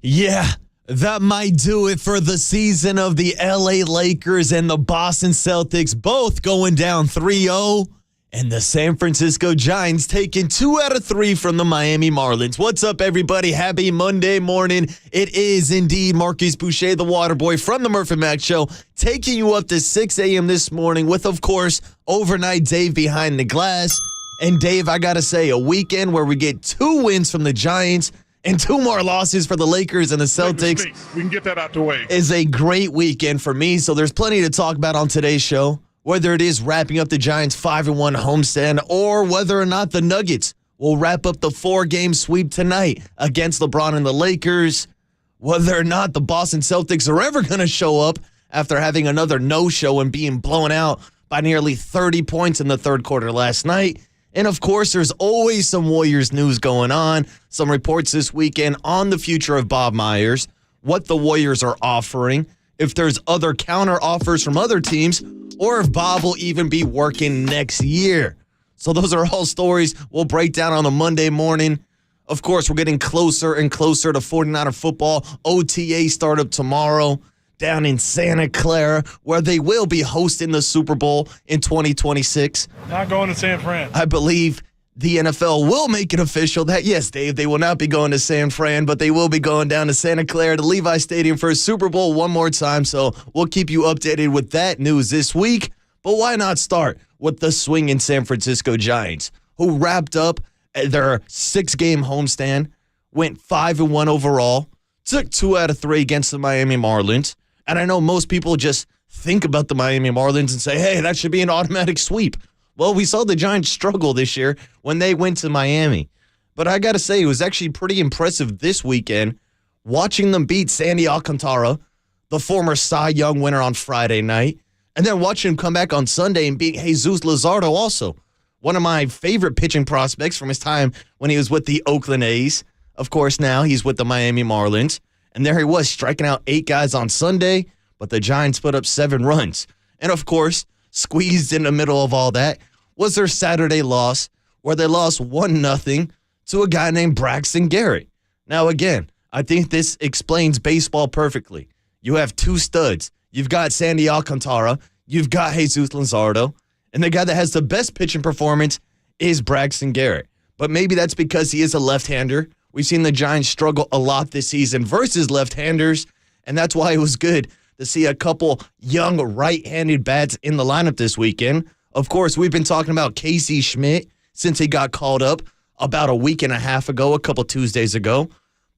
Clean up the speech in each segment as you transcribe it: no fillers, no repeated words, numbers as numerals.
Yeah, that might do it for the season of the LA Lakers and the Boston Celtics, both going down 3-0. And the San Francisco Giants taking 2 out of 3 from the Miami Marlins. What's up, everybody? Happy Monday morning. It is indeed Marcus Boucher, the Waterboy from the Murph and Mac Show, taking you up to 6 a.m. this morning with, of course, overnight Dave behind the glass. And Dave, I got to say, a weekend where we get 2 wins from the Giants and 2 more losses for the Lakers and the Celtics. We can get that out the way. Is a great weekend for me. So there's plenty to talk about on today's show. Whether it is wrapping up the Giants' 5-1 homestand or whether or not the Nuggets will wrap up the 4-game sweep tonight against LeBron and the Lakers. Whether or not the Boston Celtics are ever going to show up after having another no-show and being blown out by nearly 30 points in the third quarter last night. And, of course, there's always some Warriors news going on. Some reports this weekend on the future of Bob Myers, what the Warriors are offering, if there's other counter offers from other teams, or if Bob will even be working next year. So those are all stories we'll break down on a Monday morning. Of course, we're getting closer and closer to 49er football. OTA start up tomorrow down in Santa Clara, where they will be hosting the Super Bowl in 2026. Not going to San Fran. I believe the NFL will make it official that, yes, Dave, they will not be going to San Fran, but they will be going down to Santa Clara to Levi Stadium for a Super Bowl one more time. So we'll keep you updated with that news this week. But why not start with the swinging San Francisco Giants, who wrapped up their 6-game homestand, went 5-1 overall, took 2 out of 3 against the Miami Marlins. And I know most people just think about the Miami Marlins and say, hey, that should be an automatic sweep. Well, we saw the Giants struggle this year when they went to Miami. But I got to say, it was actually pretty impressive this weekend watching them beat Sandy Alcantara, the former Cy Young winner on Friday night, and then watching him come back on Sunday and beat Jesus Luzardo also, one of my favorite pitching prospects from his time when he was with the Oakland A's. Of course, now he's with the Miami Marlins. And there he was, striking out 8 guys on Sunday, but the Giants put up 7 runs. And, of course, squeezed in the middle of all that was their Saturday loss, where they lost 1-0 to a guy named Braxton Garrett. Now, again, I think this explains baseball perfectly. You have 2 studs. You've got Sandy Alcantara. You've got Jesus Luzardo. And the guy that has the best pitching performance is Braxton Garrett. But maybe that's because he is a left-hander. We've seen the Giants struggle a lot this season versus left-handers, and that's why it was good to see a couple young right-handed bats in the lineup this weekend. Of course, we've been talking about Casey Schmidt since he got called up about a week and a half ago, a couple Tuesdays ago.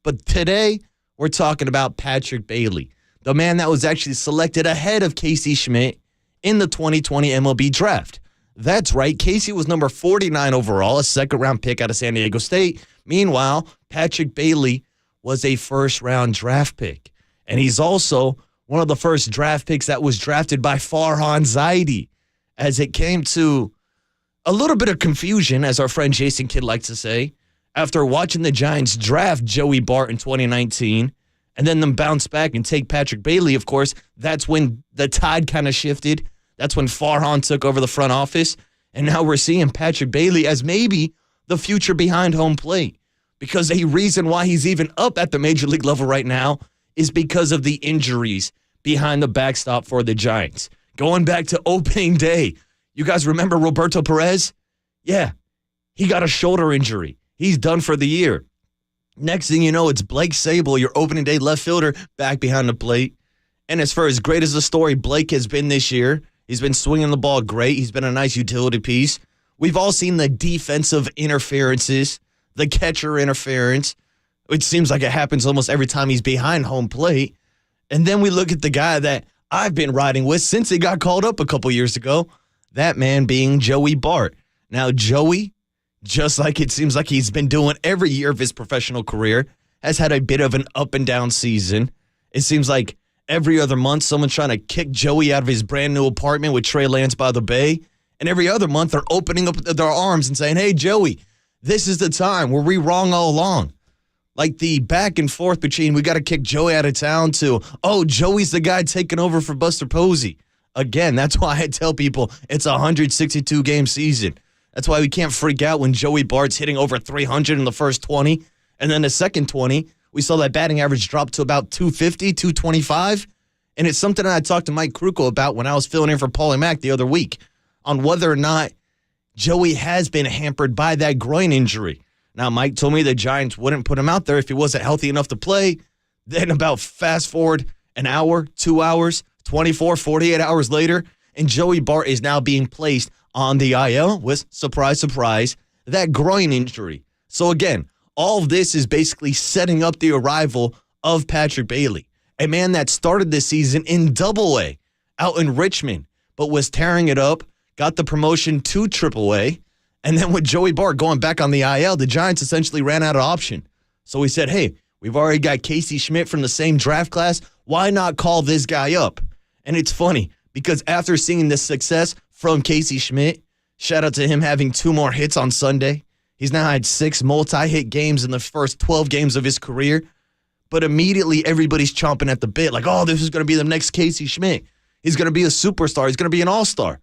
But today, we're talking about Patrick Bailey, the man that was actually selected ahead of Casey Schmidt in the 2020 MLB draft. That's right, Casey was number 49 overall, a second-round pick out of San Diego State. Meanwhile, Patrick Bailey was a first-round draft pick. And he's also one of the first draft picks that was drafted by Farhan Zaidi, as it came to a little bit of confusion, as our friend Jason Kidd likes to say, after watching the Giants draft Joey Bart in 2019 and then them bounce back and take Patrick Bailey. Of course, that's when the tide kind of shifted. That's when Farhan took over the front office. And now we're seeing Patrick Bailey as maybe the future behind home plate, because a reason why he's even up at the major league level right now is because of the injuries behind the backstop for the Giants. Going back to opening day, you guys remember Roberto Perez? Yeah, he got a shoulder injury. He's done for the year. Next thing you know, it's Blake Sable, your opening day left fielder, back behind the plate. And as far as great as the story Blake has been this year, he's been swinging the ball great. He's been a nice utility piece. We've all seen the defensive interferences, the catcher interference. It seems like it happens almost every time he's behind home plate. And then we look at the guy that I've been riding with since he got called up a couple years ago, that man being Joey Bart. Now, Joey, just like it seems like he's been doing every year of his professional career, has had a bit of an up and down season. It seems like every other month someone's trying to kick Joey out of his brand new apartment with Trey Lance by the Bay. And every other month they're opening up their arms and saying, hey, Joey, this is the time. Were we wrong all along? Like the back and forth between we got to kick Joey out of town to, oh, Joey's the guy taking over for Buster Posey. Again, that's why I tell people it's a 162-game season. That's why we can't freak out when Joey Bart's hitting over 300 in the first 20, and then the second 20 We saw that batting average drop to about 250, 225. And it's something that I talked to Mike Krukow about when I was filling in for Paulie Mack the other week on whether or not Joey has been hampered by that groin injury. Now, Mike told me the Giants wouldn't put him out there if he wasn't healthy enough to play. Then about fast forward an hour, 2 hours, 24, 48 hours later, and Joey Bart is now being placed on the IL with, surprise, surprise, that groin injury. So again, all of this is basically setting up the arrival of Patrick Bailey, a man that started this season in Double-A out in Richmond, but was tearing it up, got the promotion to Triple-A, and then with Joey Bart going back on the IL, the Giants essentially ran out of option. So we said, hey, we've already got Casey Schmidt from the same draft class. Why not call this guy up? And it's funny because after seeing the success from Casey Schmidt, shout out to him having 2 more hits on Sunday. He's now had 6 multi-hit games in the first 12 games of his career. But immediately everybody's chomping at the bit like, oh, this is going to be the next Casey Schmidt. He's going to be a superstar. He's going to be an all-star.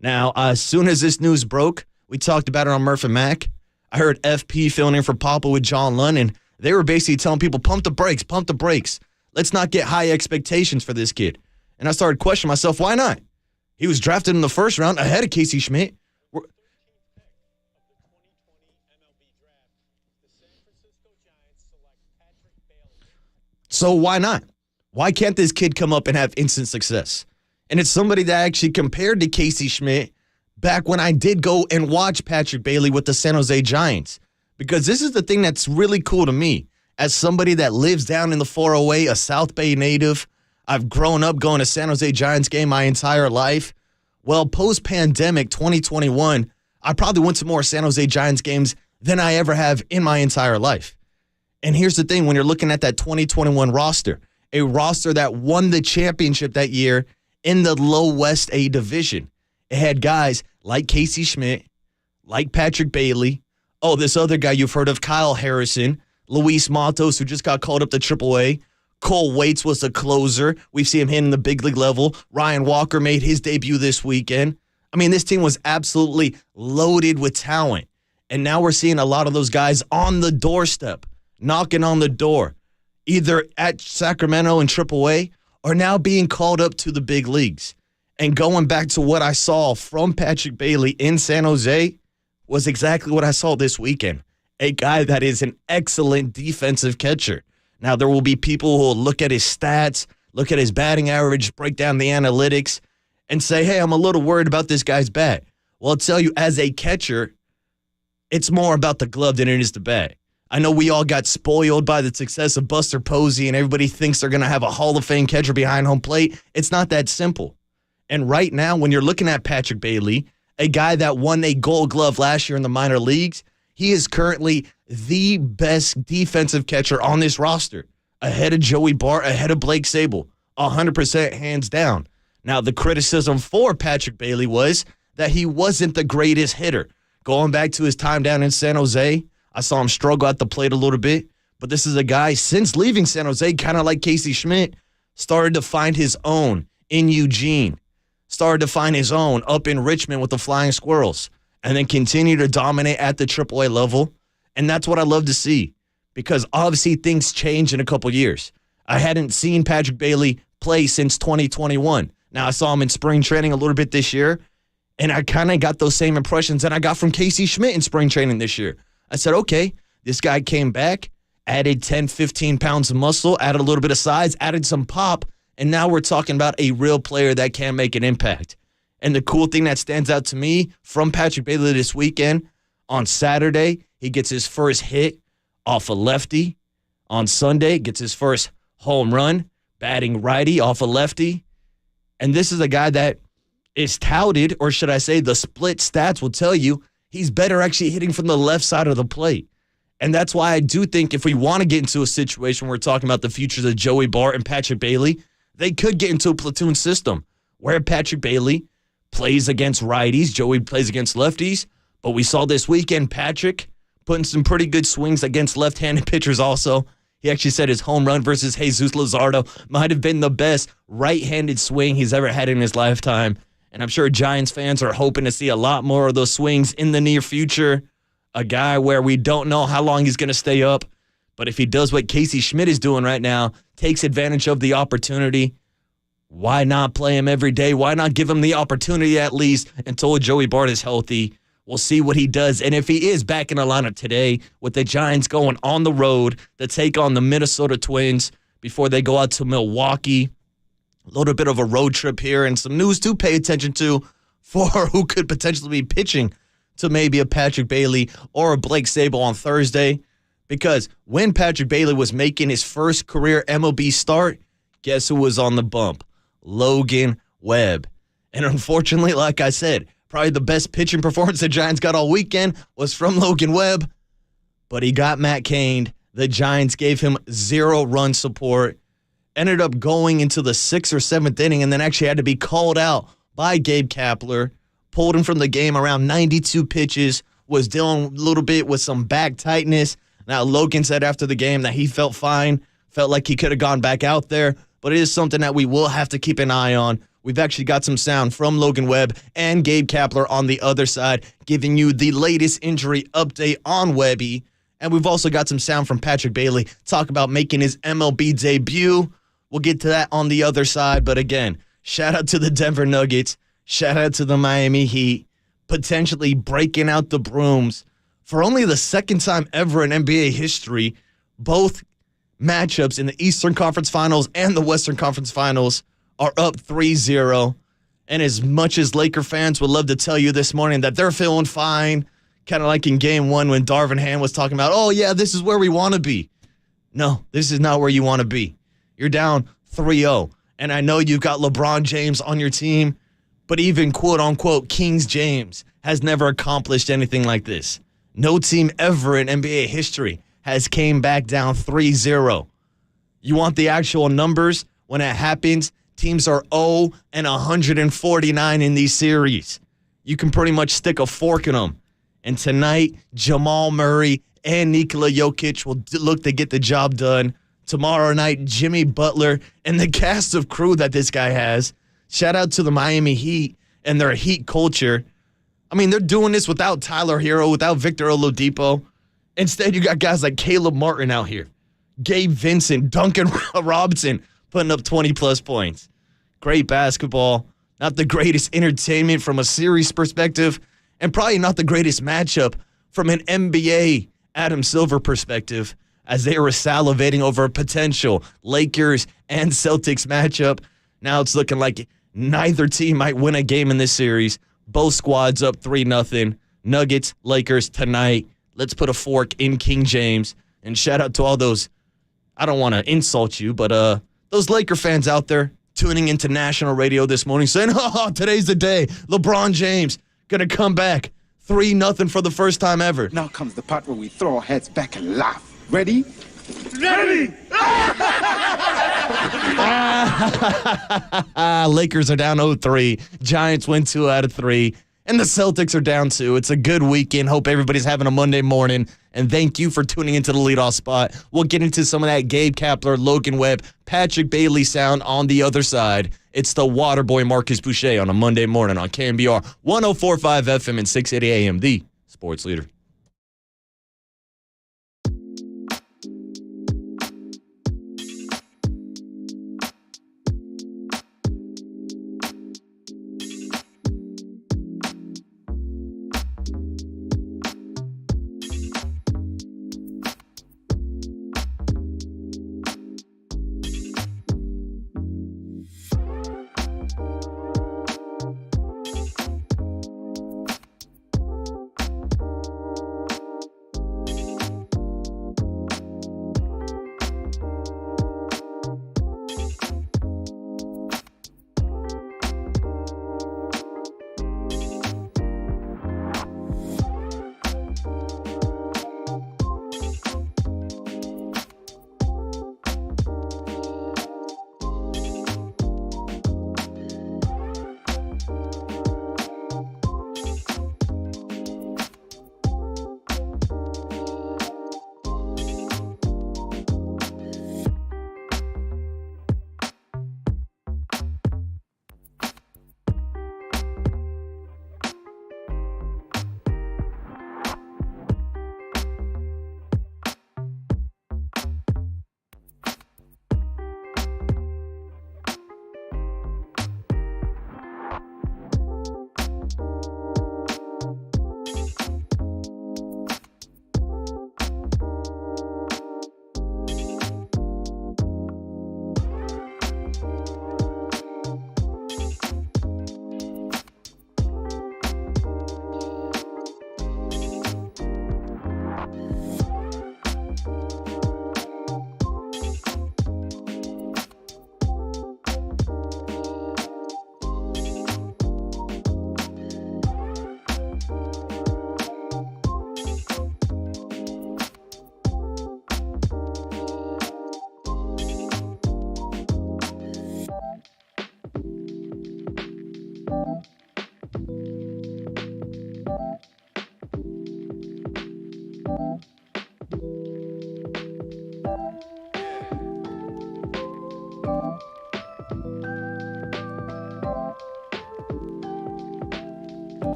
Now, as soon as this news broke, we talked about it on Murph and Mack. I heard FP filling in for Papa with John Lunn, and they were basically telling people, pump the brakes, pump the brakes. Let's not get high expectations for this kid. And I started questioning myself, why not? He was drafted in the first round ahead of Casey Schmidt. So why not? Why can't this kid come up and have instant success? And it's somebody that actually compared to Casey Schmidt back when I did go and watch Patrick Bailey with the San Jose Giants. Because this is the thing that's really cool to me. As somebody that lives down in the 408, a South Bay native, I've grown up going to San Jose Giants game my entire life. Well, post-pandemic 2021, I probably went to more San Jose Giants games than I ever have in my entire life. And here's the thing, when you're looking at that 2021 roster, a roster that won the championship that year in the Low West A division, it had guys like Casey Schmidt, like Patrick Bailey, oh, this other guy you've heard of, Kyle Harrison, Luis Matos, who just got called up to AAA, Cole Waits was the closer. We've seen him hitting the big league level. Ryan Walker made his debut this weekend. I mean, this team was absolutely loaded with talent. And now we're seeing a lot of those guys on the doorstep, knocking on the door, either at Sacramento in AAA or now being called up to the big leagues. And going back to what I saw from Patrick Bailey in San Jose was exactly what I saw this weekend. A guy that is an excellent defensive catcher. Now, there will be people who will look at his stats, look at his batting average, break down the analytics, and say, hey, I'm a little worried about this guy's bat. Well, I'll tell you, as a catcher, it's more about the glove than it is the bat. I know we all got spoiled by the success of Buster Posey, and everybody thinks they're going to have a Hall of Fame catcher behind home plate. It's not that simple. And right now, when you're looking at Patrick Bailey, a guy that won a Gold Glove last year in the minor leagues, he is currently the best defensive catcher on this roster, ahead of Joey Bart, ahead of Blake Sable, 100% hands down. Now, the criticism for Patrick Bailey was that he wasn't the greatest hitter. Going back to his time down in San Jose, I saw him struggle at the plate a little bit, but this is a guy, since leaving San Jose, kind of like Casey Schmidt, started to find his own in Eugene, started to find his own up in Richmond with the Flying Squirrels, and then continue to dominate at the AAA level. And that's what I love to see, because obviously things change in a couple years. I hadn't seen Patrick Bailey play since 2021. Now, I saw him in spring training a little bit this year, and I kind of got those same impressions that I got from Casey Schmidt in spring training this year. I said, okay, this guy came back, added 10, 15 pounds of muscle, added a little bit of size, added some pop, and now we're talking about a real player that can make an impact. And the cool thing that stands out to me from Patrick Bailey this weekend, on Saturday, he gets his first hit off a lefty. On Sunday, gets his first home run, batting righty off a lefty. And this is a guy that is touted, or should I say the split stats will tell you, he's better actually hitting from the left side of the plate. And that's why I do think if we want to get into a situation where we're talking about the futures of Joey Bart and Patrick Bailey, they could get into a platoon system where Patrick Bailey plays against righties, Joey plays against lefties. But we saw this weekend Patrick putting some pretty good swings against left-handed pitchers also. He actually said his home run versus Jesus Luzardo might have been the best right-handed swing he's ever had in his lifetime. And I'm sure Giants fans are hoping to see a lot more of those swings in the near future. A guy where we don't know how long he's going to stay up. But if he does what Casey Schmidt is doing right now, takes advantage of the opportunity, why not play him every day? Why not give him the opportunity at least until Joey Bart is healthy? We'll see what he does. And if he is back in the lineup today with the Giants going on the road to take on the Minnesota Twins before they go out to Milwaukee, a little bit of a road trip here and some news to pay attention to for who could potentially be pitching to maybe a Patrick Bailey or a Blake Sable on Thursday. Because when Patrick Bailey was making his first career MLB start, guess who was on the bump? Logan Webb. And unfortunately, like I said, probably the best pitching performance the Giants got all weekend was from Logan Webb. But he got Matt Cain. The Giants gave him 0 run support. Ended up going into the 6th or 7th inning and then actually had to be called out by Gabe Kapler. Pulled him from the game around 92 pitches. Was dealing a little bit with some back tightness. Now, Logan said after the game that he felt fine. Felt like he could have gone back out there. But it is something that we will have to keep an eye on. We've actually got some sound from Logan Webb and Gabe Kapler on the other side, giving you the latest injury update on Webby. And we've also got some sound from Patrick Bailey, talk about making his MLB debut. We'll get to that on the other side. But again, shout out to the Denver Nuggets. Shout out to the Miami Heat, potentially breaking out the brooms for only the second time ever in NBA history. Both matchups in the Eastern Conference Finals and the Western Conference Finals are up 3-0. And as much as Laker fans would love to tell you this morning that they're feeling fine, kind of like in Game 1 when Darvin Ham was talking about, oh, yeah, this is where we want to be. No, this is not where you want to be. You're down 3-0. And I know you've got LeBron James on your team, but even quote-unquote Kings James has never accomplished anything like this. No team ever in NBA history has came back down 3-0. You want the actual numbers? When it happens, teams are 0-149 in these series. You can pretty much stick a fork in them. And tonight, Jamal Murray and Nikola Jokic will look to get the job done. Tomorrow night, Jimmy Butler and the cast of crew that this guy has. Shout out to the Miami Heat and their Heat culture. I mean, they're doing this without Tyler Hero, without Victor Oladipo. Instead, you got guys like Caleb Martin out here, Gabe Vincent, Duncan Robinson putting up 20-plus points. Great basketball. Not the greatest entertainment from a series perspective, and probably not the greatest matchup from an NBA Adam Silver perspective, as they were salivating over a potential Lakers and Celtics matchup. Now it's looking like neither team might win a game in this series. Both squads up 3-0. Nuggets, Lakers tonight. Let's put a fork in King James. And shout out to all those, I don't want to insult you, but those Laker fans out there tuning into national radio this morning saying, oh, today's the day. LeBron James going to come back 3-0 for the first time ever. Now comes the part where we throw our heads back and laugh. Ready? Ready! Lakers are down 0-3. Giants win 2 out of 3. And the Celtics are down 2. It's a good weekend. Hope everybody's having a Monday morning. And thank you for tuning into the leadoff spot. We'll get into some of that Gabe Kapler, Logan Webb, Patrick Bailey sound on the other side. It's the Waterboy Marcus Boucher on a Monday morning on KNBR 104.5 FM and 680 AM, the sports leader.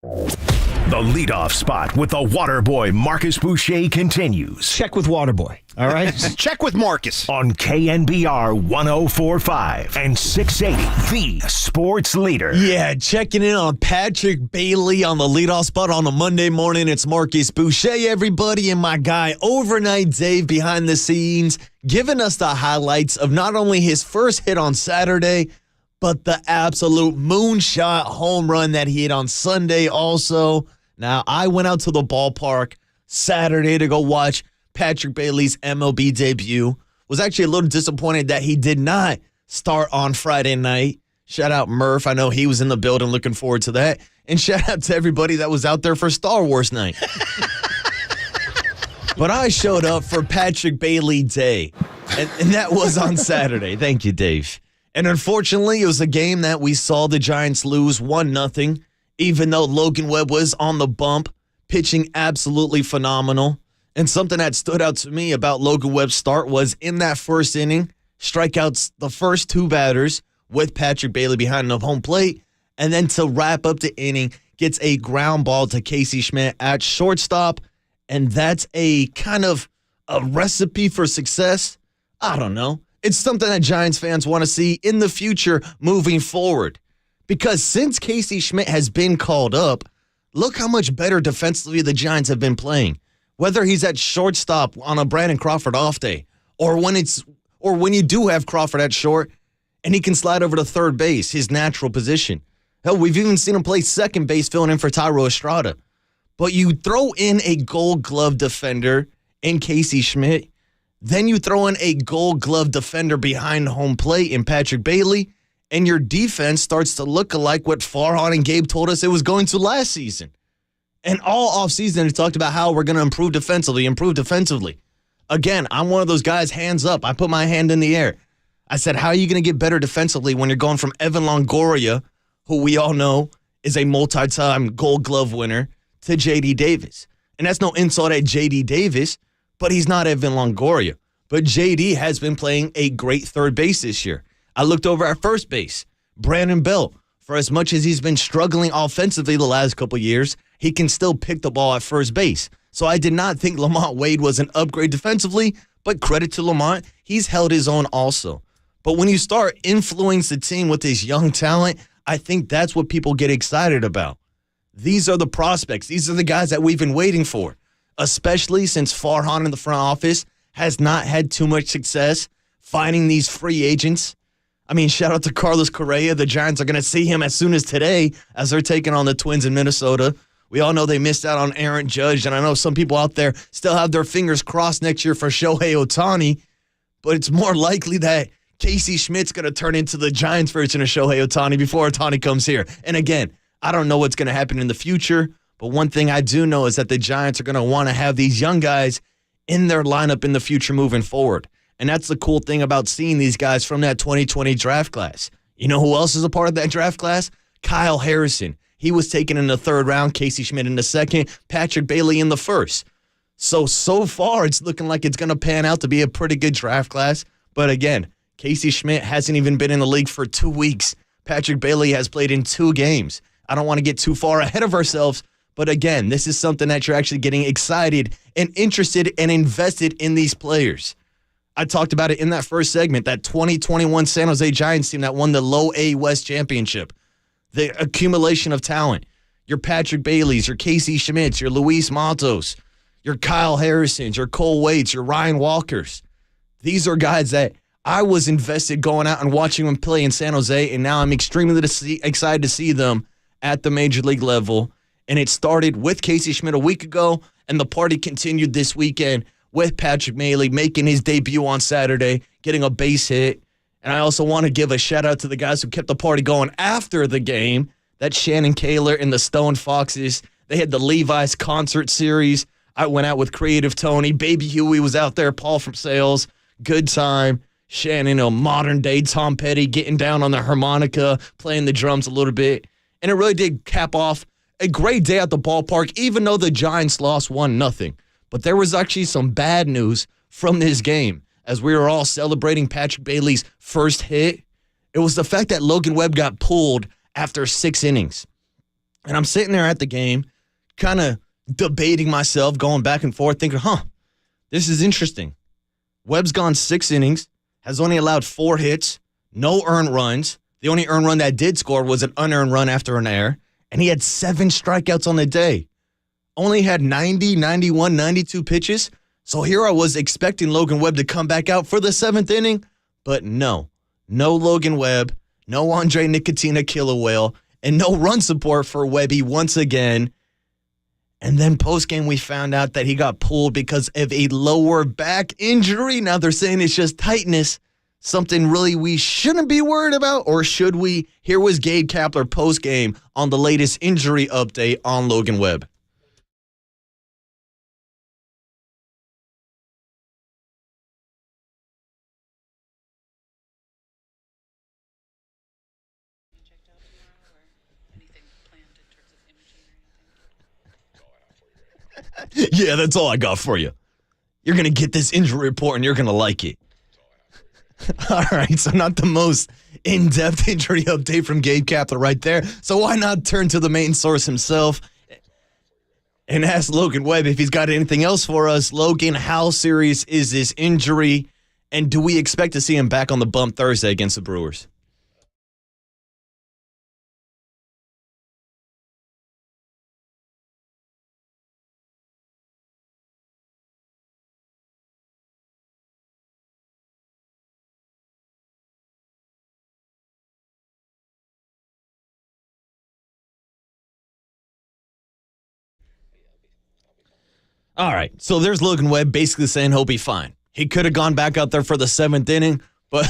You The leadoff spot with the water boy Marcus Boucher continues. Check with Waterboy. All right? Check with Marcus. On KNBR 104.5 and 680, the sports leader. Yeah, checking in on Patrick Bailey on the leadoff spot on a Monday morning. It's Marcus Boucher, everybody, and my guy, Overnight Dave, behind the scenes, giving us the highlights of not only his first hit on Saturday, but the absolute moonshot home run that he hit on Sunday also. Now, I went out to the ballpark Saturday to go watch Patrick Bailey's MLB debut. Was actually a little disappointed that he did not start on Friday night. Shout out Murph. I know he was in the building, looking forward to that. And shout out to everybody that was out there for Star Wars night. But I showed up for Patrick Bailey Day, and that was on Saturday. Thank you, Dave. And unfortunately, it was a game that we saw the Giants lose 1-0, even though Logan Webb was on the bump, pitching absolutely phenomenal. And something that stood out to me about Logan Webb's start was in that first inning, strikeouts the first two batters with Patrick Bailey behind the home plate, and then to wrap up the inning, gets a ground ball to Casey Schmidt at shortstop, and that's a kind of a recipe for success. I don't know. It's something that Giants fans want to see in the future moving forward. Because since Casey Schmidt has been called up, look how much better defensively the Giants have been playing. Whether he's at shortstop on a Brandon Crawford off day, or when you do have Crawford at short and he can slide over to third base, his natural position. Hell, we've even seen him play second base filling in for Thairo Estrada. But you throw in a Gold Glove defender in Casey Schmidt, then you throw in a Gold Glove defender behind home plate in Patrick Bailey, and your defense starts to look like what Farhan and Gabe told us it was going to last season. And all offseason, they talked about how we're going to improve defensively. Again, I'm one of those guys, hands up. I put my hand in the air. I said, how are you going to get better defensively when you're going from Evan Longoria, who we all know is a multi-time Gold Glove winner, to J.D. Davis? And that's no insult at J.D. Davis, but he's not Evan Longoria. But J.D. has been playing a great third base this year. I looked over at first base. Brandon Bell, for as much as he's been struggling offensively the last couple years, he can still pick the ball at first base. So I did not think Lamont Wade was an upgrade defensively, but credit to Lamont, he's held his own also. But when you start influencing the team with this young talent, I think that's what people get excited about. These are the prospects. These are the guys that we've been waiting for, especially since Farhan in the front office has not had too much success finding these free agents. I mean, shout out to Carlos Correa. The Giants are going to see him as soon as today as they're taking on the Twins in Minnesota. We all know they missed out on Aaron Judge, and I know some people out there still have their fingers crossed next year for Shohei Ohtani, but it's more likely that Casey Schmidt's going to turn into the Giants version of Shohei Ohtani before Ohtani comes here. And again, I don't know what's going to happen in the future, but one thing I do know is that the Giants are going to want to have these young guys in their lineup in the future moving forward. And that's the cool thing about seeing these guys from that 2020 draft class. You know who else is a part of that draft class? Kyle Harrison. He was taken in the third round, Casey Schmidt in the second, Patrick Bailey in the first. So far, it's looking like it's going to pan out to be a pretty good draft class. But again, Casey Schmidt hasn't even been in the league for 2 weeks. Patrick Bailey has played in 2 games. I don't want to get too far ahead of ourselves, but again, this is something that you're actually getting excited and interested and invested in these players. I talked about it in that first segment, that 2021 San Jose Giants team that won the Low A West Championship. The accumulation of talent. Your Patrick Baileys, your Casey Schmidts, your Luis Matos, your Kyle Harrisons, your Cole Waits, your Ryan Walkers. These are guys that I was invested going out and watching them play in San Jose, and now I'm extremely excited to see them at the major league level. And it started with Casey Schmidt a week ago, and the party continued this weekend with Patrick Bailey making his debut on Saturday, getting a base hit. And I also want to give a shout-out to the guys who kept the party going after the game. That's Shannon Kaler and the Stone Foxes. They had the Levi's concert series. I went out with Creative Tony. Baby Huey was out there. Paul from Sales. Good time. Shannon, a modern-day Tom Petty, getting down on the harmonica, playing the drums a little bit. And it really did cap off a great day at the ballpark, even though the Giants lost 1-0. But there was actually some bad news from this game. As we were all celebrating Patrick Bailey's first hit, it was the fact that Logan Webb got pulled after 6 innings. And I'm sitting there at the game, kind of debating myself, going back and forth, thinking, this is interesting. Webb's gone 6 innings, has only allowed 4 hits, no earned runs. The only earned run that did score was an unearned run after an error, and he had 7 strikeouts on the day. Only had 90, 91, 92 pitches. So here I was expecting Logan Webb to come back out for the 7th inning, but no Logan Webb, no Andre Nicotina Killer Whale, and no run support for Webby once again. And then postgame, we found out that he got pulled because of a lower back injury. Now they're saying it's just tightness, something really we shouldn't be worried about, or should we? Here was Gabe Kapler postgame on the latest injury update on Logan Webb. Yeah, that's all I got for you. You're going to get this injury report and you're going to like it. All right, so not the most in-depth injury update from Gabe Kapler right there. So why not turn to the main source himself and ask Logan Webb if he's got anything else for us. Logan, how serious is this injury? And do we expect to see him back on the bump Thursday against the Brewers? All right, so there's Logan Webb basically saying he'll be fine. He could have gone back out there for the 7th inning, but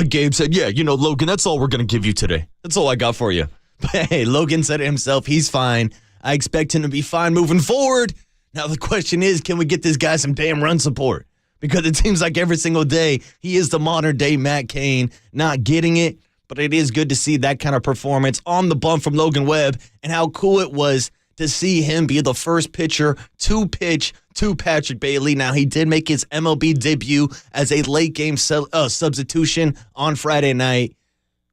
Gabe said, yeah, Logan, that's all we're going to give you today. That's all I got for you. But hey, Logan said it himself, he's fine. I expect him to be fine moving forward. Now the question is, can we get this guy some damn run support? Because it seems like every single day he is the modern day Matt Cain, not getting it. But it is good to see that kind of performance on the bump from Logan Webb, and how cool it was to see him be the first pitcher to pitch to Patrick Bailey. Now, he did make his MLB debut as a late-game substitution on Friday night,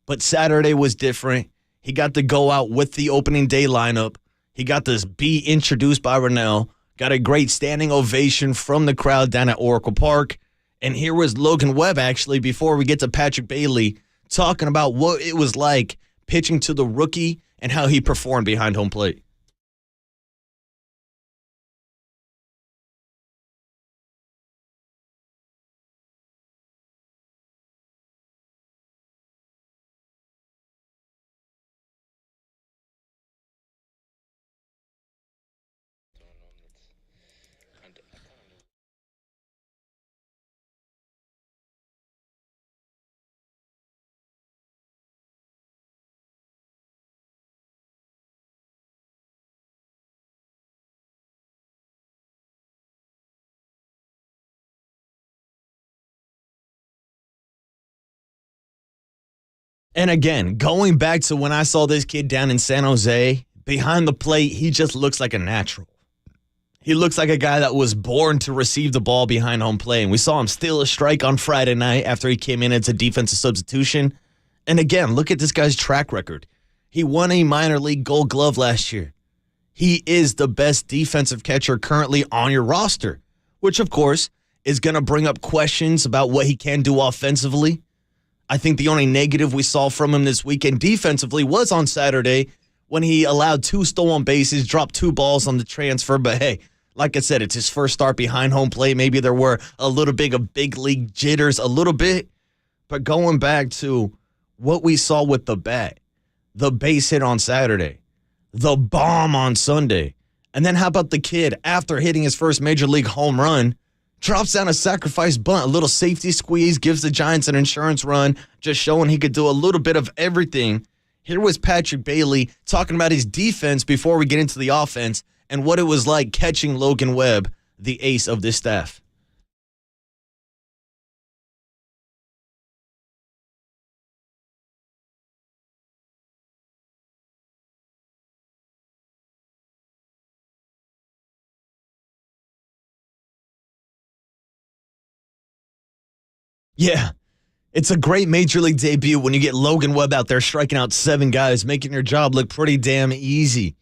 but Saturday was different. He got to go out with the opening day lineup. He got to be introduced by Rennell, got a great standing ovation from the crowd down at Oracle Park. And here was Logan Webb, actually, before we get to Patrick Bailey, talking about what it was like pitching to the rookie and how he performed behind home plate. And again, going back to when I saw this kid down in San Jose, behind the plate, he just looks like a natural. He looks like a guy that was born to receive the ball behind home plate. And we saw him steal a strike on Friday night after he came in as a defensive substitution. And again, look at this guy's track record. He won a minor league Gold Glove last year. He is the best defensive catcher currently on your roster, which, of course, is going to bring up questions about what he can do offensively. I think the only negative we saw from him this weekend defensively was on Saturday when he allowed 2 stolen bases, dropped 2 balls on the transfer. But hey, like I said, it's his first start behind home plate. Maybe there were a little bit of big league jitters, a little bit. But going back to what we saw with the bat, the base hit on Saturday, the bomb on Sunday, and then how about the kid after hitting his first major league home run, drops down a sacrifice bunt, a little safety squeeze, gives the Giants an insurance run, just showing he could do a little bit of everything. Here was Patrick Bailey talking about his defense before we get into the offense and what it was like catching Logan Webb, the ace of this staff. Yeah, it's a great major league debut when you get Logan Webb out there striking out 7 guys, making your job look pretty damn easy.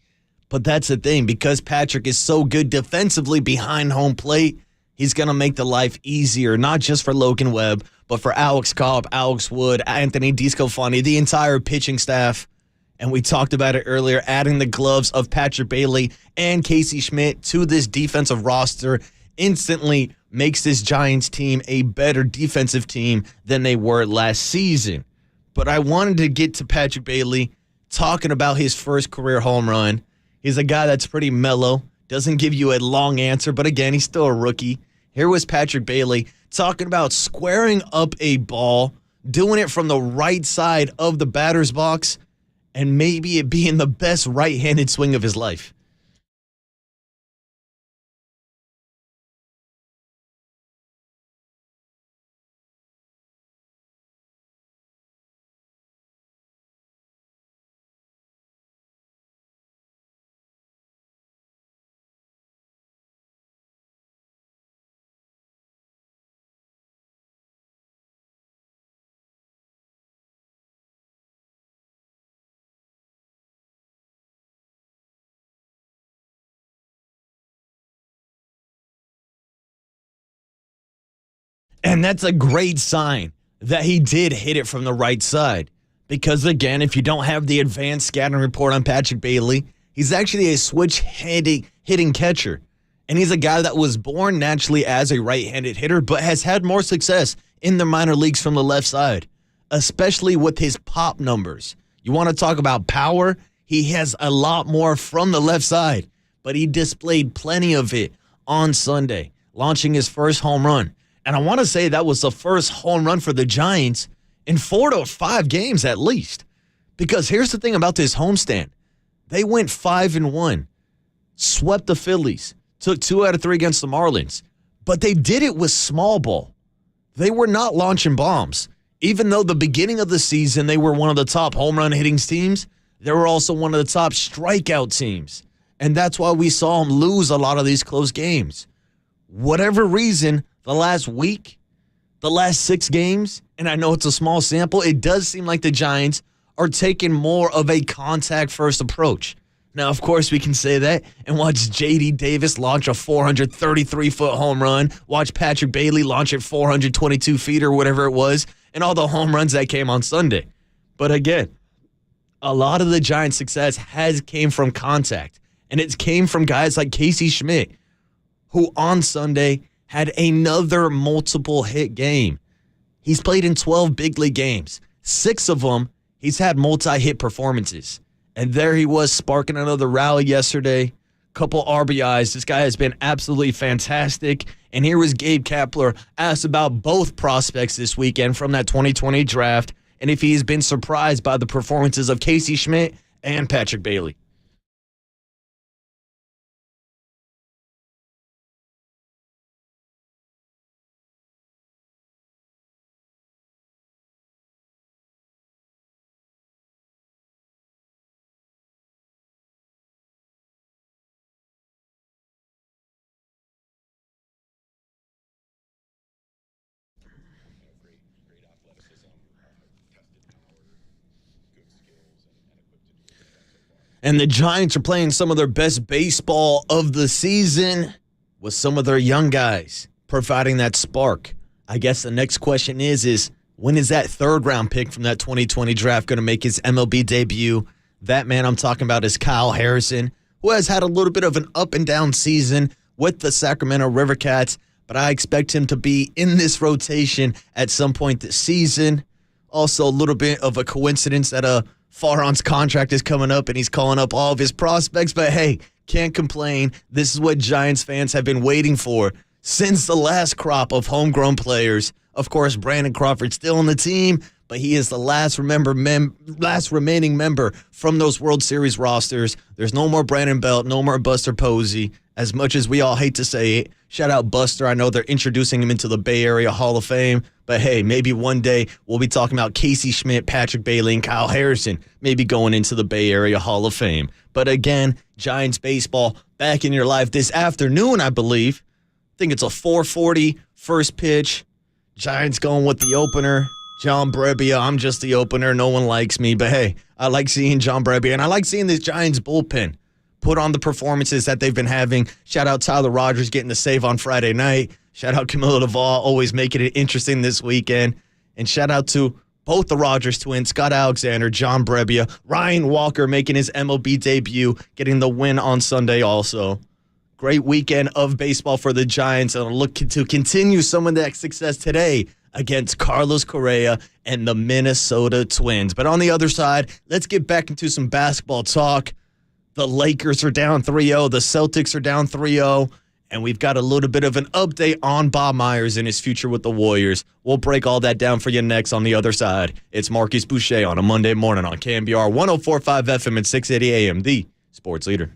But that's the thing. Because Patrick is so good defensively behind home plate, he's going to make the life easier, not just for Logan Webb, but for Alex Cobb, Alex Wood, Anthony DeSclafani, the entire pitching staff. And we talked about it earlier, adding the gloves of Patrick Bailey and Casey Schmidt to this defensive roster instantly makes this Giants team a better defensive team than they were last season. But I wanted to get to Patrick Bailey talking about his first career home run. He's a guy that's pretty mellow, doesn't give you a long answer, but again, he's still a rookie. Here was Patrick Bailey talking about squaring up a ball, doing it from the right side of the batter's box, and maybe it being the best right-handed swing of his life. And that's a great sign that he did hit it from the right side. Because, again, if you don't have the advanced scouting report on Patrick Bailey, he's actually a switch-handed hitting catcher. And he's a guy that was born naturally as a right-handed hitter, but has had more success in the minor leagues from the left side, especially with his pop numbers. You want to talk about power? He has a lot more from the left side, but he displayed plenty of it on Sunday, launching his first home run. And I want to say that was the first home run for the Giants in 4 to 5 games at least. Because here's the thing about this homestand. They went 5-1, swept the Phillies, took 2 out of 3 against the Marlins. But they did it with small ball. They were not launching bombs. Even though the beginning of the season they were one of the top home run hitting teams, they were also one of the top strikeout teams. And that's why we saw them lose a lot of these close games. Whatever reason, the last week, the last 6 games, and I know it's a small sample, it does seem like the Giants are taking more of a contact-first approach. Now, of course, we can say that and watch J.D. Davis launch a 433-foot home run, watch Patrick Bailey launch at 422 feet or whatever it was, and all the home runs that came on Sunday. But again, a lot of the Giants' success came from contact, and it came from guys like Casey Schmidt, who on Sunday had another multiple hit game. He's played in 12 big league games. 6 of them, he's had multi-hit performances. And there he was sparking another rally yesterday. Couple RBIs. This guy has been absolutely fantastic. And here was Gabe Kapler asked about both prospects this weekend from that 2020 draft and if he's been surprised by the performances of Casey Schmidt and Patrick Bailey. And the Giants are playing some of their best baseball of the season with some of their young guys providing that spark. I guess the next question is when is that 3rd-round pick from that 2020 draft going to make his MLB debut? That man I'm talking about is Kyle Harrison, who has had a little bit of an up-and-down season with the Sacramento River Cats, but I expect him to be in this rotation at some point this season. Also, a little bit of a coincidence that Farhan's contract is coming up and he's calling up all of his prospects, but hey, can't complain. This is what Giants fans have been waiting for since the last crop of homegrown players. Of course, Brandon Crawford's still on the team, but he is the last remaining member from those World Series rosters. There's no more Brandon Belt, no more Buster Posey. As much as we all hate to say it, shout out Buster. I know they're introducing him into the Bay Area Hall of Fame, but hey, maybe one day we'll be talking about Casey Schmidt, Patrick Bailey, and Kyle Harrison maybe going into the Bay Area Hall of Fame. But again, Giants baseball back in your life this afternoon, I believe. I think it's a 4:40 first pitch. Giants going with the opener. John Brebbia. I'm just the opener. No one likes me, but hey, I like seeing John Brebbia, and I like seeing this Giants bullpen put on the performances that they've been having. Shout out Tyler Rogers getting the save on Friday night. Shout out Camilo Duvall always making it interesting this weekend. And shout out to both the Rogers twins, Scott Alexander, John Brebbia, Ryan Walker making his MLB debut, getting the win on Sunday also. Great weekend of baseball for the Giants, and look to continue some of that success today against Carlos Correa and the Minnesota Twins. But on the other side, let's get back into some basketball talk. The Lakers are down 3-0. The Celtics are down 3-0. And we've got a little bit of an update on Bob Myers and his future with the Warriors. We'll break all that down for you next on the other side. It's Marcus Boucher on a Monday morning on KNBR 104.5 FM and 680 AM, the sports leader.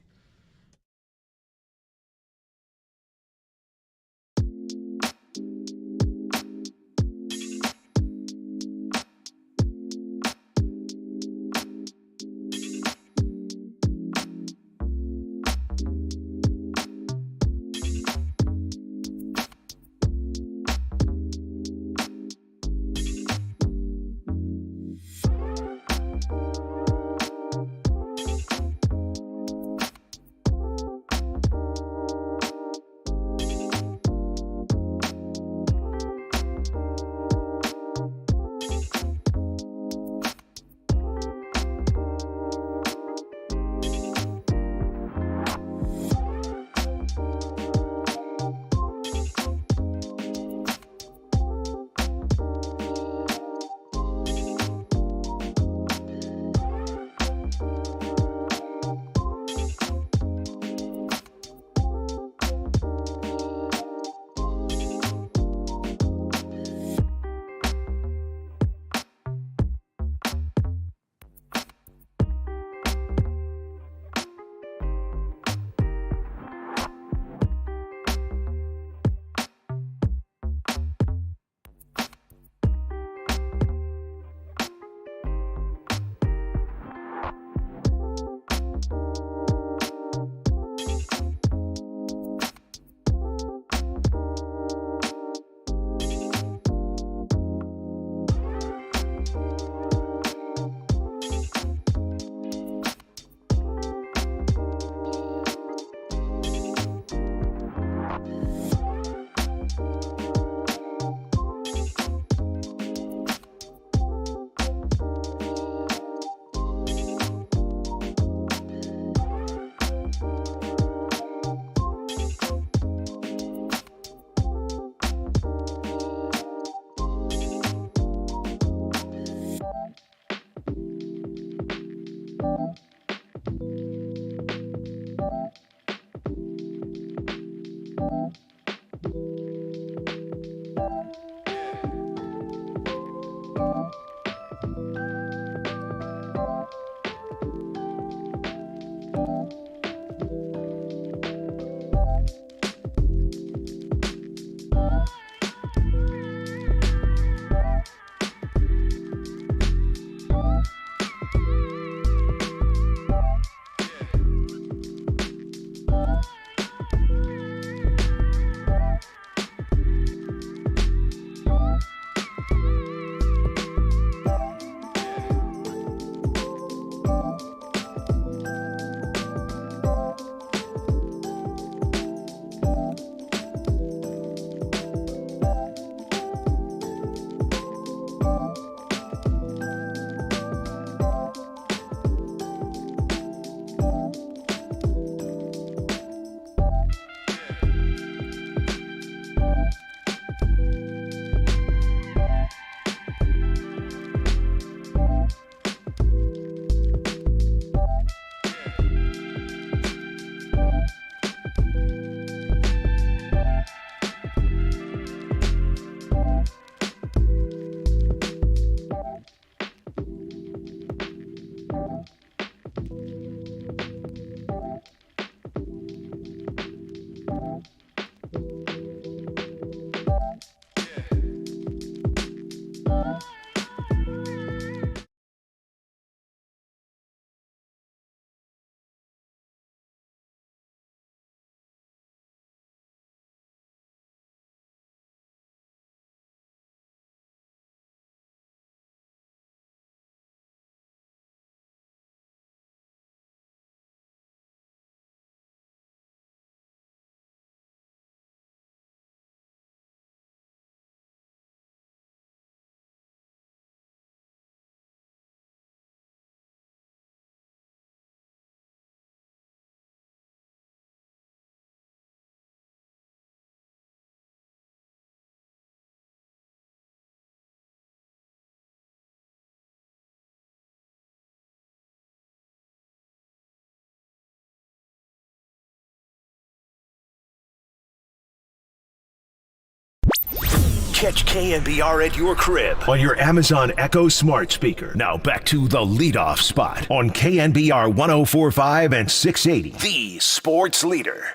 Catch KNBR at your crib on your Amazon Echo smart speaker. Now back to the leadoff spot on KNBR 104.5 and 680, the sports leader.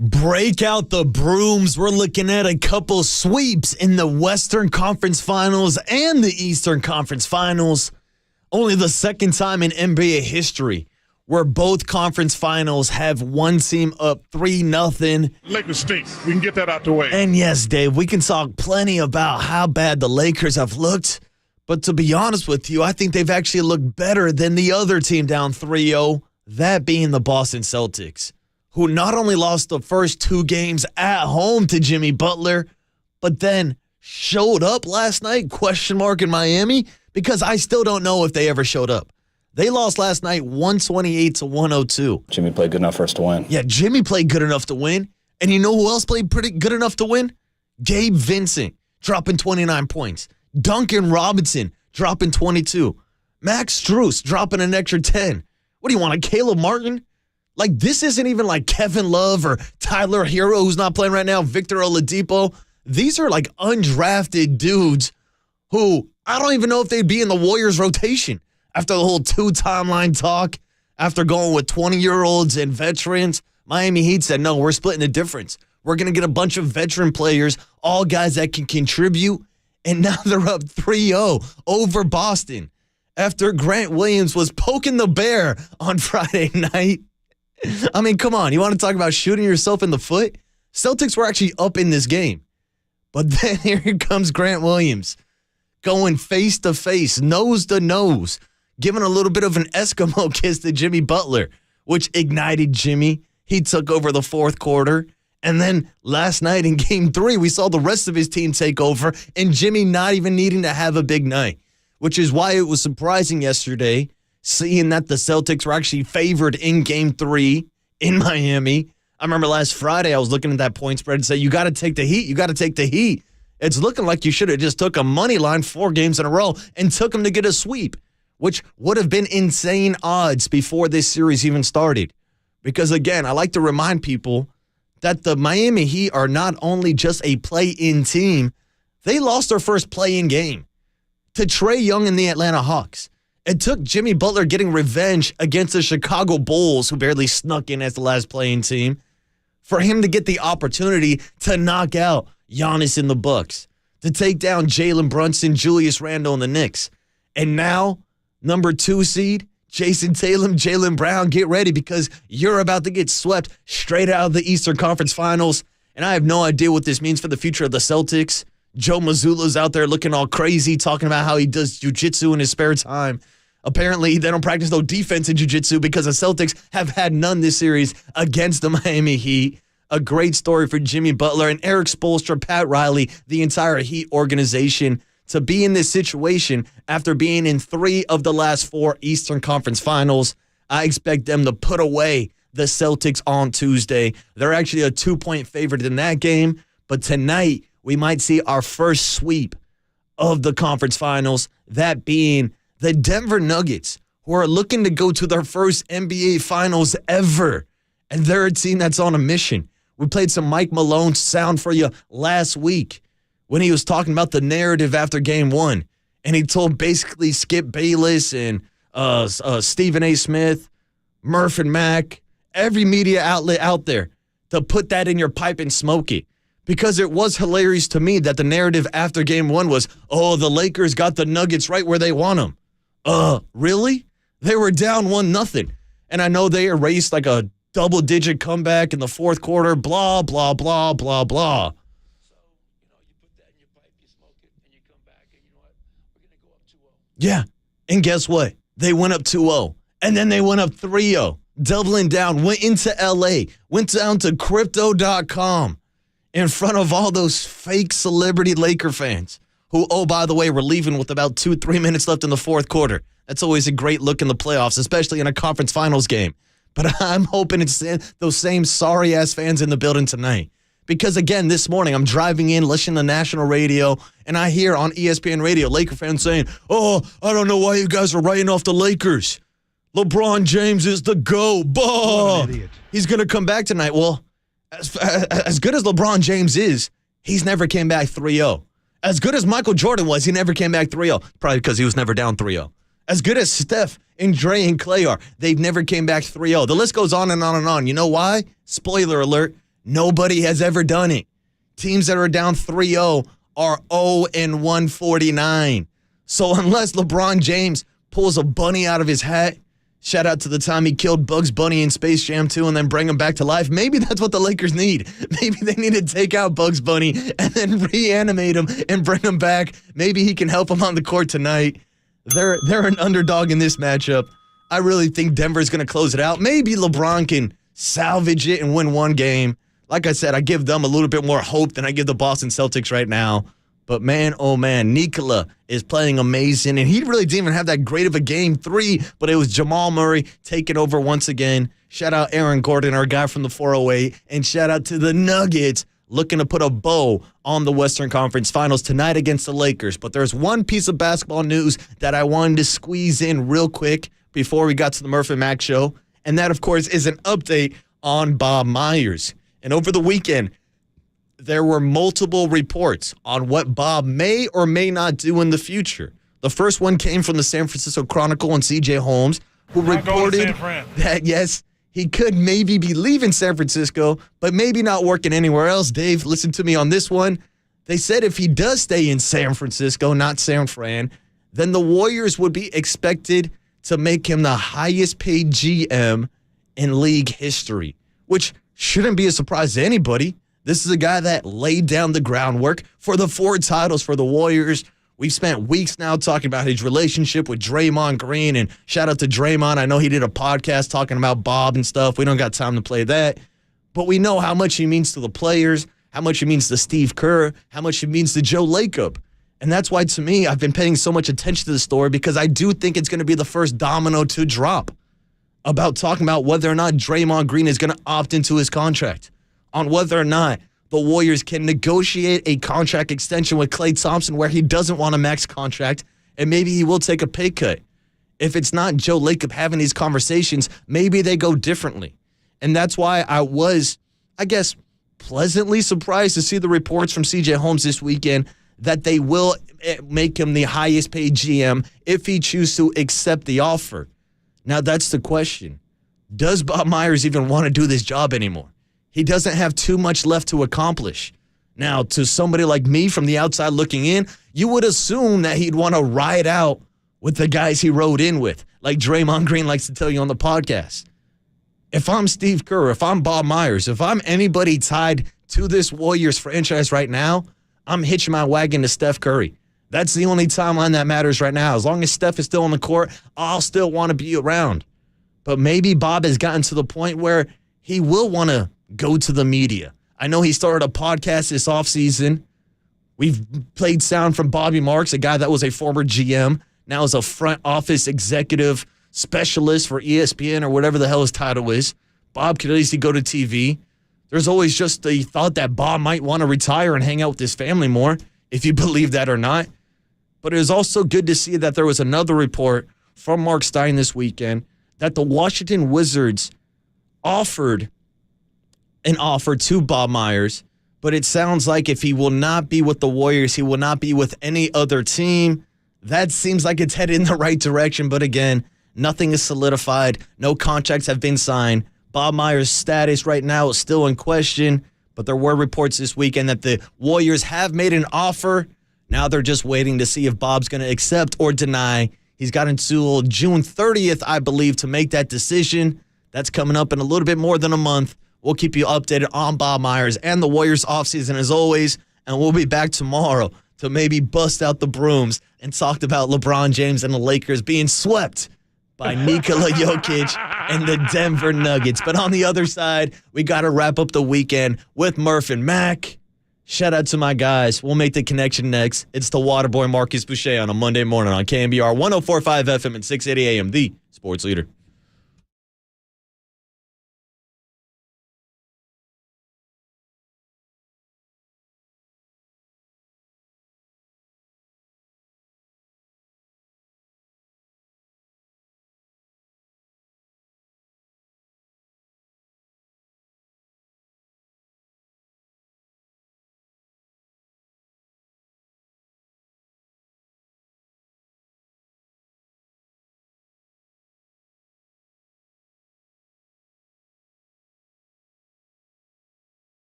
Break out the brooms. We're looking at a couple sweeps in the Western Conference Finals and the Eastern Conference Finals. Only the second time in NBA history where both conference finals have one team up 3-0. Lakers stink. We can get that out the way. And yes, Dave, we can talk plenty about how bad the Lakers have looked. But to be honest with you, I think they've actually looked better than the other team down 3-0, that being the Boston Celtics, who not only lost the first two games at home to Jimmy Butler, but then showed up last night, in Miami, because I still don't know if they ever showed up. They lost last night 128-102. Jimmy played good enough for us to win. Yeah, Jimmy played good enough to win. And you know who else played pretty good enough to win? Gabe Vincent, dropping 29 points. Duncan Robinson, dropping 22. Max Strus, dropping an extra 10. What do you want, a Caleb Martin? Like, this isn't even like Kevin Love or Tyler Hero, who's not playing right now, Victor Oladipo. These are like undrafted dudes who I don't even know if they'd be in the Warriors rotation after the whole two-timeline talk, after going with 20-year-olds and veterans. Miami Heat said, no, we're splitting the difference. We're going to get a bunch of veteran players, all guys that can contribute, and now they're up 3-0 over Boston after Grant Williams was poking the bear on Friday night. I mean, come on. You want to talk about shooting yourself in the foot? Celtics were actually up in this game. But then here comes Grant Williams going face-to-face, nose-to-nose, giving a little bit of an Eskimo kiss to Jimmy Butler, which ignited Jimmy. He took over the fourth quarter. And then last night in Game 3, we saw the rest of his team take over, and Jimmy not even needing to have a big night, which is why it was surprising yesterday, seeing that the Celtics were actually favored in Game 3 in Miami. I remember last Friday I was looking at that point spread and said, you got to take the Heat. You got to take the Heat. It's looking like you should have just took a money line 4 games in a row and took them to get a sweep, which would have been insane odds before this series even started. Because, again, I like to remind people that the Miami Heat are not only just a play-in team, they lost their first play-in game to Trae Young and the Atlanta Hawks. It took Jimmy Butler getting revenge against the Chicago Bulls, who barely snuck in as the last play-in team, for him to get the opportunity to knock out Giannis in the Bucks, to take down Jalen Brunson, Julius Randle, and the Knicks. And now, number 2 seed, Jason Tatum, Jaylen Brown, get ready because you're about to get swept straight out of the Eastern Conference Finals. And I have no idea what this means for the future of the Celtics. Joe Mazzulla's out there looking all crazy, talking about how he does jiu-jitsu in his spare time. Apparently, they don't practice no defense in jiu-jitsu because the Celtics have had none this series against the Miami Heat. A great story for Jimmy Butler and Eric Spoelstra, Pat Riley, the entire Heat organization, to be in this situation after being in 3 of the last 4 Eastern Conference Finals. I expect them to put away the Celtics on Tuesday. They're actually a 2-point favorite in that game, but tonight we might see our first sweep of the conference finals, that being the Denver Nuggets, who are looking to go to their first NBA Finals ever, and they're a team that's on a mission. We played some Mike Malone sound for you last week when he was talking about the narrative after Game 1, and he told basically Skip Bayless and Stephen A. Smith, Murph and Mack, every media outlet out there, to put that in your pipe and smoke it. Because it was hilarious to me that the narrative after Game 1 was, oh, the Lakers got the Nuggets right where they want them. Really? They were down 1-0. And I know they erased like a double-digit comeback in the fourth quarter, blah, blah, blah, blah, blah. So, you put that in your pipe, you smoke it, and you come back, and you know what? We're going to go up 2-0. Yeah. And guess what? They went up 2-0. And then they went up 3-0. Doubling down, went into L.A., went down to Crypto.com in front of all those fake celebrity Laker fans who, oh, by the way, were leaving with about 2-3 minutes left in the fourth quarter. That's always a great look in the playoffs, especially in a conference finals game. But I'm hoping it's those same sorry-ass fans in the building tonight. Because, again, this morning I'm driving in, listening to national radio, and I hear on ESPN radio Laker fans saying, oh, I don't know why you guys are writing off the Lakers. LeBron James is the GOAT. Bah! He's going to come back tonight. Well, as good as LeBron James is, he's never came back 3-0. As good as Michael Jordan was, he never came back 3-0. Probably because he was never down 3-0. As good as Steph and Dre and Clay are, they've never came back 3-0. The list goes on and on and on. You know why? Spoiler alert, nobody has ever done it. Teams that are down 3-0 are 0-149. So unless LeBron James pulls a bunny out of his hat, shout out to the time he killed Bugs Bunny in Space Jam 2 and then bring him back to life. Maybe that's what the Lakers need. Maybe they need to take out Bugs Bunny and then reanimate him and bring him back. Maybe he can help him on the court tonight. They're an underdog in this matchup. I really think Denver's going to close it out. Maybe LeBron can salvage it and win one game. Like I said, I give them a little bit more hope than I give the Boston Celtics right now. But man, oh man, Nikola is playing amazing. And he really didn't even have that great of a game 3, but it was Jamal Murray taking over once again. Shout out Aaron Gordon, our guy from the 408. And shout out to the Nuggets looking to put a bow on the Western Conference Finals tonight against the Lakers. But there's one piece of basketball news that I wanted to squeeze in real quick before we got to the Murph and Mac show. And that, of course, is an update on Bob Myers. And over the weekend, there were multiple reports on what Bob may or may not do in the future. The first one came from the San Francisco Chronicle and C.J. Holmes, who reported that, yes, he could maybe be leaving San Francisco, but maybe not working anywhere else. Dave, listen to me on this one. They said if he does stay in San Francisco, not San Fran, then the Warriors would be expected to make him the highest paid GM in league history, which shouldn't be a surprise to anybody. This is a guy that laid down the groundwork for the 4 titles for the Warriors. We've spent weeks now talking about his relationship with Draymond Green, and shout out to Draymond. I know he did a podcast talking about Bob and stuff. We don't got time to play that. But we know how much he means to the players, how much he means to Steve Kerr, how much he means to Joe Lacob. And that's why, to me, I've been paying so much attention to the story because I do think it's going to be the first domino to drop about talking about whether or not Draymond Green is going to opt into his contract, on whether or not the Warriors can negotiate a contract extension with Klay Thompson where he doesn't want a max contract, and maybe he will take a pay cut. If it's not Joe Lacob having these conversations, maybe they go differently. And that's why I was, I guess, pleasantly surprised to see the reports from C.J. Holmes this weekend that they will make him the highest paid GM if he chooses to accept the offer. Now, that's the question. Does Bob Myers even want to do this job anymore? He doesn't have too much left to accomplish. Now, to somebody like me from the outside looking in, you would assume that he'd want to ride out with the guys he rode in with, like Draymond Green likes to tell you on the podcast. If I'm Steve Kerr, if I'm Bob Myers, if I'm anybody tied to this Warriors franchise right now, I'm hitching my wagon to Steph Curry. That's the only timeline that matters right now. As long as Steph is still on the court, I'll still want to be around. But maybe Bob has gotten to the point where he will want to go to the media. I know he started a podcast this offseason. We've played sound from Bobby Marks, a guy that was a former GM, now is a front office executive specialist for ESPN or whatever the hell his title is. Bob could at least go to TV. There's always just the thought that Bob might want to retire and hang out with his family more, if you believe that or not. But it was also good to see that there was another report from Mark Stein this weekend that the Washington Wizards offered an offer to Bob Myers, but it sounds like if he will not be with the Warriors, he will not be with any other team. That seems like it's headed in the right direction, but again, nothing is solidified. No contracts have been signed. Bob Myers' status right now is still in question, but there were reports this weekend that the Warriors have made an offer. Now they're just waiting to see if Bob's going to accept or deny. He's got until June 30th, I believe, to make that decision. That's coming up in a little bit more than a month. We'll keep you updated on Bob Myers and the Warriors offseason as always, and we'll be back tomorrow to maybe bust out the brooms and talk about LeBron James and the Lakers being swept by Nikola Jokic and the Denver Nuggets. But on the other side, we got to wrap up the weekend with Murph and Mac. Shout out to my guys. We'll make the connection next. It's the Waterboy Marcus Boucher on a Monday morning on KNBR 104.5 FM and 680 AM, the sports leader.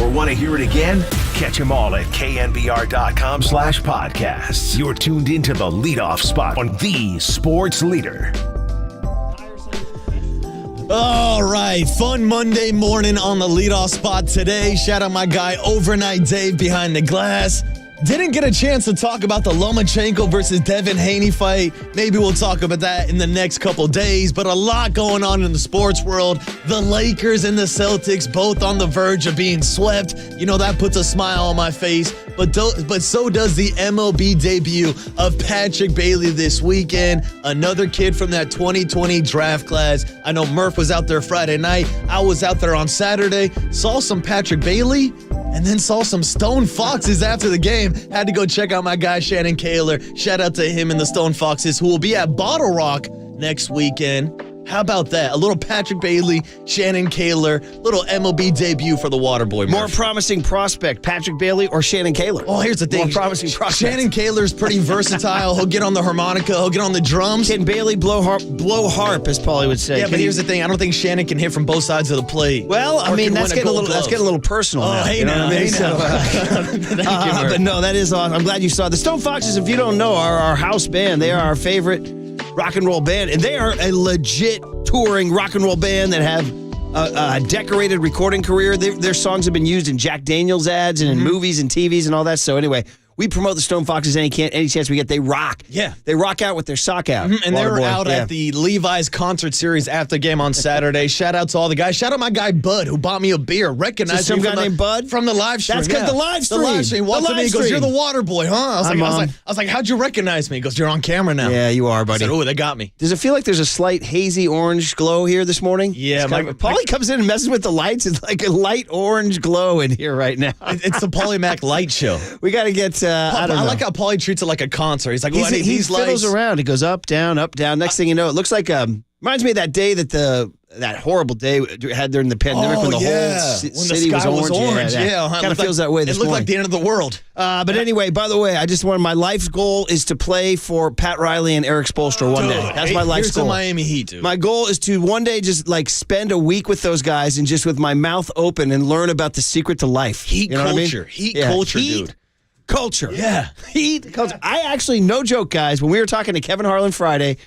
or want to hear it again? Catch them all at knbr.com/podcasts. You're tuned into the leadoff spot on the sports leader. All right, fun Monday morning on the leadoff spot today. Shout out my guy Overnight Dave behind the glass. Didn't get a chance to talk about the Lomachenko versus Devin Haney fight. Maybe we'll talk about that in the next couple days, but a lot going on in the sports world. The Lakers and the Celtics both on the verge of being swept. You know, that puts a smile on my face, but so does the MLB debut of Patrick Bailey this weekend. Another kid from that 2020 draft class. I know Murph was out there Friday night. I was out there on Saturday. Saw some Patrick Bailey and then saw some Stone Foxes after the game. Had to go check out my guy Shannon Kaler. Shout out to him and the Stone Foxes, who will be at Bottle Rock next weekend. How about that? A little Patrick Bailey, Shannon Kaler, little MLB debut for the Waterboy. More promising prospect, Patrick Bailey or Shannon Kaler? Oh, here's the thing. More promising prospect. Shannon Kaler's pretty versatile. He'll get on the harmonica. He'll get on the drums. Can Bailey blow harp, as Paulie would say? Yeah, but here's the thing. I don't think Shannon can hit from both sides of the plate. Well, I mean, that's getting a little personal now. Hey, you know what I mean? Thank you, Murph. But no, that is awesome. I'm glad you saw it. The Stone Foxes, if you don't know, are our house band. They are our favorite rock and roll band, and they are a legit touring rock and roll band that have a decorated recording career. Their songs have been used in Jack Daniels ads and in movies and TVs and all that. So anyway, we promote the Stone Foxes any chance we get. They rock. Yeah. They rock out with their sock out. And they were out at the Levi's concert series after game on Saturday. Shout out to all the guys. Shout out my guy Bud, who bought me a beer. Recognized some me guy named Bud? From the live stream. That's because the live stream. The live stream. Walked up to me, he goes, "You're the water boy, huh?" I was like, "How'd you recognize me?" He goes, "You're on camera now." Yeah, you are, buddy. I said, "Oh, they got me." Does it feel like there's a slight hazy orange glow here this morning? Yeah. Paulie comes in and messes with the lights. It's like a light orange glow in here right now. It's the Paulie Mac light show. We got to get, I don't know. I like how Paulie treats it like a concert. He's like, he I need these fiddles lights. around. He goes up, down, up, down. Next thing you know, it looks like reminds me of that day that horrible day we had during the pandemic when the whole city was orange. Yeah. Kind of feels that way this morning. It looked like the end of the world. But anyway, by the way, my life's goal is to play for Pat Riley and Eric Spoelstra one day. That's my life's goal. Here's the Miami Heat, dude. My goal is to one day just like spend a week with those guys and just with my mouth open and learn about the secret to life. Heat culture. Heat culture, dude. Culture. Yeah. Heat culture. I actually, no joke, guys, when we were talking to Kevin Harlan Friday,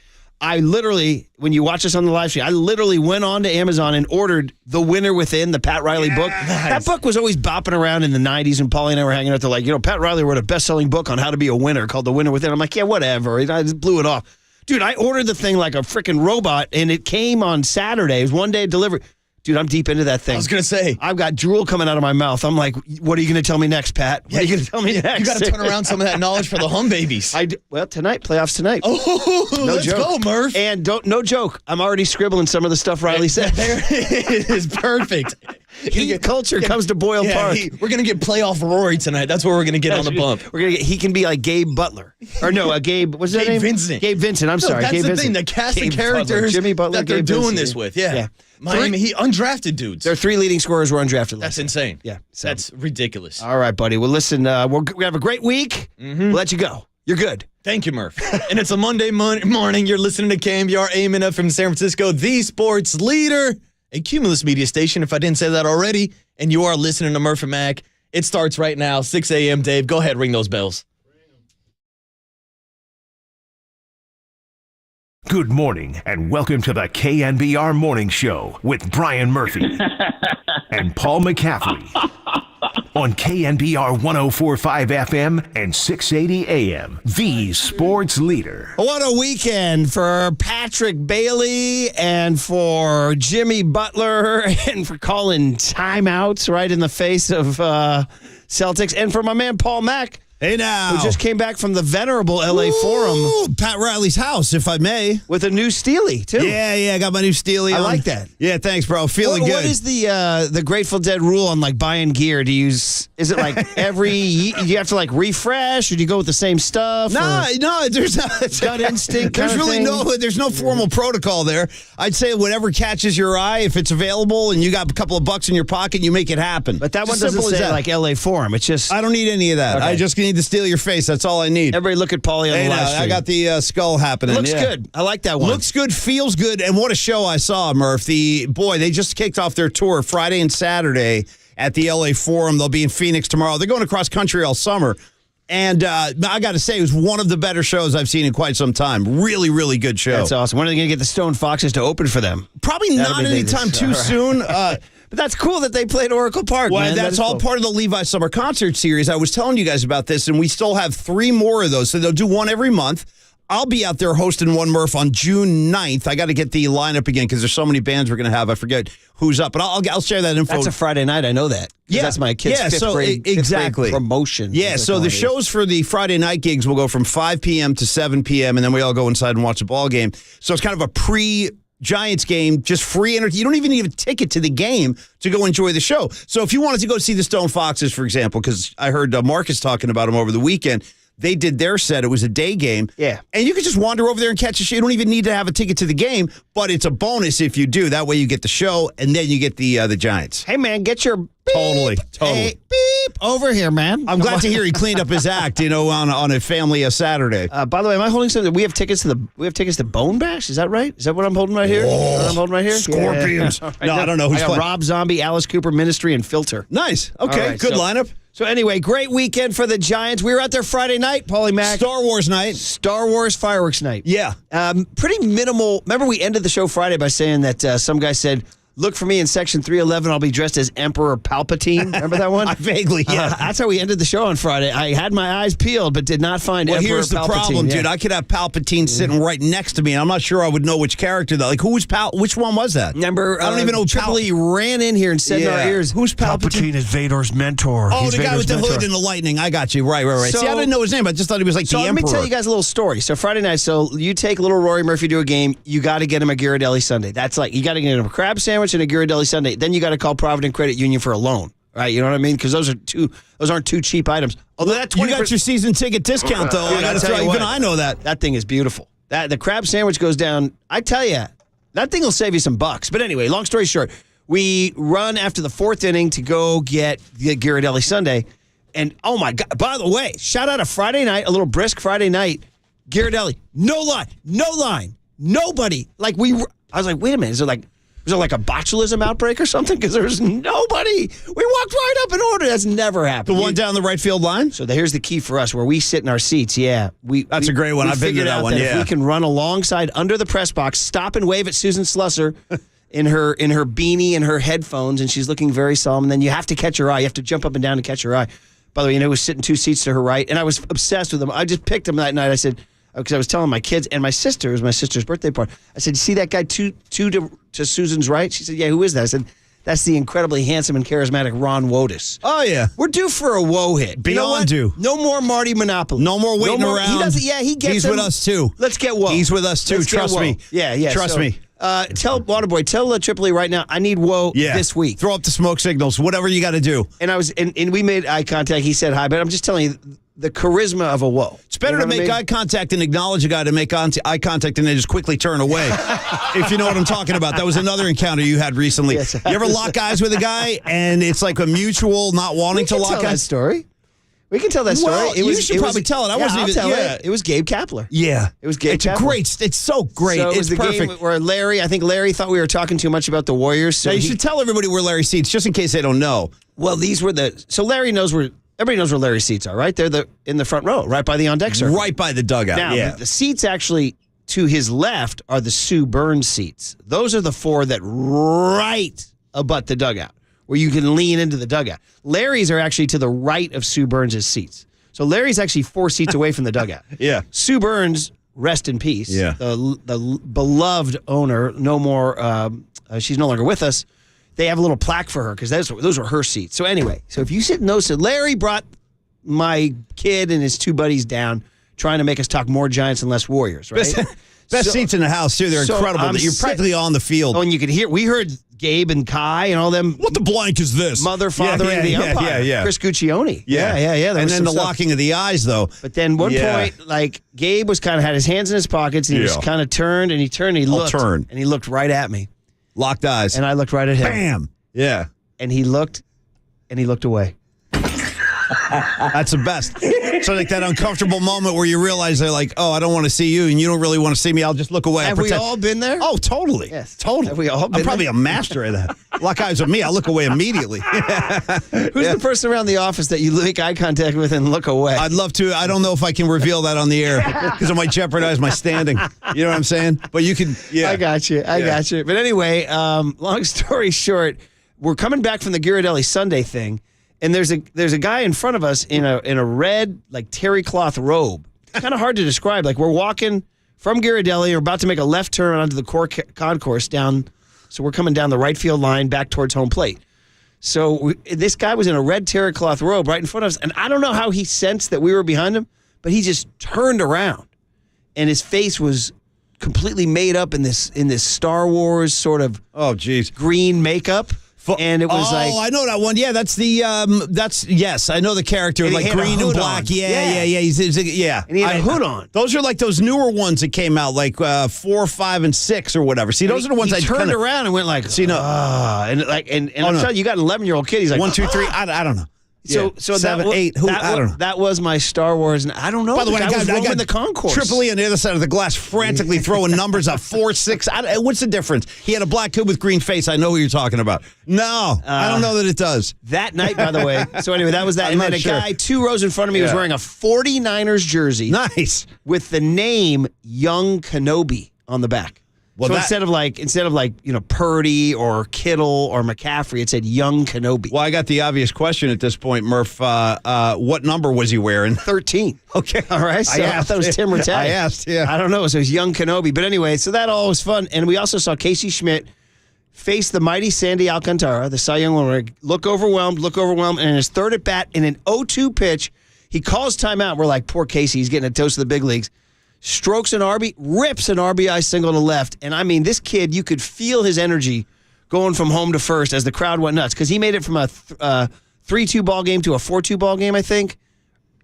I literally, when you watch us on the live stream, I literally went on to Amazon and ordered The Winner Within, the Pat Riley book. Nice. That book was always bopping around in the 90s, and Paulie and I were hanging out. They're like, Pat Riley wrote a best-selling book on how to be a winner called The Winner Within. I'm like, yeah, whatever. I just blew it off. Dude, I ordered the thing like a freaking robot, and it came on Saturday. It was one day delivery. Dude, I'm deep into that thing. I was going to say. I've got drool coming out of my mouth. I'm like, what are you going to tell me next, Pat? What are you going to tell me next? You got to turn around some of that knowledge for the hum babies. Well, playoffs tonight. Oh, let's go, Murph. And no joke, I'm already scribbling some of the stuff Riley said. There it is. Perfect. Heat culture comes to Boyle Park. We're going to get playoff Rory tonight. That's where we're going to get on the bump. He can be like Gabe Butler. Or no, Gabe, what's his name? Vincent. Gabe Vincent, I'm sorry. That's Gabe the Vincent. thing, the cast of Gabe characters Butler, Jimmy Butler, that they're Gabe doing Vincent. this with. Yeah. Miami, undrafted dudes. Their 3 leading scorers were undrafted. That's insane. Yeah. So. That's ridiculous. All right, buddy. Well, listen, we have a great week. We'll let you go. You're good. Thank you, Murph. And it's a Monday morning. You're listening to KNBR AM from San Francisco, the sports leader, a Cumulus media station, if I didn't say that already. And you are listening to Murph and Mac. It starts right now, 6 a.m. Dave, go ahead, ring those bells. Good morning, and welcome to the KNBR Morning Show with Brian Murphy and Paul McCaffrey on KNBR 104.5 FM and 680 AM, the sports leader. What a weekend for Patrick Bailey and for Jimmy Butler and for calling timeouts right in the face of Celtics and for my man Paul Mack. Hey now. Who just came back from the venerable LA Forum. Pat Riley's house, if I may. With a new Steely, too. Yeah, I got my new Steely I on. like that. Yeah, thanks, bro. Feeling good. What is the Grateful Dead rule on like buying gear? Is it like you have to like refresh, or do you go with the same stuff? No, there's not. Gut instinct. There's really there's no formal protocol there. I'd say whatever catches your eye, if it's available and you got a couple of bucks in your pocket, you make it happen. But that Just one doesn't simple as say that. like LA Forum. It's just I don't need any of that. Okay. I just need to steal your face. That's all I need. Everybody look at Paulie on the live stream. I got the skull happening. Looks good. I like that one. Looks good, feels good, and what a show I saw, Murph. They just kicked off their tour Friday and Saturday, at the LA Forum. They'll be in Phoenix tomorrow. They're going across country all summer. And I got to say, it was one of the better shows I've seen in quite some time. Really, really good show. That's awesome. When are they going to get the Stone Foxes to open for them? Probably not anytime too soon. But that's cool that they played Oracle Park, Well, man. that's all part of the Levi Summer Concert Series. I was telling you guys about this, and we still have 3 more of those. So they'll do one every month. I'll be out there hosting one, Murph, on June 9th. I got to get the lineup again because there's so many bands we're going to have. I forget who's up, but I'll share that info. That's a Friday night. I know that. Yeah. That's my kid's fifth grade promotion. Yeah, so the shows for the Friday night gigs will go from 5 p.m. to 7 p.m., and then we all go inside and watch a ball game. So it's kind of a Giants game, just free entertainment. You don't even need a ticket to the game to go enjoy the show. So if you wanted to go see the Stone Foxes, for example, because I heard Marcus talking about them over the weekend, they did their set. It was a day game. Yeah. And you could just wander over there and catch a show. You don't even need to have a ticket to the game, but it's a bonus if you do. That way you get the show, and then you get the Giants. Hey, man, get your beep. Totally. Hey, beep over here, man. I'm glad to hear he cleaned up his act, on a family Saturday. By the way, am I holding something? We have tickets to Bone Bash. Is that right? Is that what I'm holding right here? What I'm holding right here? Scorpions. Yeah. No, I don't know who's I got playing. Rob Zombie, Alice Cooper, Ministry, and Filter. Nice. Okay, All right, good so- lineup. So anyway, great weekend for the Giants. We were out there Friday night, Paulie Mac. Star Wars night. Star Wars fireworks night. Yeah. Pretty minimal. Remember, we ended the show Friday by saying that some guy said, "Look for me in section 311. I'll be dressed as Emperor Palpatine." Remember that one? Vaguely, yeah. That's how we ended the show on Friday. I had my eyes peeled, but did not find Well, Emperor here's the Palpatine. problem, Yeah. dude. I could have Palpatine sitting right next to me, and I'm not sure I would know which character, though. Like, who was Which one was that? Remember, I don't even know. Triple E ran in here and said in our ears, Who's Palpatine? is Vader's mentor. Oh, He's the guy Vader's with the mentor. hood and the lightning. I got you. Right. So- See, I didn't know his name. I just thought he was like So the let Emperor. me tell you guys a little story. So Friday night, so you take little Rory Murphy to a game, you got to get him a Ghirardelli sundae. That's like, you got to get him a crab sandwich and a Ghirardelli sundae. Then you got to call Provident Credit Union for a loan, right? You know what I mean? Because those aren't two cheap items. Although that you got your season ticket discount, though. Dude, I got I'll to tell tell you you, what. even I know that. That thing is beautiful. The crab sandwich goes down. I tell you, that thing will save you some bucks. But anyway, long story short, we run after the 4th inning to go get the Ghirardelli sundae. And oh my God, by the way, shout out a Friday night, a little brisk Friday night. Ghirardelli, no line, nobody. I was like, wait a minute, was there like a botulism outbreak or something? Because there was nobody. We walked right up in order. That's never happened. The one down the right field line? So here's the key for us, where we sit in our seats. Yeah, That's a great one. I've been to figured that out one, If yeah. we can run alongside under the press box, stop and wave at Susan Slusser in her beanie and her headphones, and she's looking very solemn. And then you have to catch her eye. You have to jump up and down to catch her eye. By the way, it was sitting 2 seats to her right, and I was obsessed with them. I just picked them that night. I said, because I was telling my kids and my sister, it was my sister's birthday party. I said, "You see that guy two to Susan's right?" She said, "Yeah, who is that?" I said, "That's the incredibly handsome and charismatic Ron Wotus." Oh, yeah. We're due for a woe hit. You know Beyond what? due. No more Marty Monopoly. No more waiting around. He doesn't. Yeah, he gets He's him. with us, too. Let's get woe. He's with us, too. Let's get Trust woe. me. Yeah. Trust me. Tell Waterboy, tell Triple E right now, I need woe this week. Throw up the smoke signals, whatever you got to do. And we made eye contact. He said hi, but I'm just telling you, the charisma of a woe. It's better to make eye contact and acknowledge a guy to make eye contact and then just quickly turn away. If you know what I'm talking about. That was another encounter you had recently. Yes, you ever lock eyes with a guy and it's like a mutual not wanting to lock that eyes? story. We can tell that story. Well, you should probably tell it. I wasn't I'll even- tell yeah. it. It was Gabe Kapler. Yeah. It was Gabe It's Kapler. great. It's so great. So it was it's the perfect. game where I think Larry thought we were talking too much about the Warriors. So Now, you should tell everybody where Larry seats, just in case they don't know. Well, Larry knows everybody knows where Larry's seats are, right? They're in the front row, right by the on-deck circle. Right by the dugout. Now, yeah. the seats actually to his left are the Sue Burns seats. Those are the 4 that right abut the dugout, where you can lean into the dugout. Larry's are actually to the right of Sue Burns' seats. So Larry's actually 4 seats away from the dugout. Yeah. Sue Burns, rest in peace. Yeah. The beloved owner, no more, she's no longer with us. They have a little plaque for her because those were her seats. So anyway, if you sit in those, Larry brought my kid and his 2 buddies down, trying to make us talk more Giants and less Warriors, right? Best seats in the house, too. They're so incredible. I'm You're practically on the field. Oh, and you could hear, we heard Gabe and Kai and all them. What the blank is this? Mother, father, and the umpire. Yeah. Chris Guccione. Yeah. There And was then some the stuff. locking of the eyes, though. But then one Yeah. point, Gabe was kind of had his hands in his pockets and he was Yeah. kind of turned and he I'll looked. turn. And he looked right at me. Locked eyes. And I looked right at him. Bam. Yeah. And he looked away. That's the best. So like that uncomfortable moment where you realize they're like, oh, I don't want to see you, and you don't really want to see me. I'll just look away. Have we all been there? Oh, totally. Yes. Totally. Have we all been I'm probably there? a master of that. Lock eyes with me, I'll look away immediately. Who's the person around the office that you make eye contact with and look away? I'd love to. I don't know if I can reveal that on the air because it might jeopardize my standing. You know what I'm saying? But you can, yeah. I got you. I got you. But anyway, long story short, we're coming back from the Ghirardelli Sunday thing, and there's a guy in front of us in a red like terry cloth robe. Kind of hard to describe. Like we're walking from Ghirardelli, we're about to make a left turn onto the concourse down. So we're coming down the right field line back towards home plate. So this guy was in a red terry cloth robe right in front of us, and I don't know how he sensed that we were behind him, but he just turned around, and his face was completely made up in this Star Wars sort of green makeup. And it was I know that one. Yeah, that's yes, I know the character, and like green and black. On. Yeah. Yeah. And he had a hood on. Those are like those newer ones that came out, like 4, 5, and 6 or whatever. See, those are the ones he I turned around and went like, see, no, and I'm telling you got an 11-year-old kid. He's like 1, 2, 3. I don't know. So 7, 8. Who? I don't know. That was my Star Wars, and I don't know. By the way, I got the concourse. Triple E on the other side of the glass, frantically throwing numbers up 4, 6. What's the difference? He had a black kid with green face. I know who you're talking about. No, I don't know that it does. That night, by the way. So anyway, that was that. And then a guy 2 rows in front of me was wearing a 49ers jersey. Nice. With the name Young Kenobi on the back. Well, so instead of like Purdy or Kittle or McCaffrey, it said Young Kenobi. Well, I got the obvious question at this point, Murph. What number was he wearing? 13. Okay, all right. So I thought it was Tim Rattay. I asked. Yeah, I don't know. So it was Young Kenobi. But anyway, so that all was fun, and we also saw Casey Schmidt face the mighty Sandy Alcantara, the Cy Young winner. Look overwhelmed, and in his third at bat in an 0-2 pitch, he calls timeout. We're like, poor Casey, he's getting a toast to the big leagues. Strokes an rips an RBI single to left. And I mean, this kid, you could feel his energy going from home to first as the crowd went nuts because he made it from a 3-2 ball game to a 4-2 ball game, I think.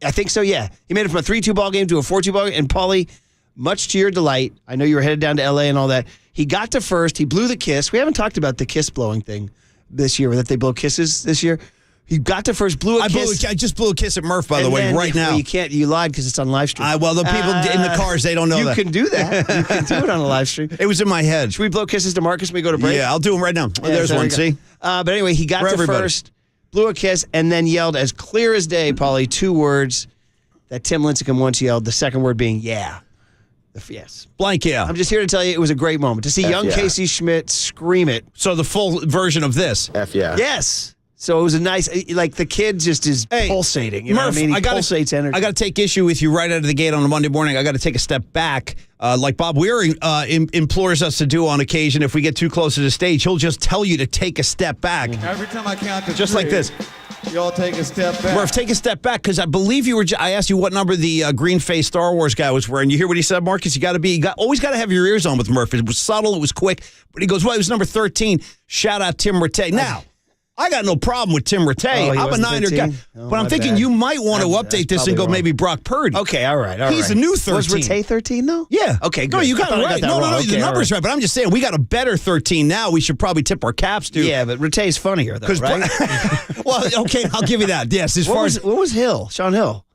I think so, yeah. He made it from a 3-2 ball game to a 4-2 ball game. And Paulie, much to your delight, I know you were headed down to L.A. and all that, he got to first. He blew the kiss. We haven't talked about the kiss blowing thing this year, that they blow kisses this year. He got to first, blew a kiss. I just blew a kiss at Murph, by the way, right now. You can't. You lied because it's on live stream. Well, the people in the cars, they don't know that. You can do that. You can do it on a live stream. It was in my head. Should we blow kisses to Marcus when we go to break? Yeah, I'll do them right now. Yeah, there's one, see? But anyway, he got to first, blew a kiss, and then yelled as clear as day, Paulie, 2 words that Tim Lincecum once yelled, the second word being, yeah. Yes. Blank, yeah. I'm just here to tell you it was a great moment. To see young Casey Schmidt scream it. So the full version of this. F yeah. Yes. So it was a nice, like the kid just is pulsating. You know what I mean? He pulsates energy. I got to take issue with you right out of the gate on a Monday morning. I got to take a step back. Like Bob Weir implores us to do on occasion if we get too close to the stage. He'll just tell you to take a step back. Every time I count to just 3, like this. You all take a step back. Murph, take a step back because I believe you were. I asked you what number the green-faced Star Wars guy was wearing. You hear what he said, Marcus? Always got to have your ears on with Murph. It was subtle, it was quick, but he goes, "Well, it was number 13." Shout out Tim Rattay. Now, I got no problem with Tim Rattay. I'm a Niner guy, but I'm thinking you might want to update this and go maybe Brock Purdy. Okay, all right. He's the new 13. Was Rattay 13 though? Yeah. Okay, good. No, you got it right. No, Okay, the number's right. But I'm just saying we got a better 13 now. We should probably tip our caps to. Yeah, but Rattay's funnier though, right? Well, okay, I'll give you that. Yes, what was Hill? Sean Hill?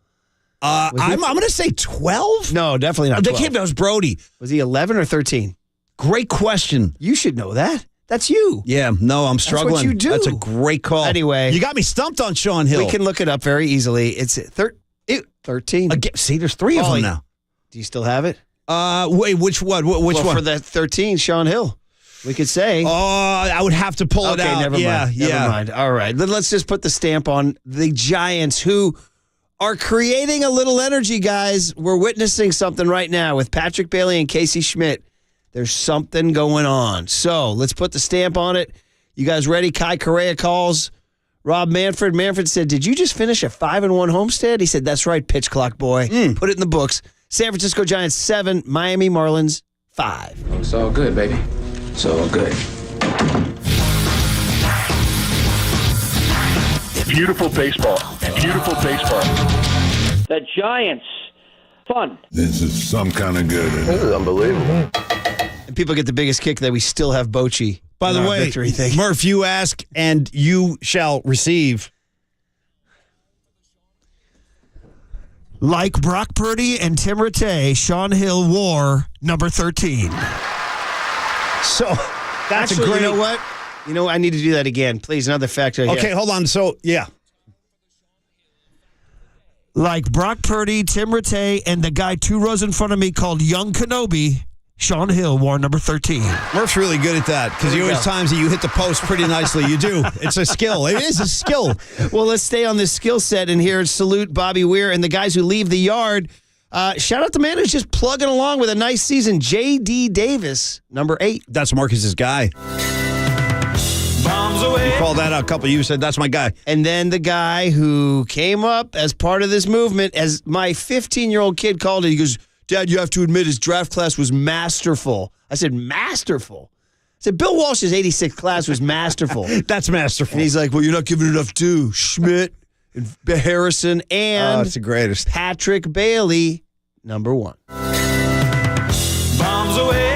I'm going to say 12. No, definitely not 12. The kid that was Brody. Was he 11 or 13? Great question. You should know that. That's you. Yeah, no, I'm struggling. That's what you do. That's a great call. Anyway. You got me stumped on Sean Hill. We can look it up very easily. It's 13. See, there's 3 of them now. Do you still have it? Wait, which one? Which one? For the 13, Sean Hill. We could say. Oh, I would have to pull it out. Never mind. Never mind. All right. Then let's just put the stamp on the Giants, who are creating a little energy, guys. We're witnessing something right now with Patrick Bailey and Casey Schmidt. There's something going on. So let's put the stamp on it. You guys ready? Kai Correa calls Rob Manfred. Manfred said, "Did you just finish a 5-1 homestead?" He said, "That's right, pitch clock boy. Put it in the books." San Francisco Giants 7, Miami Marlins 5. It's all good, baby. It's all good. Beautiful baseball. Beautiful baseball. The Giants. Fun. This is some kind of good. This is unbelievable. And people get the biggest kick that we still have Bochy. By the way, victory thing. Murph, you ask and you shall receive. Like Brock Purdy and Tim Rattay, Sean Hill wore number 13. So that's Actually, a great. You know what? You know, I need to do that again. Please, another factor. Okay, hold on. So, yeah. Like Brock Purdy, Tim Rattay, and the guy 2 rows in front of me called Young Kenobi, Sean Hill wore number 13. Murph's really good at that because you always times that you hit the post pretty nicely. You do. It's a skill. It is a skill. Well, let's stay on this skill set and here salute Bobby Weir and the guys who leave the yard. Shout out the man who's just plugging along with a nice season, J.D. Davis, number 8. That's Marcus's guy. Bombs away. You called that out a couple. You said, that's my guy. And then the guy who came up as part of this movement, as my 15-year-old kid called it, he goes, Dad, you have to admit his draft class was masterful. I said, masterful? I said, Bill Walsh's 86th class was masterful. That's masterful. And he's like, well, you're not giving enough due. Schmidt, and Harrison, and it's the greatest. Patrick Bailey, number 1. Bombs away.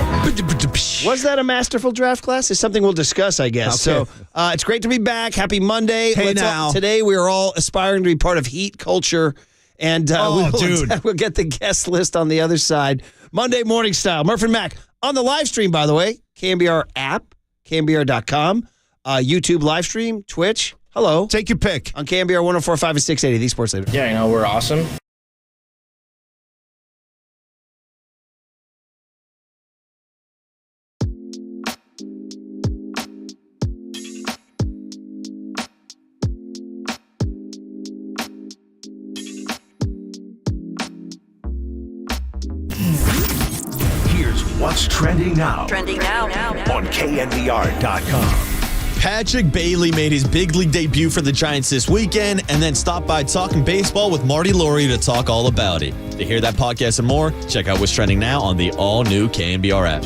Was that a masterful draft class? It's something we'll discuss, I guess. Okay. So it's great to be back. Happy Monday. Hey, now. Today we are all aspiring to be part of Heat culture. And we'll get the guest list on the other side. Monday morning style. Murph and Mac on the live stream, by the way. KNBR app, KNBR.com, YouTube live stream, Twitch. Hello. Take your pick. On KNBR 104.5 and 680, the Sports Leader. Yeah, you know, we're awesome. Here's what's trending now on KNBR.com. Patrick Bailey made his big league debut for the Giants this weekend and then stopped by Talking Baseball with Marty Laurie to talk all about it. To hear that podcast and more, check out what's trending now on the all-new KNBR app.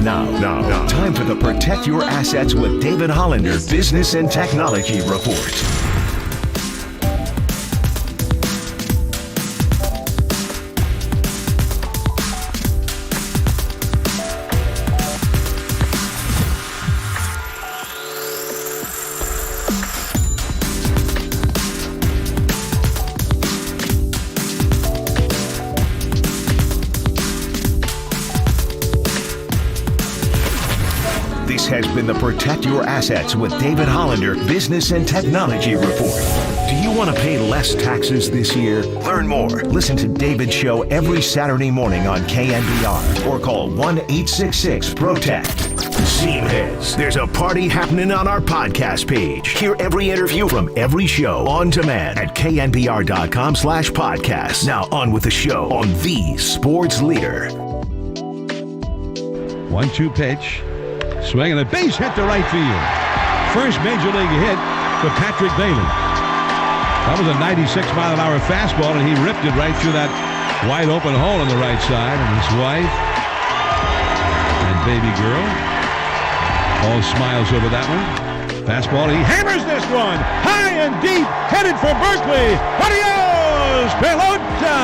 Now, time for the Protect Your Assets with David Hollander Business and Technology Report. This has been the Protect Your Assets with David Hollander Business and Technology Report. Do you want to pay less taxes this year? Learn more. Listen to David's show every Saturday morning on KNBR or call 1-866-PROTECT. Seamheads, there's a party happening on our podcast page. Hear every interview from every show on demand at knbr.com/podcast. Now on with the show on the sports leader. 1-2 pitch. Swinging a base hit to right field. First major league hit for Patrick Bailey. That was a 96-mile-an-hour fastball, and he ripped it right through that wide open hole on the right side. And his wife and baby girl all smiles over that one. Fastball, he hammers this one high and deep, headed for Berkeley. Adios, pelota!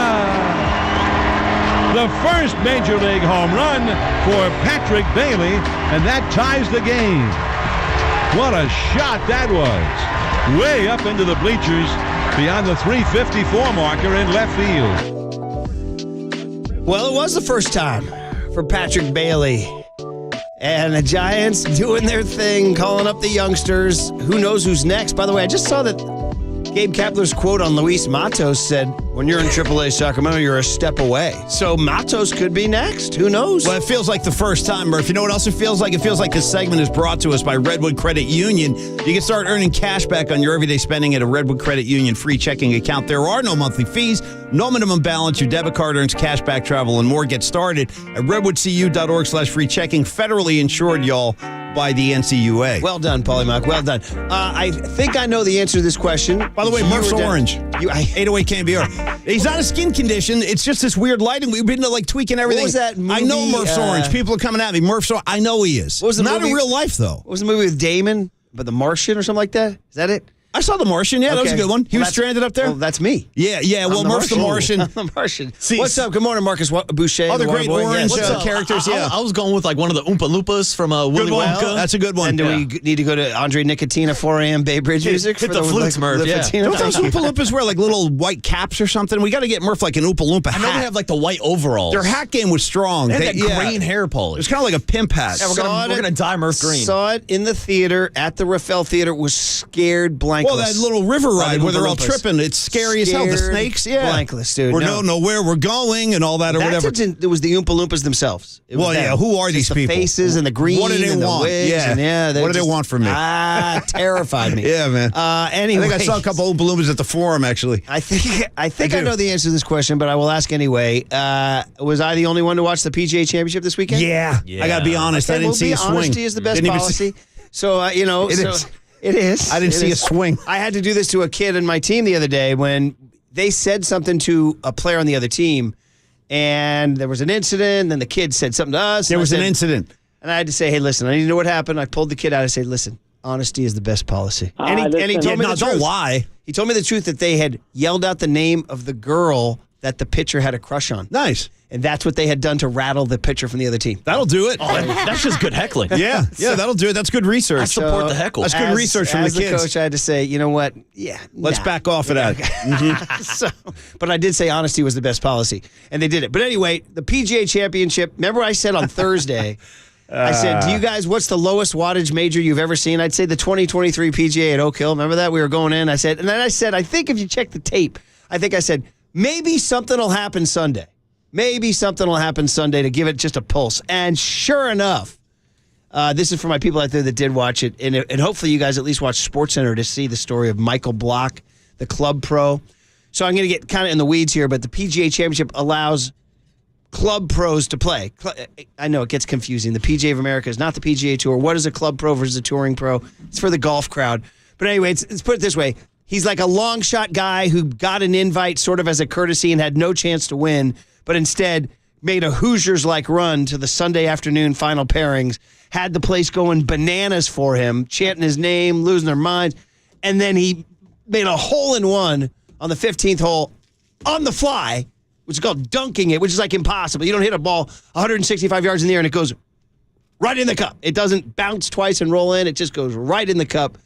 The first major league home run for Patrick Bailey, and that ties the game. What a shot that was. Way up into the bleachers beyond the 354 marker in left field. Well, it was the first time for Patrick Bailey. And the Giants doing their thing, calling up the youngsters. Who knows who's next? By the way, I just saw that Gabe Kapler's quote on Luis Matos said, when you're in AAA Sacramento, you're a step away. So Matos could be next. Who knows? Well, it feels like the first time, Murph. You know what else it feels like? It feels like this segment is brought to us by Redwood Credit Union. You can start earning cash back on your everyday spending at a Redwood Credit Union free checking account. There are no monthly fees, no minimum balance. Your debit card earns cash back, travel, and more. Get started at redwoodcu.org/free checking. Federally insured, y'all, by the NCUA. Well done, Polymac. Well done. I think I know the answer to this question. By the way, Murph's orange. 808 KNBR. He's not a skin condition. It's just this weird lighting. We've been like tweaking everything. What was that movie? I know Murph's orange. People are coming at me. Murph's orange. I know he is. What was the not movie? in real life, though. What was the movie with Damon? But The Martian or something like that? Is that it? I saw The Martian. Yeah, that was a good one. He was stranded up there. Well, that's me. Yeah. Well, Murph's the Martian. I'm the Martian. What's up? Good morning, Marcus Boucher. Oh, the great orange characters. Yeah, I was going with like one of the Oompa Loompas from Willy Wonka. That's a good one. And do we need to go to Andre Nicotina 4 a.m. Bay Bridge music? Hit the flutes, Murph. Don't those Oompa Loompas wear like little white caps or something? We got to get Murph like an Oompa Loompa hat. I know they have like the white overalls. Their hat game was strong. They had that green hair polish. It's kind of like a pimp hat. Yeah, we're gonna dye Murph green. Saw it in the theater at the Rafael Theater. Was scared blankless. Well, that little river ride where they're all tripping. It's scary as hell. The snakes, blankless, dude. We don't know where we're going and all that or whatever. It was the Oompa Loompas themselves. Well, yeah. Who are these people? The faces and the green. What do they want? Wigs what do they want from me? Terrified me. Yeah, man. Anyway, I think I saw a couple Oompa Loompas at the Forum, actually. I think I know the answer to this question, but I will ask anyway. Was I the only one to watch the PGA Championship this weekend? Yeah. I got to be honest. I didn't see a swing. Honesty is the best policy. So, It is. I didn't see a swing. I had to do this to a kid in my team the other day when they said something to a player on the other team, and there was an incident, then the kid said something to us. There was an incident. And I had to say, hey, listen, I need to know what happened. I pulled the kid out. I said, listen, honesty is the best policy. And he told me the truth. Don't lie. He told me the truth that they had yelled out the name of the girl that the pitcher had a crush on. Nice. And that's what they had done to rattle the pitcher from the other team. That'll do it. Oh, that's just good heckling. Yeah, that'll do it. That's good research. I support the heckle. That's good research from the kids. As the coach, I had to say, you know what? Yeah, Let's back off of that. But I did say honesty was the best policy, and they did it. But anyway, the PGA Championship, remember I said on Thursday, I said, do you guys, what's the lowest wattage major you've ever seen? I'd say the 2023 PGA at Oak Hill. Remember that? We were going in. I said, I think if you check the tape, I said, maybe something will happen Sunday. Maybe something will happen Sunday to give it just a pulse. And sure enough, this is for my people out there that did watch it, and hopefully you guys at least watch SportsCenter to see the story of Michael Block, the club pro. So I'm going to get kind of in the weeds here, but the PGA Championship allows club pros to play. I know it gets confusing. The PGA of America is not the PGA Tour. What is a club pro versus a touring pro? It's for the golf crowd. But anyway, let's put it this way. He's like a long shot guy who got an invite sort of as a courtesy and had no chance to win, but instead made a Hoosiers-like run to the Sunday afternoon final pairings, had the place going bananas for him, chanting his name, losing their minds, and then he made a hole-in-one on the 15th hole on the fly, which is called dunking it, which is like impossible. You don't hit a ball 165 yards in the air and it goes right in the cup. It doesn't bounce twice and roll in. It just goes right in the cup.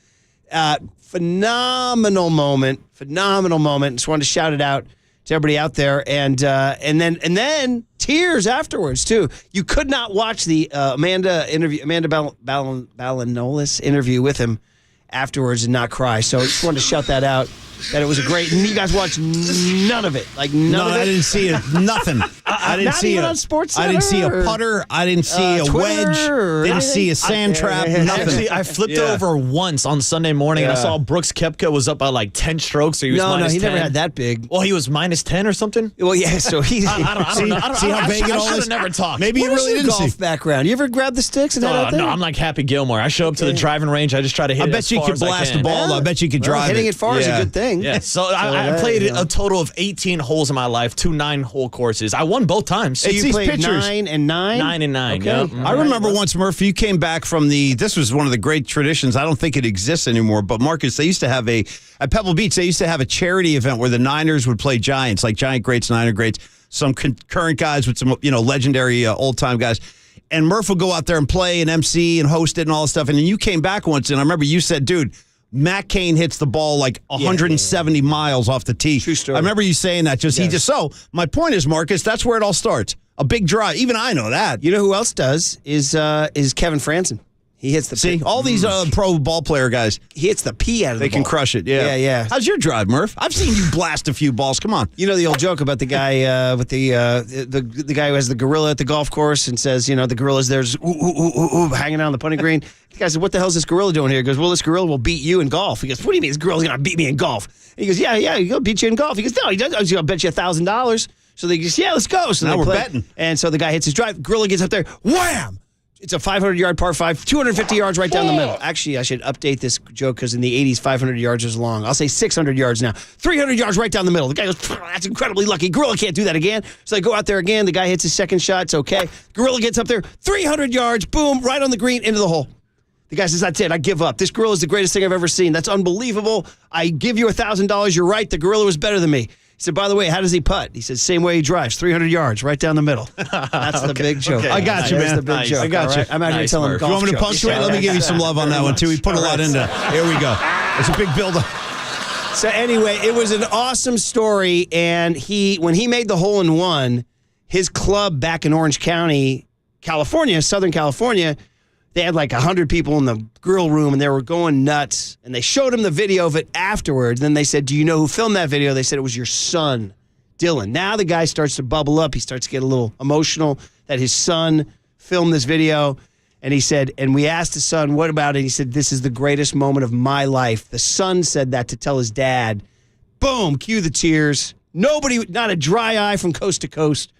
Phenomenal moment. Just wanted to shout it out to everybody out there, and then tears afterwards too. You could not watch the Amanda Balanolis interview with him afterwards and not cry. So I just wanted to shout that out. That it was a great, and you guys watched none of it. Like none of it. I didn't see it. Nothing. I didn't see it on SportsCenter. I didn't see a putter. I didn't see a wedge. Didn't see a sand trap. Nothing. Actually, I flipped over once on Sunday morning, and I saw Brooks Koepka was up by like 10 strokes, so he was minus 10. No, he never had that big. Well, he was minus 10 or something. Well, yeah. So he's. I don't know. See how vague it all is? I should have never talked. Maybe you really didn't golf see. background. You ever grab the sticks and head out there? No, I'm like Happy Gilmore. I show up to the driving range. I just try to hit it as far as I can. I bet you could blast the ball. I bet you could drive it. Hitting it far is a good thing. Yeah. So I played a total of 18 holes in my life, 2 9-hole courses. I won both times. So you played pictures. 9 and 9? 9 and 9, Okay. yep. I remember once, Murph, you came back from this was one of the great traditions. I don't think it exists anymore, but Marcus, they used to have at Pebble Beach, they used to have a charity event where the Niners would play Giants, like Giant Greats, Niner Greats, some current guys with some, legendary old-time guys. And Murph would go out there and play and MC and host it and all this stuff. And then you came back once, and I remember you said, dude, Matt Cain hits the ball like 170 miles off the tee. True story. I remember you saying that. So my point is, Marcus, that's where it all starts. A big drive. Even I know that. You know who else does is Kevin Franzen. He hits the all these pro ball player guys. He hits the P out of the ball. They can crush it. Yeah. Yeah. How's your drive, Murph? I've seen you blast a few balls. Come on. You know the old joke about the guy with the guy who has the gorilla at the golf course and says, the gorilla's there's hanging out on the putting green. The guy said, "What the hell's this gorilla doing here?" He goes, "Well, this gorilla will beat you in golf." He goes, "What do you mean this gorilla's going to beat me in golf?" And he goes, "Yeah, he'll beat you in golf." He goes, "No, he doesn't. He's going to bet you $1,000." So they just, "Yeah, let's go." So now we're betting. And so the guy hits his drive. Gorilla gets up there, wham! It's a 500-yard par 5, 250 yards right down the middle. Actually, I should update this joke because in the 80s, 500 yards was long. I'll say 600 yards now. 300 yards right down the middle. The guy goes, "That's incredibly lucky. Gorilla can't do that again." So they go out there again. The guy hits his second shot. It's okay. Gorilla gets up there, 300 yards, boom, right on the green, into the hole. The guy says, "That's it. I give up. This gorilla is the greatest thing I've ever seen. That's unbelievable. I give you $1,000. You're right. The gorilla was better than me." He said, "By the way, how does he putt?" He said, "Same way he drives, 300 yards, right down the middle." That's the big joke. Okay. I got you, man. That's the big joke. I got you. Right? I'm out here telling golf You want me to jokes. punctuate? Let me give you some love on that one, too. We put a lot into it. Here we go. It's a big build-up. So anyway, it was an awesome story, and when he made the hole-in-one, his club back in Orange County, California, Southern California, they had like 100 people in the grill room, and they were going nuts. And they showed him the video of it afterwards. Then they said, "Do you know who filmed that video?" They said it was your son, Dylan. Now the guy starts to bubble up. He starts to get a little emotional that his son filmed this video. And he said, and we asked his son, "What about it?" He said, "This is the greatest moment of my life." The son said that to tell his dad. Boom, cue the tears. Nobody, not a dry eye from coast to coast,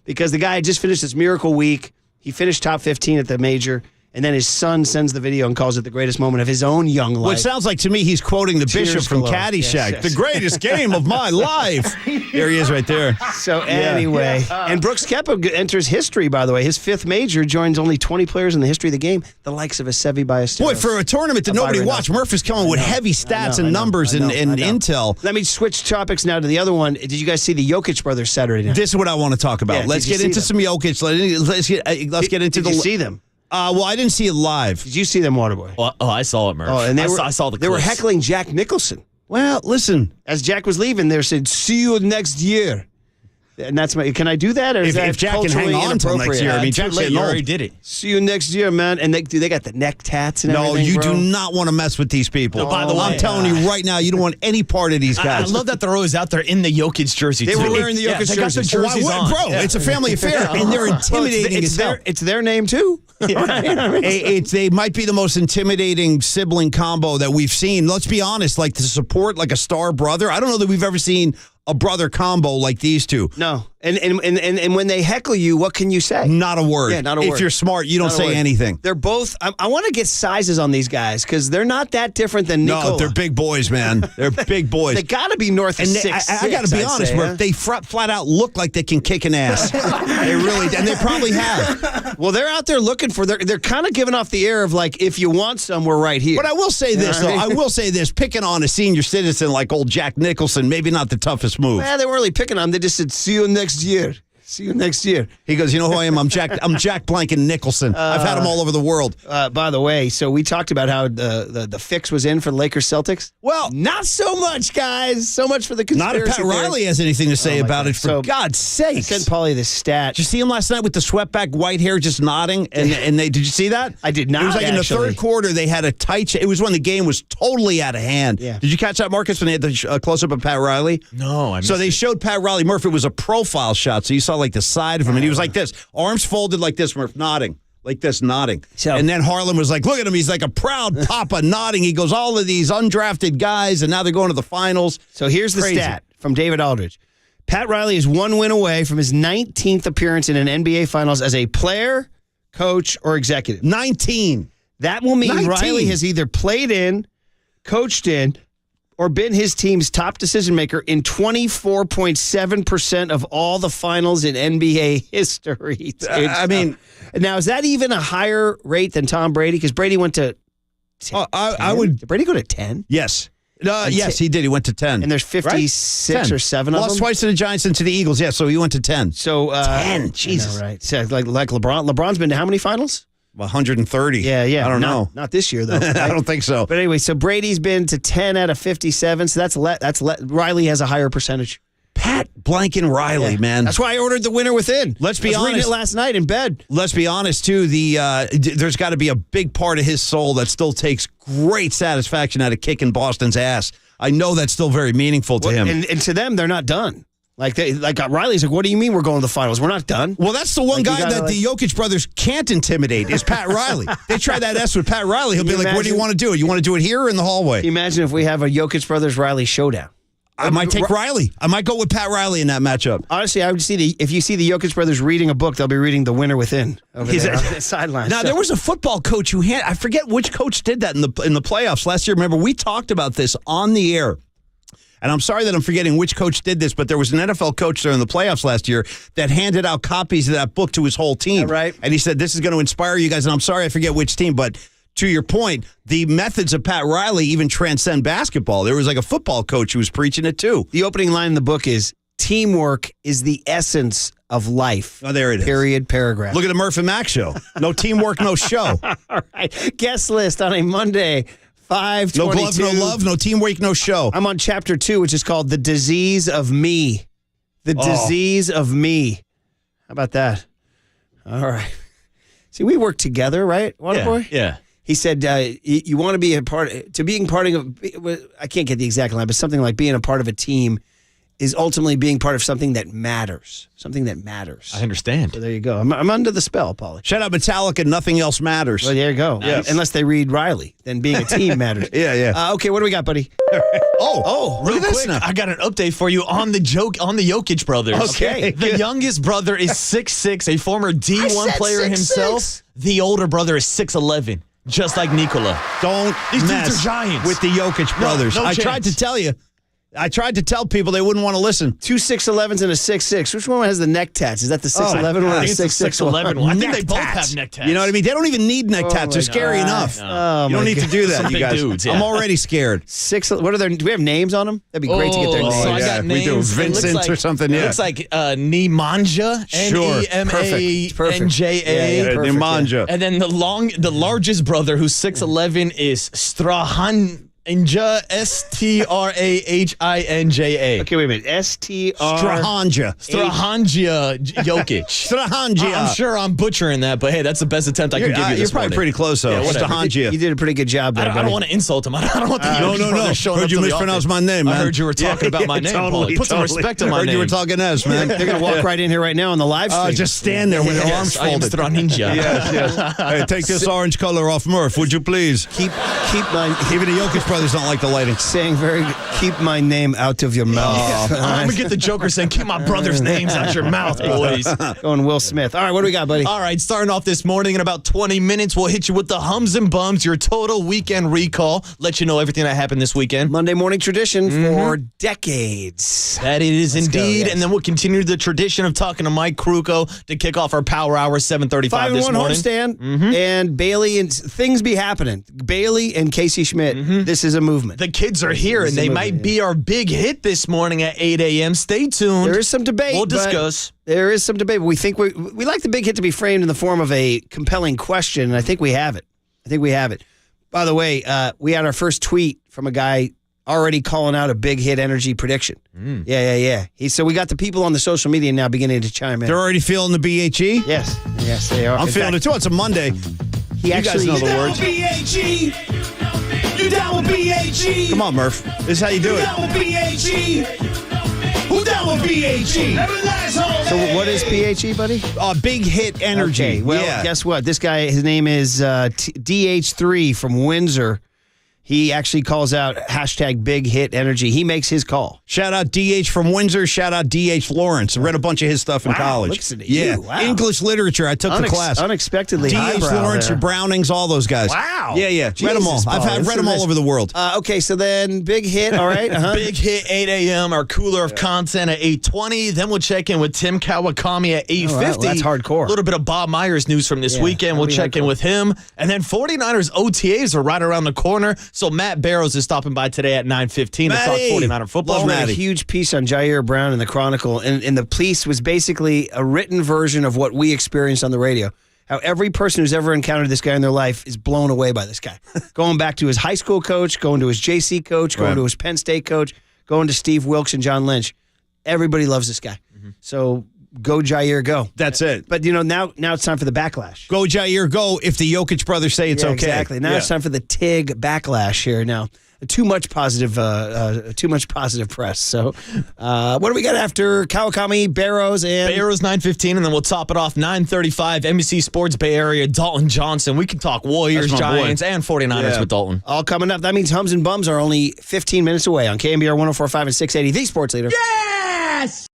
because the guy had just finished this miracle week. He finished top 15 at the major. And then his son sends the video and calls it the greatest moment of his own young life. Well, it sounds like to me he's quoting the Tears Bishop from galore. Caddyshack. Yes. The greatest game of my life. There he is right there. So anyway, and Brooks Koepka enters history, by the way. His 5th major joins only 20 players in the history of the game, the likes of a Seve Ballesteros. Boy, for a tournament that nobody watched, Murph is coming with heavy stats and numbers and intel. Let me switch topics now to the other one. Did you guys see the Jokic brothers Saturday night? This is what I want to talk about. Yeah, let's get into some Jokic. Let's get into Did you see them? Well, I didn't see it live. Did you see them, Waterboy? Oh, I saw it, Murph. Oh, and I saw the They were clips. heckling Jack Nicholson. Well, listen. As Jack was leaving, they said, "See you next year." And that's my. Can I do that? Or is that if Jack can hang culturally on till next year, I mean, too Jack's late. getting You old. already did it. See you next year, man. And they got the neck tats and No, everything. you bro. do not want to mess with these people. No, by the way, I'm telling you right now, you don't want any part of these I guys. love that they're always out there in the Jokic jersey. They too. were wearing the Jokic they got jerseys. the jerseys Why- on. bro, Yeah. it's a family affair, and they're intimidating as hell. It's their name too. They might be the most intimidating sibling combo that we've seen. Let's be honest, like to support like a star brother. I don't know that we've ever seen a brother combo like these two. No, and when they heckle you, what can you say? Not a word. Yeah, not a word. If you're smart, you don't Not a say word. anything. They're both. I want to get sizes on these guys because they're not that different than Nikola. No, they're big boys, man. They're big boys. They got to be north of And 6'6". I got to be honest, Murph, they flat out look like they can kick an ass. They really, and they probably have. Well, they're out there looking for. They're kind of giving off the air of like, if you want some, we're right here. But I will say this, You know though. what I mean? I will say this: picking on a senior citizen like old Jack Nicholson, maybe not the toughest move. Well, they weren't really picking on him. They just said, "See you next year." See you next year. He goes, you know who I am? I'm Jack Blanken Nicholson. I've had him all over the world. By the way, so we talked about how the fix was in for the Lakers Celtics. Well, not so much, guys. So much for the not conspiracy if Pat Riley theory. has anything to say Oh, my about God. it, for So, God's sake. I sent Paulie the stat. Did you see him last night with the swept-back white hair just nodding? And did you see that? I did not, It was like in the actually. third quarter, they had a tight... It was when the game was totally out of hand. Yeah. Did you catch that, Marcus, when they had the close-up of Pat Riley? No, I missed So they it. showed Pat Riley. Murph, it was a profile shot, so you saw like the side of him, and he was like this, arms folded like this, Murph, nodding. Like this, nodding. So- and then Harlan was like, look at him. He's like a proud papa nodding. He goes, all of these undrafted guys, and now they're going to the finals. So here's the Crazy. stat from David Aldridge. Pat Riley is 1 win away from his 19th appearance in an NBA Finals as a player, coach, or executive. 19. That will mean 19. Riley has either played in, coached in, or been his team's top decision maker in 24.7% of all the finals in NBA history. Dude. I mean, now is that even a higher rate than Tom Brady? Because Brady went to 10. I would... Did Brady go to 10? Yes. Yes, he did. He went to 10. And there's 56 or 7 of them? Lost twice to the Giants and to the Eagles. Yeah, so he went to 10. So 10, Jesus. I know, right. So like LeBron. LeBron's been to how many finals? 130. Yeah. I don't know. Not this year, though. I don't think so. But anyway, so Brady's been to 10 out of 57. So Riley has a higher percentage. Pat Blanken Riley, man. That's why I ordered the winner within. Let's be I was reading honest. it last night in bed. Let's be honest, too. There's got to be a big part of his soul that still takes great satisfaction out of kicking Boston's ass. I know that's still very meaningful to him. And to them, they're not done. Like Riley's like, what do you mean we're going to the finals? We're not done. Well, that's the one Like, you guy gotta, that the Jokic brothers can't intimidate is Pat Riley. They try that S with Pat Riley. He'll be like, what do you want to do? You want to do it here or in the hallway? Can you imagine if we have a Jokic Brothers Riley showdown? I might take Riley. I might go with Pat Riley in that matchup. Honestly, I would see if you see the Jokic brothers reading a book, they'll be reading The Winner Within over there on the sideline. Now, there was a football coach who had, I forget which coach did that in the playoffs last year. Remember, we talked about this on the air. And I'm sorry that I'm forgetting which coach did this, but there was an NFL coach there in the playoffs last year that handed out copies of that book to his whole team. Right. And he said, this is going to inspire you guys. And I'm sorry, I forget which team, but to your point, the methods of Pat Riley even transcend basketball. There was like a football coach who was preaching it too. The opening line in the book is, teamwork is the essence of life. Oh, there it is. Period, paragraph. Look at the Murph and Mac show. No teamwork, no show. All right. Guest list on a Monday, 5/22. No glove, no love, no teamwork, no show. I'm on chapter 2, which is called The Disease of Me. The Disease of Me. How about that? All right. See, we work together, right, Waterboy? Yeah. He said, you want to be a part of, I can't get the exact line, but something like being a part of a team is ultimately being part of something that matters. Something that matters. I understand. So there you go. I'm under the spell, Paulie. Shout out Metallica, Nothing Else Matters. Well, there you go. Nice. Unless they read Riley, then being a team matters. Yeah. Okay, what do we got, buddy? Real look at this quick, now. I got an update for you on the Jokic brothers. Okay. The youngest brother is 6'6", a former D1 player 6'6". himself. The older brother is 6'11", just like Nikola. Don't These mess dudes are giants. with the Jokic brothers. no I tried chance. to tell you. I tried to tell people they wouldn't want to listen. 2 6'11s and a 6'6". Which one has the neck tats? Is that the 6'11 one or I the think it's the 6'6 6'11 one. I think Neck they both tats. have neck tats. You know what I mean? They don't even need neck tats. They're scary enough. Oh, You don't my need to God. do that, Some you big guys. dudes, yeah. I'm already scared. What are their? Do we have names on them? That'd be great to get their Oh, names. so I yeah, got we do. names. It looks Vincent like- or something, It yeah. looks like Nemanja, Sure. Perfect. Nemanja. Perfect, Nemanja. And then the largest brother, who's 6'11", is Strahinja, Strahinja. Okay, wait a minute. STR. Strahanja. Strahanja Jokic. Strahanja. I'm sure I'm butchering that, but hey, that's the best attempt I could give you You're this probably morning. pretty close, though. Yeah, whatever. Strahanja. You did a pretty good job there. I don't want to insult him. I don't want the Jokic brothers showing Heard up you to the mispronounce office. my name, man. I heard you were talking about my name, Paulie. Put some respect on my Heard name. you were talking S, man. They're going to walk right in here right now on the live stream. Just stand there with your arms Yes, I am folded. Strahinja. Yes. Hey, take this orange color off Murph, would you please? Keep my Even the Jokic brothers don't like the lighting. saying very. Keep my name out of your mouth. I'm going to get the Joker saying, keep my brother's names out your mouth, boys. Going Will Smith. All right, what do we got, buddy? All right, starting off this morning in about 20 minutes, we'll hit you with the hums and bums, your total weekend recall, let you know everything that happened this weekend. Monday morning tradition for decades. That it is Let's go, indeed. yes. And then we'll continue the tradition of talking to Mike Krukow to kick off our Power Hour 7:35 this 5-1 morning. homestand and Bailey and things be happening. Bailey and Casey Schmidt. This is a movement. The kids are here, and they might be our big hit this morning at 8 a.m. Stay tuned. There is some debate. We'll but discuss. There is some debate, but we think we like the big hit to be framed in the form of a compelling question, and I think we have it. By the way, we had our first tweet from a guy already calling out a big hit energy prediction. Yeah. So we got the people on the social media now beginning to chime in. They're already feeling the BHE? Yes, they are. I'm In feeling fact, it too. It's a Monday. He actually guys know the words. BHE. You down with BHE? Come on, Murph. This is how you do it. Down with BHE? Who down with BHE? So what is PHE, buddy? Big hit energy. Okay, well, yeah. guess what? This guy, his name is DH3 from Windsor. He actually calls out hashtag big hit energy. He makes his call. Shout out DH from Windsor. Shout out DH Lawrence. I read a bunch of his stuff in college. listen to yeah. you. Wow. English literature. I took the class. Unexpectedly DH highbrow Lawrence, there. your Brownings, all those guys. Wow. Yeah. Read them all. Jesus, Paul, I've read them all over the world. Okay, so then big hit, all right. Big hit 8 a.m. Our cooler of content at 8:20. Then we'll check in with Tim Kawakami at 8:50. All right, well, that's hardcore. A little bit of Bob Myers news from this weekend. We'll check in with him. And then 49ers OTAs are right around the corner. So Matt Barrows is stopping by today at 9:15 to talk 49er football. We read a huge piece on Jair Brown in the Chronicle, and the piece was basically a written version of what we experienced on the radio. How every person who's ever encountered this guy in their life is blown away by this guy. Going back to his high school coach, going to his JC coach, going to his Penn State coach, going to Steve Wilkes and John Lynch. Everybody loves this guy. So go Jair, go. That's it. But now it's time for the backlash. Go Jair, go if the Jokic brothers say it's okay. Exactly. Now it's time for the TIG backlash here. Now, too much positive press. So, what do we got after Kawakami, Barrows, and Barrows 9:15, and then we'll top it off 9:35. NBC Sports Bay Area, Dalton Johnson. We can talk Warriors, That's my boy. Giants, and 49ers with Dalton. all coming up? That means Hums and Bums are only 15 minutes away on KNBR 104.5 and 680, the sports leader. Yes!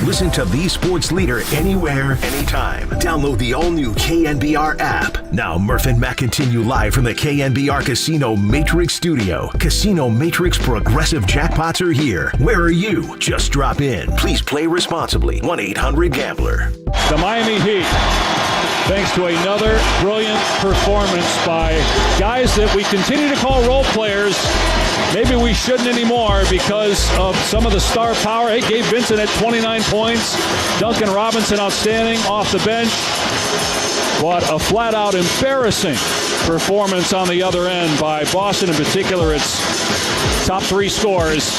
Listen to the sports leader anywhere, anytime. Download the all-new KNBR app. Now, Murph and Matt continue live from the KNBR Casino Matrix Studio. Casino Matrix Progressive Jackpots are here. Where are you? Just drop in. Please play responsibly. 1-800-GAMBLER. The Miami Heat, thanks to another brilliant performance by guys that we continue to call role players. Maybe we shouldn't anymore because of some of the star power. Hey, Gabe Vincent at 29 points. Duncan Robinson outstanding off the bench. What a flat-out embarrassing performance on the other end by Boston, in particular. Its top three scores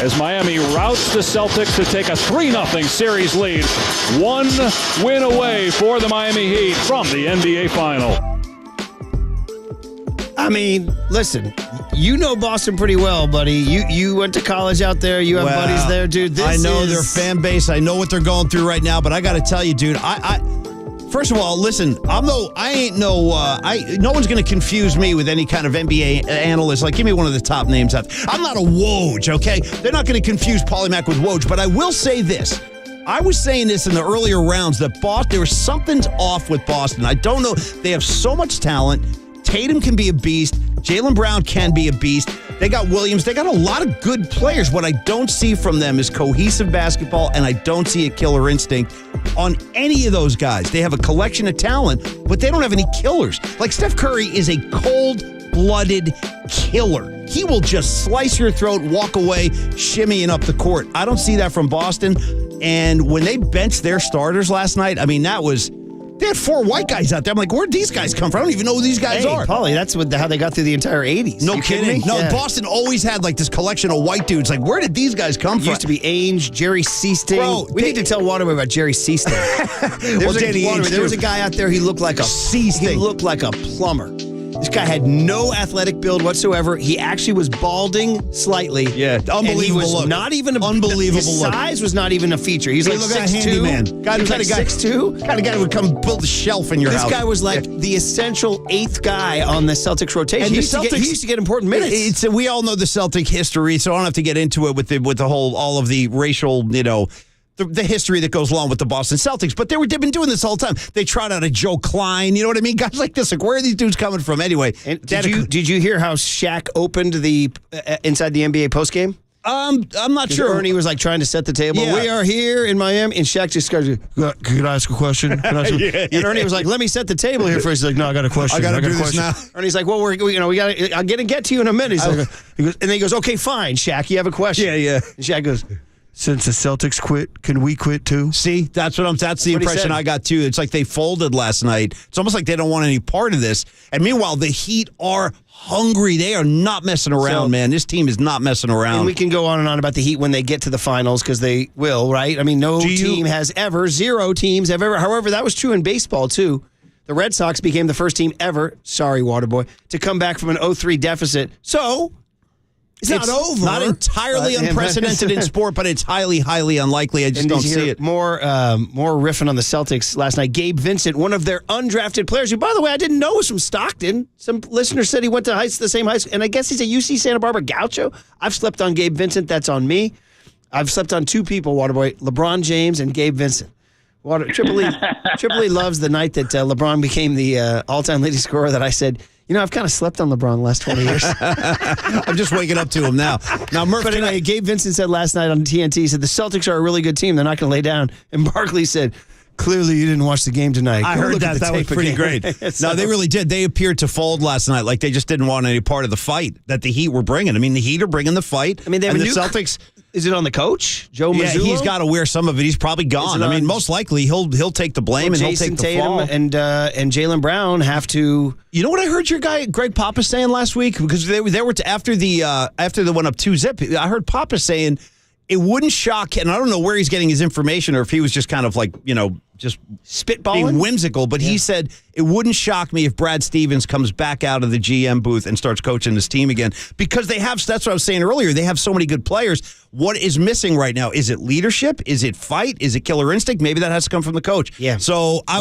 as Miami routs the Celtics to take a 3-0 series lead. 1 win away for the Miami Heat from the NBA Final. I mean, listen, you know Boston pretty well, buddy. You went to college out there. You have buddies there, dude. I know their fan base. I know what they're going through right now, but I got to tell you, dude, first of all, listen, no one's going to confuse me with any kind of NBA analyst. Like, give me one of the top names out there. I'm not a Woj, okay? They're not going to confuse Polymac with Woj, but I will say this. I was saying this in the earlier rounds that there was something's off with Boston. I don't know. They have so much talent. Tatum can be a beast. Jaylen Brown can be a beast. They got Williams. They got a lot of good players. What I don't see from them is cohesive basketball, and I don't see a killer instinct on any of those guys. They have a collection of talent, but they don't have any killers. Like, Steph Curry is a cold-blooded killer. He will just slice your throat, walk away, shimmying up the court. I don't see that from Boston. And when they benched their starters last night, I mean, they had 4 white guys out there. I'm like, where'd these guys come from? I don't even know who these guys are. Paulie, that's how they got through the entire 80s. No kidding. No, yeah. Boston always had like this collection of white dudes. Like, where did these guys come from? Used to be Ainge, Jerry Seasting. Bro, we need to tell Waterboy about Jerry Seasting. There was a guy out there. He looked like a Seasting. He looked like a plumber. This guy had no athletic build whatsoever. He actually was balding slightly. Yeah, unbelievable look. Not even unbelievable his look. Size was not even a feature. He's like 6'2". Handyman. Kind of guy 6'2". Kind of guy who would come build a shelf in your house. This guy was like the essential 8th guy on the Celtics rotation. And he used to get important minutes. We all know the Celtic history, so I don't have to get into it with the whole all of the racial, the history that goes along with the Boston Celtics, but they've been doing this all the time. They trot out a Joe Klein, you know what I mean? Guys like this, like, where are these dudes coming from anyway? And did you hear how Shaq opened the inside the NBA postgame? I'm not sure. Ernie was like trying to set the table. Yeah. We are here in Miami, and Shaq just goes, "Can I ask a question?" And Ernie was like, "Let me set the table here first." He's like, "No, I got a question. I got a question now." Ernie's like, "Well, we got. I'm gonna get to you in a minute." And then he goes, "Okay, fine, Shaq, you have a question." Yeah. And Shaq goes, "Since the Celtics quit, can we quit too?" See, that's the impression I got too. It's like they folded last night. It's almost like they don't want any part of this. And meanwhile, the Heat are hungry. They are not messing around, man. This team is not messing around. And we can go on and on about the Heat when they get to the finals, because they will, right? I mean, no team has ever, 0 teams have ever. However, that was true in baseball too. The Red Sox became the first team ever, sorry, Waterboy, to come back from an 0-3 deficit. So It's not over. Not entirely unprecedented in sport, but it's highly, highly unlikely. I just don't see it. More riffing on the Celtics last night. Gabe Vincent, one of their undrafted players, who, by the way, I didn't know was from Stockton. Some listener said he went to the same high school, and I guess he's a UC Santa Barbara Gaucho. I've slept on Gabe Vincent. That's on me. I've slept on 2 people, Waterboy, LeBron James and Gabe Vincent. Triple E loves the night that LeBron became the all-time leading scorer that I said, I've kind of slept on LeBron the last 20 years. I'm just waking up to him now. Now, Murph, but anyway, Gabe Vincent said last night on TNT, he said, the Celtics are a really good team. They're not going to lay down. And Barkley said, clearly you didn't watch the game tonight. I heard that. That was pretty great. No, they really did. They appeared to fold last night. Like they just didn't want any part of the fight that the Heat were bringing. I mean, the Heat are bringing the fight. I mean, they have the Celtics. Is it on the coach, Joe Mazzulla? Yeah, he's got to wear some of it. He's probably gone. I mean, most likely he'll take the blame and he'll take the fall. And Jaylen Brown have to. You know what I heard your guy Greg Papa saying last week, because they were after they went up 2-0. I heard Papa saying it wouldn't shock, and I don't know where he's getting his information or if he was just kind of like just spitballing, being whimsical. But he said it wouldn't shock me if Brad Stevens comes back out of the GM booth and starts coaching this team again, because they have. That's what I was saying earlier. They have so many good players. What is missing right now? Is it leadership? Is it fight? Is it killer instinct? Maybe that has to come from the coach. Yeah. So I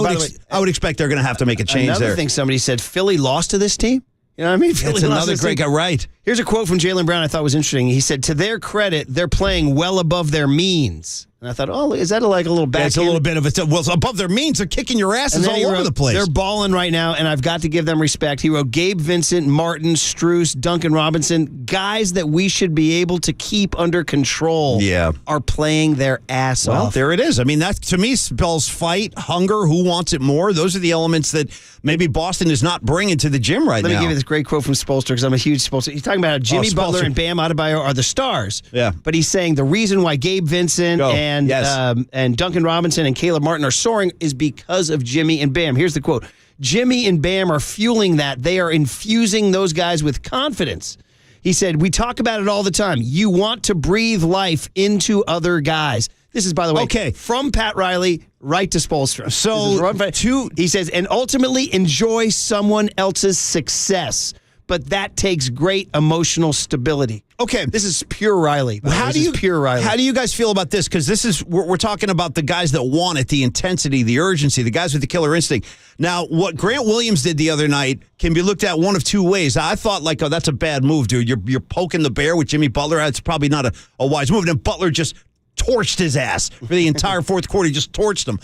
would expect they're going to have to make a change there. Another thing somebody said, Philly lost to this team. You know what I mean? That's another great guy, right? Here's a quote from Jaylen Brown I thought was interesting. He said, to their credit, they're playing well above their means. And I thought, oh, is that like a little back? It's a little bit of a, well, it's above their means. They're kicking your asses all over the place. They're balling right now, and I've got to give them respect. He wrote Gabe Vincent, Martin, Strus, Duncan Robinson, guys that we should be able to keep under control. Yeah. Are playing their ass off. Well, there it is. I mean, that to me spells fight, hunger, who wants it more. Those are the elements that maybe Boston is not bringing to the gym right now. Let me give you this great quote from Spoelstra, because I'm a huge Spoelstra. He's talking about how Jimmy Butler and Bam Adebayo are the stars. Yeah. But he's saying the reason why Gabe Vincent and Duncan Robinson and Caleb Martin are soaring is because of Jimmy and Bam. Here's the quote. Jimmy and Bam are fueling that. They are infusing those guys with confidence. He said, we talk about it all the time. You want to breathe life into other guys. This is, by the way, from Pat Riley right to Spoelstra. So, he says, and ultimately enjoy someone else's success. But that takes great emotional stability. Okay. This is pure Riley. Pure Riley. How do you guys feel about this? Because this is, we're talking about the guys that want it, the intensity, the urgency, the guys with the killer instinct. Now, what Grant Williams did the other night can be looked at one of two ways. I thought, like, oh, that's a bad move, dude. You're poking the bear with Jimmy Butler. That's probably not a wise move. And then Butler just torched his ass for the entire fourth quarter. He just torched him.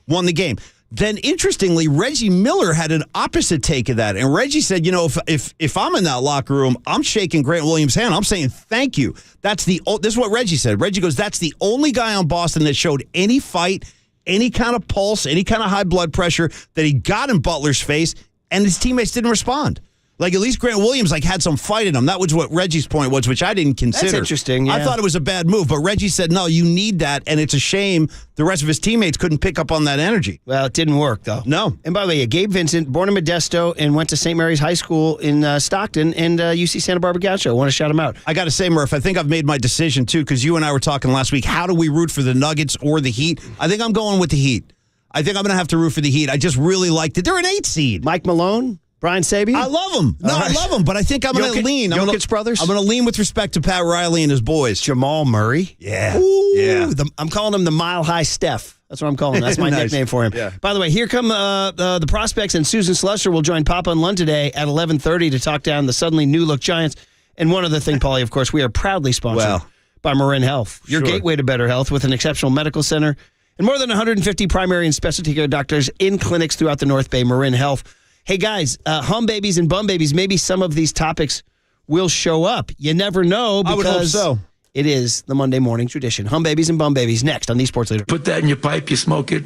Won the game. Then, interestingly, Reggie Miller had an opposite take of that. And Reggie said, you know, if I'm in that locker room, I'm shaking Grant Williams' hand. I'm saying thank you. This is what Reggie said. Reggie goes, that's the only guy on Boston that showed any fight, any kind of pulse, any kind of high blood pressure that he got in Butler's face, and his teammates didn't respond. Like, at least Grant Williams, had some fight in him. That was what Reggie's point was, which I didn't consider. That's interesting, yeah. I thought it was a bad move, but Reggie said, no, you need that, and it's a shame the rest of his teammates couldn't pick up on that energy. Well, it didn't work, though. No. And by the way, Gabe Vincent, born in Modesto and went to St. Mary's High School in Stockton and UC Santa Barbara Gaucho. I want to shout him out. I got to say, Murph, I think I've made my decision, too, because you and I were talking last week. How do we root for the Nuggets or the Heat? I think I'm going with the Heat. I think I'm going to have to root for the Heat. I just really liked it. They're an 8 seed. Mike Malone? Brian Sabian? I love them. No, I love them, but I think I'm going to lean. Jokic brothers? I'm going to lean with respect to Pat Riley and his boys. Jamal Murray? Yeah. Ooh, yeah. I'm calling him the Mile High Steph. That's what I'm calling him. That's my Nice. nickname for him. Yeah. By the way, here come the prospects, and Susan Slusser will join Papa and Lund today at 11:30 to talk down the suddenly new look Giants. And one other thing, Paulie, of course, we are proudly sponsored by Marin Health, your gateway to better health with an exceptional medical center and more than 150 primary and specialty care doctors in clinics throughout the North Bay. Marin Health. Hey, guys, hum babies and bum babies, maybe some of these topics will show up. You never know, because I would hope so. It is the Monday morning tradition. Hum babies and bum babies next on the Sports Leader. Put that in your pipe, you smoke it.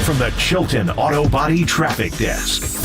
From the Chilton Auto Body Traffic Desk.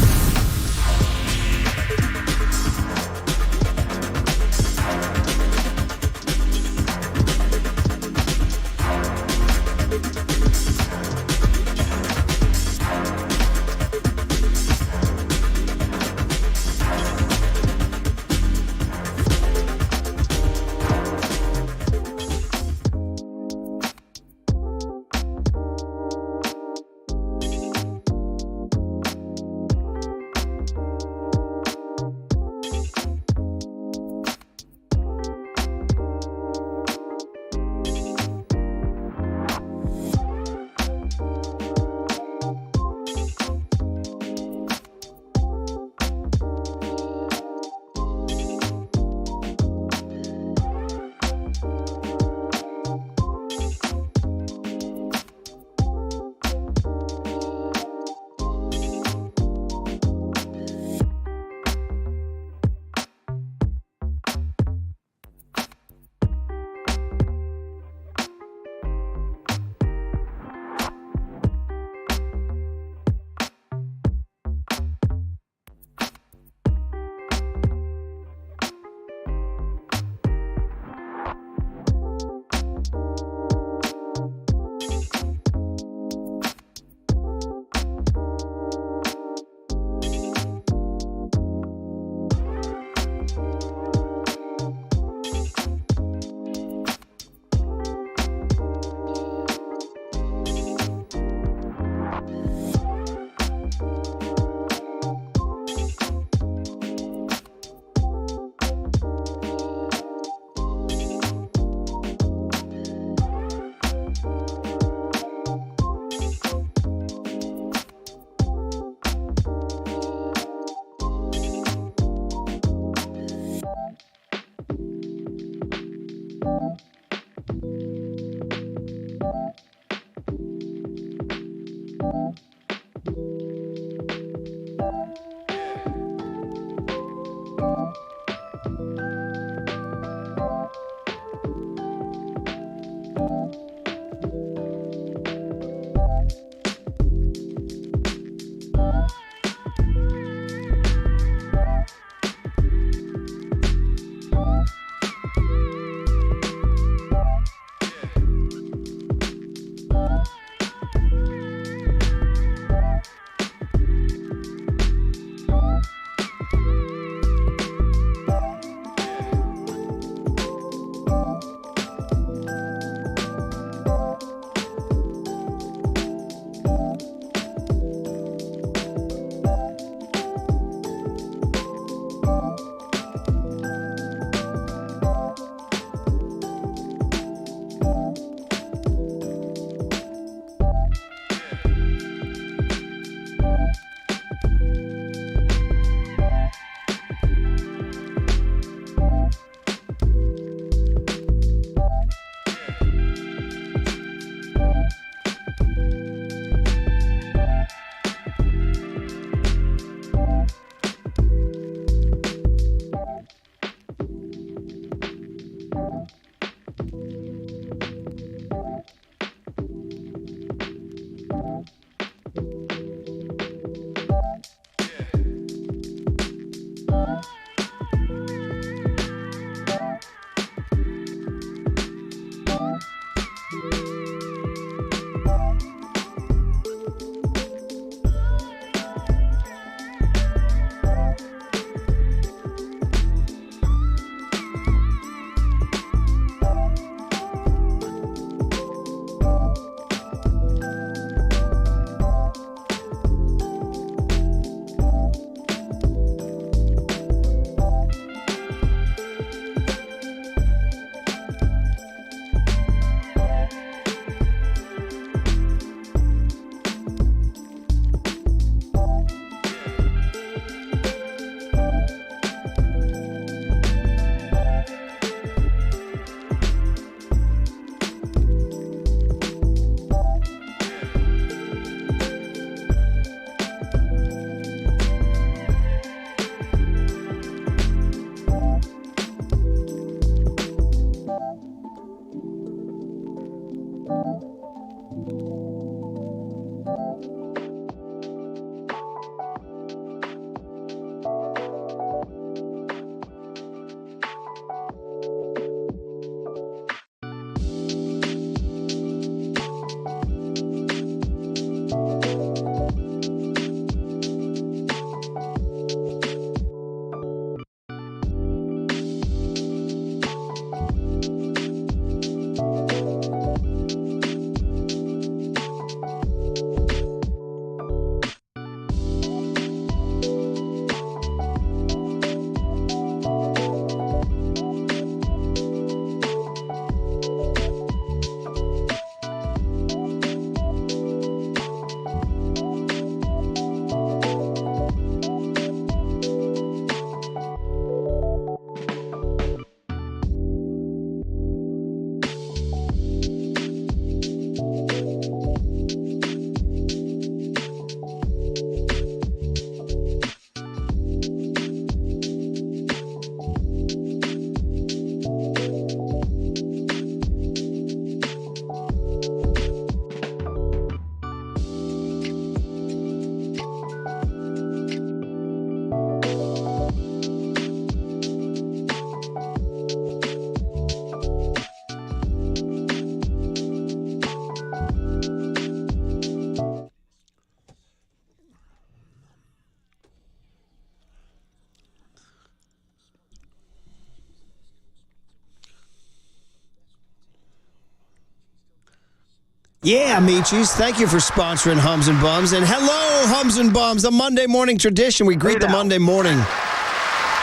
Yeah, Michis. Thank you for sponsoring Hums and Bums. And hello, Hums and Bums, the Monday morning tradition. We greet the Monday morning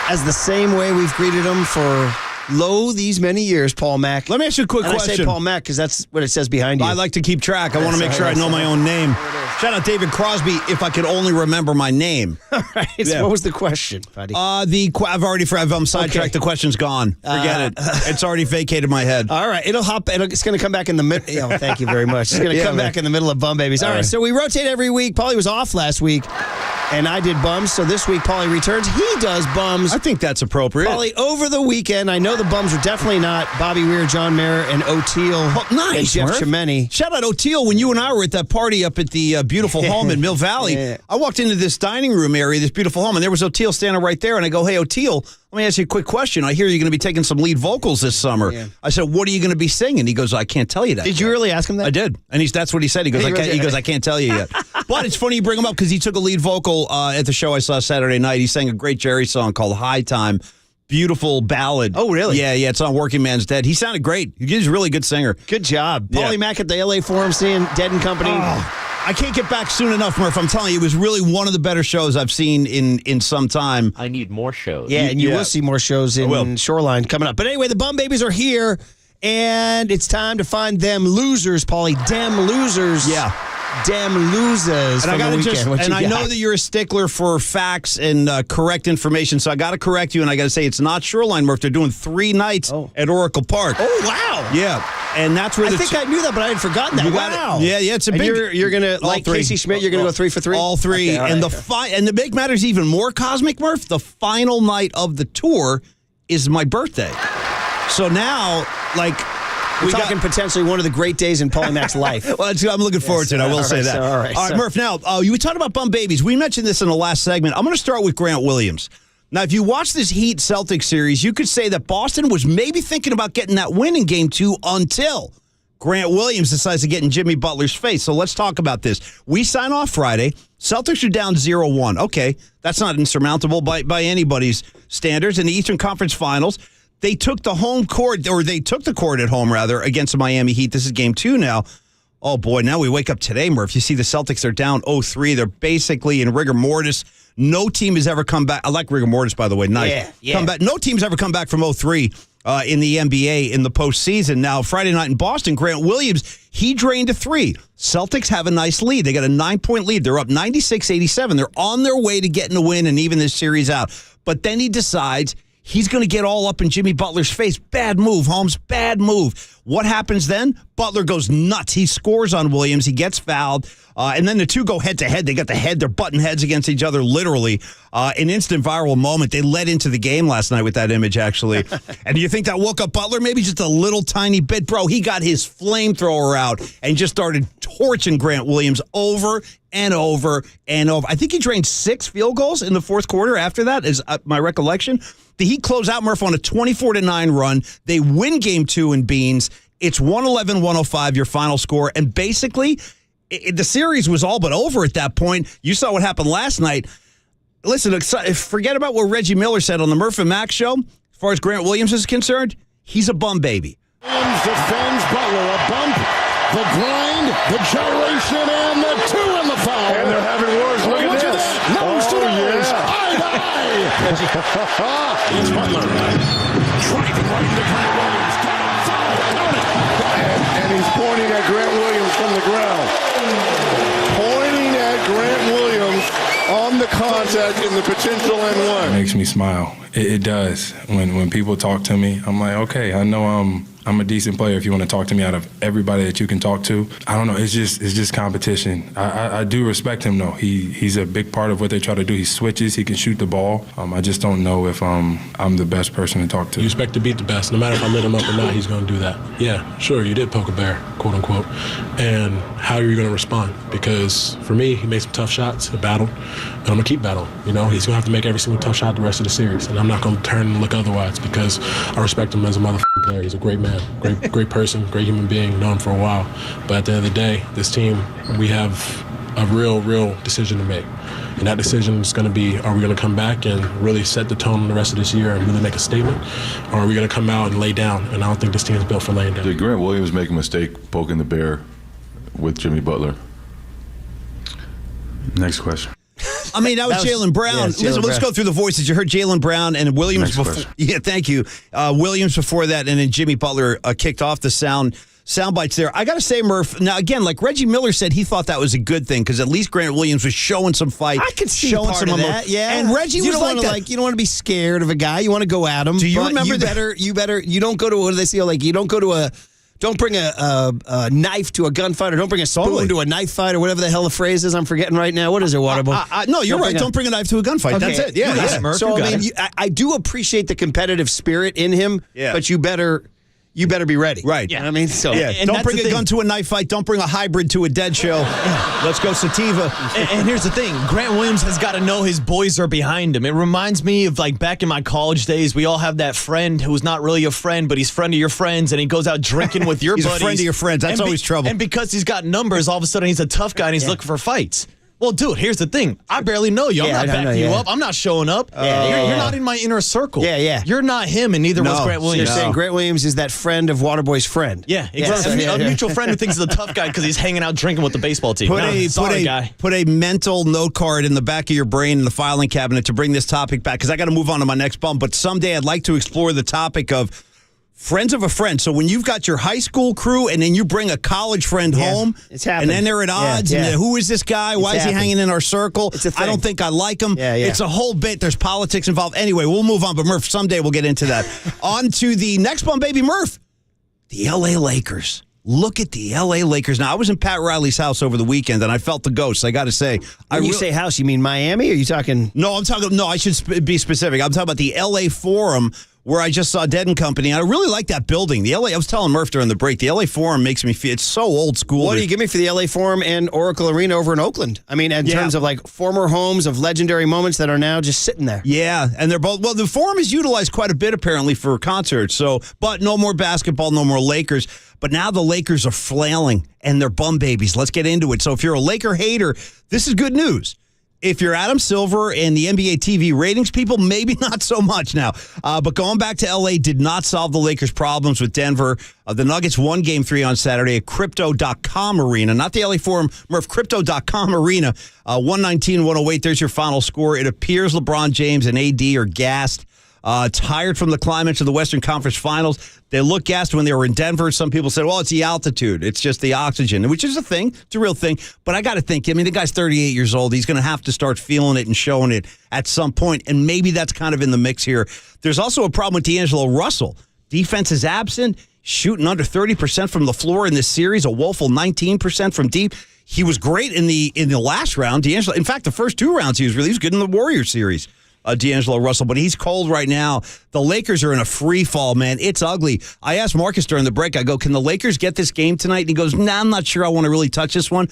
as the same way we've greeted them for these many years, Paul Mack. Let me ask you a quick question. I say Paul Mack because that's what it says behind you. I like to keep track. I want to make sure I know my own name. Shout out David Crosby, if I could only remember my name. All right. So what was the question, buddy? I'm sidetracked. The question's gone. Forget it. It's already vacated my head. All right. It's going to come back in the middle. Oh, thank you very much. It's going to come back in the middle of Bum Babies. All right. So we rotate every week. Paulie was off last week, and I did bums. So this week, Paulie returns. He does bums. I think that's appropriate. Paulie, over the weekend, I know the bums are definitely not Bobby Weir, John Mayer, and O'Teal. Oh, nice, and Jeff Murph. Chimeni. Shout out O'Teal. When you and I were at that party up at the beautiful home in Mill Valley, I walked into this dining room area, this beautiful home, and there was O'Teal standing right there. And I go, hey, O'Teal, let me ask you a quick question. I hear you're going to be taking some lead vocals this summer. Yeah. I said, what are you going to be singing? He goes, I can't tell you that. Did you really ask him that? I did. And that's what he said. He goes, I can't tell you yet. But it's funny you bring him up because he took a lead vocal at the show I saw Saturday night. He sang a great Jerry song called High Time. Beautiful ballad. Oh, really? Yeah. It's on Working Man's Dead. He sounded great. He's a really good singer. Good job. Paulie Mack at the LA Forum seeing Dead and Company. I can't get back soon enough, Murph. I'm telling you, it was really one of the better shows I've seen in some time. I need more shows. Yeah, and you will see more shows in Shoreline coming up. But anyway, the Bum Babies are here, and it's time to find them losers, Paulie. Damn losers. Yeah. Damn losers. And I got know that you're a stickler for facts and correct information, so I got to correct you, and I got to say it's not Shoreline, Murph. They're doing 3 nights at Oracle Park. Oh, wow. Yeah. And that's where I think I knew that, but I had forgotten that. Wow. Yeah, it's a big. You're gonna like Casey Schmidt. You're gonna go 3 for 3. All 3, okay, and and to make matters even more cosmic, Murph, the final night of the tour is my birthday. So now, we're talking potentially one of the great days in Paulie Mack's life. Well, I'm looking forward to it. I will say that. All right, Murph. Now, you talked about Bum Babies. We mentioned this in the last segment. I'm going to start with Grant Williams. Now, if you watch this Heat Celtics series, you could say that Boston was maybe thinking about getting that win in Game 2 until Grant Williams decides to get in Jimmy Butler's face. So let's talk about this. We sign off Friday. Celtics are down 0-1. Okay, that's not insurmountable by anybody's standards. In the Eastern Conference Finals, they took the court at home, rather, against the Miami Heat. This is Game 2 now. Oh, boy, now we wake up today, Murph. You see the Celtics are down 0-3. They're basically in rigor mortis. No team has ever come back. I like rigor mortis, by the way. Nice. Yeah. No team's ever come back from 0-3 in the NBA in the postseason. Now, Friday night in Boston, Grant Williams, he drained a 3. Celtics have a nice lead. They got a 9-point lead. They're up 96-87. They're on their way to getting a win and even this series out. But then he decides he's going to get all up in Jimmy Butler's face. Bad move, Holmes. Bad move. What happens then? Butler goes nuts. He scores on Williams. He gets fouled. And then the two go head-to-head. They got they're butting heads against each other, literally. An instant viral moment. They led into the game last night with that image, actually. And do you think that woke up Butler? Maybe just a little tiny bit. Bro, he got his flamethrower out and just started torching Grant Williams over and over and over. I think he drained 6 field goals in the fourth quarter after that, is my recollection. The Heat close out, Murph, on a 24-9 run. They win Game 2 in Beans. It's 111-105, your final score. And basically, the series was all but over at that point. You saw what happened last night. Listen, forget about what Reggie Miller said on the Murph and Max show. As far as Grant Williams is concerned, he's a bum baby. Williams defends Butler. A bump, the grind, the gyration, and the 2 in the foul. And they're having words. Look at this. Nose to nose. Eye to eye. It's Butler. Driving right into Grant Williams. Got him. Foul. Count it. And he's pointing at Grant Williams from the ground. Pointing at Grant Williams on the contact in the potential N1. It makes me smile. It does. When people talk to me, I'm like, okay, I know I'm a decent player if you want to talk to me out of everybody that you can talk to. I don't know. It's just competition. I do respect him, though. He's a big part of what they try to do. He switches. He can shoot the ball. I just don't know if I'm the best person to talk to. You expect to beat the best. No matter if I lit him up or not, he's going to do that. Yeah, sure, you did poke a bear, quote unquote. And how are you going to respond? Because for me, he made some tough shots, a battle, and I'm going to keep battling. You know, he's going to have to make every single tough shot the rest of the series. And I'm not going to turn and look otherwise because I respect him as a motherfucking player. He's a great man. Great person, great human being, known him for a while. But at the end of the day, this team, we have a real decision to make. And that decision is going to be, are we going to come back and really set the tone the rest of this year and really make a statement? Or are we going to come out and lay down? And I don't think this team is built for laying down. Did Grant Williams make a mistake poking the bear with Jimmy Butler? Next question. I mean, that was Jaylen Brown. Yeah, Listen, let's go through the voices. You heard Jaylen Brown and Williams before. Yeah, thank you. Williams before that, and then Jimmy Butler kicked off the sound. sound bites there. I got to say, Murph, now again, like Reggie Miller said, he thought that was a good thing because at least Grant Williams was showing some fight. I could see showing part some of emotion. that, yeah. And Reggie was like that. You don't want to be scared of a guy. You want to go at him. Do you remember you don't go to, what do they say? Like, you don't go to don't bring a knife to a gunfight, or don't bring a spoon to a knife fight, or whatever the hell the phrase is. I'm forgetting right now. What is it, Waterboy? No, you're right. Don't bring a knife to a gunfight. Okay. That's it. Yeah. So, I mean, I do appreciate the competitive spirit in him, but you better be ready. Right. Yeah. I mean, so. Yeah. Don't bring a gun to a knife fight. Don't bring a hybrid to a dead show. Let's go sativa. And here's the thing. Grant Williams has got to know his boys are behind him. It reminds me of like back in my college days, we all have that friend who's not really a friend, but he's friend of your friends, and he goes out drinking with your he's buddies. He's a friend of your friends. That's always trouble. And because he's got numbers, all of a sudden he's a tough guy and he's looking for fights. Well, dude, here's the thing. I barely know you. I'm not backing you up. I'm not showing up. You're not in my inner circle. Yeah. You're not him, and neither was Grant Williams. So you're saying Grant Williams is that friend of Waterboy's friend. Yeah, exactly. A mutual friend who thinks he's a tough guy because he's hanging out drinking with the baseball team. Put a mental note card in the back of your brain in the filing cabinet to bring this topic back, because I got to move on to my next bump. But someday I'd like to explore the topic of friends of a friend. So when you've got your high school crew and then you bring a college friend home, it's happening. And then they're at odds, and then, who is this guy? Why is he hanging in our circle? It's a thing. I don't think I like him. It's a whole bit. There's politics involved. Anyway, we'll move on. But Murph, someday we'll get into that. On to the next one, baby. Murph, the L.A. Lakers. Look at the L.A. Lakers. Now, I was in Pat Riley's house over the weekend, and I felt the ghosts. I got to say. When you say house, you mean Miami? Or are you talking? No, I should be specific. I'm talking about the L.A. Forum, where I just saw Dead & Company. I really like that building. The LA, I was telling Murph during the break, the LA Forum makes me feel, it's so old school. What do you give me for the LA Forum and Oracle Arena over in Oakland? I mean, in terms of like former homes of legendary moments that are now just sitting there. Yeah, and they're both, well, the Forum is utilized quite a bit apparently for concerts. So, but no more basketball, no more Lakers. But now the Lakers are flailing and they're bum babies. Let's get into it. So if you're a Laker hater, this is good news. If you're Adam Silver and the NBA TV ratings people, maybe not so much now. But going back to L.A. did not solve the Lakers' problems with Denver. The Nuggets won Game 3 on Saturday at Crypto.com Arena. Not the LA Forum, Murph, Crypto.com Arena. 119-108, there's your final score. It appears LeBron James and AD are gassed. Tired from the climax of the Western Conference Finals. They look gassed when they were in Denver. Some people said, well, it's the altitude. It's just the oxygen, which is a thing. It's a real thing. But I got to think, I mean, the guy's 38 years old. He's going to have to start feeling it and showing it at some point. And maybe that's kind of in the mix here. There's also a problem with D'Angelo Russell. Defense is absent, shooting under 30% from the floor in this series, a woeful 19% from deep. He was great in the last round. D'Angelo, in fact, the first two rounds he was good in the Warriors series. D'Angelo Russell, but he's cold right now. The Lakers are in a free fall, man. It's ugly. I asked Marcus during the break, I go, can the Lakers get this game tonight? And he goes, nah, I'm not sure I want to really touch this one.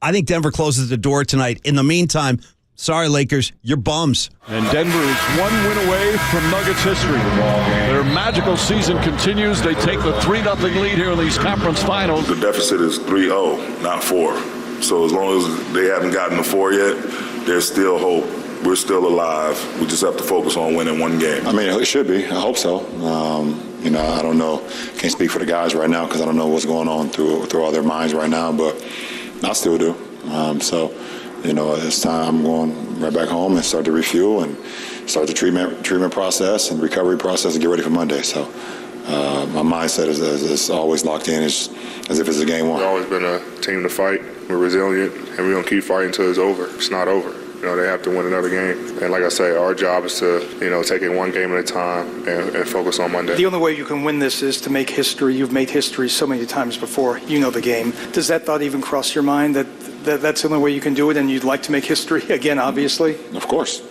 I think Denver closes the door tonight. In the meantime, sorry, Lakers, you're bums. And Denver is 1 win away from Nuggets history. Their magical season continues. They take the 3-0 lead here in these conference finals. The deficit is 3-0, not 4. So as long as they haven't gotten to 4 yet, there's still hope. We're still alive. We just have to focus on winning one game. I mean, it should be. I hope so. I don't know. Can't speak for the guys right now because I don't know what's going on through all their minds right now, but I still do. It's time. I'm going right back home and start to refuel and start the treatment process and recovery process and get ready for Monday. So my mindset is always locked in, as if it's a game one. We've always been a team to fight. We're resilient, and we're going to keep fighting until it's over. It's not over. They have to win another game. And like I say, our job is to, take it one game at a time and focus on Monday. The only way you can win this is to make history. You've made history so many times before. You know the game. Does that thought even cross your mind that that's the only way you can do it and you'd like to make history again, obviously? Of course.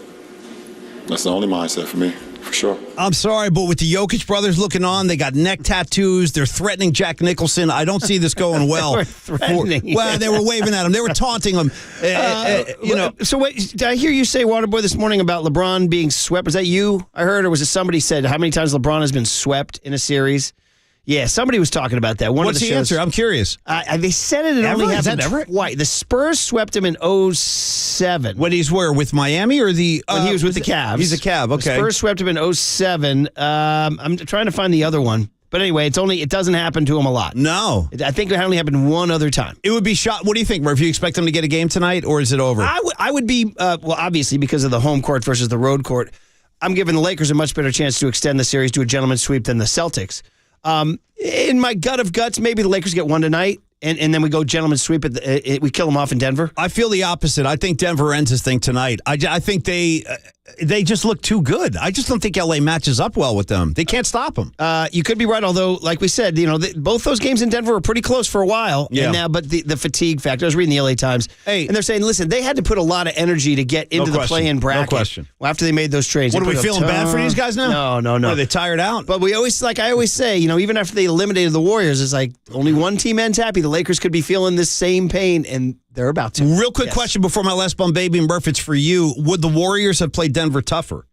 That's the only mindset for me. For sure. I'm sorry, but with the Jokic brothers looking on, they got neck tattoos. They're threatening Jack Nicholson. I don't see this going well. They were threatening. Well, they were waving at him. They were taunting him. So wait, did I hear you say, Waterboy, this morning about LeBron being swept? Was that you? I heard, or was it somebody said how many times LeBron has been swept in a series? Yeah, somebody was talking about that. What's the answer? I'm curious. They said it only happened twice. The Spurs swept him in 2007. When he's where? With Miami or the... when he was with the Cavs. He's a Cav, okay. The Spurs swept him in 2007. I'm trying to find the other one. But anyway, it doesn't happen to him a lot. No. I think it only happened one other time. It would be shot. What do you think, Murph? You expect them to get a game tonight, or is it over? I would be, obviously, because of the home court versus the road court, I'm giving the Lakers a much better chance to extend the series to a gentleman's sweep than the Celtics. In my gut of guts, maybe the Lakers get one tonight. And then we go gentleman's sweep. We kill them off in Denver. I feel the opposite. I think Denver ends this thing tonight. I think they just look too good. I just don't think LA matches up well with them. They can't stop them. You could be right, although, like we said, both those games in Denver were pretty close for a while. Yeah. And now, but the fatigue factor. I was reading the LA Times, and they're saying, listen, they had to put a lot of energy to get into the play-in bracket. No question. Well, after they made those trades. What, are we feeling bad for these guys now? No. Are they tired out? But I always say, even after they eliminated the Warriors, it's like only one team ends happy. The Lakers could be feeling this same pain, and they're about to. Real quick question before my last bum, baby, and Murph, it's for you. Would the Warriors have played Denver tougher?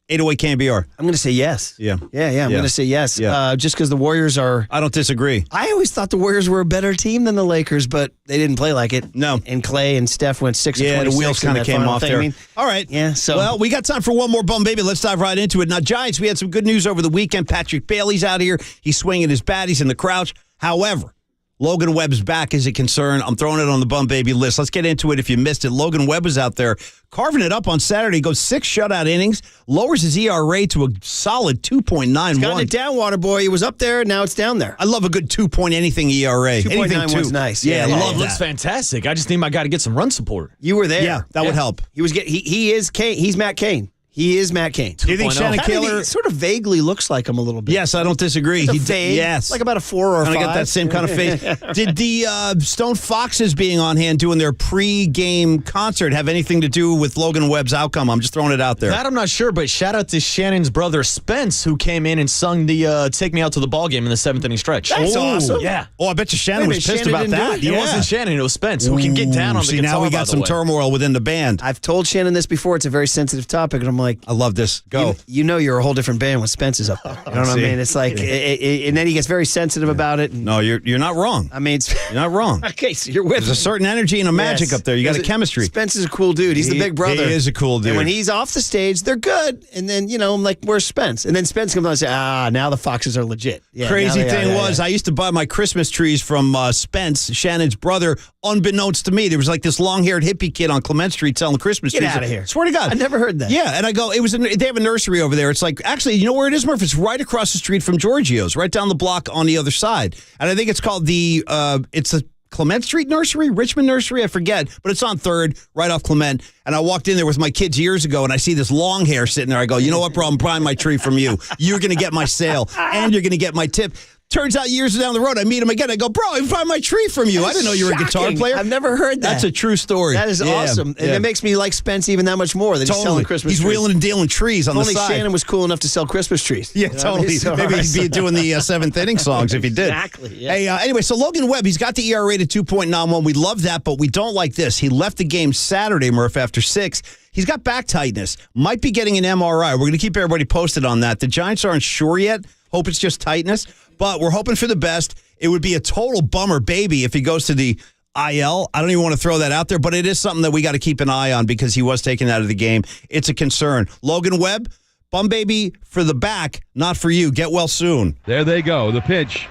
808 KNBR. I'm going to say yes. Yeah. I'm going to say yes. Yeah. Just because the Warriors are. I don't disagree. I always thought the Warriors were a better team than the Lakers, but they didn't play like it. No. And Clay and Steph went 6 of 26. Yeah, the wheels kind of came off there. All right. Yeah. So. Well, we got time for one more bum, baby. Let's dive right into it. Now, Giants, we had some good news over the weekend. Patrick Bailey's out here. He's swinging his bat. He's in the crouch. However, Logan Webb's back is a concern. I'm throwing it on the bum baby list. Let's get into it if you missed it. Logan Webb was out there carving it up on Saturday. Goes 6 shutout innings, lowers his ERA to a solid 2.91. He's gotten it down, water boy. He was up there, now it's down there. I love a good 2-point-anything ERA. 2.91's nice. Yeah, I love that. Looks fantastic. I just need my guy to get some run support. You were there. Yeah, that would help. He is Kane. He's Matt Cain. He is Matt Cain. Do you think Shannon Kaler sort of vaguely looks like him a little bit? Yes, I don't disagree. Yes, like about a 4 or a 5. I got that same kind of face. Did the Stone Foxes being on hand doing their pre-game concert have anything to do with Logan Webb's outcome? I'm just throwing it out there. That I'm not sure, but shout out to Shannon's brother Spence, who came in and sung the "Take Me Out to the Ball Game" in the 7th inning stretch. That's awesome. Yeah. Oh, I bet you Shannon was pissed about that. It wasn't Shannon; it was Spence, who can get down on the See, guitar. now we got some turmoil within the band. I've told Shannon this before. It's a very sensitive topic, and I'm like, I love this. Go. You're a whole different band when Spence is up there. You know what I mean? It's like, and then he gets very sensitive about it. No, you're not wrong. I mean, you're not wrong. Okay, so you're with There's a certain energy and a magic up there. You got a chemistry. Spence is a cool dude. He's the big brother. He is a cool dude. And when he's off the stage, they're good. And then, I'm like, where's Spence? And then Spence comes on and says, now the Foxes are legit. Yeah, Crazy thing was, I used to buy my Christmas trees from Spence, Shannon's brother, unbeknownst to me. There was like this long-haired hippie kid on Clement Street selling Christmas trees. Get out of here. Swear to God. I never heard that. Yeah, and I go, they have a nursery over there. It's like, actually, you know where it is, Murph? It's right across the street from Giorgio's, right down the block on the other side. And I think it's called it's a Clement Street Nursery, Richmond Nursery, I forget, but it's on 3rd, right off Clement. And I walked in there with my kids years ago, and I see this long hair sitting there. I go, you know what, bro? I'm buying my tree from you. You're going to get my sale, and you're going to get my tip. Turns out years down the road, I meet him again. I go, bro, I bought my tree from you. I didn't know you were a guitar player. I've never heard that. That's a true story. That is awesome. And it makes me like Spence even that much more that he's selling Christmas trees. He's wheeling and dealing trees on the side. If only Shannon was cool enough to sell Christmas trees. Yeah, totally. Maybe he'd be doing the 7th inning songs if he did. Exactly. Yeah. Hey, anyway, so Logan Webb, he's got the ERA to 2.91. We love that, but we don't like this. He left the game Saturday, Murph, after 6. He's got back tightness. Might be getting an MRI. We're going to keep everybody posted on that. The Giants aren't sure yet. Hope it's just tightness, but we're hoping for the best. It would be a total bummer, baby, if he goes to the IL. I don't even want to throw that out there, but it is something that we got to keep an eye on because he was taken out of the game. It's a concern. Logan Webb, bum baby for the back, not for you. Get well soon. There they go. The pitch.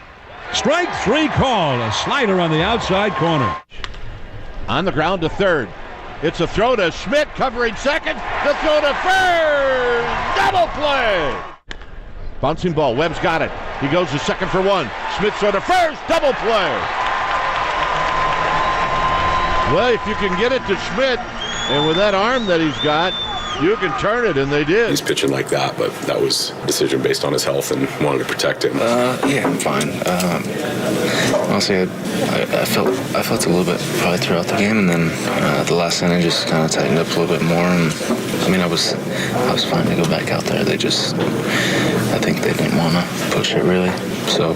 Strike 3 call. A slider on the outside corner. On the ground to 3rd. It's a throw to Schmidt, covering 2nd. The throw to 1st. Double play. Bouncing ball. Webb's got it. He goes to 2nd for 1. Schmidt throw to 1st. Double play. Well, if you can get it to Schmidt, and with that arm that he's got, you can turn it, and they did. He's pitching like that, but that was a decision based on his health and wanted to protect him. Yeah, I'm fine. Honestly, I felt a little bit probably throughout the game, and then the last inning just kind of tightened up a little bit more. And I mean, I was fine to go back out there. I think they didn't want to push it really. So,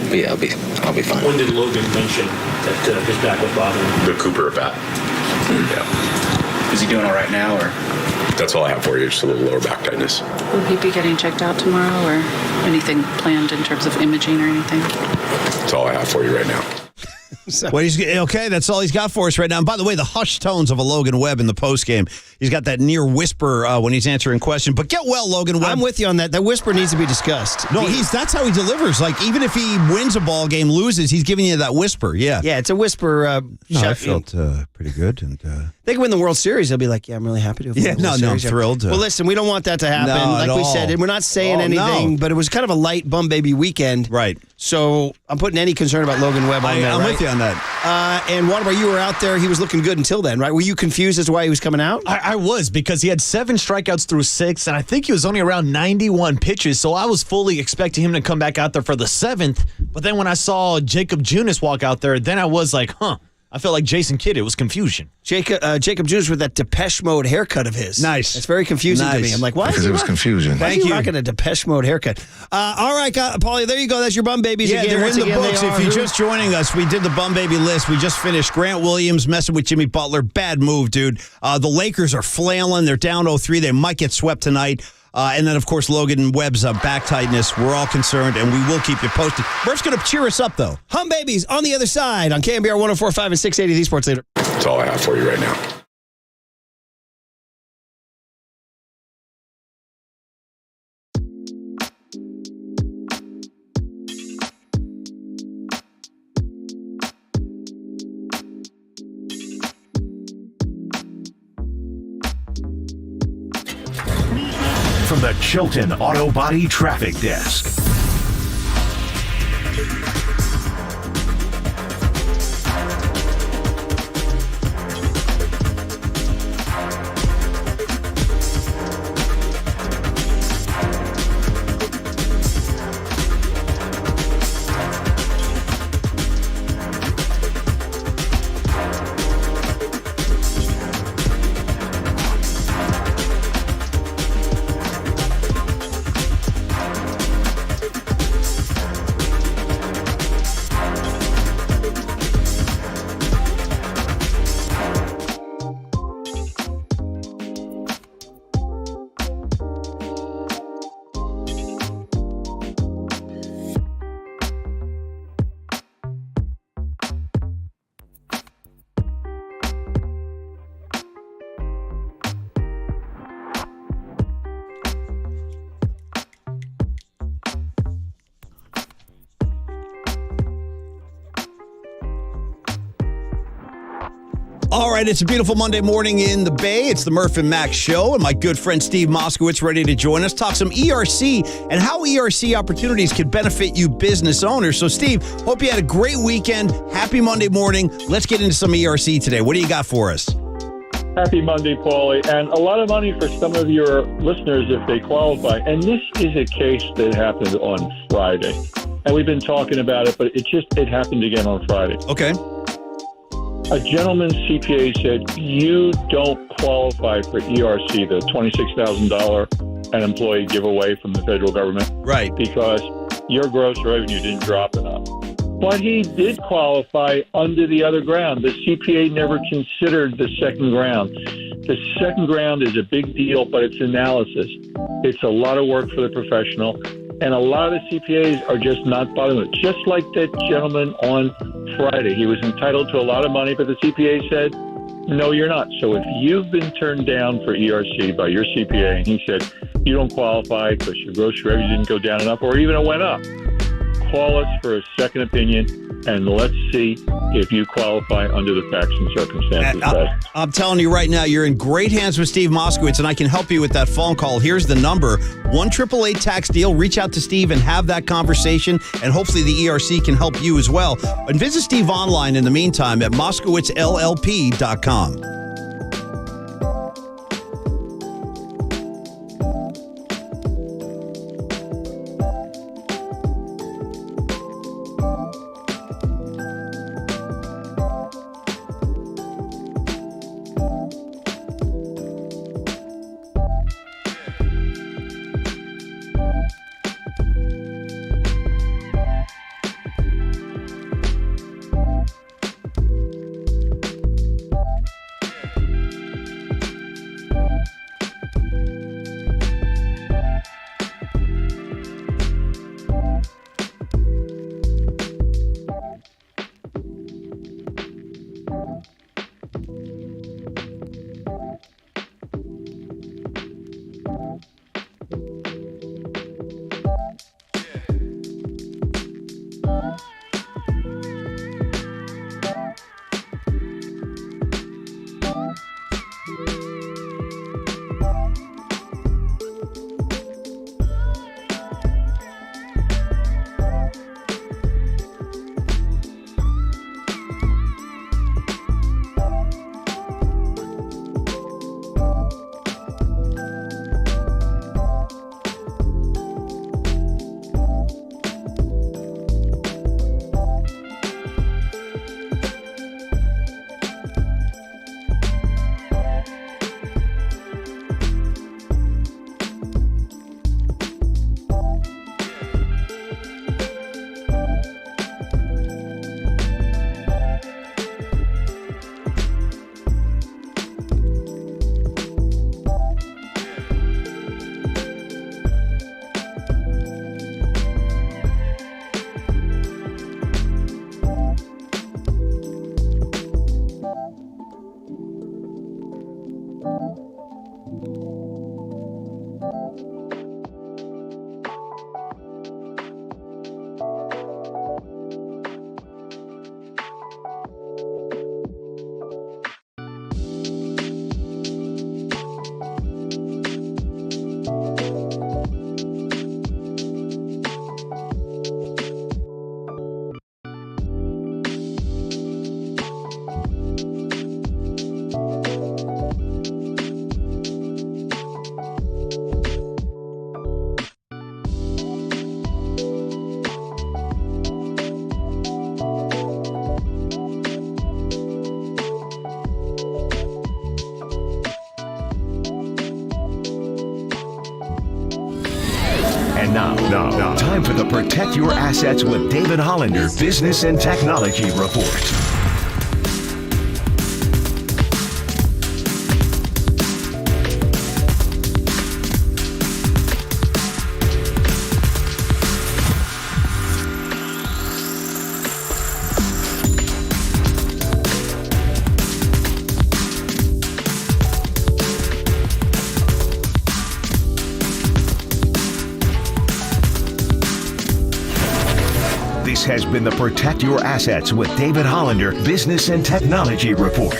but yeah, I'll be fine. When did Logan mention that his back was bothering him? The Cooper at bat. Yeah. Is he doing all right now, or? That's all I have for you, just a little lower back tightness. Will he be getting checked out tomorrow, or anything planned in terms of imaging or anything? That's all I have for you right now. Well, okay, that's all he's got for us right now. And by the way, the hushed tones of a Logan Webb in the postgame. He's got that near whisper when he's answering questions. But get well, Logan Webb. I'm with you on that. That whisper needs to be discussed. No, that's how he delivers. Like, even if he wins a ball game, loses, he's giving you that whisper. Yeah. Yeah, it's a whisper. I felt pretty good. And they can win the World Series. They'll be like, yeah, I'm really happy to have won the World I'm Series. thrilled. Well, listen, we don't want that to happen. No, like at we all. said, and we're not saying anything, but it was kind of a light bum baby weekend. Right. So I'm putting any concern about Logan Webb on there. I'm right? with you on that. And Waterboy, you were out there. He was looking good until then, right? Were you confused as to why he was coming out? I was, because he had 7 strikeouts through 6, and I think he was only around 91 pitches, so I was fully expecting him to come back out there for the 7th. But then when I saw Jacob Junis walk out there, then I was like, I felt like Jason Kidd. It was confusion. Jacob Junis with that Depeche Mode haircut of his. Nice. It's very confusing to me. I'm like, why? Because it was confusion. Why Thank are you you. rocking a Depeche Mode haircut? All right, Paulie, there you go. That's your bum babies Yeah, again. they're Once in the again, books. they If are you're who? just joining us, we did the bum baby list. We just finished. Grant Williams messing with Jimmy Butler. Bad move, dude. The Lakers are flailing. They're down 0-3. They might get swept tonight. And then, of course, Logan Webb's back tightness. We're all concerned, and we will keep you posted. Murph's going to cheer us up, though. Hum Babies on the other side on KNBR 104.5 and 680, the Sports Leader. That's all I have for you right now. From the Chilton Auto Body Traffic Desk. All right, it's a beautiful Monday morning in the Bay. It's the Murph and Max Show, and my good friend Steve Moskowitz ready to join us. Talk some ERC and how ERC opportunities can benefit you business owners. So, Steve, hope you had a great weekend. Happy Monday morning. Let's get into some ERC today. What do you got for us? Happy Monday, Paulie, and a lot of money for some of your listeners if they qualify. And this is a case that happened on Friday, and we've been talking about it, but it happened again on Friday. Okay. A gentleman's CPA said, you don't qualify for ERC, the $26,000 an employee giveaway from the federal government. Right. Because your gross revenue didn't drop enough. But he did qualify under the other ground. The CPA never considered the second ground. The second ground is a big deal, but it's analysis. It's a lot of work for the professional. And a lot of the CPAs are just not bothering with it. Just like that gentleman on Friday. He was entitled to a lot of money, but the CPA said, no, you're not. So if you've been turned down for ERC by your CPA, and he said, you don't qualify because your gross revenue didn't go down enough, or even it went up, call us for a second opinion, and let's see if you qualify under the facts and circumstances. I'm telling you right now, you're in great hands with Steve Moskowitz, and I can help you with that phone call. Here's the number, 1-888-TAX deal. Reach out to Steve and have that conversation, and hopefully the ERC can help you as well. And visit Steve online in the meantime at MoskowitzLLP.com. And now, time for the Protect Your Assets with David Hollander Business and Technology Report. This has been the Protect Your Assets with David Hollander Business and Technology Report.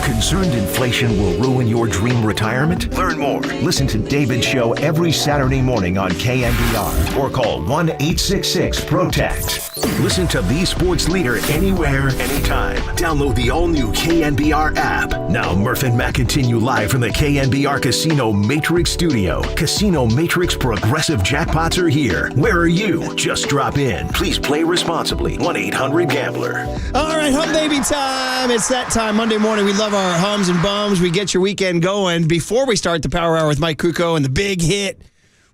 Concerned inflation will ruin your dream retirement? Learn more. Listen to David's show every Saturday morning on KNBR or call 1-866-PROTECT. Listen to the sports leader anywhere, anytime. Download the all-new KNBR app. Now Murph and Matt continue live from the KNBR Casino Matrix Studio. Casino Matrix Progressive Jackpots are here. Where are you? Just drop in. Please play responsibly. 1-800-GAMBLER. All right, hum baby time. It's that time. Monday morning, we love our hums and bums. We get your weekend going. Before we start the Power Hour with Mike Krukow and the big hit,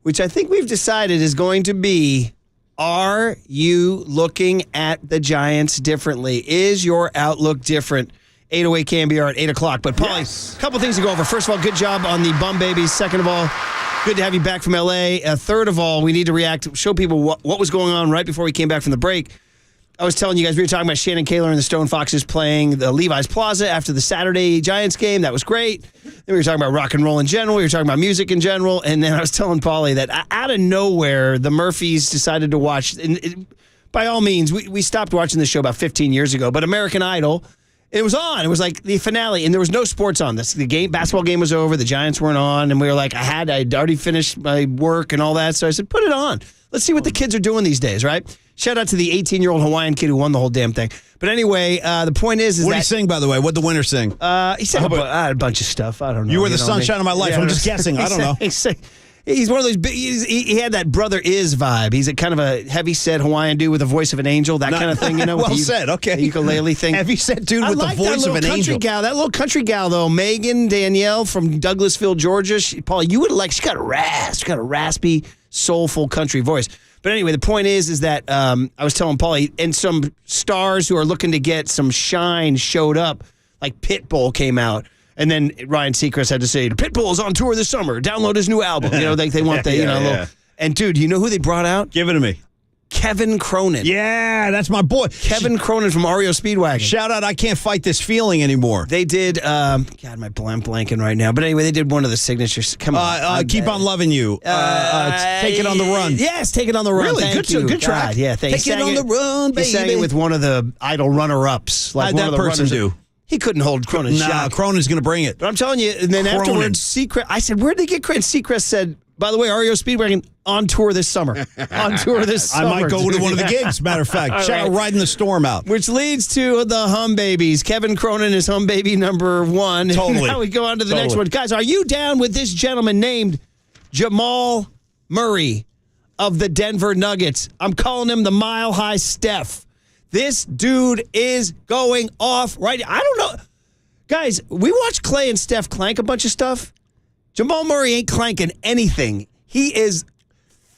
which I think we've decided is going to be, are you looking at the Giants differently? Is your outlook different? 808 KNBR at 8 o'clock. But, Paulie, a couple things to go over. First of all, good job on the bum babies. Second of all, good to have you back from L.A. Third of all, we need to react, show people what was going on right before we came back from the break. I was telling you guys, we were talking about Shannon Kaler and the Stone Foxes playing the Levi's Plaza after the Saturday Giants game. That was great. Then we were talking about rock and roll in general. We were talking about music in general. And then I was telling Paulie that out of nowhere, the Murphys decided to watch. And by all means, we stopped watching this show about 15 years ago. But American Idol, it was on. It was like the finale. And there was no sports on this. The basketball game was over. The Giants weren't on. And we were like, I'd already finished my work and all that. So I said, put it on. Let's see what the kids are doing these days, right? Shout out to the 18-year-old Hawaiian kid who won the whole damn thing. But anyway, the point is what that... did he sing, by the way? What did the winner sing? He sang a bunch of stuff. I don't know. You were the sunshine of my life. I'm just guessing. I don't know. He's one of those big... He had that Brother Is vibe. He's a kind of a heavy-set Hawaiian dude with a voice of an angel, that kind of thing, you know? Well said, okay. The ukulele thing. Heavy-set dude with the voice of an angel. That little country gal, though, Megan Danielle from Douglasville, Georgia. Paul, you would like... She got a raspy, soulful country voice. But anyway, the point is that I was telling Paulie, and some stars who are looking to get some shine showed up, like Pitbull came out. And then Ryan Seacrest had to say, Pitbull is on tour this summer. Download his new album. You know, they want the, little... And, dude, you know who they brought out? Give it to me. Kevin Cronin. Yeah, that's my boy. Kevin Cronin from REO Speedwagon. Shout out, I can't fight this feeling anymore. They did, God, my blanking right now. But anyway, they did one of the signatures. Come on. Keep on loving you. Take it on the run. Yes, Take It on the Run. Really? Thank you. Good track. God, yeah, thanks. Take it on the run, baby. He sang it with one of the Idol runner-ups. Like How'd one that of the person runners. do? He couldn't hold Cronin's shot. Cronin's going to bring it. But I'm telling you, and then afterwards, Seacrest, I said, where'd they get Cronin? Seacrest said, by the way, REO Speedwagon on tour this summer. On tour this summer. I might go to one of the gigs, matter of fact. Shout out Riding the Storm out. Which leads to the Hum Babies. Kevin Cronin is Hum Baby number 1. Totally. Now we go on to the next one. Guys, are you down with this gentleman named Jamal Murray of the Denver Nuggets? I'm calling him the Mile High Steph. This dude is going off right. I don't know. Guys, we watched Clay and Steph clank a bunch of stuff. Jamal Murray ain't clanking anything. He is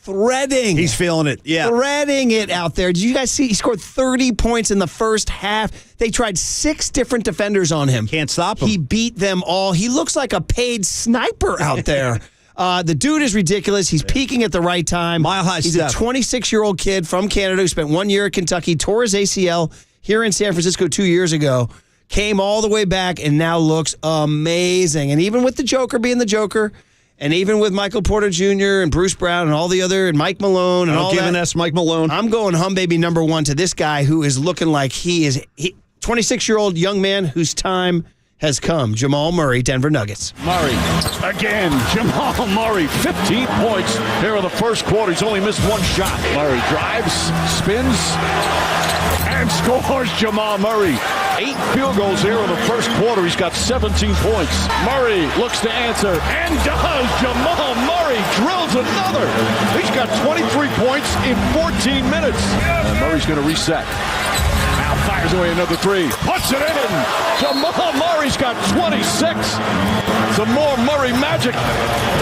threading. He's feeling it. Yeah. Threading it out there. Did you guys see? He scored 30 points in the first half. They tried 6 different defenders on him. Can't stop him. He beat them all. He looks like a paid sniper out there. The dude is ridiculous. He's peaking at the right time. Mile High He's Steph. a 26-year-old kid from Canada who spent 1 year at Kentucky, tore his ACL here in San Francisco 2 years ago, came all the way back, and now looks amazing. And even with the Joker being the Joker, and even with Michael Porter Jr. and Bruce Brown and all the other, and Mike Malone and all that. Give an S, Mike Malone. I'm going Hum Baby number 1 to this guy who is looking like he is 26-year-old young man whose time has come. Jamal Murray, Denver Nuggets. Murray again. Jamal Murray, 15 points here in the first quarter. He's only missed 1 shot. Murray drives, spins, and scores. Jamal Murray. 8 field goals here in the first quarter. He's got 17 points. Murray looks to answer and does. Jamal Murray drills another. He's got 23 points in 14 minutes. And Murray's going to reset. Now fires away another 3. Puts it in. Jamal Murray's got 26. Some more Murray magic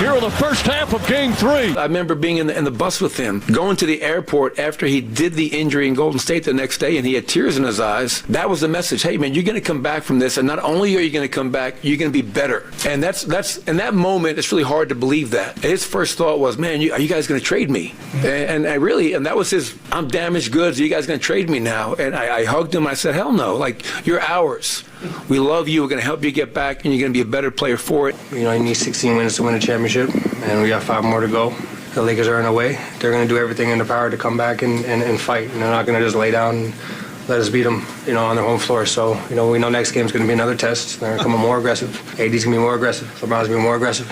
here in the first half of Game 3. I remember being in the bus with him, going to the airport after he did the injury in Golden State the next day, and he had tears in his eyes. That was the message. Hey, man, you're going to come back from this, and not only are you going to come back, you're going to be better. And that's in that moment, it's really hard to believe that. His first thought was, man, are you guys going to trade me? And that was his, I'm damaged goods. Are you guys going to trade me now? And I hugged him. I said, hell no. Like, you're ours. We love you. We're going to help you get back, and you're going to be a better player for it. You know, you need 16 wins to win a championship, and we got 5 more to go. The Lakers are in a way. They're going to do everything in their power to come back and fight. And they're not going to just lay down and let us beat them, on their home floor. So, we know next game's going to be another test. They're going to come more aggressive. AD's going to be more aggressive. LeBron's going to be more aggressive.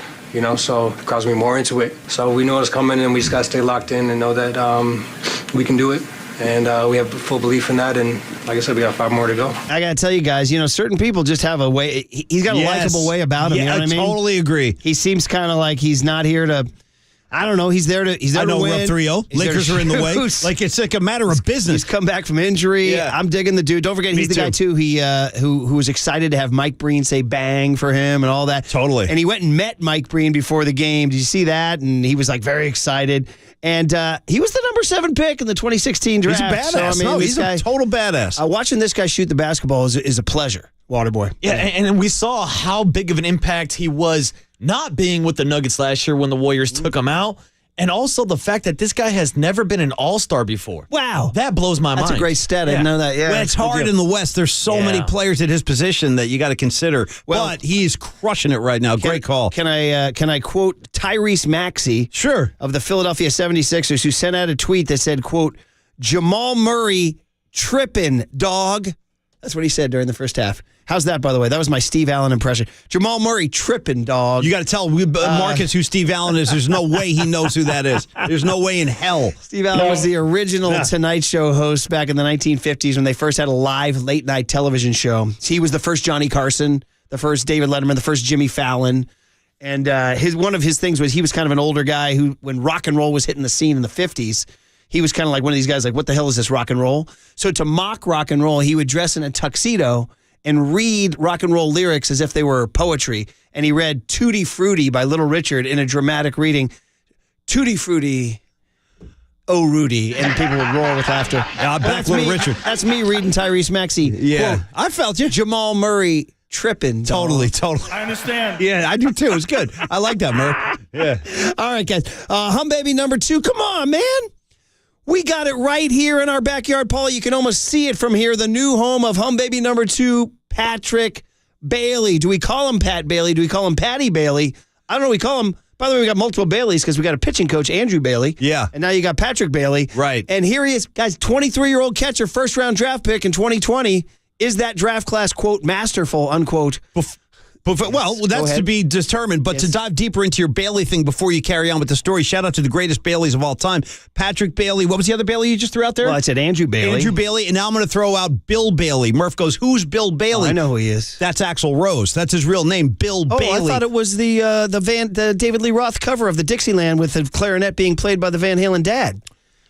So the crowd's going to be more into it. So we know it's coming, and we just got to stay locked in and know that we can do it. And we have full belief in that. And like I said, we got 5 more to go. I got to tell you guys, certain people just have a way. He's got a likable way about him. Yeah, You know what I mean? totally agree. He seems kind of like he's not here to. I don't know. He's there to. He's there to win. We're up 3-0. Lakers are in the way. Like it's like a matter of business. He's come back from injury. Yeah. I'm digging the dude. Don't forget, he's the guy too. Who was excited to have Mike Breen say "bang" for him and all that. Totally. And he went and met Mike Breen before the game. Did you see that? And he was like very excited. And he was the number 7 pick in the 2016 draft. He's a badass. He's a total badass. Watching this guy shoot the basketball is a pleasure. Waterboy. Yeah, and we saw how big of an impact he was not being with the Nuggets last year when the Warriors took him out. And also the fact that this guy has never been an all-star before. Wow. That blows my mind. That's a great stat. I didn't know that. Yeah. Well, it's hard in the West. There's so many players at his position that you got to consider. But he's crushing it right now. Great call. Can I quote Tyrese Maxey? Sure. Of the Philadelphia 76ers, who sent out a tweet that said, quote, Jamal Murray tripping, dog. That's what he said during the first half. How's that, by the way? That was my Steve Allen impression. Jamal Murray tripping, dog. You got to tell Marcus who Steve Allen is. There's no way he knows who that is. There's no way in hell. Steve Allen was the original Tonight Show host back in the 1950s when they first had a live late-night television show. He was the first Johnny Carson, the first David Letterman, the first Jimmy Fallon. And one of his things was he was kind of an older guy who, when rock and roll was hitting the scene in the 50s, he was kind of like one of these guys like, what the hell is this rock and roll? So to mock rock and roll, he would dress in a tuxedo and read rock and roll lyrics as if they were poetry. And he read Tutti Frutti by Little Richard in a dramatic reading. Tutti Frutti, oh Rudy. And people would roar with laughter. Back Little Richard. That's me reading Tyrese Maxey. Yeah. Quote, I felt you. Jamal Murray tripping. Totally. I understand. Yeah, I do too. It's good. I like that, Murray. Yeah. All right, guys. Hum Baby number 2. Come on, man. We got it right here in our backyard, Paul. You can almost see it from here. The new home of home baby number 2, Patrick Bailey. Do we call him Pat Bailey? Do we call him Patty Bailey? I don't know. We call him. By the way, we got multiple Baileys because we got a pitching coach, Andrew Bailey. Yeah. And now you got Patrick Bailey. Right. And here he is, guys, 23-year-old catcher, first-round draft pick in 2020. Is that draft class, quote, masterful, unquote? Well, that's to be determined. But to dive deeper into your Bailey thing before you carry on with the story, shout out to the greatest Baileys of all time, Patrick Bailey. What was the other Bailey you just threw out there? Well, I said Andrew Bailey. Andrew Bailey, and now I'm going to throw out Bill Bailey. Murph goes, who's Bill Bailey? I know who he is. That's Axl Rose. That's his real name, Bill Bailey. I thought it was the David Lee Roth cover of the Dixieland with the clarinet being played by the Van Halen dad.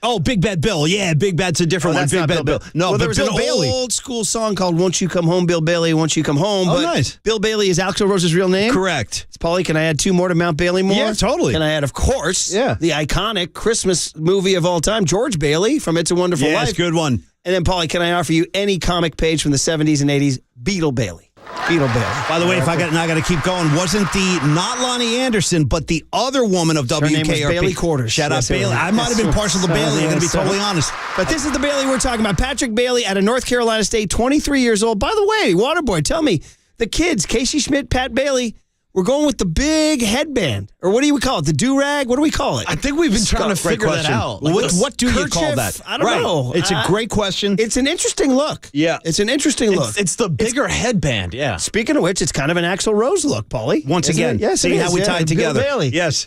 Oh, Big Bad Bill. Yeah, Big Bad's a different one. That's Big not Bad Bill. No, well, but there was Bill an Bailey. old school song called "Won't You Come Home, Bill Bailey, Won't You Come Home." Oh, but nice. Bill Bailey is Axl Rose's real name? Correct. Paulie, can I add 2 more to Mount Bailey more? Yeah, totally. Can I add, of course, the iconic Christmas movie of all time, George Bailey from It's a Wonderful Life. Yeah, it's a good one. And then, Paulie, can I offer you any comic page from the 70s and 80s? Beetle Bailey. Beetle Bailey. By the way, if I got to keep going, wasn't not Lonnie Anderson, but the other woman of WKRP. Her name was Bailey Quarters. Shout out Bailey. I might have been partial to Bailey. I'm going to be totally honest. But this is the Bailey we're talking about. Patrick Bailey out of North Carolina State, 23 years old. By the way, Waterboy, tell me, the kids, Casey Schmidt, Pat Bailey, we're going with the big headband. Or what do you call it? The do-rag? What do we call it? I think we've been trying to figure that out. Like what do you call that? I don't know. It's a great question. It's an interesting look. Yeah. It's an interesting look. It's the bigger headband, yeah. Speaking of which, it's kind of an Axl Rose look, Paulie. Once Isn't again, it? Yes, see it how is. we tie it together. Bill Bailey. Yes.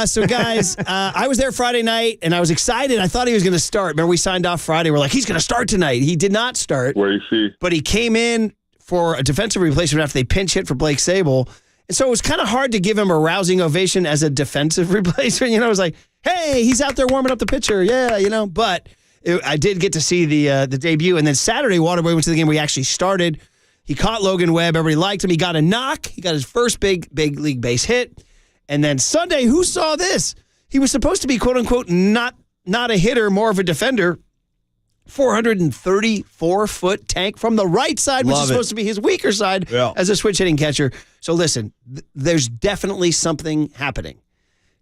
So, guys, I was there Friday night, and I was excited. I thought he was going to start. Remember, we signed off Friday. We're like, he's going to start tonight. He did not start. Where you see? But he came in for a defensive replacement after they pinch hit for Blake Sable. And so it was kind of hard to give him a rousing ovation as a defensive replacement. You know, it was like, hey, he's out there warming up the pitcher. Yeah, you know. But I did get to see the debut. And then Saturday, Waterboy went to the game where he actually started. He caught Logan Webb. Everybody liked him. He got a knock. He got his first big league base hit. And then Sunday, who saw this? He was supposed to be, quote unquote, not a hitter, more of a defender. 434-foot tank from the right side, which is supposed to be his weaker side as a switch hitting catcher. So listen, there's definitely something happening.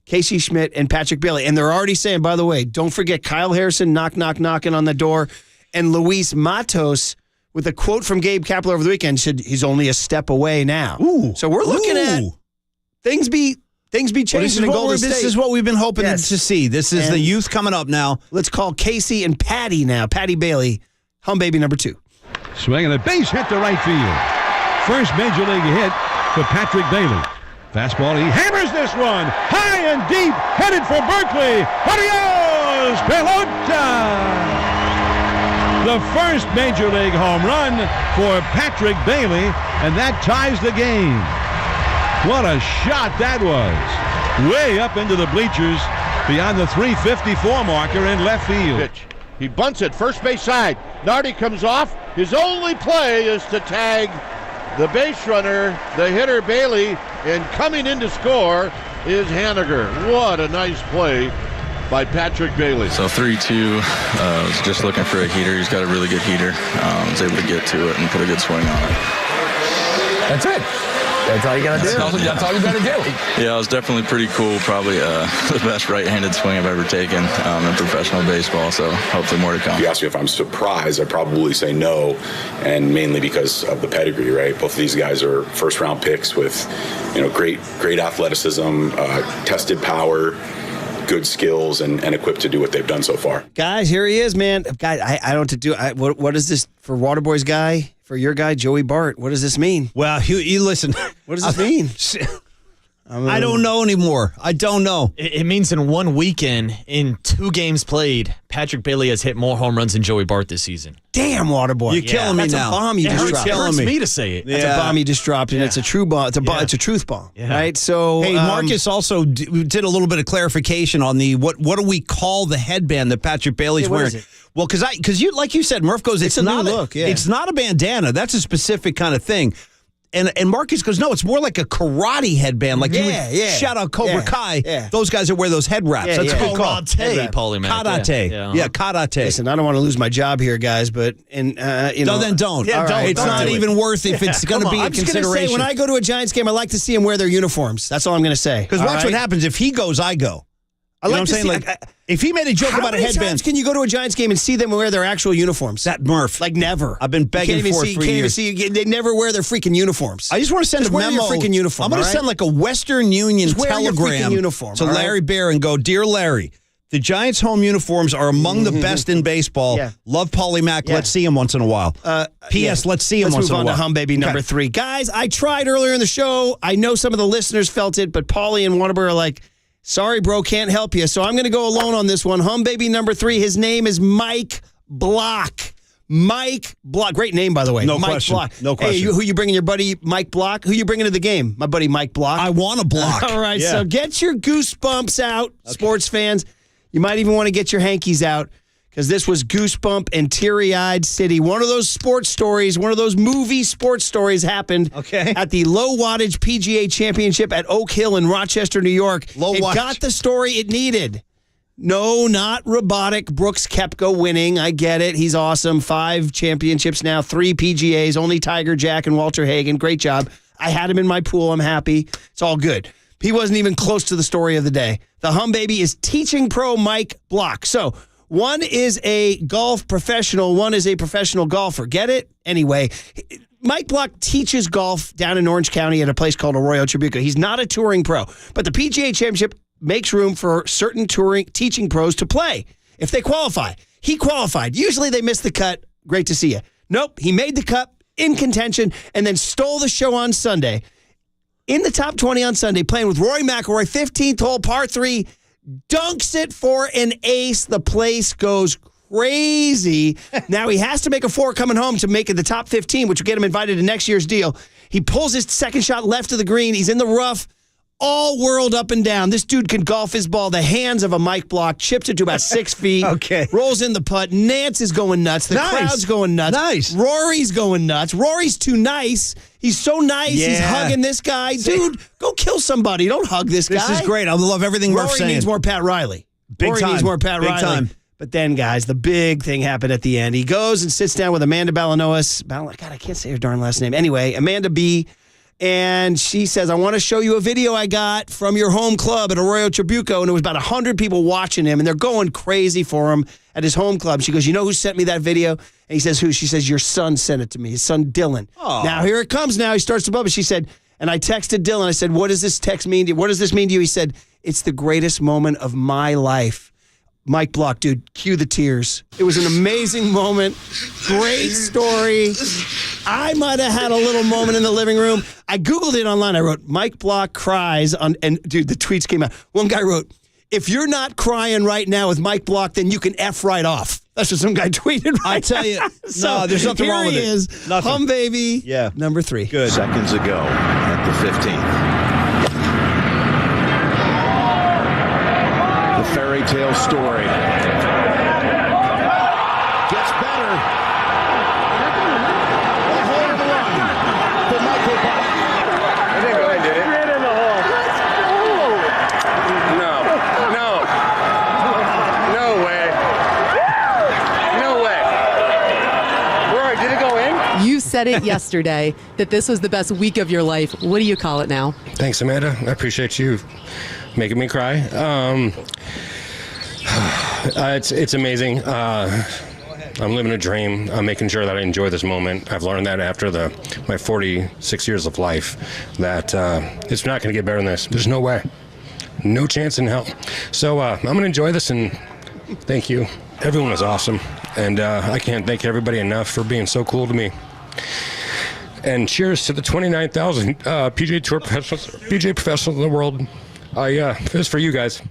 Casey Schmidt and Patrick Bailey. And they're already saying, by the way, don't forget Kyle Harrison knocking on the door. And Luis Matos, with a quote from Gabe Kapler over the weekend, said he's only a step away now. Ooh. So we're looking at things be changing in Golden State. This is what we've been hoping to see. This is the youth coming up now. Let's call Casey and Patty now. Patty Bailey, home baby number 2. Swinging a base hit to right field. First major league hit for Patrick Bailey. Fastball, he hammers this one. High and deep, headed for Berkeley. Adios, pelota! The first major league home run for Patrick Bailey, and that ties the game. What a shot that was. Way up into the bleachers beyond the 354 marker in left field. Pitch. He bunts it first base side. Nardi comes off. His only play is to tag the base runner, the hitter Bailey, and coming in to score is Haniger. What a nice play by Patrick Bailey. So 3-2, was just looking for a heater. He's got a really good heater. Was able to get to it and put a good swing on it. That's it. That's all you got to do. That's all you got to do. Yeah, it was definitely pretty cool. Probably the best right-handed swing I've ever taken in professional baseball, so hopefully more to come. If you ask me if I'm surprised, I'd probably say no, and mainly because of the pedigree, right? Both of these guys are first-round picks with, great athleticism, tested power, good skills, and equipped to do what they've done so far. Guys, here he is, man. Guys, I don't know what to do. What is this for Waterboy's guy? For your guy, Joey Bart, what does this mean? Well, you listen. What does this mean? I don't know anymore. I don't know. It means in one weekend, in 2 games played, Patrick Bailey has hit more home runs than Joey Bart this season. Damn, Waterboy. You're killing me now. That's a bomb you just dropped. It hurts me to say it. That's a bomb you just dropped, and it's a true bomb. It's a truth bomb, right? So, hey, Marcus also did a little bit of clarification on the what do we call the headband that Patrick Bailey's wearing? Is it? Well, because you, like you said, Murph goes, it's not a new look. It's not a bandana. That's a specific kind of thing. And Marcus goes, no, it's more like a karate headband. Like you would shout out Cobra Kai. Yeah. Those guys that wear those head wraps. That's a good call. Karate, Paulie, man. Karate. Yeah, karate. Listen, I don't want to lose my job here, guys, but No, then don't. Yeah, don't. It's not even worth if it's going to be a consideration. Say, when I go to a Giants game, I like to see them wear their uniforms. That's all I'm going to say. Because watch what happens. If he goes, I go. I like to see, if he made a joke about a headband. How many times can you go to a Giants game and see them wear their actual uniforms? That Murph. Like never. I've been begging for years. They never wear their freaking uniforms. I just want to send a memo. Wear your freaking uniform. I'm going to send like a Western Union telegram to Larry Bear and go, Dear Larry, the Giants' home uniforms are among the best in baseball. Yeah. Love Paulie Mack. Yeah. Let's see him once in a while. P.S. Let's see him once in a while. Let's move on to Hum Baby number 3. Guys, I tried earlier in the show. I know some of the listeners felt it, but Paulie and Whataburger are like, sorry, bro, can't help you. So I'm going to go alone on this one. Hum Baby number 3. His name is Mike Block. Mike Block. Great name, by the way. No Mike question. Block. No question. Hey, who you bringing your buddy Mike Block? Who you bringing to the game? My buddy Mike Block. I want a block. All right, so get your goosebumps out, sports fans. You might even want to get your hankies out because this was Goosebump and Teary-Eyed City. One of those sports stories, one of those movie sports stories happened at the Low Wattage PGA Championship at Oak Hill in Rochester, New York. It got the story it needed. No, not robotic. Brooks Koepka winning. I get it. He's awesome. 5 championships now, 3 PGAs, only Tiger, Jack, and Walter Hagen. Great job. I had him in my pool. I'm happy. It's all good. He wasn't even close to the story of the day. The Hum Baby is teaching pro Mike Block. So one is a golf professional, one is a professional golfer. Get it? Anyway, Mike Block teaches golf down in Orange County at a place called Arroyo Trabuco. He's not a touring pro, but the PGA Championship makes room for certain teaching pros to play if they qualify. He qualified. Usually they miss the cut. Great to see you. Nope, he made the cut, in contention, and then stole the show on Sunday. In the top 20 on Sunday, playing with Rory McIlroy, 15th hole, par 3, dunks it for an ace. The place goes crazy. Now he has to make a 4 coming home to make it the top 15, which will get him invited to next year's deal. He pulls his second shot left of the green. He's in the rough, all whirled up and down. This dude can golf his ball. The hands of a Mike Block, chips it to about 6 feet. Rolls in the putt. Nance is going nuts. The crowd's going nuts. Rory's going nuts. Rory's too nice. He's so nice. He's hugging this guy. Dude, go kill somebody. Don't hug this guy. This is great. I love everything Murph's saying. Rory needs more Pat Riley. Big time. Needs more Pat Riley. Time. But then, guys, the big thing happened at the end. He goes and sits down with Amanda Balanois. God, I can't say her darn last name. Anyway, Amanda B., and she says, I want to show you a video I got from your home club at Arroyo Trabuco. And it was about 100 people watching him, and they're going crazy for him at his home club. She goes, you know who sent me that video? And he says, who? She says, your son sent it to me, his son Dylan. Oh. Now, here it comes now. He starts to bubble. She said, and I texted Dylan. I said, what does this text mean to you? What does this mean to you? He said, it's the greatest moment of my life. Mike Block, dude, cue the tears. It was an amazing moment. Great story. I might have had a little moment in the living room. I Googled it online. I wrote, Mike Block cries on, and dude, the tweets came out. One guy wrote, if you're not crying right now with Mike Block, then you can F right off. That's what some guy tweeted. I tell you, no, there's nothing wrong with it. Here he is, nothing. Hum Baby, number 3. Good. Seconds ago at the 15th. The fairy tale story gets better. A home run for Michael Block. I didn't go ahead and did it. Right in the hole. No way. No way. Rory, did it go in? You said it yesterday that this was the best week of your life. What do you call it now? Thanks, Amanda. I appreciate you making me cry. It's amazing. I'm living a dream. I'm making sure that I enjoy this moment. I've learned that after my 46 years of life that it's not going to get better than this. There's no way. No chance in hell. So I'm going to enjoy this, and thank you. Everyone was awesome, and I can't thank everybody enough for being so cool to me. And cheers to the 29,000 PGA Tour professionals in the world. It was for you guys.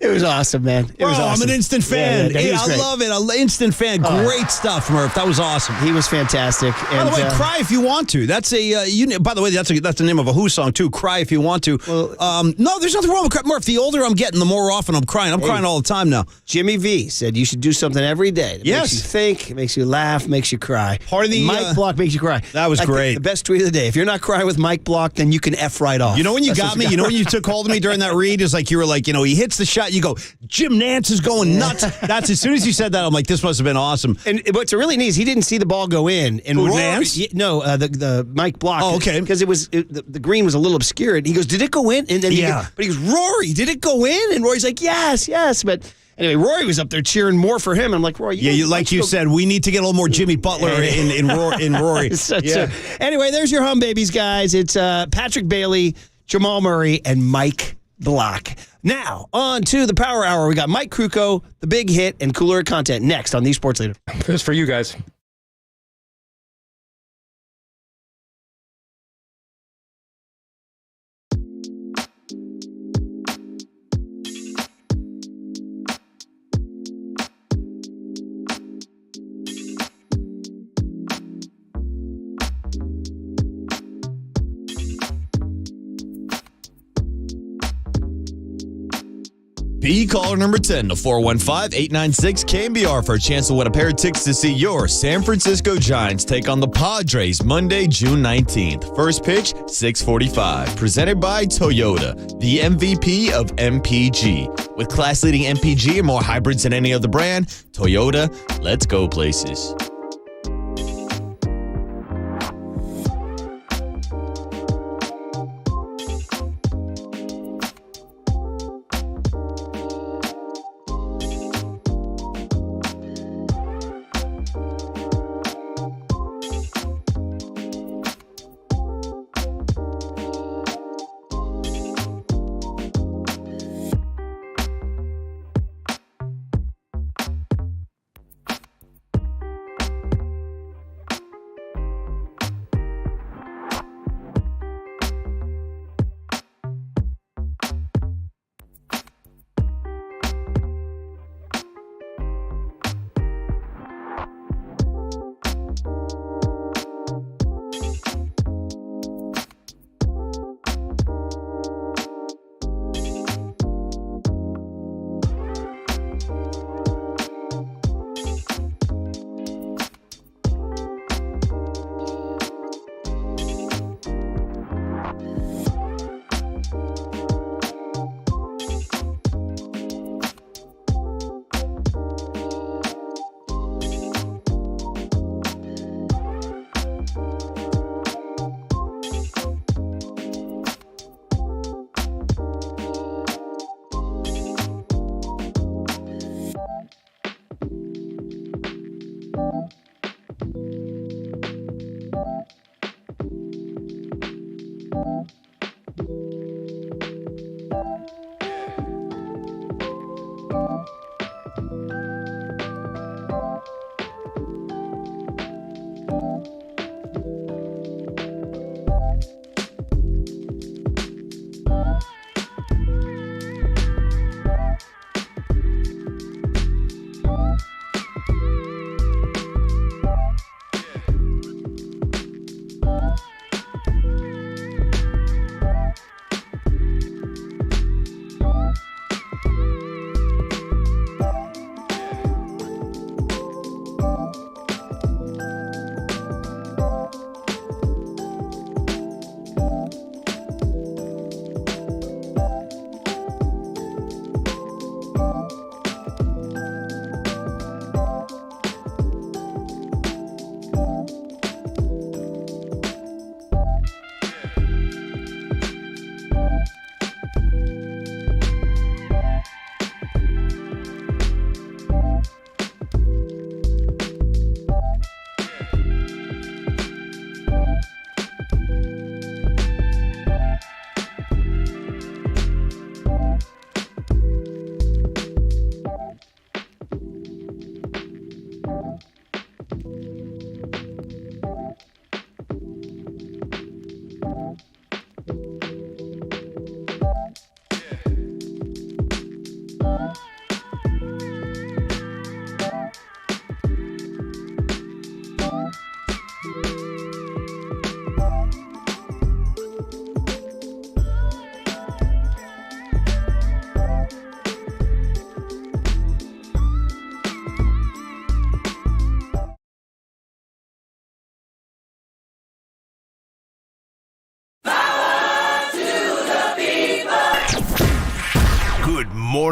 It was awesome, man. It was awesome. I'm an instant fan. Yeah, I love it. An instant fan. Great stuff, Murph. That was awesome. He was fantastic. By the way, cry if you want to. That's a. By the way, that's the name of a Who song too. Cry if you want to. Well, no, there's nothing wrong with cry. Murph, the older I'm getting, the more often I'm crying. I'm crying all the time now. Jimmy V said you should do something every day. That makes you think, it makes you laugh, makes you cry. Part of the Mike Block makes you cry. That was great. The best tweet of the day. If you're not crying with Mike Block, then you can F right off. You know when you got me? You know when you took hold of me during that read? It's like you were like, he hits the shot. You go, Jim Nance is going nuts. That's as soon as you said that, I'm like, this must have been awesome. And what's really neat is he didn't see the ball go in. And Who, Rory, Nance? the Mike Block. Oh, okay. Because the green was a little obscured. He goes, did it go in? And then but he goes, Rory, did it go in? And Rory's like, yes. But anyway, Rory was up there cheering more for him. I'm like, Rory, you said, we need to get a little more Jimmy Butler in Rory. Anyway, there's your hum babies, guys. It's Patrick Bailey, Jamal Murray, and Mike Block. Now, on to the Power Hour. We got Mike Krukow, the big hit, and cooler content next on The Sports Leader. This is for you guys. Be caller number 10 to 415-896-KNBR for a chance to win a pair of tickets to see your San Francisco Giants take on the Padres Monday, June 19th. First pitch, 6:45. Presented by Toyota, the MVP of MPG. With class-leading MPG and more hybrids than any other brand, Toyota, let's go places.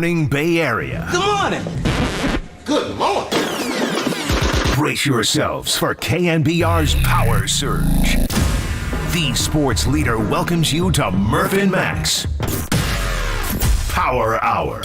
morning, Bay Area. Good morning. Good morning. Brace yourselves for KNBR's Power Surge. The sports leader welcomes you to Murph and Max Power Hour.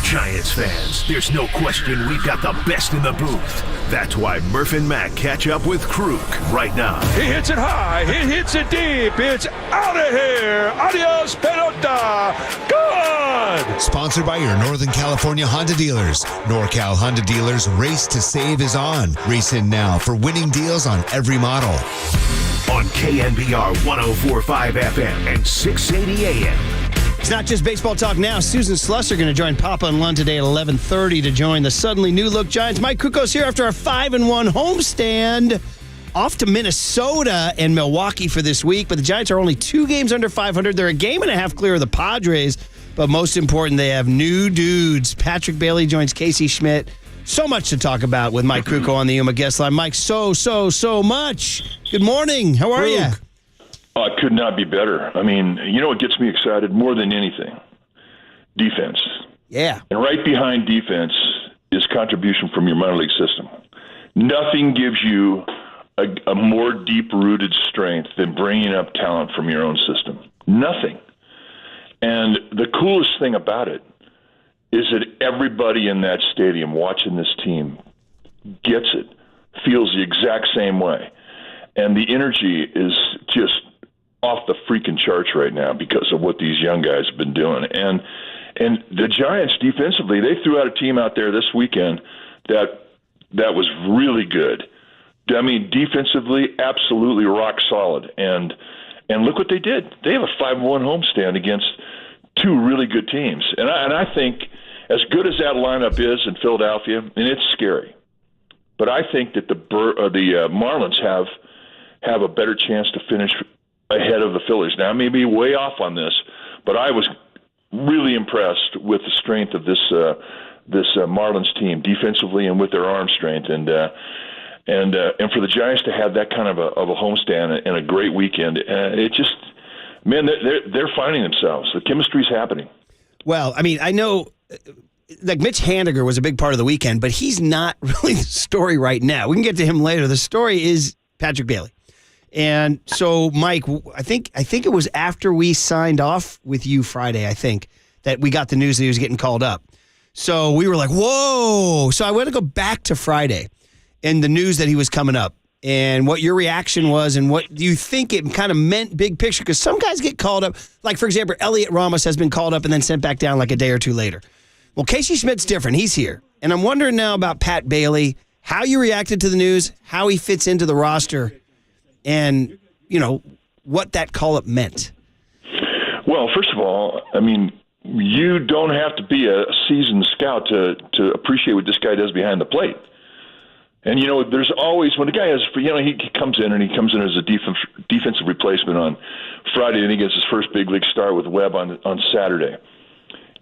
Giants fans, there's no question we've got the best in the booth. That's why Murph and Mac catch up with Kruk right now. He hits it high. He hits it deep. It's out of here. Adios, pelota. Good. Sponsored by your Northern California Honda dealers. NorCal Honda dealers, Race to Save is on. Race in now for winning deals on every model. On KNBR 104.5 FM and 680 AM. It's not just baseball talk now. Susan Slusser going to join Papa and Lund today at 11:30 to join the suddenly new look Giants. Mike Krukow's here after our 5-1 homestand. Off to Minnesota and Milwaukee for this week, but the Giants are only 2 games under 500. They're a game and a half clear of the Padres, but most important, they have new dudes. Patrick Bailey joins Casey Schmidt. So much to talk about with Mike Krukow on the Yuma guest line. Mike, so much. Good morning. How are you? It could not be better. I mean, you know what gets me excited more than anything? Defense. Yeah. And right behind defense is contribution from your minor league system. Nothing gives you a more deep-rooted strength than bringing up talent from your own system. Nothing. And the coolest thing about it is that everybody in that stadium watching this team gets it, feels the exact same way. And the energy is just off the freaking charts right now because of what these young guys have been doing. And the Giants defensively, they threw out a team out there this weekend that was really good. I mean, defensively, absolutely rock solid. And look what they did. They have a 5-1 homestand against 2 really good teams. And I think as good as that lineup is in Philadelphia, and it's scary, but I think that the Marlins have a better chance to finish ahead of the Phillies. Now, I may be way off on this, but I was really impressed with the strength of this Marlins team defensively and with their arm strength, and for the Giants to have that kind of a homestand and a great weekend, it just, man, they're finding themselves. The chemistry's happening. Well, I mean, I know, like Mitch Haniger was a big part of the weekend, but he's not really the story right now. We can get to him later. The story is Patrick Bailey. And so, Mike, I think it was after we signed off with you Friday, I think, that we got the news that he was getting called up. So we were like, whoa. So I went to go back to Friday and the news that he was coming up and what your reaction was and what do you think it kind of meant big picture? Because some guys get called up. Like, for example, Elliot Ramos has been called up and then sent back down like a day or 2 later. Well, Casey Schmidt's different. He's here. And I'm wondering now about Pat Bailey, how you reacted to the news, how he fits into the roster, and, you know, what that call-up meant. Well, first of all, I mean, you don't have to be a seasoned scout to appreciate what this guy does behind the plate. And, you know, there's always, when a guy has, you know, he comes in as a defensive replacement on Friday, and he gets his first big league start with Webb on Saturday.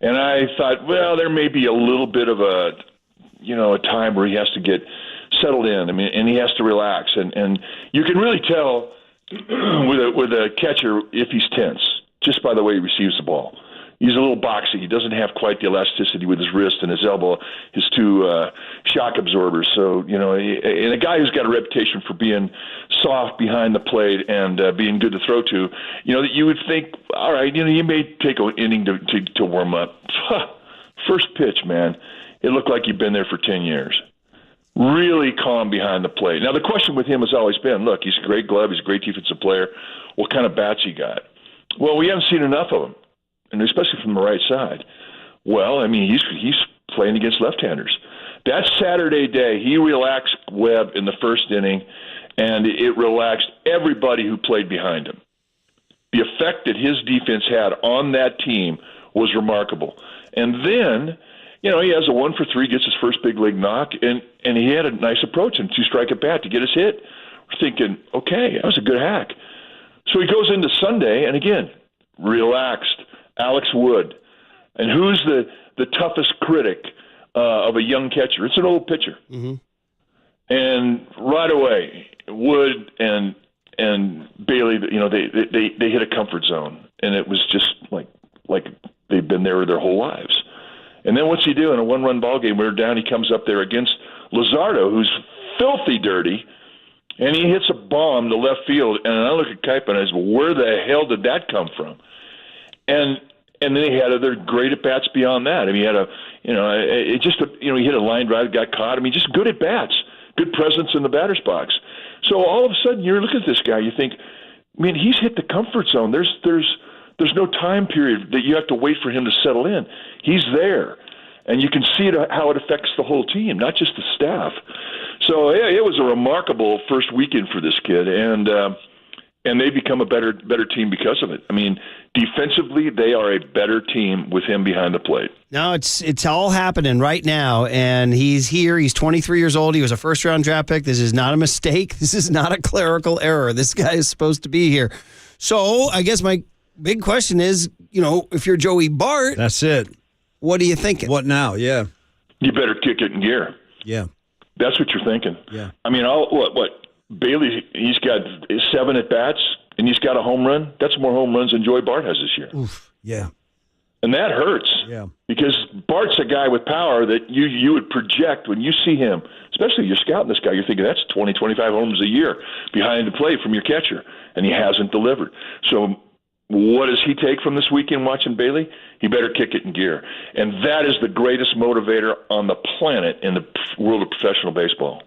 And I thought, well, there may be a little bit of a time where he has to get settled in. I mean, and he has to relax. And you can really tell with a catcher if he's tense, just by the way he receives the ball. He's a little boxy. He doesn't have quite the elasticity with his wrist and his elbow, his 2 shock absorbers. So, you know, and a guy who's got a reputation for being soft behind the plate and being good to throw to, you know, that you would think, all right, you know, you may take an inning to warm up. First pitch, man, it looked like he'd been there for 10 years. Really calm behind the plate. Now, the question with him has always been, look, he's a great glove, he's a great defensive player. What kind of bats he got? Well, we haven't seen enough of him, and especially from the right side. Well, I mean, he's playing against left-handers. That Saturday day, he relaxed Webb in the first inning, and it relaxed everybody who played behind him. The effect that his defense had on that team was remarkable. And then, you know, he has a 1-for-3, gets his first big league knock, and he had a nice approach and 2-strike at bat to get his hit. We're thinking, okay, that was a good hack. So he goes into Sunday, and again, relaxed. Alex Wood. And who's the toughest critic of a young catcher? It's an old pitcher. Mm-hmm. And right away, Wood and Bailey, you know, they hit a comfort zone, and it was just like they've been there their whole lives. And then what's he do in a one-run ball game? We're down. He comes up there against Luzardo, who's filthy dirty, and he hits a bomb to left field. And I look at Kuip and I say, well, where the hell did that come from? And then he had other great at bats beyond that. I mean, he had he hit a line drive, got caught. I mean, just good at bats, good presence in the batter's box. So all of a sudden, you're looking at this guy, you think, I mean, he's hit the comfort zone. There's no time period that you have to wait for him to settle in. He's there, and you can see how it affects the whole team, not just the staff. So it was a remarkable first weekend for this kid, and they become a better team because of it. I mean, defensively, they are a better team with him behind the plate. No, it's all happening right now, and he's here. He's 23 years old. He was a first-round draft pick. This is not a mistake. This is not a clerical error. This guy is supposed to be here. So I guess my big question is, if you're Joey Bart, that's it. What are you thinking? What now? Yeah. You better kick it in gear. Yeah. That's what you're thinking. Yeah. I mean, Bailey, he's got 7 at-bats, and he's got a home run. That's more home runs than Joey Bart has this year. Oof. Yeah. And that hurts. Yeah. Because Bart's a guy with power that you would project when you see him, especially if you're scouting this guy, you're thinking that's 20, 25 homers a year behind the plate from your catcher, and he hasn't delivered. So what does he take from this weekend watching Bailey? He better kick it in gear. And that is the greatest motivator on the planet in the world of professional baseball.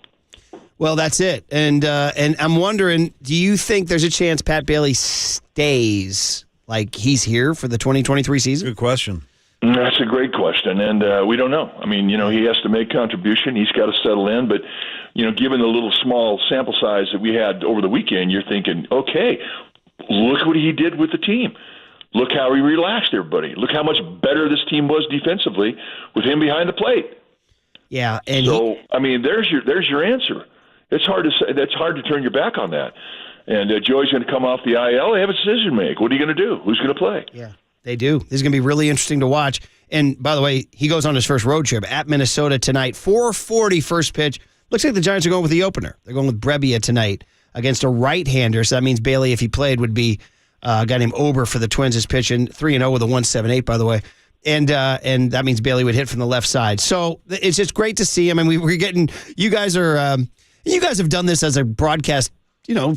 Well, that's it. And I'm wondering, do you think there's a chance Pat Bailey stays, like he's here for the 2023 season? Good question. That's a great question, and we don't know. I mean, he has to make contribution. He's got to settle in, but, given the little small sample size that we had over the weekend, you're thinking, okay, look what he did with the team. Look how he relaxed everybody. Look how much better this team was defensively with him behind the plate. Yeah, and there's your answer. It's hard to say. That's hard to turn your back on that. And Joey's going to come off the IL. They have a decision to make. What are you going to do? Who's going to play? Yeah, they do. This is going to be really interesting to watch. And by the way, he goes on his first road trip at Minnesota tonight. 4:40 first pitch. Looks like the Giants are going with the opener. They're going with Brebbia tonight against a right-hander. So that means Bailey, if he played, would be a guy named Ober for the Twins is pitching 3-0 with a 1.78, by the way. And that means Bailey would hit from the left side. So it's just great to see him. And we're getting, you guys have done this as a broadcast,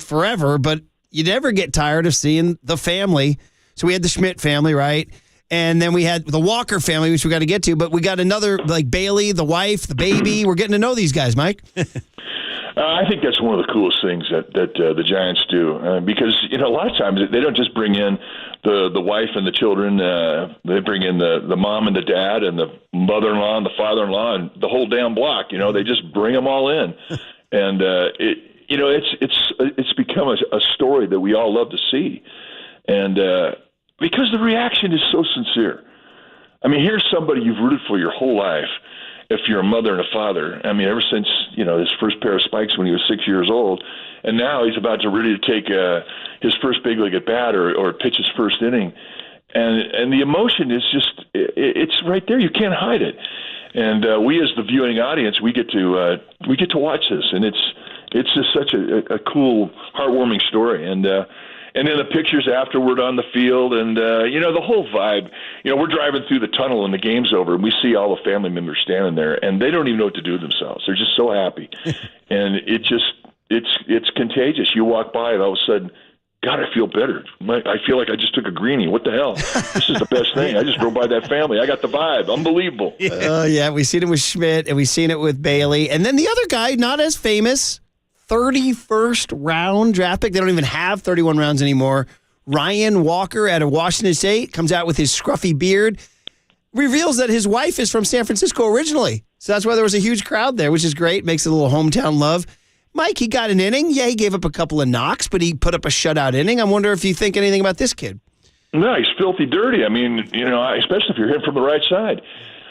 forever, but you never get tired of seeing the family. So we had the Schmidt family, right? And then we had the Walker family, which we got to get to, but we got another, like Bailey, the wife, the baby. We're getting to know these guys, Mike. I think that's one of the coolest things that the Giants do, because a lot of times they don't just bring in the wife and the children. They bring in the mom and the dad and the mother-in-law and the father-in-law and the whole damn block. They just bring them all in, and it's become a story that we all love to see, and because the reaction is so sincere. I mean, here's somebody you've rooted for your whole life. If you're a mother and a father, I mean, ever since his first pair of spikes when he was 6 years old, and now he's about to ready to take his first big league at bat or pitch his first inning, and the emotion is just it's right there. You can't hide it, and we as the viewing audience, we get to watch this, and it's just such a cool, heartwarming story, and then the pictures afterward on the field, and the whole vibe. We're driving through the tunnel and the game's over, and we see all the family members standing there, and they don't even know what to do with themselves. They're just so happy, and it's contagious. You walk by, and all of a sudden, God, I feel better. I feel like I just took a greenie. What the hell? This is the best thing. I just drove by that family. I got the vibe. Unbelievable. Yeah, we've seen it with Schmidt, and we've seen it with Bailey, and then the other guy, not as famous. 31st round draft pick. They don't even have 31 rounds anymore. Ryan Walker out of Washington State comes out with his scruffy beard, reveals that his wife is from San Francisco originally. So that's why there was a huge crowd there, which is great. Makes it a little hometown love. Mike, he got an inning. Yeah, he gave up a couple of knocks, but he put up a shutout inning. I wonder if you think anything about this kid. No, he's filthy dirty. I mean, especially if you're hitting from the right side.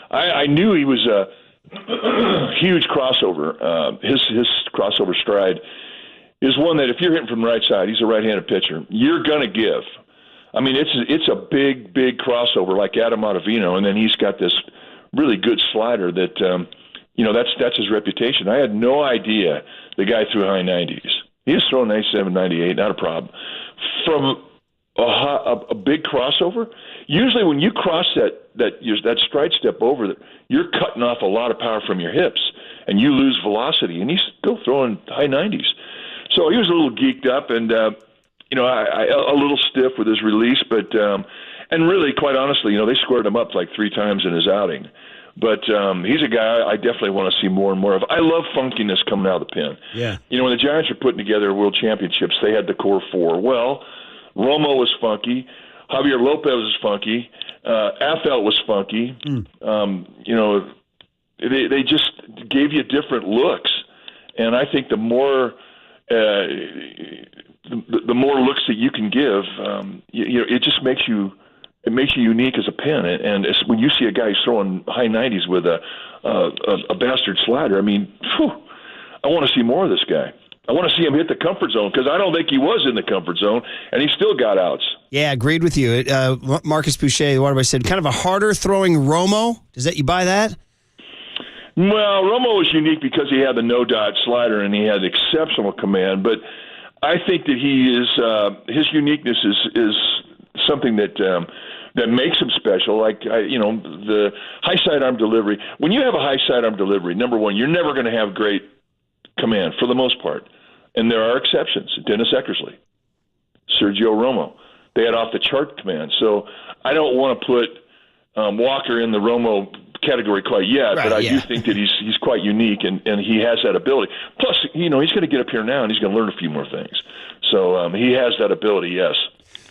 I knew he was a huge crossover. His crossover stride is one that if you're hitting from the right side, he's a right-handed pitcher, you're going to give. I mean, it's a big, big crossover like Adam Ottavino, and then he's got this really good slider that, that's his reputation. I had no idea the guy threw high 90s. He was throwing 97, 98, not a problem. From a big crossover. Usually when you cross that stride step over, you're cutting off a lot of power from your hips, and you lose velocity, and he's still throwing high 90s. So he was a little geeked up and, a little stiff with his release, but and really, quite honestly, they squared him up like 3 times in his outing. But he's a guy I definitely want to see more and more of. I love funkiness coming out of the pen. Yeah. When the Giants were putting together World Championships, they had the core 4. Well, Romo was funky. Javier Lopez was funky. Affeldt was funky. They just gave you different looks. And I think the more looks that you can give, it just makes you unique as a pen. And when you see a guy throwing high 90s with a bastard slider, I mean, I want to see more of this guy. I want to see him hit the comfort zone because I don't think he was in the comfort zone, and he still got outs. Yeah, agreed with you. Marcus Boucher, the Waterboy, said kind of a harder throwing Romo. You buy that? Well, Romo was unique because he had the no-dot slider and he had exceptional command, but I think that he is his uniqueness is something that makes him special. Like the high sidearm delivery. When you have a high sidearm delivery, number one, you're never going to have great command for the most part, and there are exceptions. Dennis Eckersley, Sergio Romo, they had off the chart command. So I don't want to put Walker in the Romo category quite yet, but I do think that he's quite unique and he has that ability. Plus, he's going to get up here now and he's going to learn a few more things. So he has that ability, yes.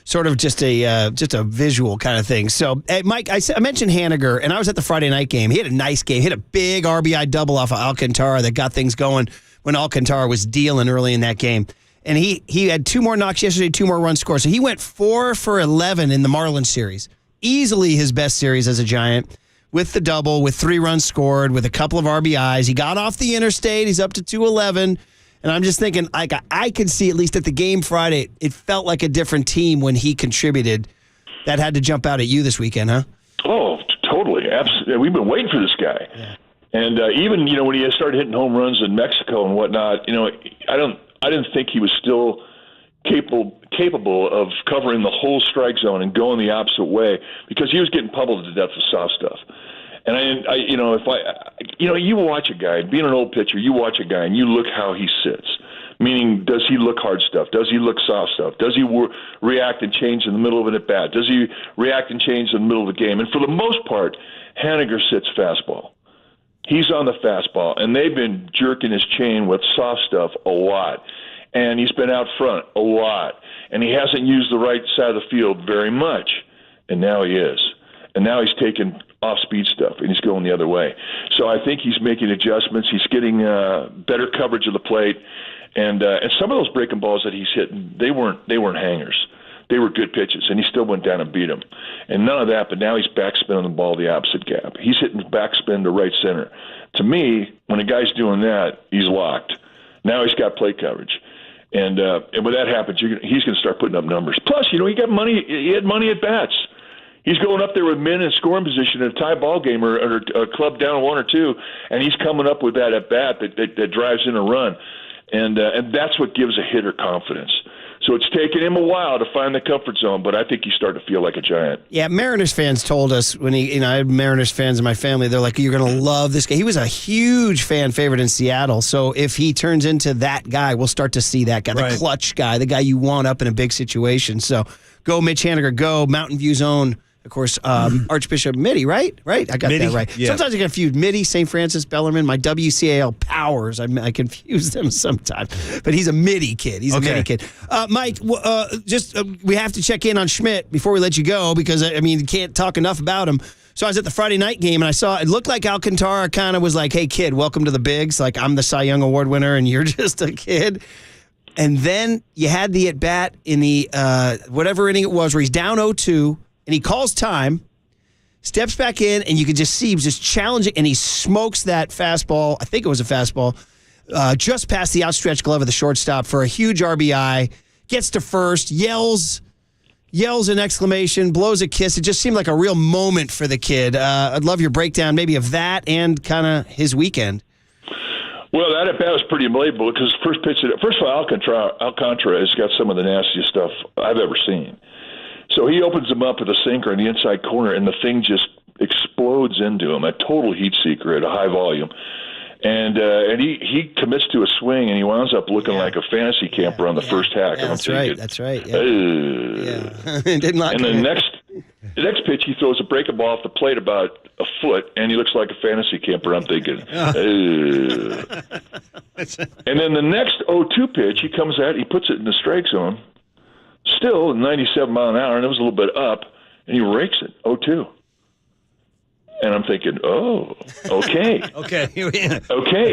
Sort of just a visual kind of thing. So, hey, Mike, I mentioned Haniger, and I was at the Friday night game. He had a nice game. He hit a big RBI double off of Alcantara that got things going when Alcantara was dealing early in that game. And he had 2 more knocks yesterday, 2 more runs scored. So he went 4 for 11 in the Marlins series. Easily his best series as a Giant with the double, with 3 runs scored, with a couple of RBIs. He got off the interstate. He's up to 211. And I'm just thinking, like, I can see, at least at the game Friday, it felt like a different team when he contributed. That had to jump out at you this weekend, huh? Oh, totally. Absolutely. We've been waiting for this guy. Yeah. And even, when he started hitting home runs in Mexico and whatnot, I didn't think he was still capable of covering the whole strike zone and going the opposite way because he was getting pummeled to death with soft stuff. And you watch a guy, being an old pitcher, you watch a guy and you look how he sits. Meaning, does he look hard stuff? Does he look soft stuff? Does he react and change in the middle of an at-bat? Does he react and change in the middle of the game? And for the most part, Haniger sits fastball. He's on the fastball, and they've been jerking his chain with soft stuff a lot. And he's been out front a lot. And he hasn't used the right side of the field very much. And now he is. And now he's taking off-speed stuff, and he's going the other way. So I think he's making adjustments. He's getting better coverage of the plate. And some of those breaking balls that he's hitting, they weren't hangers. They were good pitches, and he still went down and beat them. And none of that, but now he's backspinning the ball the opposite gap. He's hitting backspin to right center. To me, when a guy's doing that, he's locked. Now he's got plate coverage. And when that happens, he's going to start putting up numbers. Plus, he got money. He had money at bats. He's going up there with men in scoring position in a tie ball game or a club down 1 or 2, and he's coming up with that at bat that drives in a run. And that's what gives a hitter confidence. So it's taken him a while to find the comfort zone, but I think he's starting to feel like a Giant. Yeah, Mariners fans told us when I had Mariners fans in my family, they're like, you're going to love this guy. He was a huge fan favorite in Seattle. So if he turns into that guy, we'll start to see that guy, the clutch guy, the guy you want up in a big situation. So go Mitch Haniger, go Mountain View's own. Of course, Archbishop Mitty, right? I got Mitty? that right. Yeah. Sometimes I confuse Mitty, St. Francis, Bellarmine, my WCAL powers. I confuse them sometimes. But he's a Mitty kid. He's a Mitty kid. Mike, we have to check in on Schmidt before we let you go because, you can't talk enough about him. So I was at the Friday night game, and I saw it looked like Alcantara kind of was like, hey, kid, welcome to the bigs. Like, I'm the Cy Young Award winner, and you're just a kid. And then you had the at-bat in the whatever inning it was where he's down 0-2. And he calls time, steps back in, and you can just see he was just challenging, and he smokes that fastball. I think it was a fastball, just past the outstretched glove of the shortstop for a huge RBI. Gets to first, yells an exclamation, blows a kiss. It just seemed like a real moment for the kid. I'd love your breakdown maybe of that and kind of his weekend. Well, that at-bat was pretty unbelievable because first of all, Alcantara has got some of the nastiest stuff I've ever seen. So he opens them up with a sinker in the inside corner, and the thing just explodes into him, a total heat seeker at a high volume. And he commits to a swing, and he winds up looking like a fantasy camper on the first hack. Yeah, that's right. That's right. Yeah. Didn't like and the next pitch, he throws a breaking ball off the plate about a foot, and he looks like a fantasy camper. I'm thinking. And then the next 0-2 pitch, he comes out, he puts it in the strike zone, still 97 mile an hour, and it was a little bit up, and he rakes it 0-2. And I'm thinking, oh, okay. Okay,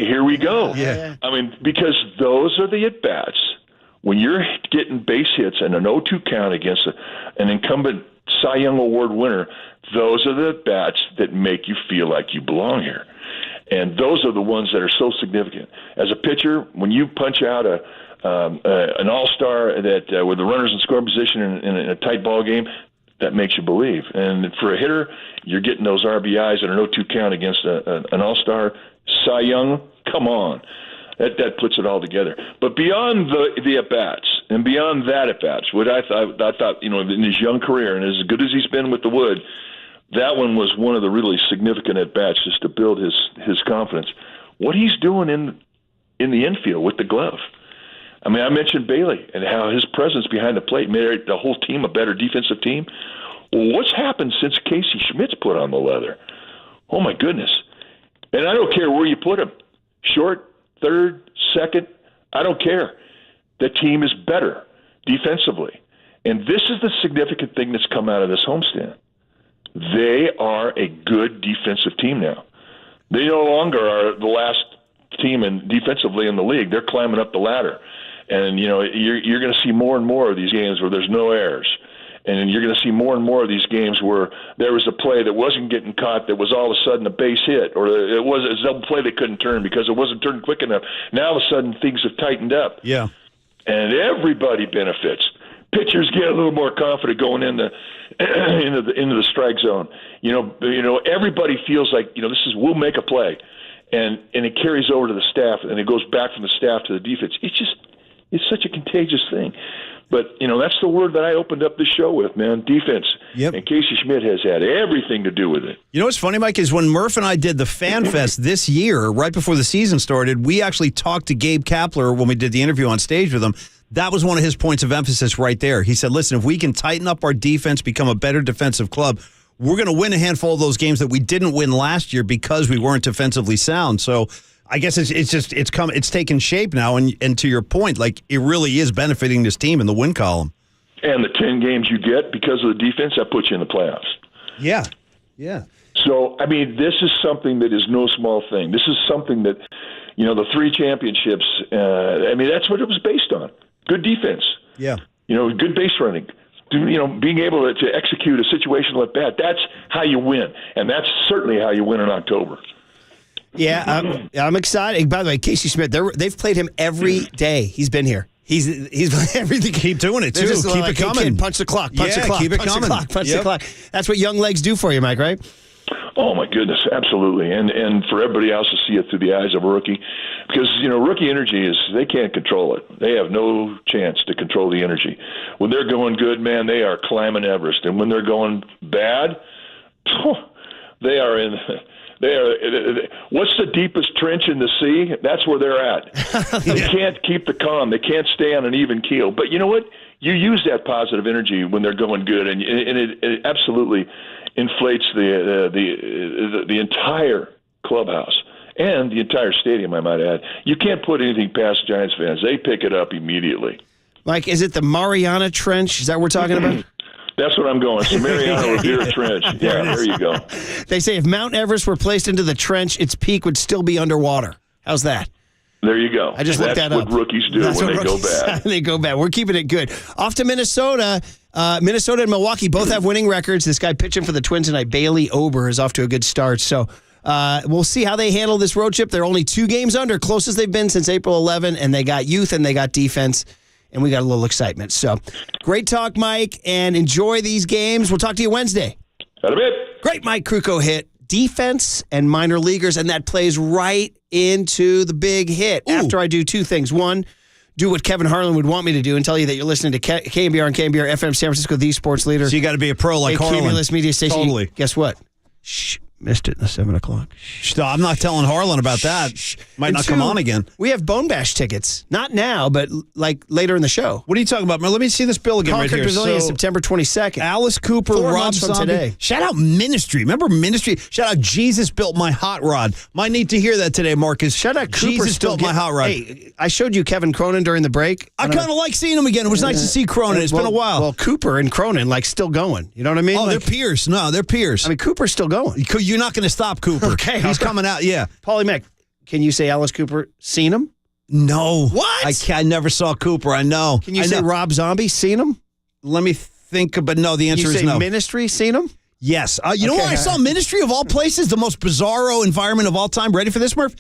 here we go. Yeah. I mean, because those are the at-bats. When you're getting base hits and an 0-2 count against an incumbent Cy Young Award winner, those are the at-bats that make you feel like you belong here. And those are the ones that are so significant. As a pitcher, when you punch out an all-star that with the runners in scoring position in a tight ball game, that makes you believe. And for a hitter, you're getting those RBIs and an 0-2 count against an all-star Cy Young. Come on. That puts it all together. But beyond the at-bats, and beyond that at-bats, what I thought, in his young career, and as good as he's been with the wood, that one was one of the really significant at-bats just to build his confidence. What he's doing in the infield with the glove. I mean, I mentioned Bailey and how his presence behind the plate made the whole team a better defensive team. Well, what's happened since Casey Schmidt's put on the leather? Oh, my goodness. And I don't care where you put him. Short, third, second, I don't care. The team is better defensively. And this is the significant thing that's come out of this homestand. They are a good defensive team now. They no longer are the last team defensively in the league. They're climbing up the ladder. And, you're going to see more and more of these games where there's no errors. And you're going to see more and more of these games where there was a play that wasn't getting caught that was all of a sudden a base hit, or it was a double play they couldn't turn because it wasn't turned quick enough. Now all of a sudden things have tightened up. Yeah. And everybody benefits. Pitchers get a little more confident going into the strike zone. Everybody feels like, we'll make a play. And it carries over to the staff, and it goes back from the staff to the defense. It's such a contagious thing. But, that's the word that I opened up the show with, man, defense. Yep. And Casey Schmidt has had everything to do with it. You know what's funny, Mike, is when Murph and I did the Fan Fest this year, right before the season started, we actually talked to Gabe Kapler when we did the interview on stage with him. That was one of his points of emphasis right there. He said, listen, if we can tighten up our defense, become a better defensive club, we're going to win a handful of those games that we didn't win last year because we weren't defensively sound. So I guess it's taken shape now, and to your point, like it really is benefiting this team in the win column. And the 10 games you get because of the defense, that puts you in the playoffs. Yeah. So, I mean, this is something that is no small thing. This is something that, the 3 championships, that's what it was based on. Good defense. Yeah. Good base running. Being able to execute a situational at bat. That's how you win, and that's certainly how you win in October. Yeah, I'm excited. By the way, Casey Schmidt, they've played him every day he's been here. He's everything. Keep doing it, too. Keep it coming. Hey, kid, punch the clock. Punch the clock. Keep it punch coming. Punch the clock. That's what young legs do for you, Mike, right? Oh, my goodness, absolutely. And for everybody else to see it through the eyes of a rookie. Because, rookie energy they can't control it. They have no chance to control the energy. When they're going good, man, they are climbing Everest. And when they're going bad, they are in... what's the deepest trench in the sea? That's where they're at. They can't keep the calm. They can't stay on an even keel. But you know what? You use that positive energy when they're going good, and it absolutely inflates the entire clubhouse and the entire stadium, I might add. You can't put anything past Giants fans. They pick it up immediately. Mike, is it the Mariana Trench? Is that what we're talking about? That's what I'm going. Mariana Rivera Trench. Yeah, there you go. They say if Mount Everest were placed into the trench, its peak would still be underwater. How's that? There you go. I just looked that up. That's what rookies do when they go bad. They go bad. We're keeping it good. Off to Minnesota. Minnesota and Milwaukee both have winning records. This guy pitching for the Twins tonight, Bailey Ober, is off to a good start. So we'll see how they handle this road trip. They're only 2 games under, closest they've been since April 11, and they got youth and they got defense. And we got a little excitement. So great talk, Mike, and enjoy these games. We'll talk to you Wednesday. Got a bit. Great Mike Krukow hit. Defense and minor leaguers, and that plays right into the big hit. Ooh. After I do 2 things. 1, do what Kevin Harlan would want me to do and tell you that you're listening to KNBR and KNBR FM San Francisco, the sports leader. So you got to be a pro like Harlan. Cumulus media station. Totally. Guess what? Shh. Missed it in the 7 o'clock. So I'm not telling Harlan about that. Might not come on again. We have Bone Bash tickets. Not now, but like later in the show. What are you talking about? Let me see this bill again Concord right here. Pavilion, September 22nd. Alice Cooper, 4 Rob months from Zombie. today. Shout out Ministry. Remember Ministry? Shout out Jesus Built My Hot Rod. Might need to hear that today, Marcus. Shout out Cooper. Jesus Built My Hot Rod. Hey, I showed you Kevin Cronin during the break. I kind of like seeing him again. It was nice to see Cronin. It's been a while. Well, Cooper and Cronin, still going. You know what I mean? Oh, they're peers. No, they're peers. I mean, Cooper's still going. You're not going to stop Cooper. Okay. He's coming out, yeah. Paulie Mack, can you say Alice Cooper seen him? No. What? I never saw Cooper. I know. Can you say Rob Zombie seen him? Let me think, but no, the answer Can you is say no. Ministry seen him? Yes. You know what I saw? Ministry of all places, the most bizarro environment of all time. Ready for this, Murph?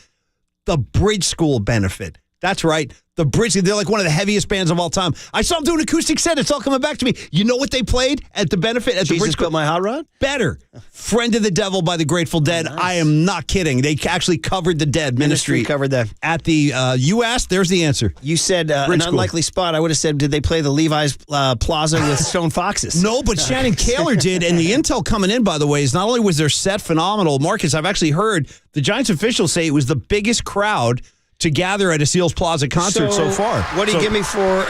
The Bridge School benefit. That's right. The Bridge. They're like one of the heaviest bands of all time. I saw them do an acoustic set. It's all coming back to me. You know what they played at the benefit at the Bridge School? Built My Hot Rod? Better. Friend of the Devil by the Grateful Dead. Nice. I am not kidding. They actually covered the Dead. Ministry covered that. At the, you asked, there's the answer. You said an unlikely spot. I would have said, did they play the Levi's Plaza with Stone Foxes? No, but Shannon Kaler did. And the intel coming in, by the way, is not only was their set phenomenal, Marcus, I've actually heard the Giants officials say it was the biggest crowd to gather at a Seals Plaza concert so far. What do you give me for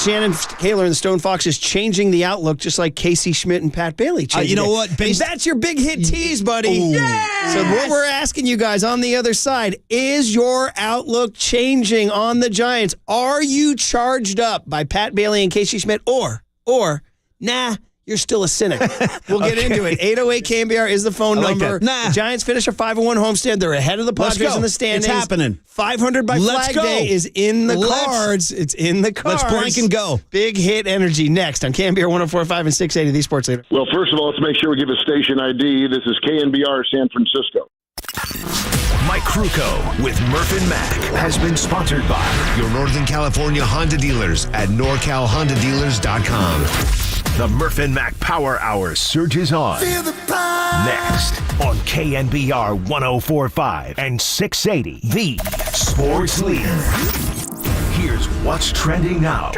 Shannon Kaler and the Stone Foxes changing the outlook just like Casey Schmidt and Pat Bailey changed you know what? And that's your big hit tease, buddy. So what we're asking you guys on the other side, is your outlook changing on the Giants? Are you charged up by Pat Bailey and Casey Schmidt or nah, you're still a cynic? We'll get into it. 808 KNBR is the phone number. Nah. The Giants finish a 5-1 homestead. They're ahead of the Padres in the standings. It's happening. 500 by Flag Day is in the cards. It's in the cards. Let's blank and go. Big hit energy next on KNBR 104.5 and 680, the Sports Leader. Well, first of all, let's make sure we give a station ID. This is KNBR San Francisco. Mike Krukow with Murph and Mac has been sponsored by your Northern California Honda dealers at NorCalHondaDealers.com. The Murph and Mac Power Hour surges on. Feel the power. Next on KNBR 104.5 and 680, the Sports Leader. Here's what's trending now. On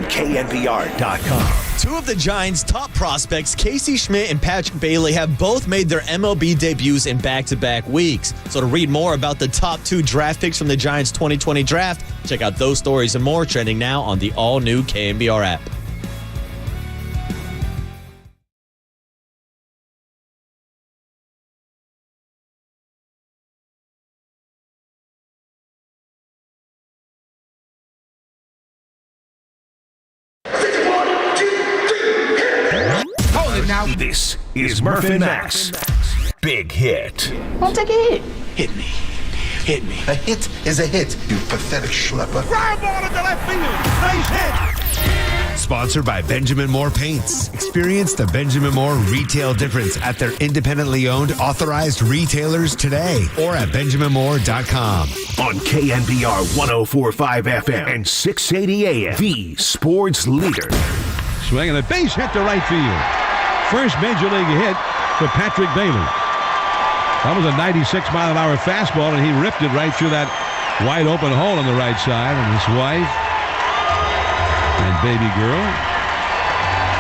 KNBR.com. Two of the Giants' top prospects, Casey Schmidt and Patrick Bailey, have both made their MLB debuts in back-to-back weeks. So to read more about the top 2 draft picks from the Giants' 2020 draft, check out those stories and more trending now on the all-new KNBR app. Now this is Murph and Mac's Big Hit. I'll take a hit. Hit me. Hit me. A hit is a hit, you pathetic schlepper. Fly ball into left field. Nice hit. Sponsored by Benjamin Moore Paints. Experience the Benjamin Moore retail difference at their independently owned authorized retailers today or at BenjaminMoore.com. On KNBR 104.5 FM and 680 AM, the Sports Leader. Swinging a base hit to right field. First major league hit for Patrick Bailey. That was a 96-mile-an-hour fastball, and he ripped it right through that wide open hole on the right side. And his wife and baby girl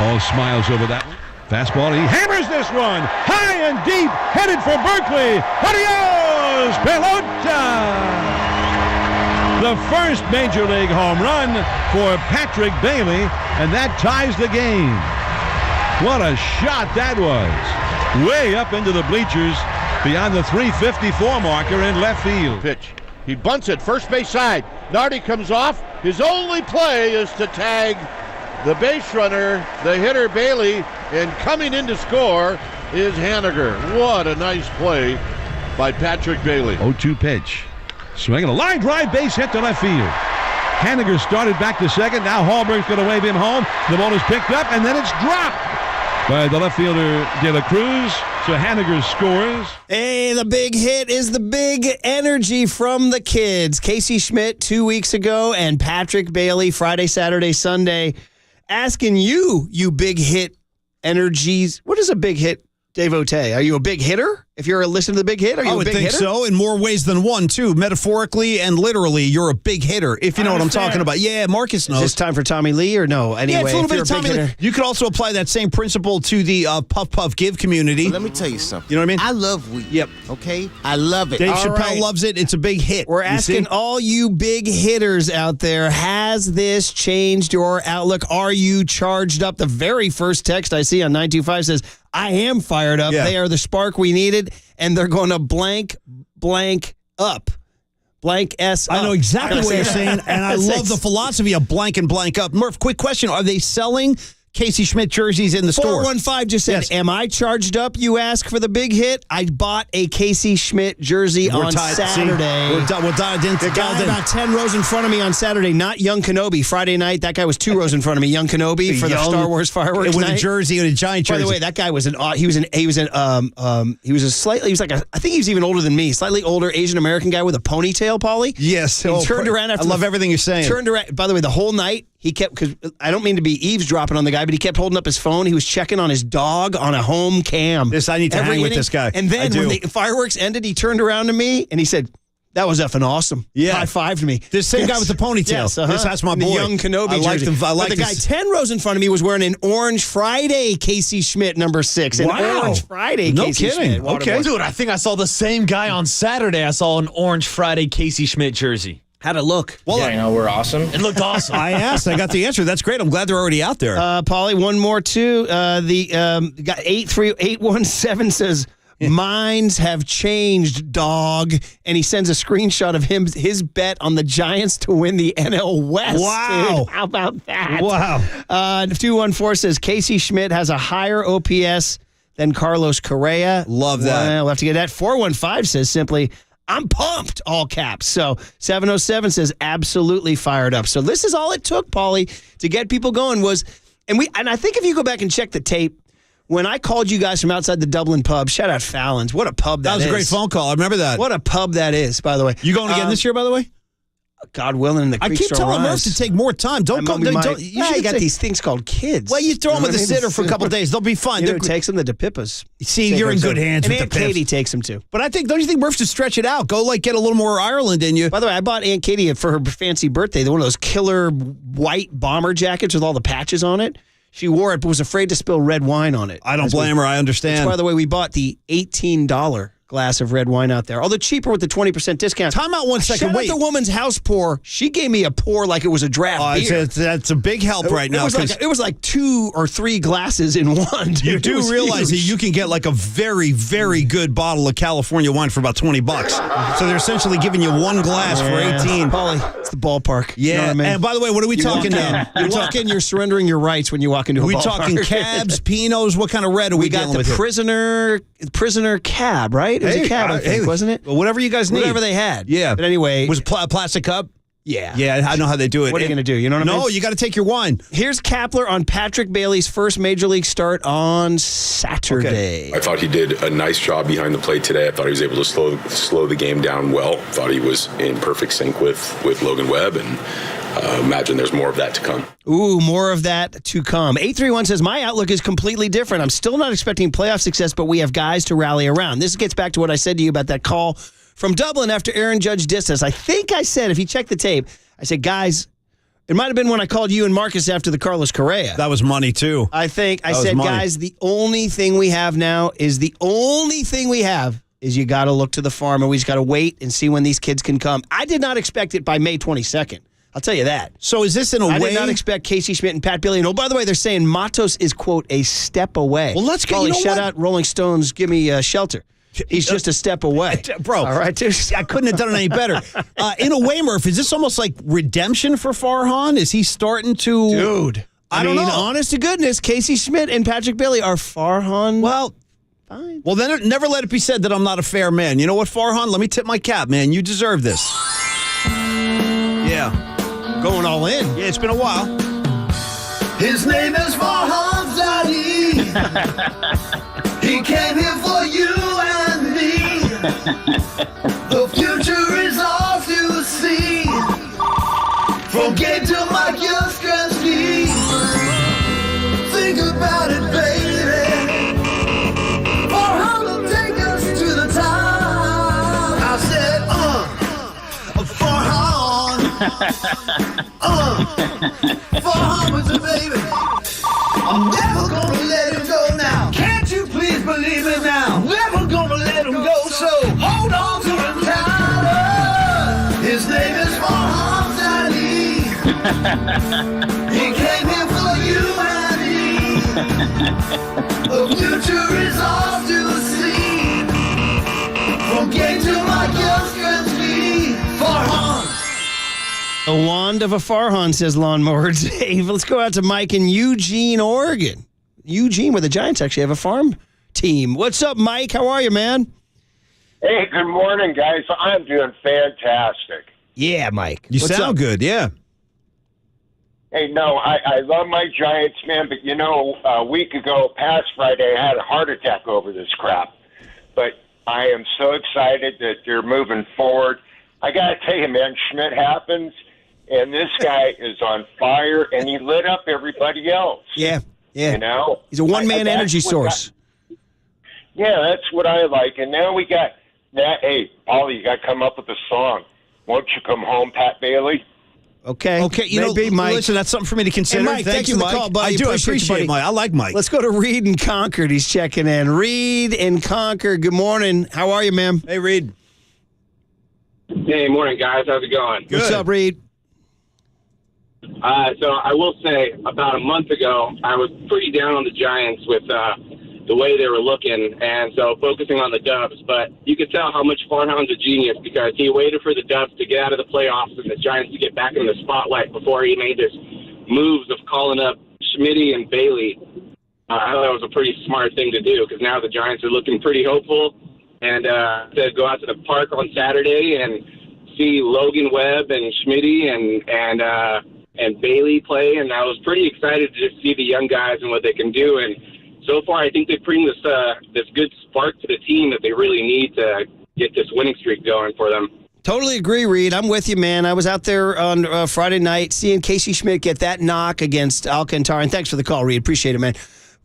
all smiles over that one. Fastball, he hammers this one high and deep, headed for Berkeley. Adios, pelota! The first major league home run for Patrick Bailey, and that ties the game. What a shot that was. Way up into the bleachers beyond the 354 marker in left field. Pitch. He bunts it first base side. Nardi comes off. His only play is to tag the base runner, the hitter Bailey, and coming in to score is Haniger. What a nice play by Patrick Bailey. 0-2 pitch. Swinging a line drive, base hit to left field. Haniger started back to second. Now Hallberg's going to wave him home. The ball is picked up, and then it's dropped by the left fielder, De La Cruz. So Haniger scores. Hey, the big hit is the big energy from the kids. Casey Schmidt 2 weeks ago and Patrick Bailey Friday, Saturday, Sunday. Asking you big hit energies. What does a big hit Dave Otay? Are you a big hitter? If you're listening to the big hit, are you I a would big think hitter? so, in more ways than one, too. Metaphorically and literally, you're a big hitter, if you know what I'm talking about. Yeah, Marcus knows. Is this time for Tommy Lee or no? Anyway, Yeah, it's a little bit of if you're Tommy Lee. You could also apply that same principle to the Puff Puff Give community. Let me tell you something. You know what I mean? I love weed. Yep. Okay? I love it. Dave All Chappelle right. loves it. It's a big hit. We're You asking see? all you big hitters out there, has this changed your outlook? Are you charged up? The very first text I see on 925 says, I am fired up. Yeah. They are the spark we needed, and they're going to blank up. Blank S up. I know exactly what you're saying, and I love the philosophy of blank and blank up. Murph, quick question. Are they selling Casey Schmidt jerseys in the store? 415 just said, Am I charged up, you ask, for the big hit? I bought a Casey Schmidt jersey on Saturday. We're dialed in. The guy about 10 rows in front of me on Saturday, not Young Kenobi. Friday night, that guy was 2 rows in front of me. Young Kenobi for the Star Wars fireworks with night. a jersey and a giant jersey. By the way, that guy was he was even older than me, slightly older Asian American guy with a ponytail, Paulie. Yes. He turned around after I love everything you're saying. Turned around. By the way, the whole night he kept, because I don't mean to be eavesdropping on the guy, but he kept holding up his phone. He was checking on his dog on a home cam. I need to hang with this guy. And then when the fireworks ended, he turned around to me and he said, "That was effing awesome." Yeah. High-fived me. This same guy with the ponytail. Yes, That's my boy. The Young Kenobi I like jersey. I like But the guy 10 rows in front of me was wearing an Orange Friday Casey Schmidt number 6. An Wow. Orange Friday No Casey kidding. Schmidt. Okay. Dude, I think I saw the same guy on Saturday. I saw an Orange Friday Casey Schmidt jersey. How'd it look? Well, yeah, we're awesome. It looked awesome. I asked. I got the answer. That's great. I'm glad they're already out there. Polly, one more too. Got 83817 says, "Mines have changed, dog," and he sends a screenshot of his bet on the Giants to win the NL West. Wow. Dude, how about that? Wow. 214 says Casey Schmidt has a higher OPS than Carlos Correa. Love that. Well, we'll have to get that. 415 says simply, "I'm pumped," all caps. So 707 says absolutely fired up. So this is all it took, Paulie, to get people going was, and I think if you go back and check the tape, when I called you guys from outside the Dublin pub, shout out Fallon's. What a pub that is. That was a great phone call. I remember that. What a pub that is, by the way. You going again this year, by the way? God willing, the I creek keep still telling Murph rise. to take more time. Don't go. You should got take- these things called kids. Well, you throw them know with a what I mean? sitter for a couple of days. They'll be fine. You know They're who takes them? The DePippas. See, you're in good hands and with Aunt the Pips. Katie takes them too. But don't you think Murph should stretch it out? Go get a little more Ireland in you. By the way, I bought Aunt Katie for her fancy birthday one of those killer white bomber jackets with all the patches on it. She wore it, but was afraid to spill red wine on it. I don't blame her. I understand. By the way, we bought the $18 glass of red wine out there, although cheaper with the 20% discount. Time out one second. Shout Wait. out the woman's house pour. She gave me a pour like it was a draft beer. That's a big help right now. It was like 2 or 3 glasses in one. Dude. You It do was realize that huge. you can get like a very, very good bottle of California wine for about $20. So they're essentially giving you one glass for 18. Paulie, it's the ballpark. Yeah. You know what I mean? And by the way, what are we talking now? You're surrendering your rights when you walk into a Are we ballpark. talking cabs, Pinots? What kind of red are we We got dealing the with here? prisoner cab, right? It was a cab, I think, wasn't it? Well, whatever you guys need. Whatever they had. Yeah. But anyway. Was it a plastic cup? Yeah. Yeah, I know how they do it. What are you going to do? You know what I mean? No, you got to take your wine. Here's Kapler on Patrick Bailey's first Major League start on Saturday. I thought he did a nice job behind the plate today. I thought he was able to slow the game down well. Thought he was in perfect sync with Logan Webb, and imagine there's more of that to come. Ooh, more of that to come. 831 says, my outlook is completely different. I'm still not expecting playoff success, but we have guys to rally around. This gets back to what I said to you about that call from Dublin after Aaron Judge dissed us. I think I said, if you check the tape, I said, guys, it might have been when I called you and Marcus after the Carlos Correa. That was money, too. I said, guys, the only thing we have now is you got to look to the farm, and we just got to wait and see when these kids can come. I did not expect it by May 22nd. I'll tell you that. So is this in a way? I did not expect Casey Schmidt and Pat Bailey. And by the way, they're saying Matos is, quote, a step away. Well, let's get, shout out Rolling Stones, give me shelter. He's just a step away. Bro, all right, dude. I couldn't have done it any better. In a way, Murph, is this almost like redemption for Farhan? Is he starting to... Dude. I don't know. Honest to goodness, Casey Schmidt and Patrick Bailey are Farhan. Well, fine. Well, then never let it be said that I'm not a fair man. You know what, Farhan? Let me tip my cap, man. You deserve this. Yeah. Going all in. Yeah, it's been a while. His name is Farhan Zadi. He came here for you and me. The future is ours to see. From game to Mike Yastrzemski. Think about it, baby. Farmers, baby. I'm never gonna let him go now. Can't you please believe me now? Never gonna let him go, so hold on to him tighter. His name is Farmers Ali. He came here for you and me. The future is ours to see. From gate to my girls can be Farhan. The wand of a Farhan, says Lawnmower Dave. Let's go out to Mike in Eugene, Oregon. Eugene, where the Giants actually have a farm team. What's up, Mike? How are you, man? Hey, good morning, guys. I'm doing fantastic. Yeah, Mike. You What's sound up? good, yeah. Hey, no, I love my Giants, man, but a week ago, past Friday, I had a heart attack over this crap. But I am so excited that they're moving forward. I got to tell you, man, Schmidt happens, and this guy is on fire, and he lit up everybody else. Yeah. You know? He's a one-man That's energy what source. Yeah, that's what I like. And now we got that. Hey, Paulie, you got to come up with a song. Won't you come home, Pat Bailey? Okay. Okay, Maybe, Mike. listen, that's something for me to consider. Hey, Mike, Thank thanks you, for the Mike. call, buddy. I do Appreciate you, buddy. Mike. I like Mike. Let's go to Reed in Concord. He's checking in. Reed in Concord, good morning. How are you, ma'am? Hey, Reed. Hey, morning, guys. How's it going? What's up, Reed? So I will say, about a month ago, I was pretty down on the Giants with the way they were looking, and so focusing on the Dubs. But you could tell how much Farhan's a genius because he waited for the Dubs to get out of the playoffs and the Giants to get back in the spotlight before he made his moves of calling up Schmitty and Bailey. I thought that was a pretty smart thing to do because now the Giants are looking pretty hopeful. And to go out to the park on Saturday and see Logan Webb and Schmitty and Bailey play, and I was pretty excited to just see the young guys and what they can do. And so far, I think they bring this good spark to the team that they really need to get this winning streak going for them. Totally agree, Reed. I'm with you, man. I was out there on Friday night seeing Casey Schmidt get that knock against Alcantara. And thanks for the call, Reed. Appreciate it, man.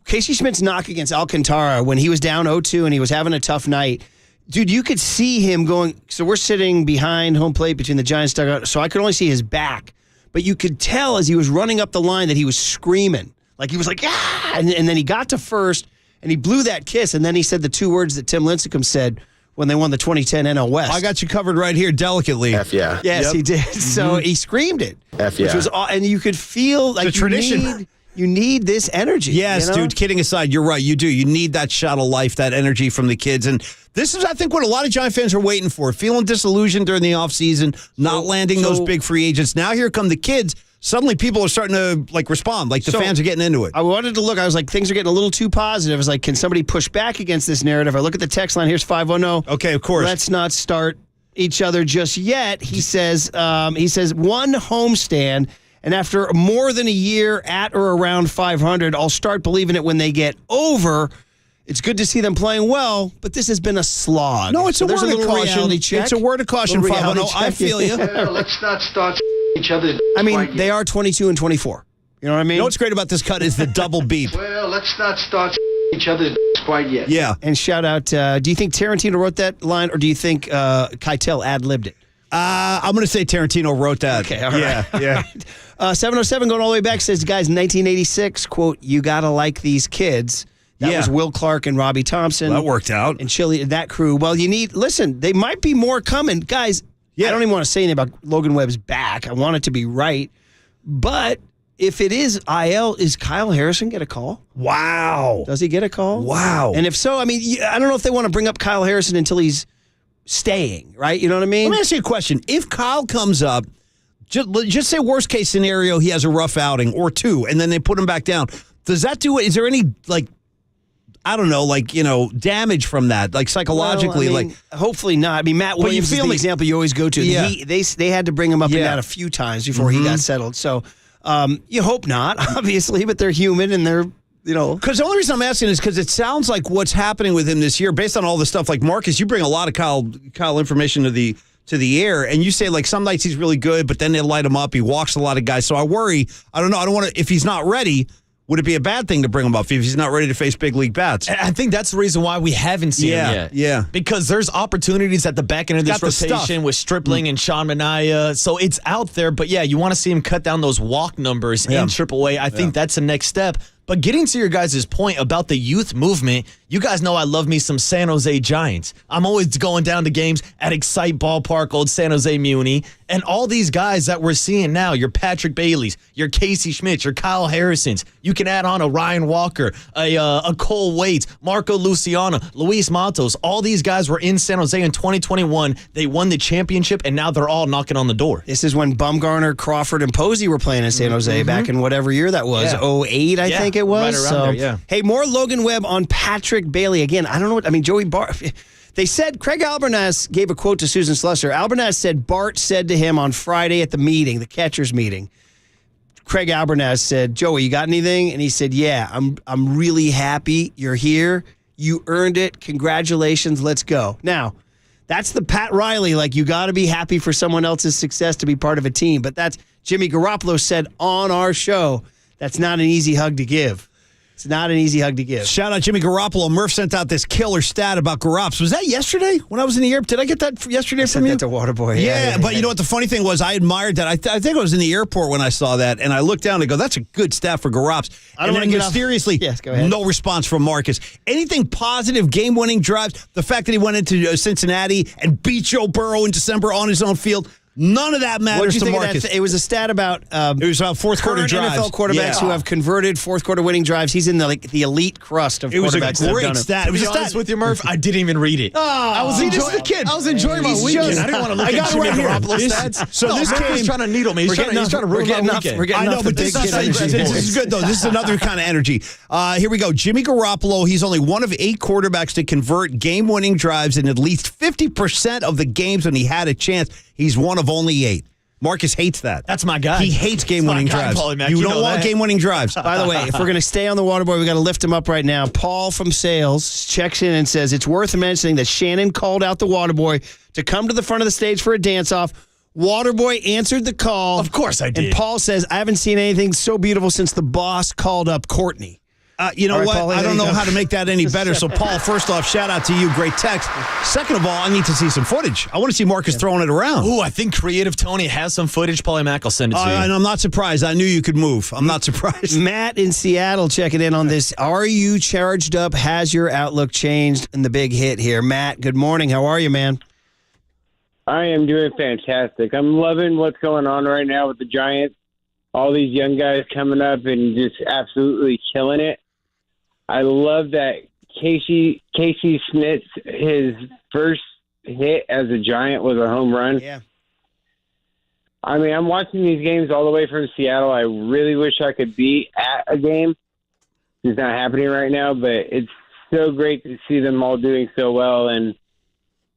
Casey Schmidt's knock against Alcantara when he was down 0-2 and he was having a tough night. Dude, you could see him going. So we're sitting behind home plate between the Giants dugout, so I could only see his back. But you could tell as he was running up the line that he was screaming. Like he was like, ah! And then he got to first and he blew that kiss. And then he said the two words that Tim Lincecum said when they won the 2010 NL West. I got you covered right here delicately. F yeah. Yes, Yep. he did. So he screamed it. F yeah. Which was, and you could feel like The tradition. You need this energy. Yes, you know? dude, kidding aside, you're right. You do. You need that shot of life, that energy from the kids. And this is, I think, what a lot of Giant fans are waiting for. Feeling disillusioned during the offseason, not landing those big free agents. Now here come the kids. Suddenly people are starting to respond. Like the fans are getting into it. I wanted to look. I was like, things are getting a little too positive. I was like, can somebody push back against this narrative? I look at the text line. Here's 510. Okay, of course. Let's not start each other just yet. He says one homestand. And after more than a year at or around 500, I'll start believing it when they get over. It's good to see them playing well, but this has been a slog. No, it's a there's word a of little caution. reality check. It's a word of caution, Little 510. reality I check. feel you. Let's not start each other. I mean, they are 22 and 24. You know what I mean? You know what's great about this cut is the double beep. Well, let's not start each other quite yet. Yeah. And shout out, do you think Tarantino wrote that line, or do you think Keitel ad-libbed it? I'm going to say Tarantino wrote that. Okay, all right. Yeah. 707 going all the way back says, guys, 1986, quote, you got to like these kids. That was Will Clark and Robbie Thompson. Well, that worked out. And Chili, that crew. Well, listen, they might be more coming. Guys, I don't even want to say anything about Logan Webb's back. I want it to be right. But if it is IL, is Kyle Harrison get a call? Wow. Does he get a call? Wow. And if so, I mean, I don't know if they want to bring up Kyle Harrison until he's staying, right? You know what I mean? Let me ask you a question. If Kyle comes up, just say worst case scenario, he has a rough outing or two, and then they put him back down. Does that do it? Is there any, damage from that, psychologically? Well, I mean, hopefully not. I mean, Matt Williams is the example you always go to. Yeah. They had to bring him up and down a few times before he got settled. So you hope not, obviously, but they're human and they're, Because the only reason I'm asking is because it sounds like what's happening with him this year, based on all the stuff, like Marcus, you bring a lot of Kyle information to the air, and you say some nights he's really good, but then they light him up. He walks a lot of guys. So I worry. I don't know. I don't want to. If he's not ready, would it be a bad thing to bring him up if he's not ready to face big league bats? I think that's the reason why we haven't seen him yet. Yeah. Because there's opportunities at the back end of this rotation with Stripling and Sean Manaea. So it's out there. But, yeah, you want to see him cut down those walk numbers in AAA. I think that's the next step. But getting to your guys' point about the youth movement, you guys know I love me some San Jose Giants. I'm always going down to games at Excite Ballpark, old San Jose Muni, and all these guys that we're seeing now, your Patrick Baileys, your Casey Schmitz, your Kyle Harrisons. You can add on a Ryan Walker, a Cole Waits, Marco Luciano, Luis Matos. All these guys were in San Jose in 2021. They won the championship, and now they're all knocking on the door. This is when Bumgarner, Crawford, and Posey were playing in San Jose back in whatever year that was, 08, I think it was. Right around there, yeah. Hey, more Logan Webb on Patrick Bailey. Again, I don't know what, I mean, Joey Bart. They said, Craig Albernaz gave a quote to Susan Slusser. Albernaz said Bart said to him on Friday at the meeting, the catcher's meeting, Craig Albernaz said, Joey, you got anything? And he said, yeah, I'm really happy you're here. You earned it. Congratulations. Let's go. Now, that's the Pat Riley, like you got to be happy for someone else's success to be part of a team. But that's Jimmy Garoppolo said on our show, that's not an easy hug to give. It's not an easy hug to give. Shout out Jimmy Garoppolo. Murph sent out this killer stat about Garops. Was that yesterday when I was in the airport? Did I get that yesterday from you? I sent that to Waterboy. Yeah, but you know what the funny thing was? I admired that. I think I was in the airport when I saw that, and I looked down and go, that's a good stat for Garops. I don't want to get seriously. Yes, go ahead. No response from Marcus. Anything positive, game-winning drives, the fact that he went into Cincinnati and beat Joe Burrow in December on his own field, none of that matters to Marcus. It was a stat about it was about fourth quarter drives. NFL quarterbacks who have converted fourth quarter winning drives. He's in the elite crust of quarterbacks. It was a great stat. It was a stat with you, Murph. I didn't even read it. I was enjoying my weekend. I didn't want to look at Jimmy Garoppolo stats. So this game, he's trying to needle me. He's trying to ruin my weekend. I know, but this is good though. This is another kind of energy. Here we go. Jimmy Garoppolo. He's only one of 8 quarterbacks to convert game-winning drives in at least 50% of the games when he had a chance. He's one of only 8. Marcus hates that. That's my guy. He hates game-winning drives. You don't want game-winning drives. By the way, if we're going to stay on the Waterboy, we got to lift him up right now. Paul from sales checks in and says, it's worth mentioning that Shannon called out the Waterboy to come to the front of the stage for a dance-off. Waterboy answered the call. Of course I did. And Paul says, I haven't seen anything so beautiful since the boss called up Courtney. You know right, what? Paul, I don't know how to make that any better. So, Paul, first off, shout out to you. Great text. Second of all, I need to see some footage. I want to see Marcus throwing it around. Ooh, I think Creative Tony has some footage. Paulie Mack will send it to you. And I'm not surprised. I knew you could move. I'm not surprised. Matt in Seattle checking in on this. Are you charged up? Has your outlook changed in the big hit here? Matt, good morning. How are you, man? I am doing fantastic. I'm loving what's going on right now with the Giants. All these young guys coming up and just absolutely killing it. I love that Casey Schmitz, his first hit as a Giant was a home run. Yeah. I mean, I'm watching these games all the way from Seattle. I really wish I could be at a game. It's not happening right now, but it's so great to see them all doing so well. And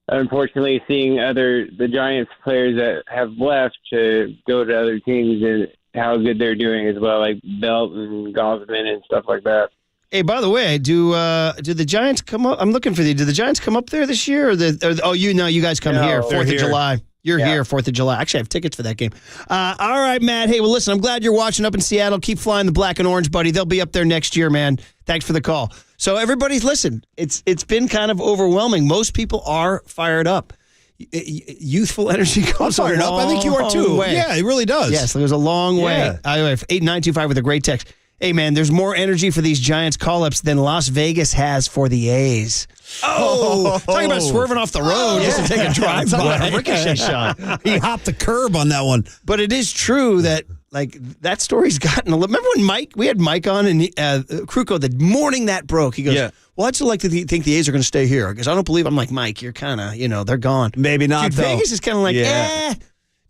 unfortunately, seeing the Giants players that have left to go to other teams and how good they're doing as well, like Belt and Gosman and stuff like that. Hey, by the way, do the Giants come up? I'm looking for you. Do the Giants come up there this year? You guys come here, 4th of July. You're here, 4th of July. Actually, I have tickets for that game. All right, Matt. Hey, well, listen, I'm glad you're watching up in Seattle. Keep flying the black and orange, buddy. They'll be up there next year, man. Thanks for the call. So everybody's listen. It's been kind of overwhelming. Most people are fired up. Youthful energy goes fired up. I think you are too. Way. Yeah, it really does. Yes, it goes a long way. 8925 with a great text. Hey, man, there's more energy for these Giants call-ups than Las Vegas has for the A's. Talking about swerving off the road just to take a drive-by. A ricochet shot. He hopped the curb on that one. But it is true that, that story's gotten a little... Remember when we had Mike on and Krukow, the morning that broke, he goes, well, I'd still like to think the A's are going to stay here. Because I don't believe... I'm like, Mike, you're kind of, they're gone. Maybe not, though. Vegas is kind of like,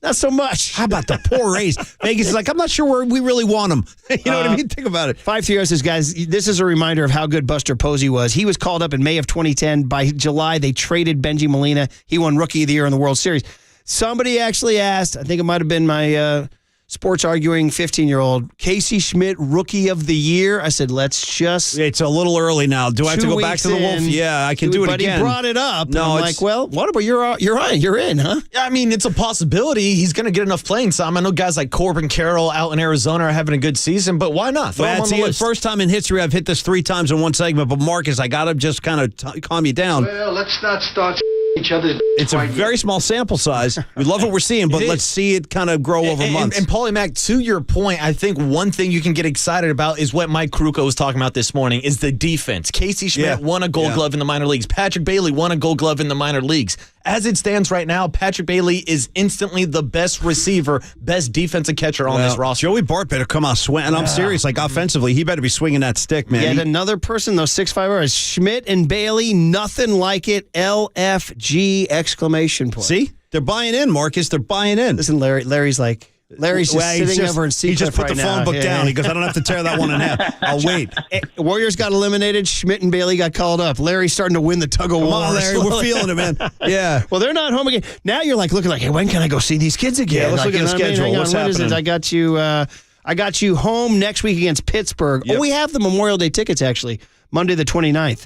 not so much. How about the poor A's? Vegas is like, I'm not sure we really want them. You know what I mean? Think about it. 530 says, guys, this is a reminder of how good Buster Posey was. He was called up in May of 2010. By July, they traded Benji Molina. He won Rookie of the Year in the World Series. Somebody actually asked, I think it might have been my sports arguing 15-year-old. Casey Schmidt, Rookie of the Year. I said, let's just... It's a little early now. Do I have to go back to the Wolf? Yeah, I can do it again. But he brought it up. No, I'm like, well, what about you're in, huh? Yeah, I mean, it's a possibility. He's going to get enough playing time. I know guys like Corbin Carroll out in Arizona are having a good season, but why not? Throw him on the list. First time in history I've hit this 3 times in one segment, but Marcus, I got to just kind of calm you down. Well, let's not start each other's. It's a very small sample size. We love what we're seeing, but let's see it kind of grow over months. And Paulie Mac, to your point, I think one thing you can get excited about is what Mike Krukow was talking about this morning, is the defense. Casey Schmidt won a Gold Glove in the minor leagues. Patrick Bailey won a Gold Glove in the minor leagues. As it stands right now, Patrick Bailey is instantly the best receiver, best defensive catcher on this roster. Joey Bart better come out swinging. And I'm serious, like offensively, he better be swinging that stick, man. Yet another person, those 6'5" hours. Schmidt and Bailey, nothing like it. LFG exclamation point. See? They're buying in, Marcus. They're buying in. Listen, Larry's like... Larry's just sitting over in Seacliff. He just put the phone book down. He goes, I don't have to tear that one in half. I'll wait. Warriors got eliminated. Schmidt and Bailey got called up. Larry's starting to win the tug of war. Come on, Larry. We're feeling it, man. Yeah. Well, they're not home again. Now you're like looking like, hey, when can I go see these kids again? Yeah, let's look at the schedule. What's happening? I got you home next week against Pittsburgh. Yep. Oh, we have the Memorial Day tickets, actually. Monday the 29th.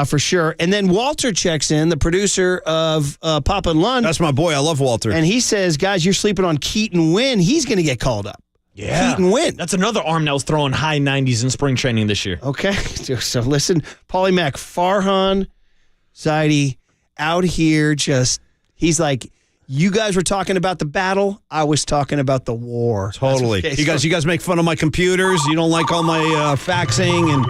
For sure. And then Walter checks in, the producer of Papa and Lund. That's my boy. I love Walter. And he says, guys, you're sleeping on Keaton Wynn. He's going to get called up. Yeah. Keaton Wynn. That's another arm that was throwing high 90s in spring training this year. Okay. So listen, Paulie Mac, Farhan Zaidi out here he's like, you guys were talking about the battle. I was talking about the war. Totally. You guys make fun of my computers. You don't like all my faxing and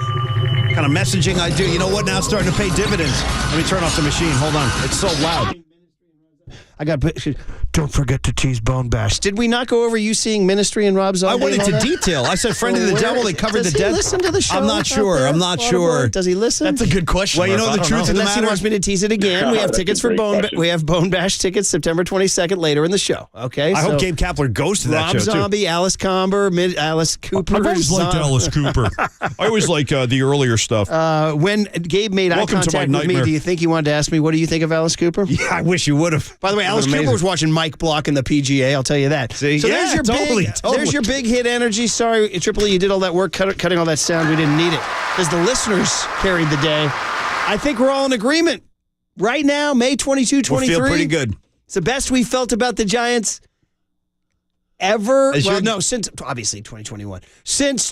kind of messaging I do. You know what? Now it's starting to pay dividends. Let me turn off the machine. Hold on. It's so loud. Don't forget to tease Bone Bash. Did we not go over you seeing Ministry and Rob Zombie? I went into detail. I said friend of the devil. They covered the dead. Does he listen to the show? I'm not sure. Does he listen? That's a good question. Well, you know the truth of the Unless he matter. wants me to tease it again. We have tickets for We have Bone Bash tickets September 22nd later in the show. Okay. I hope Gabe Kapler goes to that show Rob Zombie, too. Alice Comber, Alice Cooper. I've always liked Alice Cooper. I always like the earlier stuff. When Gabe made eye contact with me, do you think he wanted to ask me, what do you think of Alice Cooper? Yeah, I wish you would have. By the way, Alice Cooper was watching Mike Block in the PGA. I'll tell you that. See? So Yeah, there's your big hit energy. Sorry, Triple E, you did all that work cutting all that sound. We didn't need it because the listeners carried the day. I think we're all in agreement. Right now, May 22, 23. We feel pretty good. It's the best we felt about the Giants ever. Since obviously 2021. Since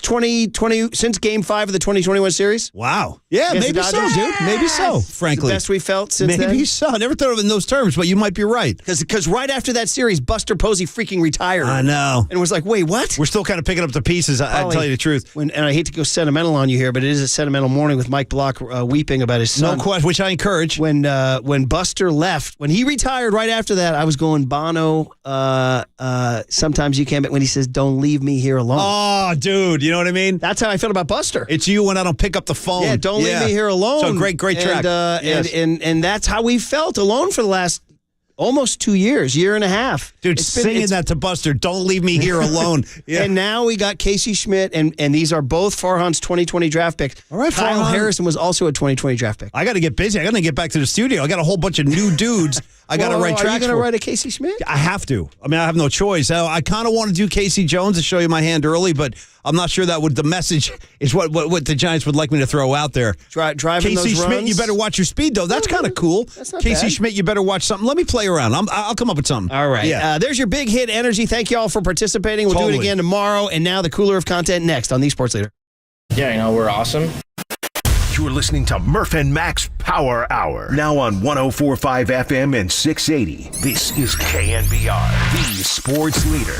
Game 5 of the 2021 series. Wow. Yeah, maybe so, dude. Maybe so, frankly. The best we felt since then. Maybe so. I never thought of it in those terms, but you might be right. Because right after that series, Buster Posey freaking retired. I know. And was like, wait, what? We're still kind of picking up the pieces, I'll tell you the truth. And I hate to go sentimental on you here, but it is a sentimental morning with Mike Block weeping about his son. No question, which I encourage. When Buster left, when he retired right after that, I was going, Bono, sometimes you can't, when he says, don't leave me here alone. Oh, dude, you know what I mean? That's how I feel about Buster. It's you when I don't pick up the phone. Yeah, don't leave me here alone. So great track. And that's how we felt alone for the last almost 2 years, year and a half. Dude, singing that to Buster, don't leave me here alone. Yeah. And now we got Casey Schmidt, and these are both Farhan's 2020 draft picks. All right, Kyle Farhan. Harrison was also a 2020 draft pick. I got to get busy. I got to get back to the studio. I got a whole bunch of new dudes I got to write tracks for. Are you going to write a Casey Schmidt? I have to. I mean, I have no choice. I kind of want to do Casey Jones to show you my hand early, but I'm not sure that the message is what the Giants would like me to throw out there. Driving Casey those Schmidt, runs? you better watch your speed, though. That's kind of cool. That's not Casey bad. Schmidt, you better watch something. Let me play around. I'll come up with something. All right. Yeah. There's your big hit energy. Thank you all for participating. We'll do it again tomorrow. And now the cooler of content next on The Sports Leader. Yeah, we're awesome. You're listening to Murph and Max Power Hour. Now on 104.5 FM and 680. This is KNBR, the sports leader.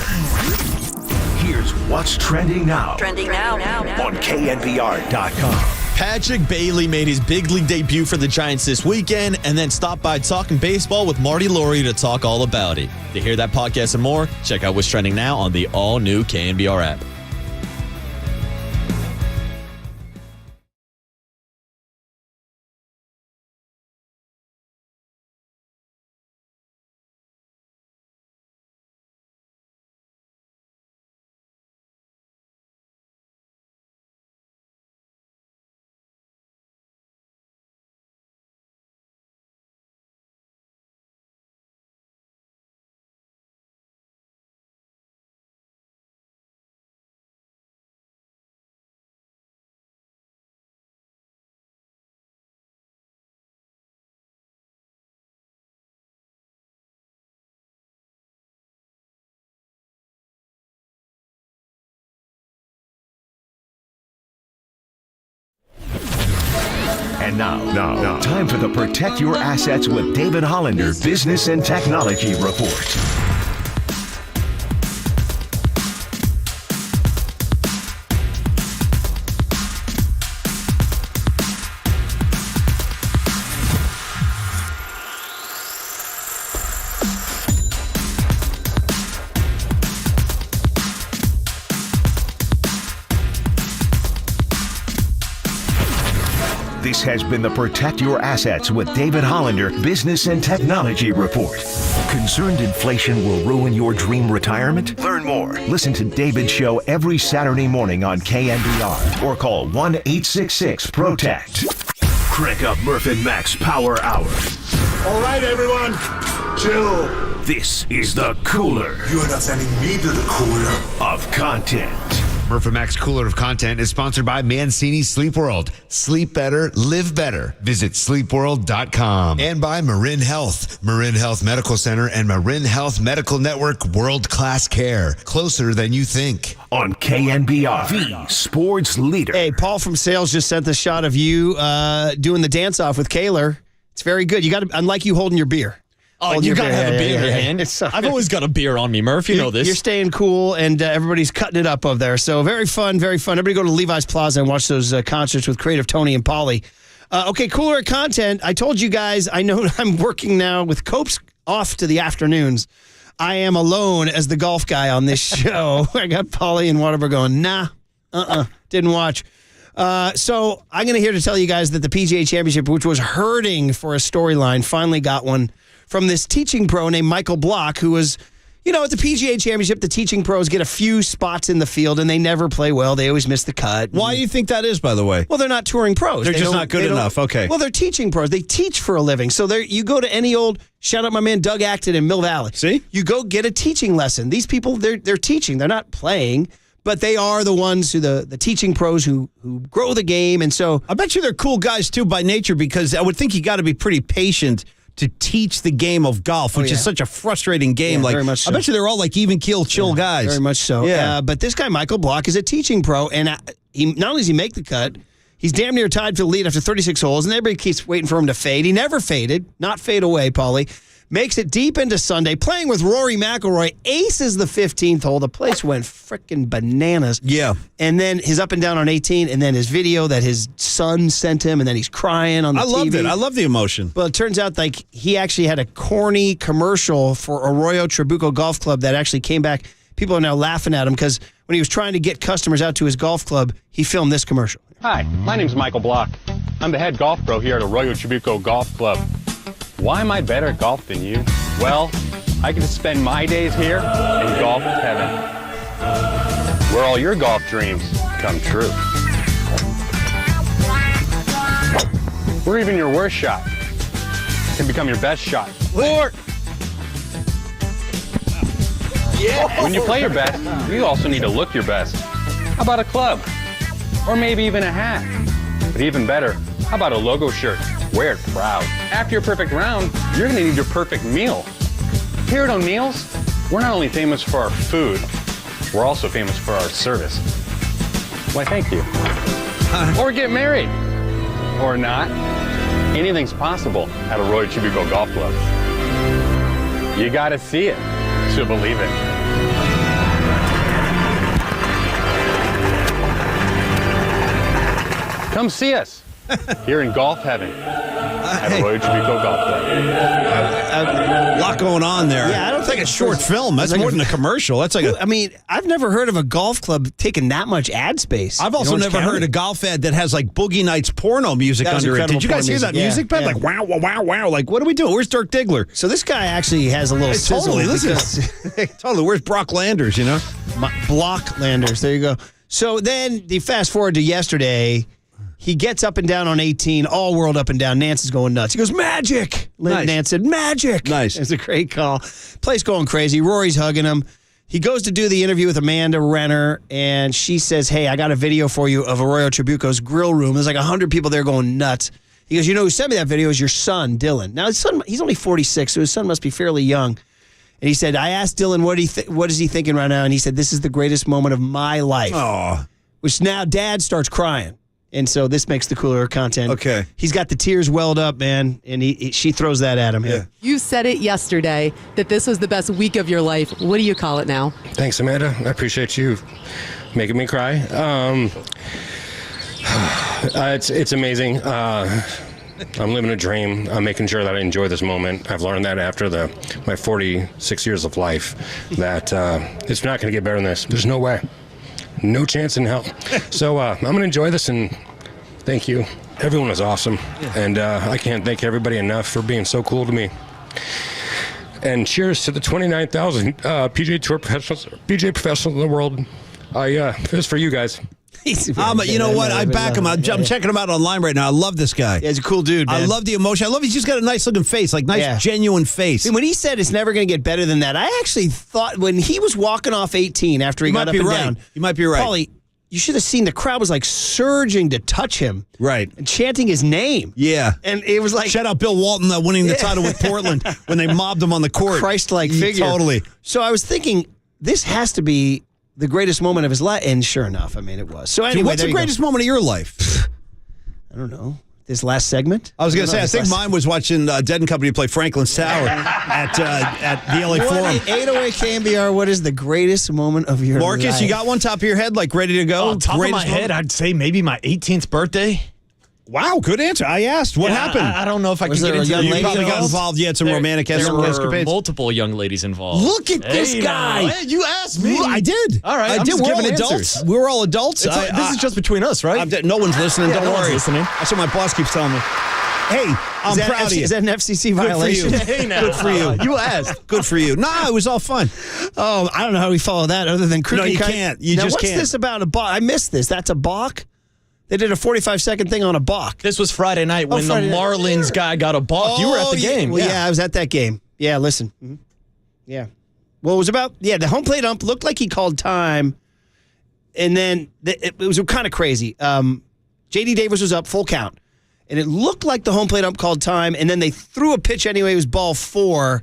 Here's what's trending now. On KNBR.com. Patrick Bailey made his big league debut for the Giants this weekend and then stopped by Talking Baseball with Marty Laurie to talk all about it. To hear that podcast and more, check out what's trending now on the all-new KNBR app. Now, time for the Protect Your Assets with David Hollander Business and Technology Report. This has been the Protect Your Assets with David Hollander Business and Technology Report. Concerned inflation will ruin your dream retirement? Learn more. Listen to David's show every Saturday morning on KNBR or call 1-866-PROTECT. Crank up Murph and Max Power Hour. All right, everyone, chill. This is the cooler. You are not sending me to the cooler of content. Murph and Max Cooler of Content is sponsored by Mancini Sleep World. Sleep better, live better. Visit sleepworld.com. And by Marin Health. Marin Health Medical Center and Marin Health Medical Network world-class care. Closer than you think. On KNBR, the sports leader. Hey, Paul from sales just sent the shot of you doing the dance-off with Kaler. It's very good. You got to, unlike you holding your beer. Oh, you got to have a beer in your hand. I've always got a beer on me, Murph. You know this. You're staying cool, and everybody's cutting it up over there. So very fun, very fun. Everybody go to Levi's Plaza and watch those concerts with Creative Tony and Polly. Okay, cooler content. I told you guys, I know I'm working now with Copes off to the afternoons. I am alone as the golf guy on this show. I got Polly and Waterberg going, didn't watch. So I'm going to here to tell you guys that the PGA Championship, which was hurting for a storyline, finally got one from this teaching pro named Michael Block, who was, at the PGA Championship, the teaching pros get a few spots in the field, and they never play well. They always miss the cut. Why do you think that is, by the way? Well, they're not touring pros. They're just not good enough. Okay. Well, they're teaching pros. They teach for a living. So you go to any old, shout out my man Doug Acton in Mill Valley. See? You go get a teaching lesson. These people, they're teaching. They're not playing. But they are the ones who the teaching pros who grow the game. And so I bet you they're cool guys, too, by nature, because I would think you got to be pretty patient to teach the game of golf, which is such a frustrating game. Yeah, very much so. I bet you they're all like even keel, chill guys. Very much so. Yeah. But this guy, Michael Block, is a teaching pro, and he not only does he make the cut, he's damn near tied for the lead after 36 holes, and everybody keeps waiting for him to fade. He never faded, not fade away, Paulie. Makes it deep into Sunday, playing with Rory McIlroy. Aces the 15th hole. The place went freaking bananas. Yeah. And then his up and down on 18, and then his video that his son sent him, and then he's crying on the TV. I loved it. I love the emotion. Well, it turns out like he actually had a corny commercial for Arroyo Trabuco Golf Club that actually came back. People are now laughing at him because when he was trying to get customers out to his golf club, he filmed this commercial. Hi, my name's Michael Block. I'm the head golf pro here at Arroyo Trabuco Golf Club. Why am I better at golf than you? Well, I get to spend my days here in golf heaven, where all your golf dreams come true. Where even your worst shot can become your best shot. Or when you play your best, you also need to look your best. How about a club? Or maybe even a hat. But even better, how about a logo shirt? Wear it proud. After your perfect round, you're going to need your perfect meal. Here at O'Neill's, we're not only famous for our food, we're also famous for our service. Why, thank you. Or get married. Or not. Anything's possible at Arroyo Trabuco Golf Club. You got to see it to believe it. Come see us here in golf heaven at Arroyo Trabuco Golf Club. A lot going on there. Yeah, I don't think a short film. That's more than a commercial. That's like I mean, I've never heard of a golf club taking that much ad space. I've also never heard a golf ad that has like Boogie Nights porno music under it. Did you guys hear that music bed? Like wow, wow, wow, wow. Like what are we doing? Where's Dirk Diggler? So this guy actually has a little sizzle. Totally. Where's Brock Landers? Block Landers. There you go. So then the fast forward to yesterday. He gets up and down on 18, all world up and down. Nance is going nuts. He goes, magic. Nice. Nance said, magic. Nice. It's a great call. Place going crazy. Rory's hugging him. He goes to do the interview with Amanda Renner, and she says, hey, I got a video for you of Arroyo Trabuco's grill room. There's like 100 people there going nuts. He goes, who sent me that video is your son, Dylan. Now, his son, he's only 46, so his son must be fairly young. And he said, I asked Dylan, what is he thinking right now? And he said, this is the greatest moment of my life. Aww. Which now dad starts crying. And so this makes the cooler content. Okay. He's got the tears welled up, man, and she throws that at him. Yeah. You said it yesterday that this was the best week of your life. What do you call it now? Thanks, Amanda. I appreciate you making me cry. It's amazing. I'm living a dream. I'm making sure that I enjoy this moment. I've learned that after my 46 years of life that it's not going to get better than this. There's no way. No chance in hell. So I'm going to enjoy this, and thank you. Everyone was awesome. And I can't thank everybody enough for being so cool to me. And cheers to the 29,000 PGA Tour professionals in the world. It was for you guys. You know what? I back him. I'm checking him out online right now. I love this guy. Yeah, he's a cool dude, man. I love the emotion. I love he's just got a nice looking face, like nice, genuine face. See, when he said it's never going to get better than that, I actually thought when he was walking off 18 after he got up and down. You might be right. Paulie, you should have seen the crowd was like surging to touch him. Right. And chanting his name. Yeah. And it was like... Shout out Bill Walton winning the title with Portland when they mobbed him on the court. Christ-like figure. Totally. So I was thinking, this has to be the greatest moment of his life. And sure enough, I mean, it was. So anyway, what's the greatest moment of your life? I don't know. This last segment? I was going to say, I think mine was watching Dead and Company play Franklin's Tower at the LA Forum. 808 KNBR, what is the greatest moment of your life? Marcus, you got one top of your head, like ready to go? Top of my head, I'd say maybe my 18th birthday. Wow, good answer. I asked. What happened? I don't know if I can get into it. You probably got involved. You had some romantic escapades. There were multiple young ladies involved. Look at this guy. Hey, you asked me. I did. All right. I did. We're all adults. We're all adults. This is just between us, right? No one's listening. Don't no worry. one's listening. That's what my boss keeps telling me. Hey, I'm proud of you. Is that an FCC violation? Good for you. Hey, now. Good for you. You asked. Good for you. Nah, it was all fun. Oh, I don't know how we follow that other than No, you can't. You just can't. What's this about a balk? I missed this. That's a balk? They did a 45-second thing on a balk. This was Friday night when the Marlins guy got a balk. You were at the game. Well, yeah, I was at that game. Yeah, listen. Mm-hmm. Yeah. Well, it was about, the home plate ump looked like he called time, and then it was kind of crazy. J.D. Davis was up, full count, and it looked like the home plate ump called time, and then they threw a pitch anyway. It was ball 4,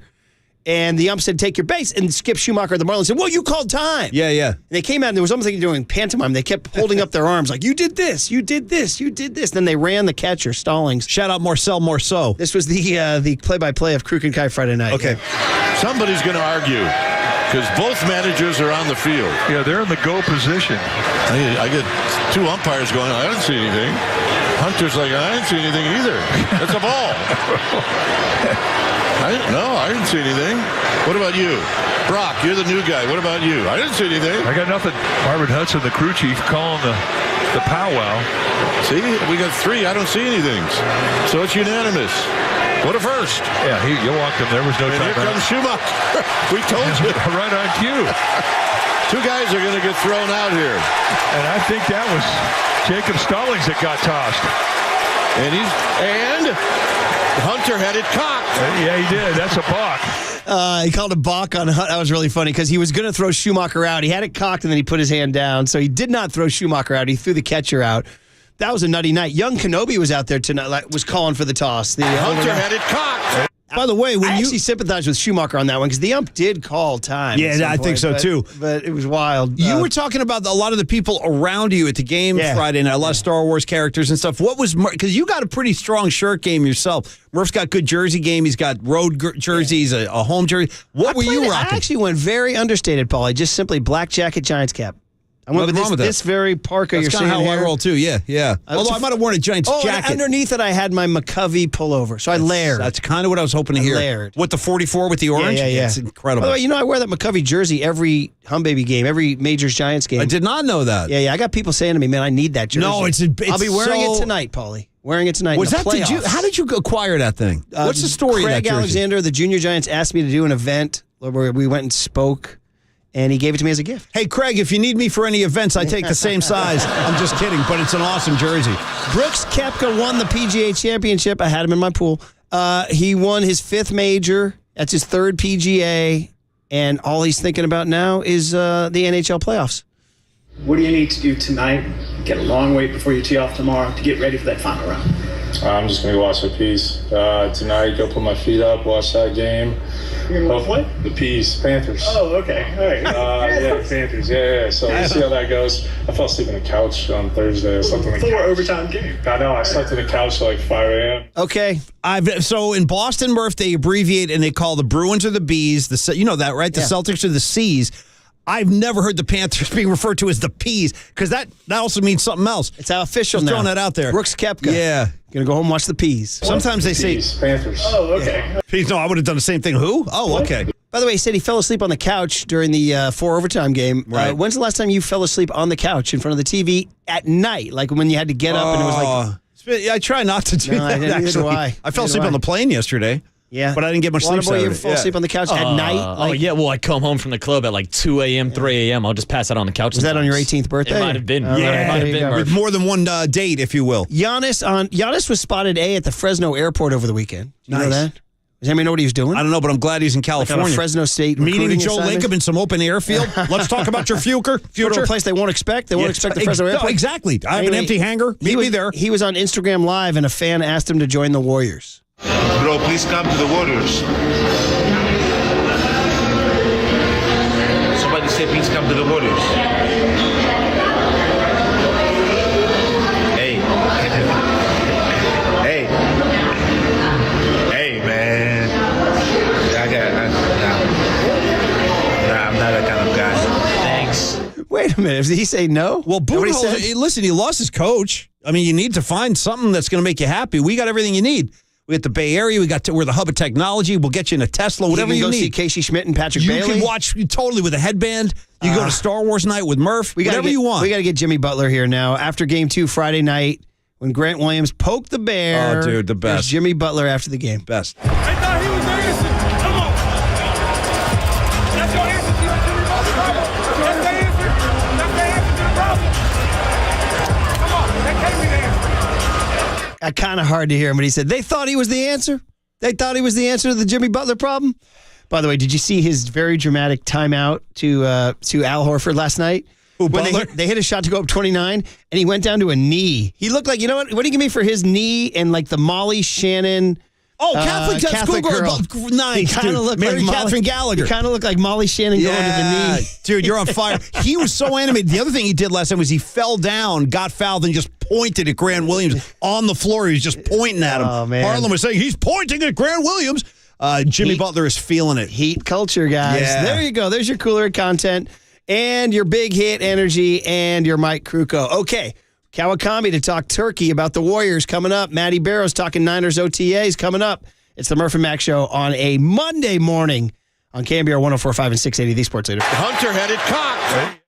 and the ump said, take your base, and Skip Schumacher, the Marlins, said, well, you called time. Yeah. And they came out, and there was almost like doing pantomime. They kept holding up their arms like, you did this, you did this, you did this. Then they ran the catcher, Stallings. Shout out Marcel Marceau. This was the play-by-play of Krukow Friday night. Okay. Somebody's going to argue because both managers are on the field. Yeah, they're in the go position. I get two umpires going, I didn't see anything. Hunter's like, I didn't see anything either. That's a ball. I didn't see anything. What about you? Brock, you're the new guy. What about you? I didn't see anything. I got nothing. Marvin Hudson, the crew chief, calling the powwow. See, we got 3. I don't see anything. So it's unanimous. What a first. Yeah, you walked him. There was no time. Here comes Schumacher. We told you. Right on cue. 2 guys are going to get thrown out here. And I think that was Jacob Stallings that got tossed. And Hunter had it cocked. Yeah, he did. That's a balk. He called a balk on Hunt. That was really funny because he was going to throw Schumacher out. He had it cocked and then he put his hand down. So he did not throw Schumacher out. He threw the catcher out. That was a nutty night. Young Kenobi was out there tonight, was calling for the toss. Hunter had it cocked. By the way, I actually sympathized with Schumacher on that one because the ump did call time. Yeah, I think so too. But it was wild. You were talking about a lot of the people around you at the game Friday night, a lot of Star Wars characters and stuff. What was, because you got a pretty strong shirt game yourself. Murph's got good jersey game. He's got road jerseys, a home jersey. What were you rocking? I actually went very understated, Paulie. Just simply black jacket, Giants cap. I went with this very parka you're seeing here. That's kind of how I roll too, yeah. Although I might have worn a Giants jacket. Underneath it, I had my McCovey pullover, so I layered. That's kind of what I was hoping to hear. Layered. With the 44 with the orange? Yeah. It's incredible. By the way, I wear that McCovey jersey every home baby game, every Majors Giants game. I did not know that. Yeah. I got people saying to me, man, I need that jersey. No, it's I'll be wearing it tonight, Paulie. Wearing it tonight. Was that? How did you acquire that thing? What's the story of that jersey? Craig Alexander, the Junior Giants, asked me to do an event where we went and spoke. And he gave it to me as a gift. Hey, Craig, if you need me for any events, I take the same size. I'm just kidding, but it's an awesome jersey. Brooks Koepka won the PGA Championship. I had him in my pool. He won his 5th major. That's his 3rd PGA. And all he's thinking about now is the NHL playoffs. What do you need to do tonight? Get a long wait before you tee off tomorrow to get ready for that final round. I'm just going to go watch the Peas. Tonight, go put my feet up, watch that game. You're going to watch what? The Peas, Panthers. Oh, okay. All right. Yeah, Panthers. Yeah. So we'll see how that goes. I fell asleep on the couch on Thursday. I slept on the couch. 4 overtime game. I know. I slept on the couch till like 5 a.m. Okay. So in Boston, Murph, they abbreviate and they call the Bruins or the Bees. You know that, right? The Celtics are the C's. I've never heard the Panthers being referred to as the Peas because that also means something else. It's how official Just now. throwing that out there. Brooks Koepka. Yeah. Gonna go home and watch the Peas. Sometimes they say Panthers. Oh, okay. Peas. No, I would have done the same thing. Who? Oh, okay. By the way, he said he fell asleep on the couch during the 4 overtime game. Right. When's the last time you fell asleep on the couch in front of the TV at night? Like when you had to get up and it was like... I try not to do that, neither do I. I fell asleep on the plane yesterday. Yeah. But I didn't get much sleep Waterboy, Saturday. you ever fall asleep on the couch at night? Well, I come home from the club at like 2 a.m., 3 a.m. I'll just pass out on the couch. Was that on your 18th birthday? It might have been. All right, It might have been. With more than one date, if you will. Giannis was spotted at the Fresno airport over the weekend. Do you know that? Does anybody know what he was doing? I don't know, but I'm glad he's in California. Like on a Fresno State meeting Joe assignment? Lacob in some open airfield. Let's talk about your future. Go to a place they won't expect. They won't expect the Fresno airport. Exactly. I have an empty hangar. Meet me there. He was on Instagram Live, and a fan asked him to join the Warriors. Bro, please come to the Warriors. Somebody say please come to the Warriors. Hey. Hey, man. I'm not that kind of guy. Thanks. Wait a minute. Did he say no? Well, listen, he lost his coach. I mean, you need to find something that's going to make you happy. We got everything you need. We got the Bay Area. We're the hub of technology. We'll get you in a Tesla, whatever you need. You can go see Casey Schmidt and Patrick Bailey. You can watch totally with a headband. You go to Star Wars night with Murph. Whatever you want. We got to get Jimmy Butler here now. After Game 2 Friday night, when Grant Williams poked the bear. Oh, dude, the best. There's Jimmy Butler after the game. Best. I thought he was innocent. Come on. That's your answer to the problem. That's the answer. That's the answer to the problem. Come on. That can't be the answer. Kind of hard to hear him, but he said they thought he was the answer. They thought he was the answer to the Jimmy Butler problem. By the way, did you see his very dramatic timeout to Al Horford last night? Ooh, when they hit a shot to go up 29, and he went down to a knee. He looked like, you know what? What do you give me for his knee and like the Molly Shannon? Oh, Catholic schoolgirl. Nice, he kind of looked Mary like Catherine Gallagher. He kind of looked like Molly Shannon going to the knee. Dude, you're on fire. He was so animated. The other thing he did last time was he fell down, got fouled, and just pointed at Grant Williams on the floor. He was just pointing at him. Oh, man. Harlan was saying, he's pointing at Grant Williams. Jimmy Butler is feeling it. Heat culture, guys. Yeah. There you go. There's your cooler content and your big hit energy and your Mike Krukow. Okay. Kawakami to talk turkey about the Warriors coming up. Matty Barrows talking Niners OTAs coming up. It's the Murph and Mac Show on a Monday morning on KNBR 104.5 and 680, the Sports Leader. Hunter had it cocked.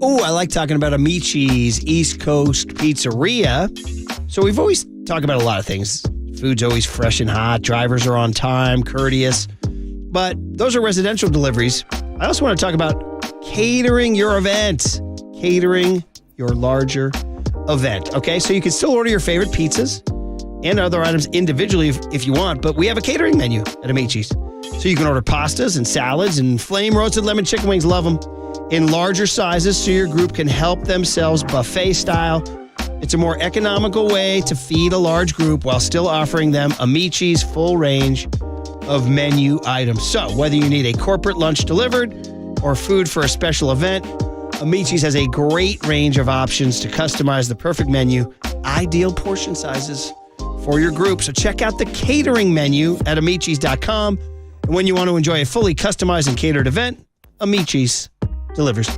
Oh, I like talking about Amici's East Coast Pizzeria. So we've always talked about a lot of things. Food's always fresh and hot. Drivers are on time, courteous. But those are residential deliveries. I also want to talk about catering your event. Catering your larger event. Okay, so you can still order your favorite pizzas and other items individually if you want, but we have a catering menu at Amici's. So you can order pastas and salads and flame roasted lemon chicken wings. Love them. In larger sizes so your group can help themselves buffet style. It's a more economical way to feed a large group while still offering them Amici's full range of menu items. So whether you need a corporate lunch delivered or food for a special event, Amici's has a great range of options to customize the perfect menu, ideal portion sizes for your group. So check out the catering menu at Amici's.com. And when you want to enjoy a fully customized and catered event, Amici's delivers.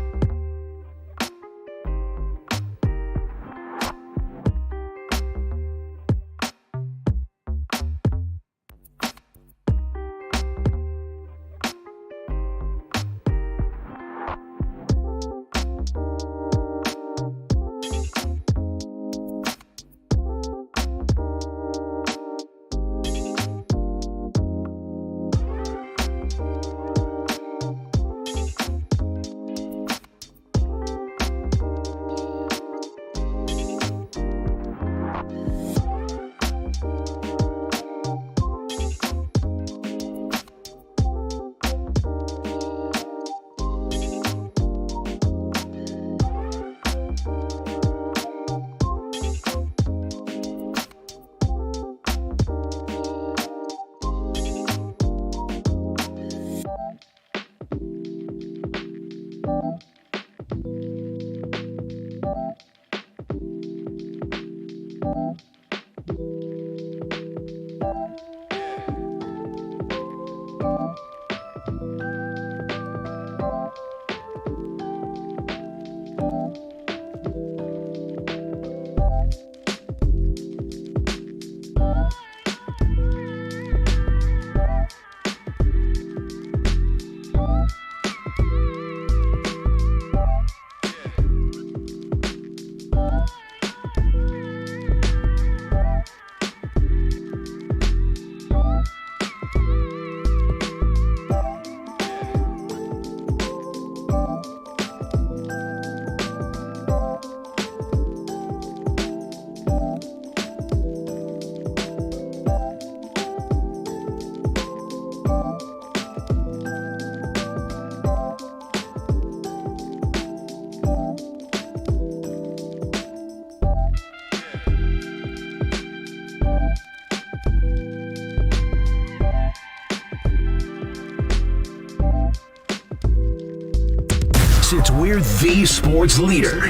Since we're the sports leader,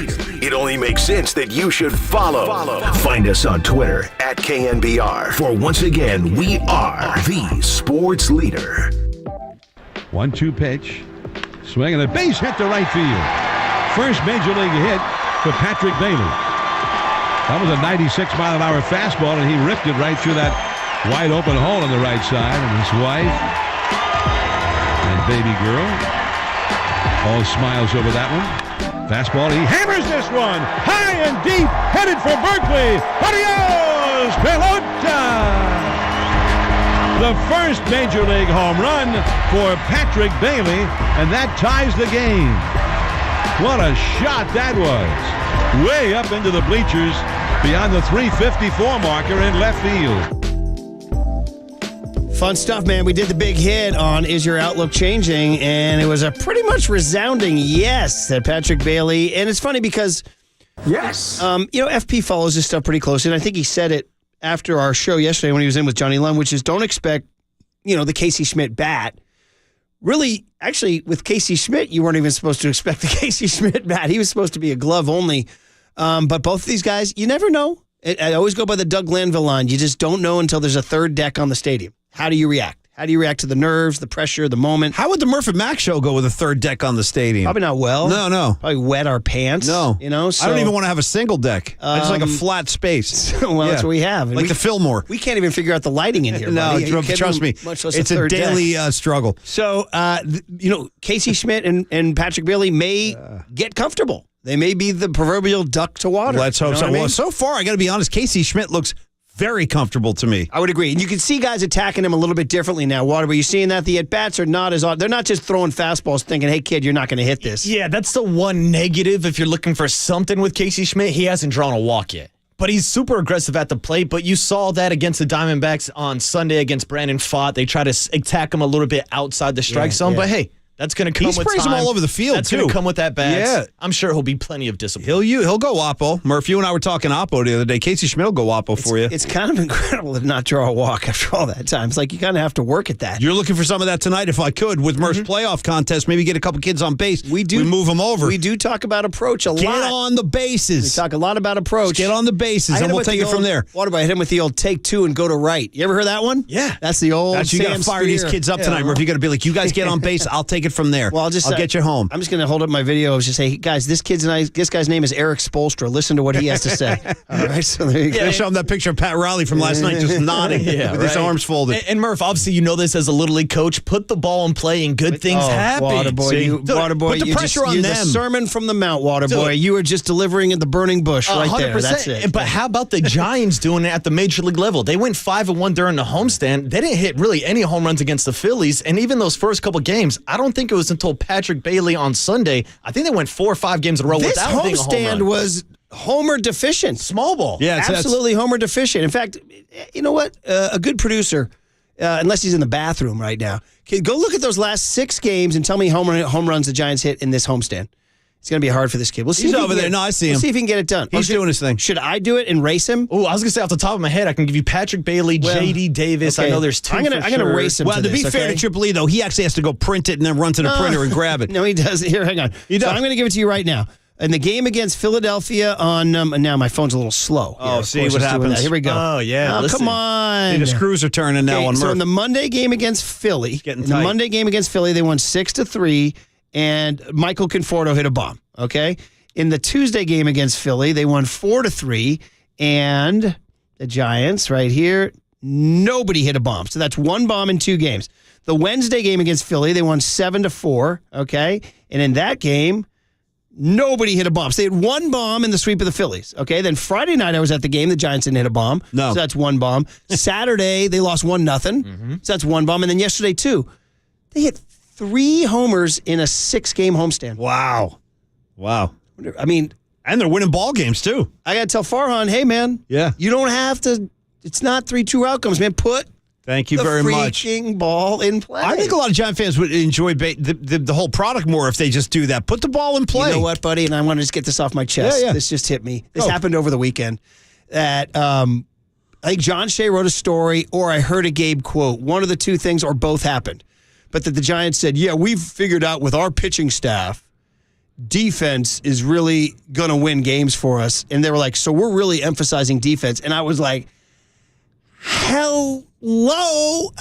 it only makes sense that you should follow. Find us on Twitter at KNBR. For once again, we are the sports leader. 1-2 pitch. Swing and a base hit to right field. First major league hit for Patrick Bailey. That was a 96-mile-an-hour fastball, and he ripped it right through that wide open hole on the right side. And his wife and baby girl all smiles over that one. Fastball, he hammers this one high and deep, headed for Berkeley. Adios, pelota! The first major league home run for Patrick Bailey, and that ties the game. What a shot that was. Way up into the bleachers beyond the 354 marker in left field. Fun stuff, man. We did the big hit on Is Your Outlook Changing, and it was a pretty much resounding yes that Patrick Bailey. And it's funny because, yes, FP follows this stuff pretty closely, and I think he said it after our show yesterday when he was in with Johnny Lund, which is don't expect, the Casey Schmidt bat. Really, actually, with Casey Schmidt, you weren't even supposed to expect the Casey Schmidt bat. He was supposed to be a glove only. But both of these guys, you never know. I always go by the Doug Lanville line. You just don't know until there's a third deck on the stadium. How do you react? How do you react to the nerves, the pressure, the moment? How would the Murph and Mac show go with a third deck on the stadium? Probably not well. No. Probably wet our pants. No. So, I don't even want to have a single deck. I just like a flat space. That's what we have. And like the Fillmore. We can't even figure out the lighting in here, No, buddy. trust me. Much less it's a daily struggle. So, Casey Schmidt and Patrick Bailey may get comfortable. They may be the proverbial duck to water. Let's hope so. Well, so far, I got to be honest, Casey Schmidt looks very comfortable to me. I would agree. And you can see guys attacking him a little bit differently now. Waterboy, you seeing that? The at-bats are not as odd. They're not just throwing fastballs thinking, hey, kid, you're not going to hit this. Yeah, that's the one negative. If you're looking for something with Casey Schmidt, he hasn't drawn a walk yet. But he's super aggressive at the plate. But you saw that against the Diamondbacks on Sunday against Brandon Pfaadt. They try to attack him a little bit outside the strike zone. Yeah. But, hey, that's going to come with time. He sprays them all over the field, That's going to come with that bat. Yeah. I'm sure he'll be plenty of discipline. He'll go Oppo. Murph, you and I were talking Oppo the other day. Casey Schmidt will go Oppo for you. It's kind of incredible to not draw a walk after all that time. It's like you kind of have to work at that. You're looking for some of that tonight, if I could, with Murph's playoff contest. Maybe get a couple kids on base. We move them over. We do talk about approach a lot. Get on the bases. We talk a lot about approach. Just get on the bases, and we'll take it from there. Waterboy, I hit him with the old take two and go to right. You ever heard that one? Yeah. That's the old you got to fire these kids up tonight, Murph. You got to be like, you guys get on base. I'll take it from there. Well, I'll get you home. I'm just going to hold up my video and just say, hey, guys, this guy's name is Eric Spoelstra. Listen to what he has to say. All right, so there you go. Show him that picture of Pat Riley from last night just nodding with his arms folded. And Murph, obviously you know this as a Little League coach. Put the ball in play and good things happen. Waterboy, put the pressure on them. The sermon from the Mount, Waterboy. You were just delivering at the burning bush right 100%. There. That's it. But how about the Giants doing it at the Major League level? They went 5-1 during the homestand. They didn't hit really any home runs against the Phillies. And even those first couple games, I don't think it was until Patrick Bailey on Sunday. I think they went 4 or 5 games in a row without hitting a home run. This homestand was homer deficient. Small ball. Yeah, absolutely homer deficient. In fact, you know what? A good producer, unless he's in the bathroom right now, go look at those last 6 games and tell me home runs the Giants hit in this homestand. It's going to be hard for this kid. We'll see. He's over there. No, I see him. We'll see if he can get it done. He's doing his thing. Should I do it and race him? Oh, I was going to say off the top of my head, I can give you Patrick Bailey, J.D. Davis. Okay. I know there's 2 I'm going to race him. Well, to be fair to Triple E, though, he actually has to go print it and then run to the printer and grab it. No, he does. Here, hang on. He does. So I'm going to give it to you right now. In the game against Philadelphia on now my phone's a little slow. Oh, see what happens. Here we go. Oh, yeah. Oh, come on. See, the screws are turning now on Murph. So in the Monday game against Philly, they won 6-3, and Michael Conforto hit a bomb. Okay. In the Tuesday game against Philly, they won 4-3, and the Giants right here, nobody hit a bomb. So that's 1 bomb in 2 games. The Wednesday game against Philly, they won 7-4. Okay. And in that game, nobody hit a bomb. So they had 1 bomb in the sweep of the Phillies. Okay. Then Friday night I was at the game. The Giants didn't hit a bomb. No. So that's 1 bomb. Saturday, they lost 1-0. So that's 1 bomb. And then yesterday, too, they hit 3 homers in a 6-game homestand. Wow. I mean, and they're winning ball games, too. I got to tell Farhan, hey, man. Yeah. You don't have to. It's not 3-2 outcomes, man. Put Thank you very much. freaking ball in play. I think a lot of Giant fans would enjoy the whole product more if they just do that. Put the ball in play. You know what, buddy? And I want to just get this off my chest. Yeah. This just hit me. This happened over the weekend. That I think John Shea wrote a story, or I heard a Gabe quote. One of the 2 things, or both happened. But that the Giants said, yeah, we've figured out with our pitching staff defense is really going to win games for us. And they were like, so we're really emphasizing defense. And I was like, hello,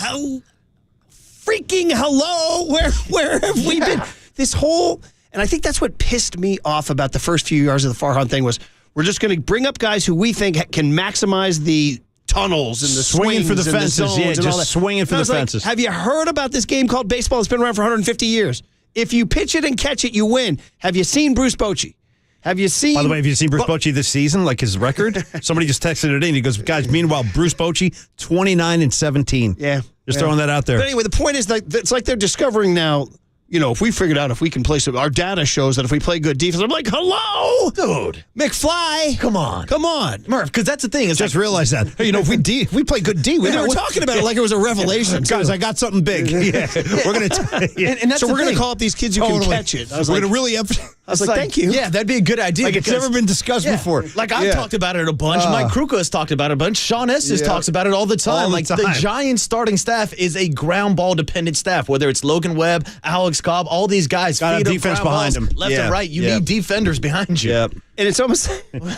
freaking hello, where have we been? This whole, and I think that's what pissed me off about the first few years of the Farhan thing was we're just going to bring up guys who we think can maximize the tunnels and the swinging for the swings and fences. the zones Yeah, and all just that. swinging for And I the was like, fences. have you heard about this game called baseball? It's been around for 150 years. If you pitch it and catch it, you win. Have you seen Bruce Bochy? Have you seen? By the way, have you seen Bruce Bochy this season? Like his record? Somebody just texted it in. He goes, guys, meanwhile, Bruce Bochy, 29-17. Yeah. Just throwing that out there. But anyway, the point is that it's like they're discovering now, if we figured out if we can play some, our data shows that if we play good defense, I'm like, hello, dude, McFly, come on, Murph, because that's the thing. Is just realize that. Hey, if we play good D, they were talking about it like it was a revelation. Guys, I got something big. Yeah, we're gonna. And that's so the we're gonna thing. call up these kids who can catch it. I was we're like, gonna really emphasize. I was like, thank you. Yeah, that'd be a good idea. Like it's never been discussed before. Like I've talked about it a bunch. Mike Krukow has talked about it a bunch. Sean Estes talks about it all the time. The Giants starting staff is a ground ball dependent staff. Whether it's Logan Webb, Alex Cobb, all these guys got feed defense behind them, left and right. You need defenders behind you. Yeah. And it's almost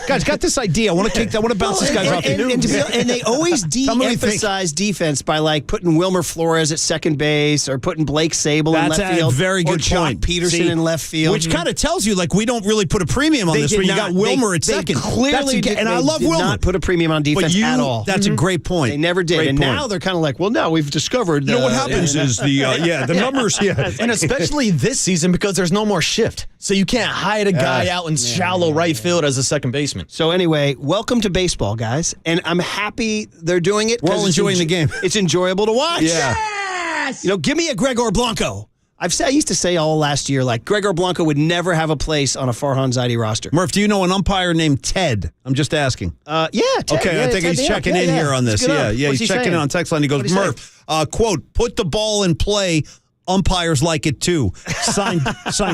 guys got this idea. I want to bounce this guys off. And they always de-emphasize defense by like putting Wilmer Flores at second base or putting Blake Sable in left field. That's a very good or Jock point. Peterson in left field, which kind of tells you like we don't really put a premium on this. Where you got Wilmer at second. Clearly, and I love Wilmer. Not put a premium on defense at all. That's a great point. They never did, and now they're kind of like, well, now we've discovered. You know what happens is the numbers. Yeah, and especially this season because there's no more shift, so you can't hide a guy out in shallow right field as a second baseman. So anyway, welcome to baseball, guys, and I'm happy they're doing it. We're all enjoying the game. It's enjoyable to watch. Yeah. Yes! Give me a Gregor Blanco. I used to say all last year, like, Gregor Blanco would never have a place on a Farhan Zaidi roster. Murph, do you know an umpire named Ted? I'm just asking. Yeah, Ted. Okay, Yeah, I think Ted, he's checking in here on this. Yeah, What's he's checking in on text line. He goes, Murph, quote, put the ball in play. Umpires like it too. Sign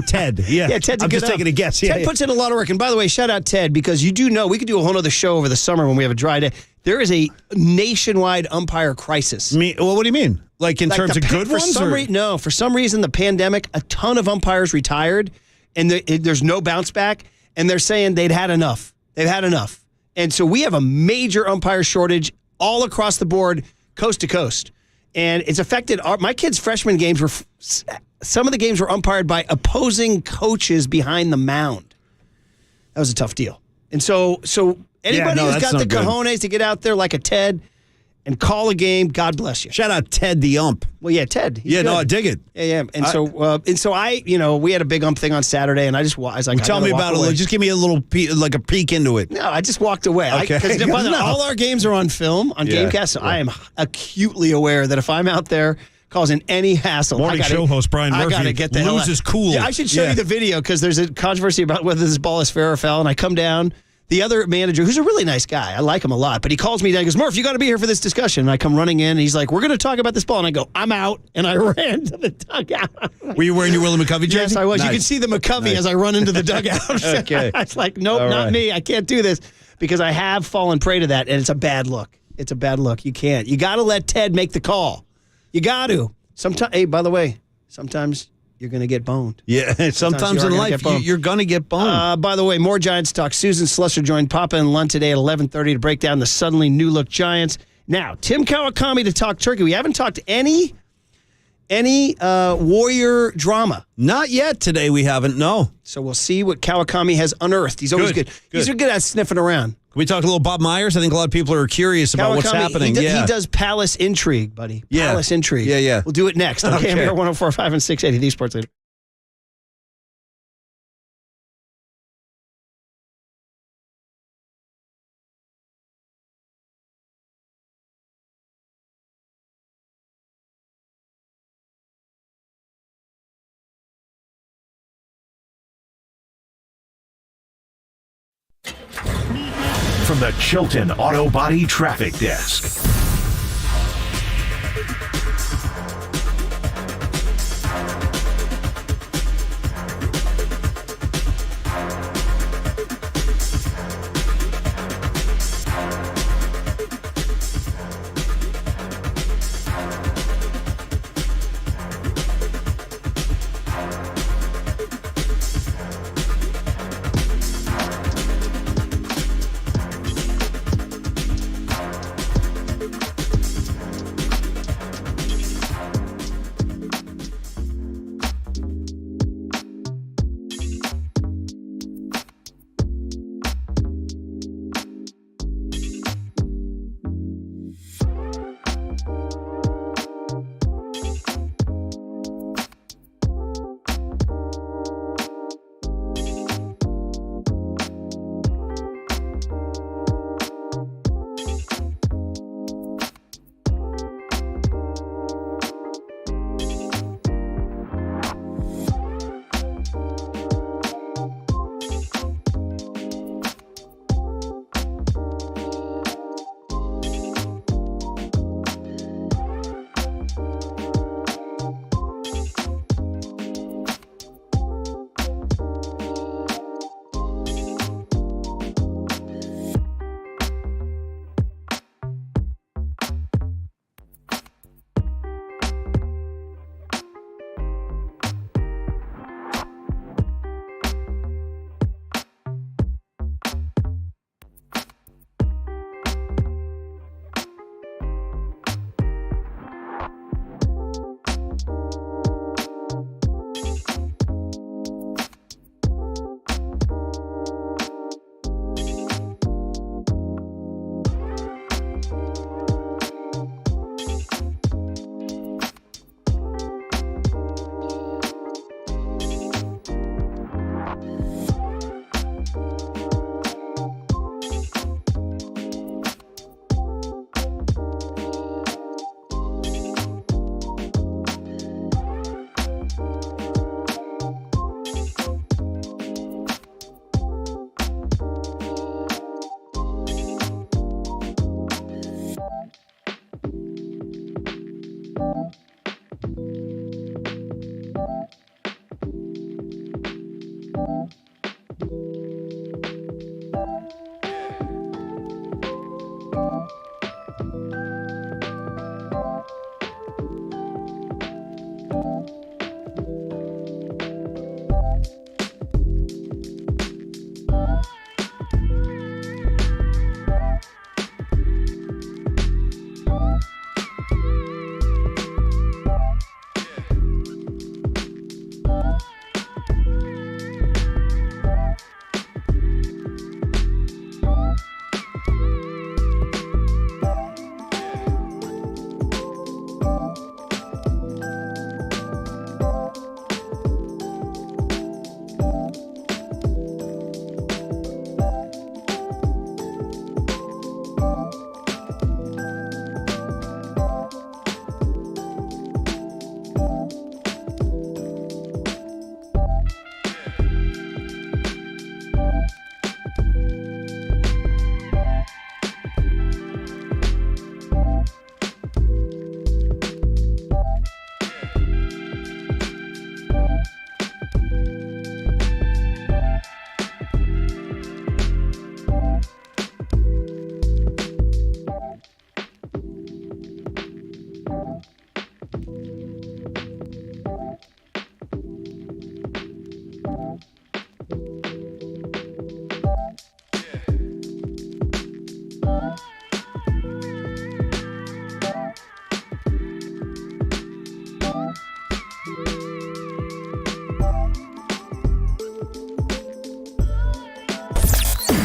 Ted. Yeah, Ted's I'm just taking a guess. Ted puts in a lot of work. And by the way, shout out Ted, because you do know we could do a whole other show over the summer when we have a dry day. There is a nationwide umpire crisis. Well, what do you mean? Like in terms of good ones? No, for some reason, the pandemic, a ton of umpires retired, and there's no bounce back, and they're saying they've had enough. They've had enough. And so we have a major umpire shortage all across the board, coast to coast. And it's affected my kids' freshman games some of the games were umpired by opposing coaches behind the mound. That was a tough deal. And so anybody who's got the cojones to get out there like a Ted and call a game, God bless you. Shout out Ted the ump. Well, yeah, Ted. Yeah, no, I dig it. Yeah. And so I, we had a big ump thing on Saturday, and I was like, tell me about it. Just give me a little like a peek into it. No, I just walked away. Okay. Because all our games are on film on Gamecast, so I am acutely aware that if I'm out there causing any hassle, Morning show host Brian Murphy I gotta get the hell out. loses cool. Yeah, I should show you the video because there's a controversy about whether this ball is fair or foul, and I come down. The other manager, who's a really nice guy, I like him a lot, but he calls me down and goes, Murph, you got to be here for this discussion. And I come running in, and he's like, we're going to talk about this ball. And I go, I'm out. And I ran to the dugout. Were you wearing your Willie McCovey jersey? Yes, I was. Nice. You can see the McCovey as I run into the dugout. Okay. I was like, nope, not me. I can't do this because I have fallen prey to that, and it's a bad look. It's a bad look. You can't. You got to let Ted make the call. You got to. Sometimes. Hey, by the way, sometimes you're going to get boned. Yeah, sometimes in life you're going to get boned. By the way, more Giants talk. Susan Slusser joined Papa and Lund today at 11:30 to break down the suddenly new-look Giants. Now, Tim Kawakami to talk Turkey. We haven't talked any Warrior drama. Not yet today, we haven't, no. So we'll see what Kawakami has unearthed. He's always good. He's good at sniffing around. Can we talk a little Bob Myers? I think a lot of people are curious about what's happening. He does Palace Intrigue, buddy. Yeah. Palace Intrigue. Yeah. We'll do it next. Okay, KNBR 104.5 and 680, the Sports Leader. From the Chilton Auto Body Traffic Desk.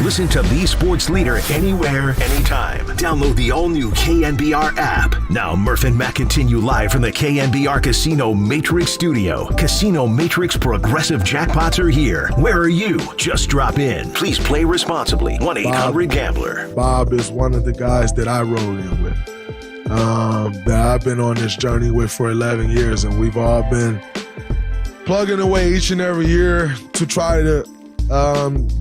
Listen to the sports leader anywhere, anytime. Download the all-new KNBR app. Now, Murph and Matt continue live from the KNBR Casino Matrix Studio. Casino Matrix Progressive Jackpots are here. Where are you? Just drop in. Please play responsibly. 1-800-GAMBLER. Bob is one of the guys that I roll in with, that I've been on this journey with for 11 years, and we've all been plugging away each and every year to try to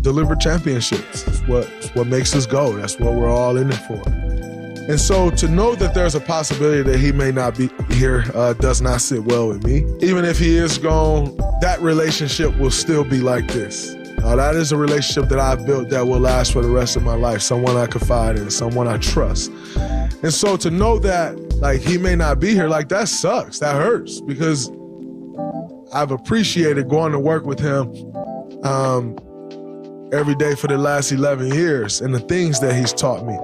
deliver championships. It's what makes us go. That's what we're all in it for. And so to know that there's a possibility that he may not be here does not sit well with me. Even if he is gone, that relationship will still be like this. That is a relationship that I've built that will last for the rest of my life. Someone I confide in, someone I trust. And so to know that like he may not be here, like that sucks. That hurts because I've appreciated going to work with him every day for the last 11 years and the things that he's taught me.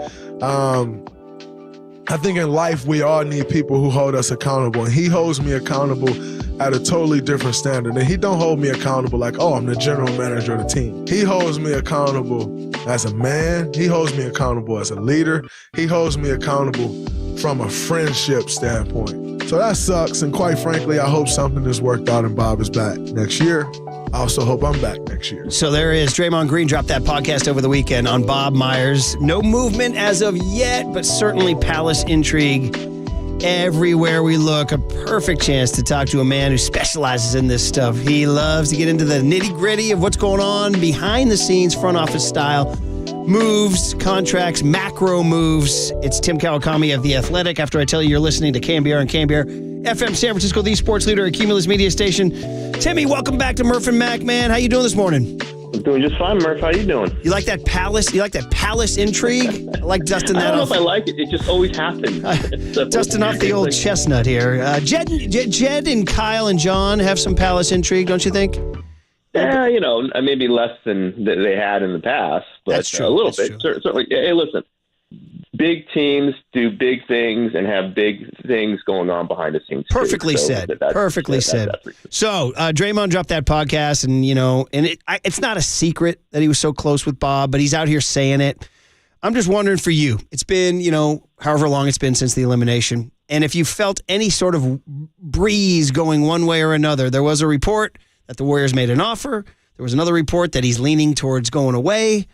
I think in life we all need people who hold us accountable, and he holds me accountable at a totally different standard. And he don't hold me accountable like, oh, I'm the general manager of the team. He holds me accountable as a man. He holds me accountable as a leader. He holds me accountable from a friendship standpoint. So that sucks, and quite frankly, I hope something is worked out and Bob is back next year. I also hope I'm back next year. So there is. Draymond Green dropped that podcast over the weekend on Bob Myers. No movement as of yet, but certainly Palace intrigue everywhere we look. A perfect chance to talk to a man who specializes in this stuff. He loves to get into the nitty-gritty of what's going on behind the scenes, front office style, moves, contracts, macro moves. It's Tim Kawakami of The Athletic. After I tell you you're listening to KNBR and KNBR FM San Francisco, the sports leader at Cumulus Media Station. Timmy, welcome back to Murph and Mac, man. How you doing this morning? I'm doing just fine, Murph. How you doing? You like that Palace? You like that Palace intrigue? I like dusting that off. I don't know if I like it. It just always happens. Dusting off the old chestnut here. Jed and Kyle and John have some Palace intrigue, don't you think? Yeah, maybe less than they had in the past, but That's true. a little That's bit. true. Certainly. Hey, listen, big teams do big things and have big things going on behind the scenes. Perfectly said. Perfectly said. So Draymond dropped that podcast, and it's not a secret that he was so close with Bob, but he's out here saying it. I'm just wondering for you. It's been, however long it's been since the elimination, and if you felt any sort of breeze going one way or another. There was a report that the Warriors made an offer. There was another report that he's leaning towards going away.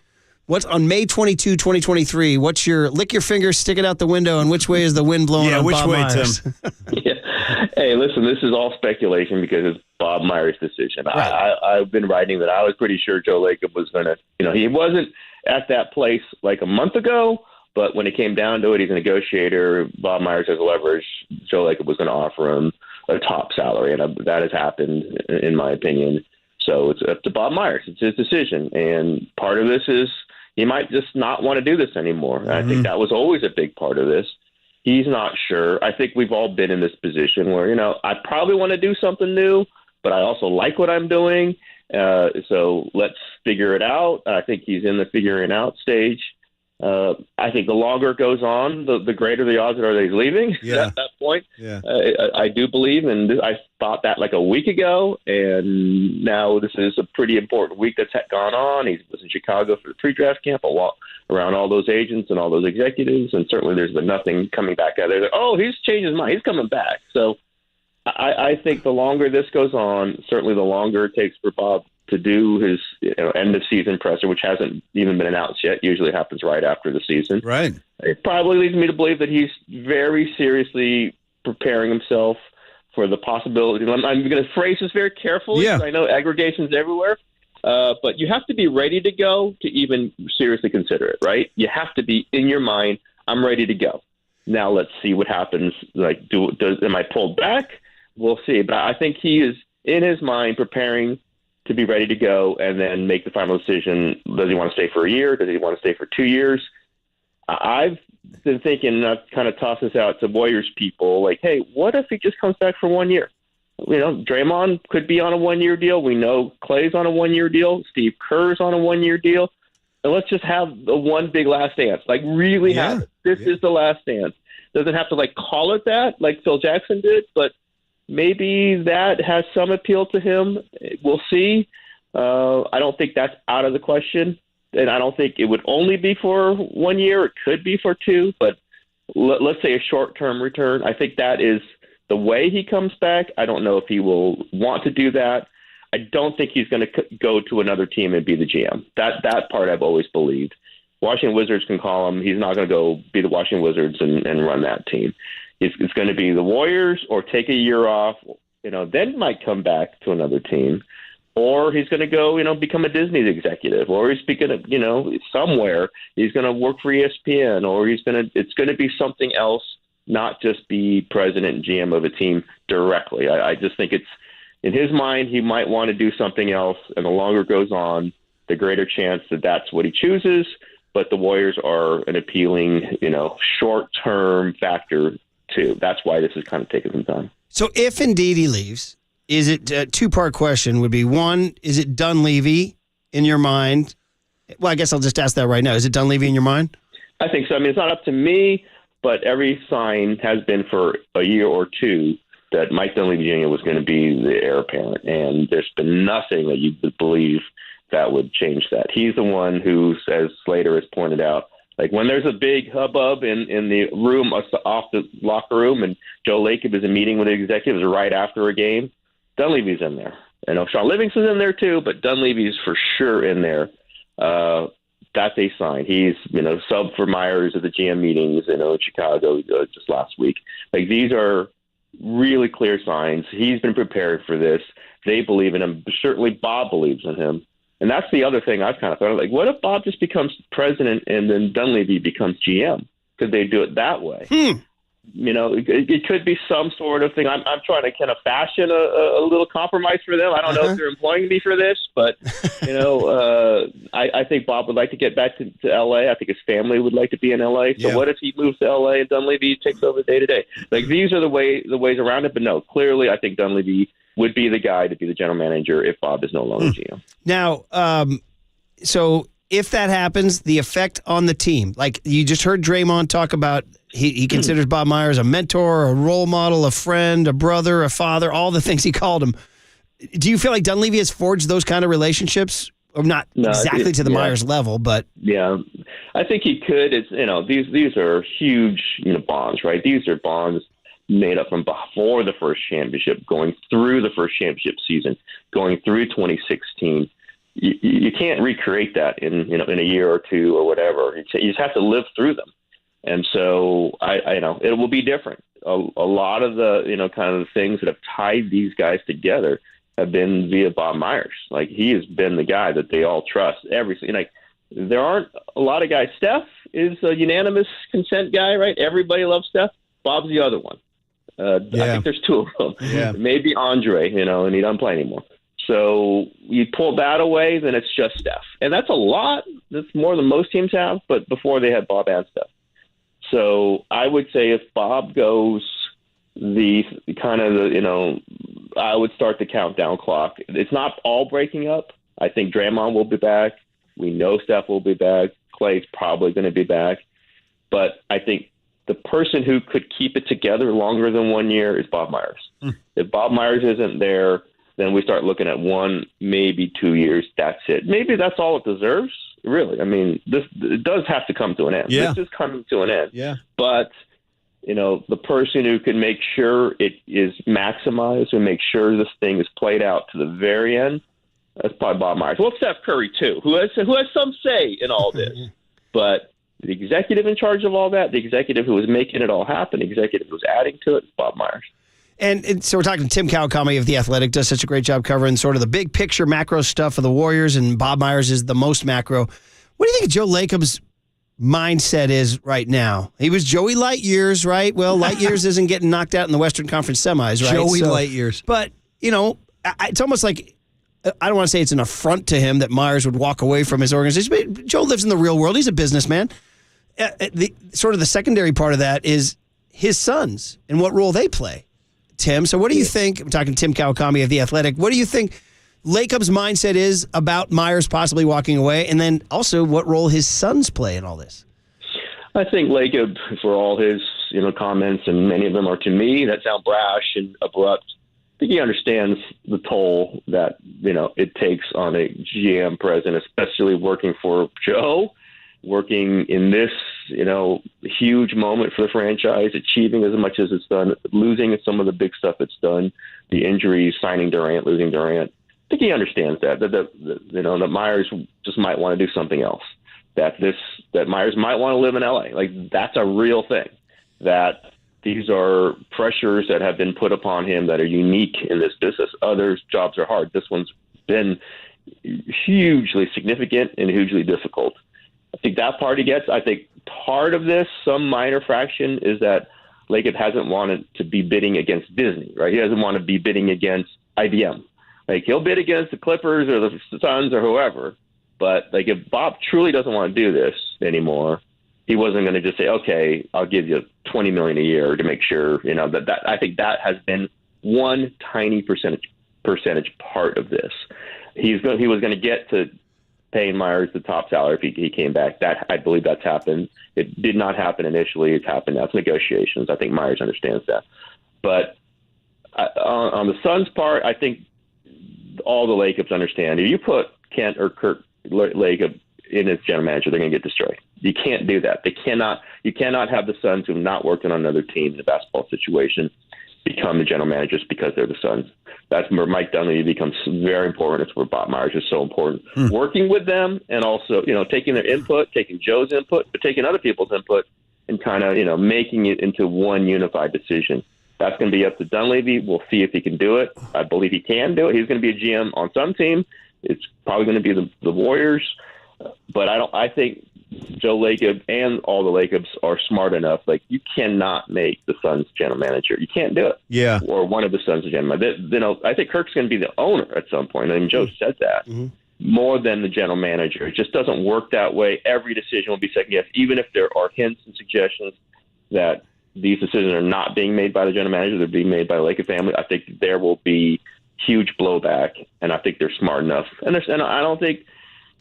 What's on May 22, 2023? What's your lick your fingers, stick it out the window, and which way is the wind blowing? Yeah, on which Bob way, Myers? Tim? Hey, listen, this is all speculation because it's Bob Myers' decision. Right. I've been writing that I was pretty sure Joe Lacob was going to, he wasn't at that place like a month ago, but when it came down to it, he's a negotiator. Bob Myers has leverage. Joe Lacob was going to offer him a top salary, and that has happened, in my opinion. So it's up to Bob Myers. It's his decision. And part of this is he might just not want to do this anymore. And I think that was always a big part of this. He's not sure. I think we've all been in this position where, I probably want to do something new, but I also like what I'm doing. So let's figure it out. I think he's in the figuring out stage. I think the longer it goes on, the greater the odds are that he's leaving at that point. Yeah. I do believe, and I thought that like a week ago, and now this is a pretty important week that's gone on. He was in Chicago for the pre-draft camp, a walk around all those agents and all those executives, and certainly there's been nothing coming back out there. He's changed his mind. He's coming back. So I think the longer this goes on, certainly the longer it takes for Bob to do his end of season presser, which hasn't even been announced yet. Usually happens right after the season. Right. It probably leads me to believe that he's very seriously preparing himself for the possibility. I'm going to phrase this very carefully. Yeah. I know aggregation's everywhere, but you have to be ready to go to even seriously consider it, right? You have to be in your mind, I'm ready to go. Now let's see what happens. Like, am I pulled back? We'll see. But I think he is in his mind preparing to be ready to go and then make the final decision. Does he want to stay for a year? Does he want to stay for 2 years? I've been thinking, and I've kind of tossed this out to Warriors people, like, hey, what if he just comes back for 1 year? Draymond could be on a 1 year deal. We know Clay's on a 1 year deal. Steve Kerr's on a 1 year deal. And let's just have the one big last dance. Like, really have it. This is the last dance. Doesn't have to, like, call it that like Phil Jackson did, but maybe that has some appeal to him. We'll see. I don't think that's out of the question. And I don't think it would only be for 1 year. It could be for 2. But let's say a short-term return. I think that is the way he comes back. I don't know if he will want to do that. I don't think he's going to go to another team and be the GM. That part I've always believed. Washington Wizards can call him. He's not going to go be the Washington Wizards and run that team. It's going to be the Warriors or take a year off, then might come back to another team. Or he's going to go, become a Disney executive, or he's going to, somewhere he's going to work for ESPN, or it's going to be something else, not just be president and GM of a team directly. I just think it's in his mind, he might want to do something else. And the longer it goes on, the greater chance that that's what he chooses. But the Warriors are an appealing, short-term factor too. That's why this is kind of taking some time. So if indeed he leaves, is it a two-part question would be, one, is it Dunleavy in your mind? Well, I guess I'll just ask that right now. Is it Dunleavy in your mind? I think so. I mean, it's not up to me, but every sign has been for a year or two that Mike Dunleavy Jr. was going to be the heir apparent. And there's been nothing that you would believe that would change that. He's the one who, as Slater has pointed out, like when there's a big hubbub in the room off the locker room and Joe Lacob is in meeting with the executives right after a game, Dunleavy's in there. I know Sean Livingston's in there too, but Dunleavy's for sure in there. That's a sign. He's, sub for Myers at the GM meetings, in Chicago just last week. Like, these are really clear signs. He's been prepared for this. They believe in him. Certainly Bob believes in him. And that's the other thing I've kind of thought of. Like, what if Bob just becomes president and then Dunleavy becomes GM? Could they do it that way? It could be some sort of thing. I'm trying to kind of fashion a little compromise for them. I don't know if they're employing me for this, but, I think Bob would like to get back to L.A. I think his family would like to be in L.A. So what if he moves to L.A. and Dunleavy takes over day-to-day? Like, these are the ways around it. But no, clearly I think Dunleavy would be the guy to be the general manager if Bob is no longer GM. Now, so if that happens, the effect on the team, like you just heard Draymond talk about, he considers Bob Myers a mentor, a role model, a friend, a brother, a father, all the things he called him. Do you feel like Dunleavy has forged those kind of relationships? Or not exactly to the Myers level, but yeah, I think he could. It's these are huge bonds, right? These are bonds made up from before the first championship, going through the first championship season, going through 2016. You can't recreate that in a year or two or whatever. You just have to live through them. And so I know it will be different. A lot of the kind of the things that have tied these guys together have been via Bob Myers. Like, he has been the guy that they all trust. Everything. Like, there aren't a lot of guys. Steph is a unanimous consent guy, right? Everybody loves Steph. Bob's the other one. I think there's two of them. Maybe Andre, and he doesn't play anymore. So you pull that away, then it's just Steph. And that's a lot. That's more than most teams have, but before they had Bob and Steph. So I would say if Bob goes, I would start the countdown clock. It's not all breaking up. I think Draymond will be back. We know Steph will be back. Clay's probably going to be back. But I think the person who could keep it together longer than 1 year is Bob Myers. If Bob Myers isn't there, then we start looking at 1, maybe 2 years. That's it. Maybe that's all it deserves. Really. I mean, it does have to come to an end. Yeah. This is coming to an end. Yeah. But, the person who can make sure it is maximized and make sure this thing is played out to the very end, that's probably Bob Myers. Well, Steph Curry, too, who has some say in all this. But the executive in charge of all that, the executive who was making it all happen, the executive who was adding to it, is Bob Myers. And so we're talking to Tim Kawakami of The Athletic, does such a great job covering sort of the big picture macro stuff of the Warriors, and Bob Myers is the most macro. What do you think Joe Lacob's mindset is right now? He was Joey Light Years, right? Well, Light Years isn't getting knocked out in the Western Conference semis, right? Joey Light Years. But, it's almost like, I don't want to say it's an affront to him that Myers would walk away from his organization, but Joe lives in the real world. He's a businessman. The secondary part of that is his sons and what role they play. Tim, so what do you think? I'm talking to Tim Kawakami of The Athletic. What do you think Lacob's mindset is about Myers possibly walking away, and then also what role his sons play in all this? I think Lacob, for all his comments, and many of them are to me that sound brash and abrupt, I think he understands the toll that it takes on a GM president, especially working for Joe, working in this huge moment for the franchise, achieving as much as it's done, losing some of the big stuff it's done, the injuries, signing Durant, losing Durant. I think he understands that that Myers just might want to do something else. That Myers might want to live in LA. Like, that's a real thing. That these are pressures that have been put upon him that are unique in this business. Other jobs are hard. This one's been hugely significant and hugely difficult. I think that part he gets. I think part of this, some minor fraction, is that Lacob hasn't wanted to be bidding against Disney, right? He doesn't want to be bidding against IBM. Like, he'll bid against the Clippers or the Suns or whoever, but like, if Bob truly doesn't want to do this anymore, he wasn't going to just say, okay, I'll give you $20 million a year to make sure, that I think that has been one tiny percentage part of this. He was going to get to paying Myers the top salary if he came back. That, I believe that's happened. It did not happen initially. It's happened now. It's negotiations. I think Myers understands that. But on the Suns' part, I think all the Lacobs understand. If you put Kent or Kirk Lacob in as general manager, they're going to get destroyed. You can't do that. You cannot have the Suns who have not worked on another team in a basketball situation become the general managers because they're the Suns. That's where Mike Dunleavy becomes very important. It's where Bob Myers is so important. Working with them and also, taking their input, taking Joe's input, but taking other people's input and kind of, making it into one unified decision. That's going to be up to Dunleavy. We'll see if he can do it. I believe he can do it. He's going to be a GM on some team. It's probably going to be the Warriors. But I think Joe Lacob and all the Lacobs are smart enough. Like, you cannot make the Suns general manager. You can't do it. Yeah. Or one of the Suns general manager. I think Kirk's going to be the owner at some point. I mean, Joe said that. More than the general manager. It just doesn't work that way. Every decision will be second guessed, even if there are hints and suggestions that these decisions are not being made by the general manager, they're being made by the Lacob family. I think there will be huge blowback, and I think they're smart enough. And I don't think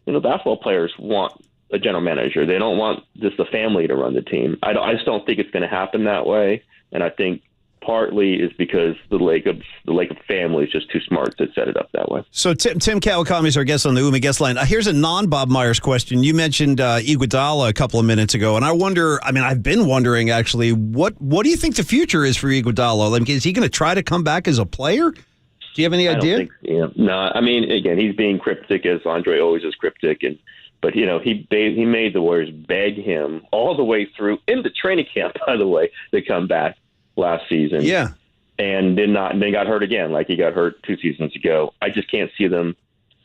basketball players want a general manager. They don't want just the family to run the team. I just don't think it's going to happen that way. And I think partly is because the Lacob family is just too smart to set it up that way. So Tim Kawakami is our guest on the UMA guest line. Here's a non-Bob Myers question. You mentioned Iguodala a couple of minutes ago, and I've been wondering actually, what do you think the future is for Iguodala? Like, is he going to try to come back as a player? Do you have any idea? No. I mean, again, he's being cryptic, as Andre always is cryptic, but he made the Warriors beg him all the way through into training camp, by the way, to come back last season. Yeah. And then got hurt again, like he got hurt 2 seasons ago. I just can't see them,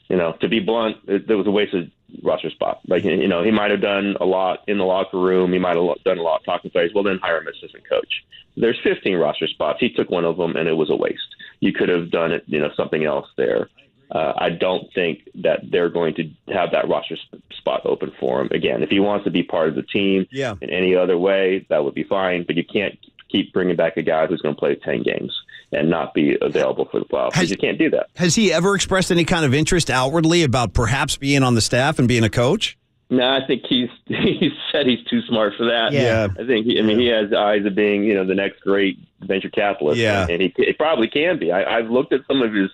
to be blunt, there was a wasted roster spot. Like, he might have done a lot in the locker room. He might have done a lot talking plays. Well, then hire him as assistant coach. There's 15 roster spots. He took one of them, and it was a waste. You could have done it, something else there. I don't think that they're going to have that roster spot open for him. Again, if he wants to be part of the team in any other way, that would be fine. But you can't keep bringing back a guy who's going to play 10 games and not be available for the playoffs. You can't do that. Has he ever expressed any kind of interest outwardly about perhaps being on the staff and being a coach? No, I think he said he's too smart for that. Yeah. I think he has the eyes of being, the next great venture capitalist. Yeah. And he probably can be. I've looked at some of his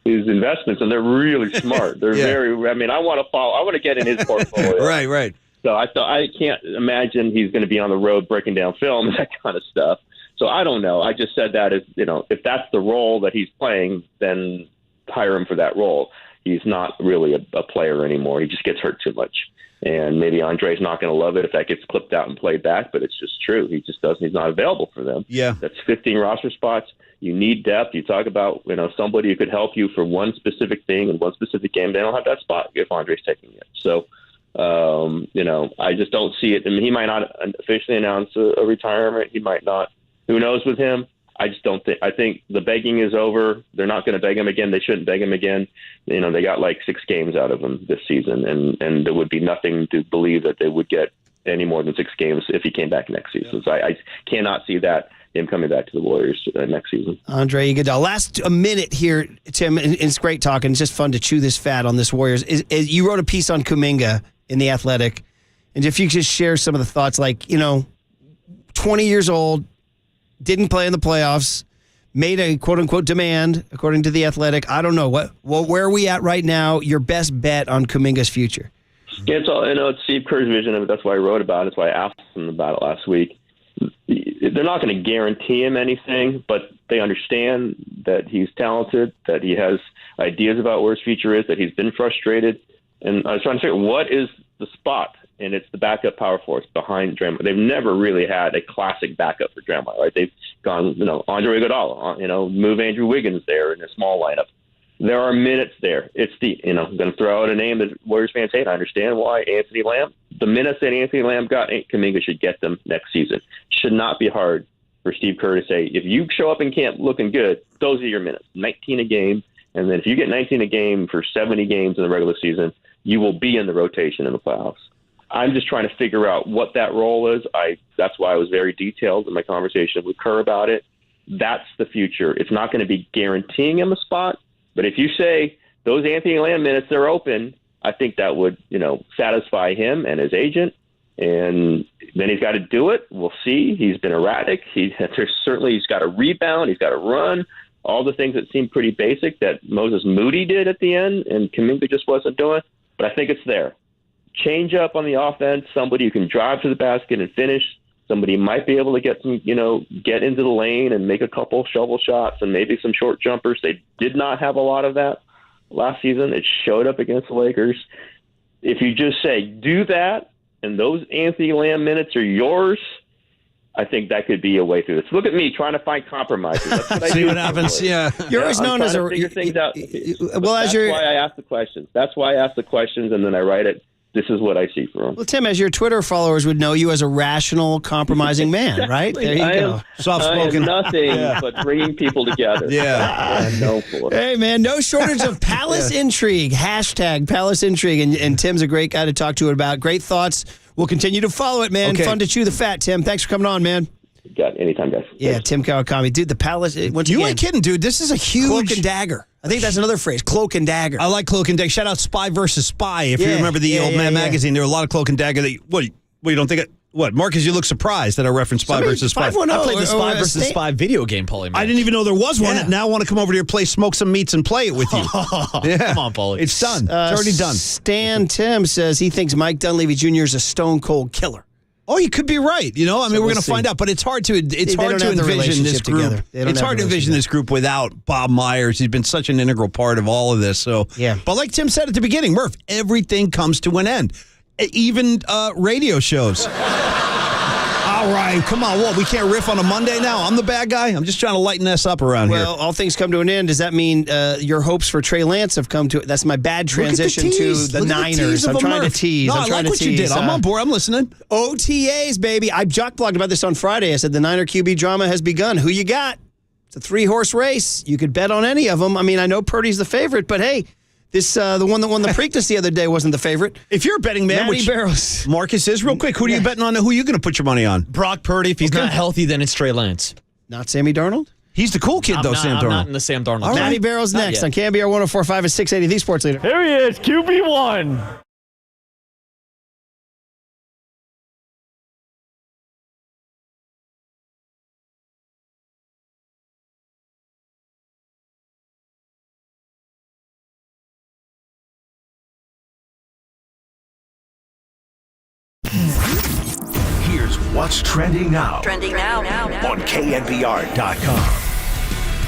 investments, and they're really smart. They're very. I want to get in his portfolio. Right. So I can't imagine he's going to be on the road breaking down film and that kind of stuff. So I don't know. I just said that as if that's the role that he's playing, then hire him for that role. He's not really a player anymore. He just gets hurt too much. And maybe Andre's not going to love it if that gets clipped out and played back, but it's just true. He just doesn't. He's not available for them. Yeah. That's 15 roster spots. You need depth. You talk about, somebody who could help you for one specific thing in one specific game. They don't have that spot if Andre's taking it. So, I just don't see it. I mean, he might not officially announce a retirement. He might not. Who knows with him? I just don't think. I think the begging is over. They're not going to beg him again. They shouldn't beg him again. They got like 6 games out of him this season, and there would be nothing to believe that they would get any more than 6 games if he came back next season. So I cannot see him coming back to the Warriors next season. Andre Iguodala. Last a minute here, Tim, and it's great talking. It's just fun to chew this fat on this Warriors. You wrote a piece on Kuminga in The Athletic, and if you could just share some of the thoughts, 20 years old, didn't play in the playoffs, made a quote-unquote demand, according to The Athletic. I don't know. Where are we at right now? Your best bet on Kuminga's future? Yeah, it's Steve Kerr's vision of it. That's why I wrote about it. That's why I asked him about it last week. They're not going to guarantee him anything, but they understand that he's talented, that he has ideas about where his future is, that he's been frustrated. And I was trying to figure what is the spot, and it's the backup power force behind Draymond. They've never really had a classic backup for Draymond, right? They've gone, Andre Iguodala, move Andrew Wiggins there in a small lineup. There are minutes there. It's I'm going to throw out a name that Warriors fans hate. I understand why. Anthony Lamb. The minutes that Anthony Lamb got, Kuminga should get them next season. Should not be hard for Steve Kerr to say, if you show up in camp looking good, those are your minutes. 19 a game. And then if you get 19 a game for 70 games in the regular season, you will be in the rotation in the playoffs. I'm just trying to figure out what that role is. That's why I was very detailed in my conversation with Kerr about it. That's the future. It's not going to be guaranteeing him a spot. But if you say those Anthony Lamb minutes are open, I think that would, satisfy him and his agent. And then he's got to do it. We'll see. He's been erratic. He's got to rebound. He's got to run. All the things that seem pretty basic that Moses Moody did at the end and Kuminga just wasn't doing. But I think it's there. Change up on the offense. Somebody who can drive to the basket and finish. Somebody might be able to get some, get into the lane and make a couple shovel shots and maybe some short jumpers. They did not have a lot of that last season. It showed up against the Lakers. If you just say, do that, and those Anthony Lamb minutes are yours, I think that could be a way through this. Look at me trying to find compromises. That's what I See do what happens. Yeah. You're always known as a figure things out. That's why I ask the questions. That's why I ask the questions, and then I write it. This is what I see for him. Well, Tim, as your Twitter followers would know you as a rational, compromising man, right? There you go. Soft-spoken. I am nothing but bringing people together. Yeah. I'm known for it. Hey, man, no shortage of palace intrigue. Hashtag palace intrigue. And Tim's a great guy to talk to about. Great thoughts. We'll continue to follow it, man. Okay. Fun to chew the fat, Tim. Thanks for coming on, man. Got anytime, guys. Yeah, Thanks. Tim Kawakami. Dude, the palace. You ain't kidding, dude. This is a huge cloak and dagger. I think that's another phrase, cloak and dagger. I like cloak and dagger. Shout out Spy versus Spy. If you remember the old Man magazine, there were a lot of cloak and dagger. What you don't think it? What, Marcus, you look surprised that I referenced Spy versus Spy. I played the Spy versus Spy video game, Paulie. I didn't even know there was one. Yeah. Now I want to come over to your place, smoke some meats, and play it with you. Yeah. Come on, Paulie. It's done. It's already done. Stan Tim says he thinks Mike Dunleavy Jr. is a stone cold killer. Oh, you could be right. We're going to find out. But it's hard to envision this group. It's hard to envision this group without Bob Myers. He's been such an integral part of all of this. So, yeah. But like Tim said at the beginning, Murph, everything comes to an end, even radio shows. All right, come on. What, we can't riff on a Monday now? I'm the bad guy? I'm just trying to lighten this up around here. Well, all things come to an end. Does that mean your hopes for Trey Lance have come to it? That's my bad transition to the Niners. I'm trying to tease. No, I like what you did. I'm on board. I'm listening. OTAs, baby. I jock blogged about this on Friday. I said the Niner QB drama has begun. Who you got? It's a 3-horse race. You could bet on any of them. I mean, I know Purdy's the favorite, but hey, The one that won the Preakness the other day wasn't the favorite. If you're a betting man, Matty which Barrows. Marcus is, real quick, who are you betting on? Who are you going to put your money on? Brock Purdy. If he's not healthy, then it's Trey Lance. Not Sammy Darnold? He's the cool kid, Sam Darnold. I'm not in the Sam Darnold. All right. Matty Barrows next on KNBR 104.5 and 680, the Sports Leader. There he is, QB1. Here's what's trending now. Trending now. On KNBR.com.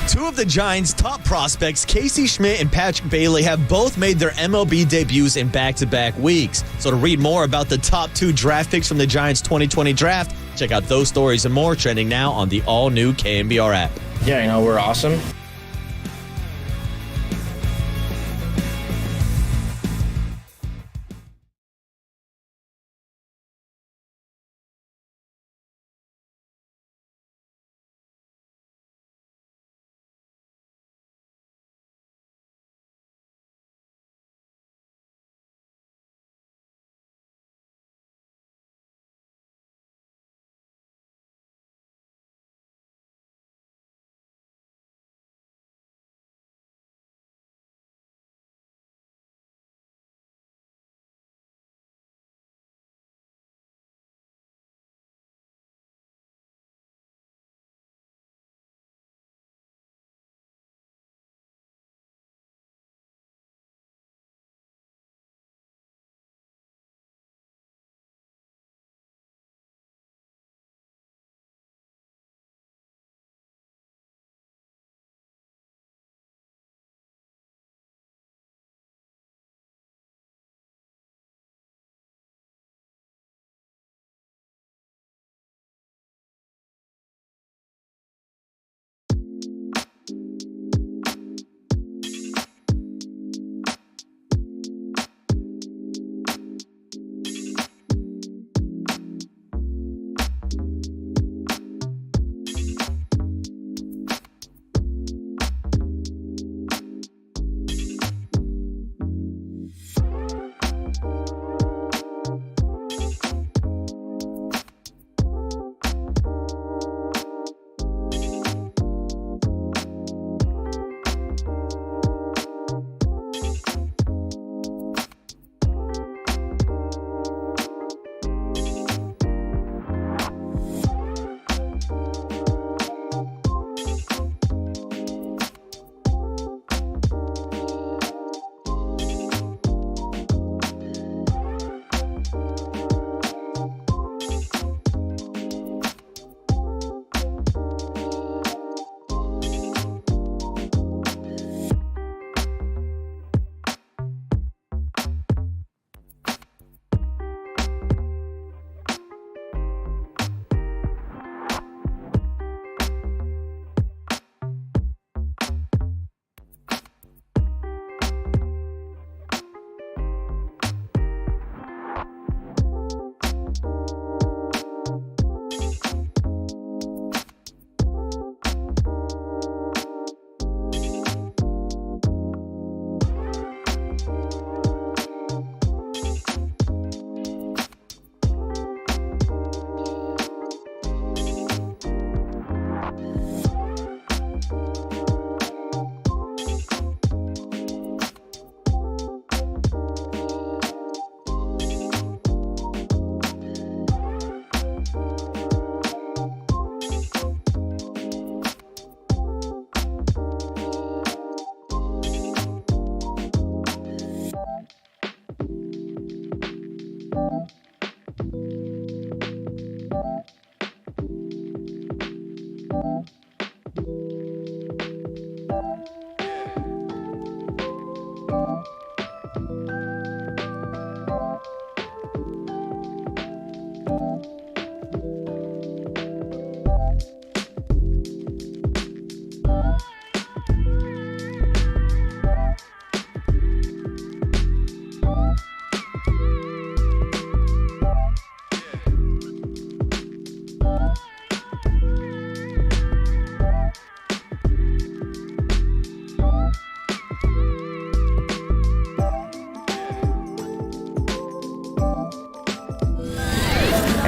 Two of the Giants' top prospects, Casey Schmidt and Patrick Bailey, have both made their MLB debuts in back-to-back weeks. So to read more about the top two draft picks from the Giants' 2020 draft, check out those stories and more trending now on the all-new KNBR app. Yeah, we're awesome.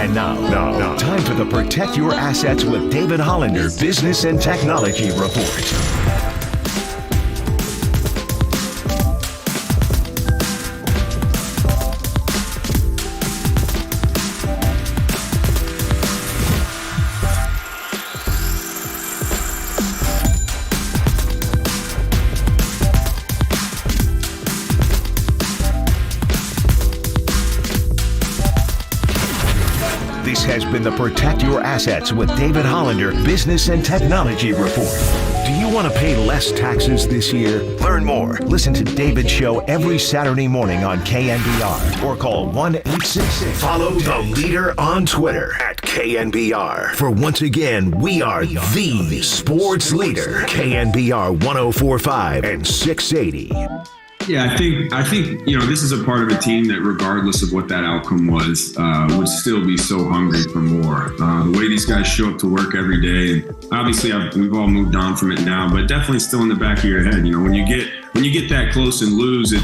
And now, time for the Protect Your Assets with David Hollander Business and Technology Report. This has been the Protect Your Assets with David Hollander Business and Technology Report. Do you want to pay less taxes this year? Learn more. Listen to David's show every Saturday morning on KNBR or call 1-866. Follow the leader on Twitter at KNBR. For once again, we are the sports leader. KNBR 104.5 and 680. Yeah, I think this is a part of a team that, regardless of what that outcome was, would still be so hungry for more. The way these guys show up to work every day, and obviously we've all moved on from it now, but definitely still in the back of your head. When you get that close and lose, it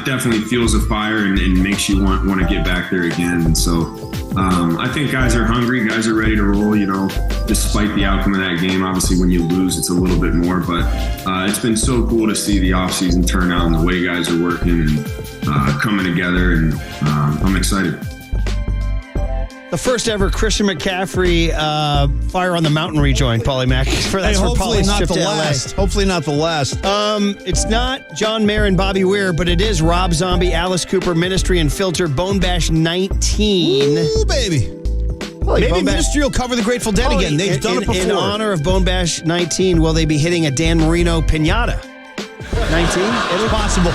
definitely fuels a fire and makes you want to get back there again. And so I think guys are hungry, guys are ready to roll. Despite the outcome of that game, obviously when you lose, it's a little bit more. But it's been so cool to see the offseason turn out and the way guys are working and coming together, and I'm excited. The first ever Christian McCaffrey Fire on the Mountain rejoin, Paulie Mack. Hopefully not the last. Hopefully not the last. It's not John Mayer and Bobby Weir, but it is Rob Zombie, Alice Cooper, Ministry, and Filter, Bone Bash 19. Ooh, baby. Maybe Ministry will cover the Grateful Dead again. They've done it before. In honor of Bone Bash 19, will they be hitting a Dan Marino pinata? 19? It's possible.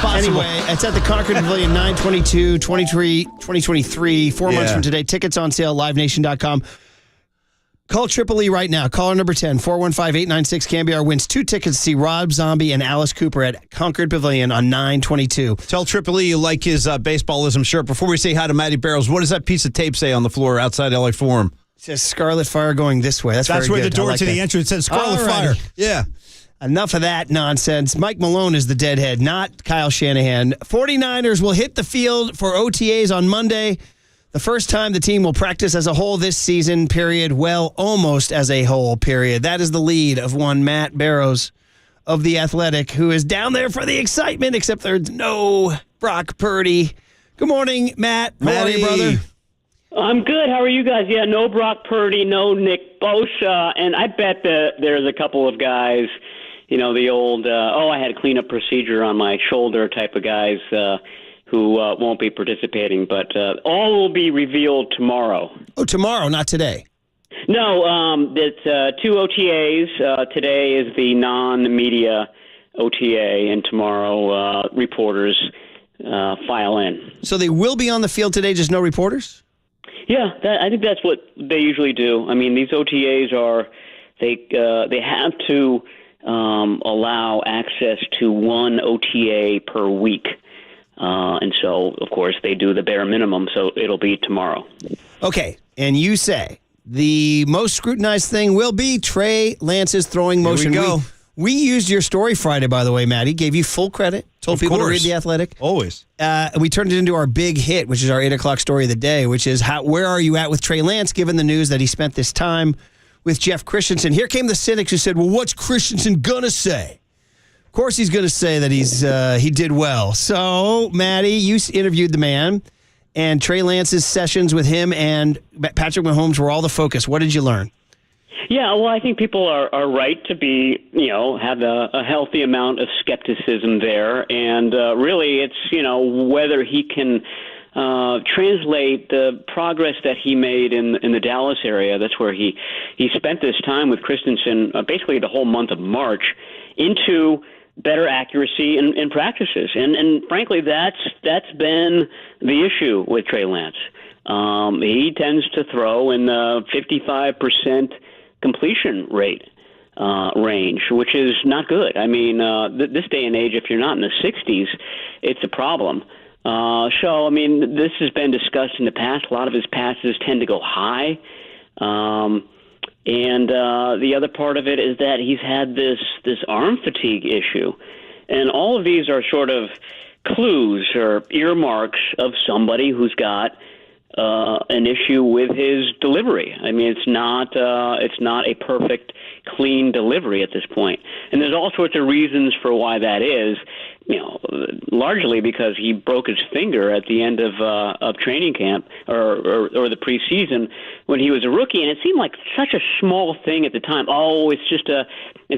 Anyway, it's at the Concord Pavilion, 9/22/2023, 4 months from today. Tickets on sale, livenation.com. Call Triple E right now. Caller number 10, 415-896-KNBR wins 2 tickets to see Rob Zombie and Alice Cooper at Concord Pavilion on 9/22. Tell Triple E you like his baseballism shirt. Before we say hi to Matty Barrows, what does that piece of tape say on the floor outside LA Forum? It says Scarlet Fire going this way. That's very where good. the door to the entrance says Scarlet Fire. Yeah. Enough of that nonsense. Mike Malone is the deadhead, not Kyle Shanahan. 49ers will hit the field for OTAs on Monday. The first time the team will practice as a whole this season, period. Well, almost as a whole, period. That is the lead of one Matt Barrows of The Athletic, who is down there for the excitement, except there's no Brock Purdy. Good morning, Matt. How are you, brother? I'm good. How are you guys? Yeah, no Brock Purdy, no Nick Bosa, and I bet that there's a couple of guys, the old, I had a cleanup procedure on my shoulder type of guys who won't be participating, but all will be revealed tomorrow. Oh, tomorrow, not today? No, it's 2 OTAs. Today is the non-media OTA, and tomorrow reporters file in. So they will be on the field today, just no reporters? Yeah, I think that's what they usually do. I mean, these OTAs they have to allow access to one OTA per week. And so, of course, they do the bare minimum, so it'll be tomorrow. Okay, and you say the most scrutinized thing will be Trey Lance's throwing motion. Here we go. We used your story Friday, by the way, Matty. Gave you full credit. Told people to read The Athletic. Always. We turned it into our big hit, which is our 8 o'clock story of the day, which is where are you at with Trey Lance, given the news that he spent this time with Jeff Christensen. Here came the cynics who said, well, what's Christensen going to say? Of course he's going to say that he did well. So, Matty, you interviewed the man, and Trey Lance's sessions with him and Patrick Mahomes were all the focus. What did you learn? Yeah, well, I think people are right to be, have a healthy amount of skepticism there. And really it's, whether he can translate the progress that he made in the Dallas area. That's where he spent this time with Christensen, basically the whole month of March, into better accuracy in practices. And frankly, that's been the issue with Trey Lance. He tends to throw in the 55% completion rate range, which is not good. I mean, this day and age, if you're not in the 60s, it's a problem. So, I mean, this has been discussed in the past. A lot of his passes tend to go high. And the other part of it is that he's had this arm fatigue issue. And all of these are sort of clues or earmarks of somebody who's got an issue with his delivery. I mean, it's not a perfect, clean delivery at this point. And there's all sorts of reasons for why that is. Largely because he broke his finger at the end of training camp or the preseason when he was a rookie, and it seemed like such a small thing at the time. Oh, it's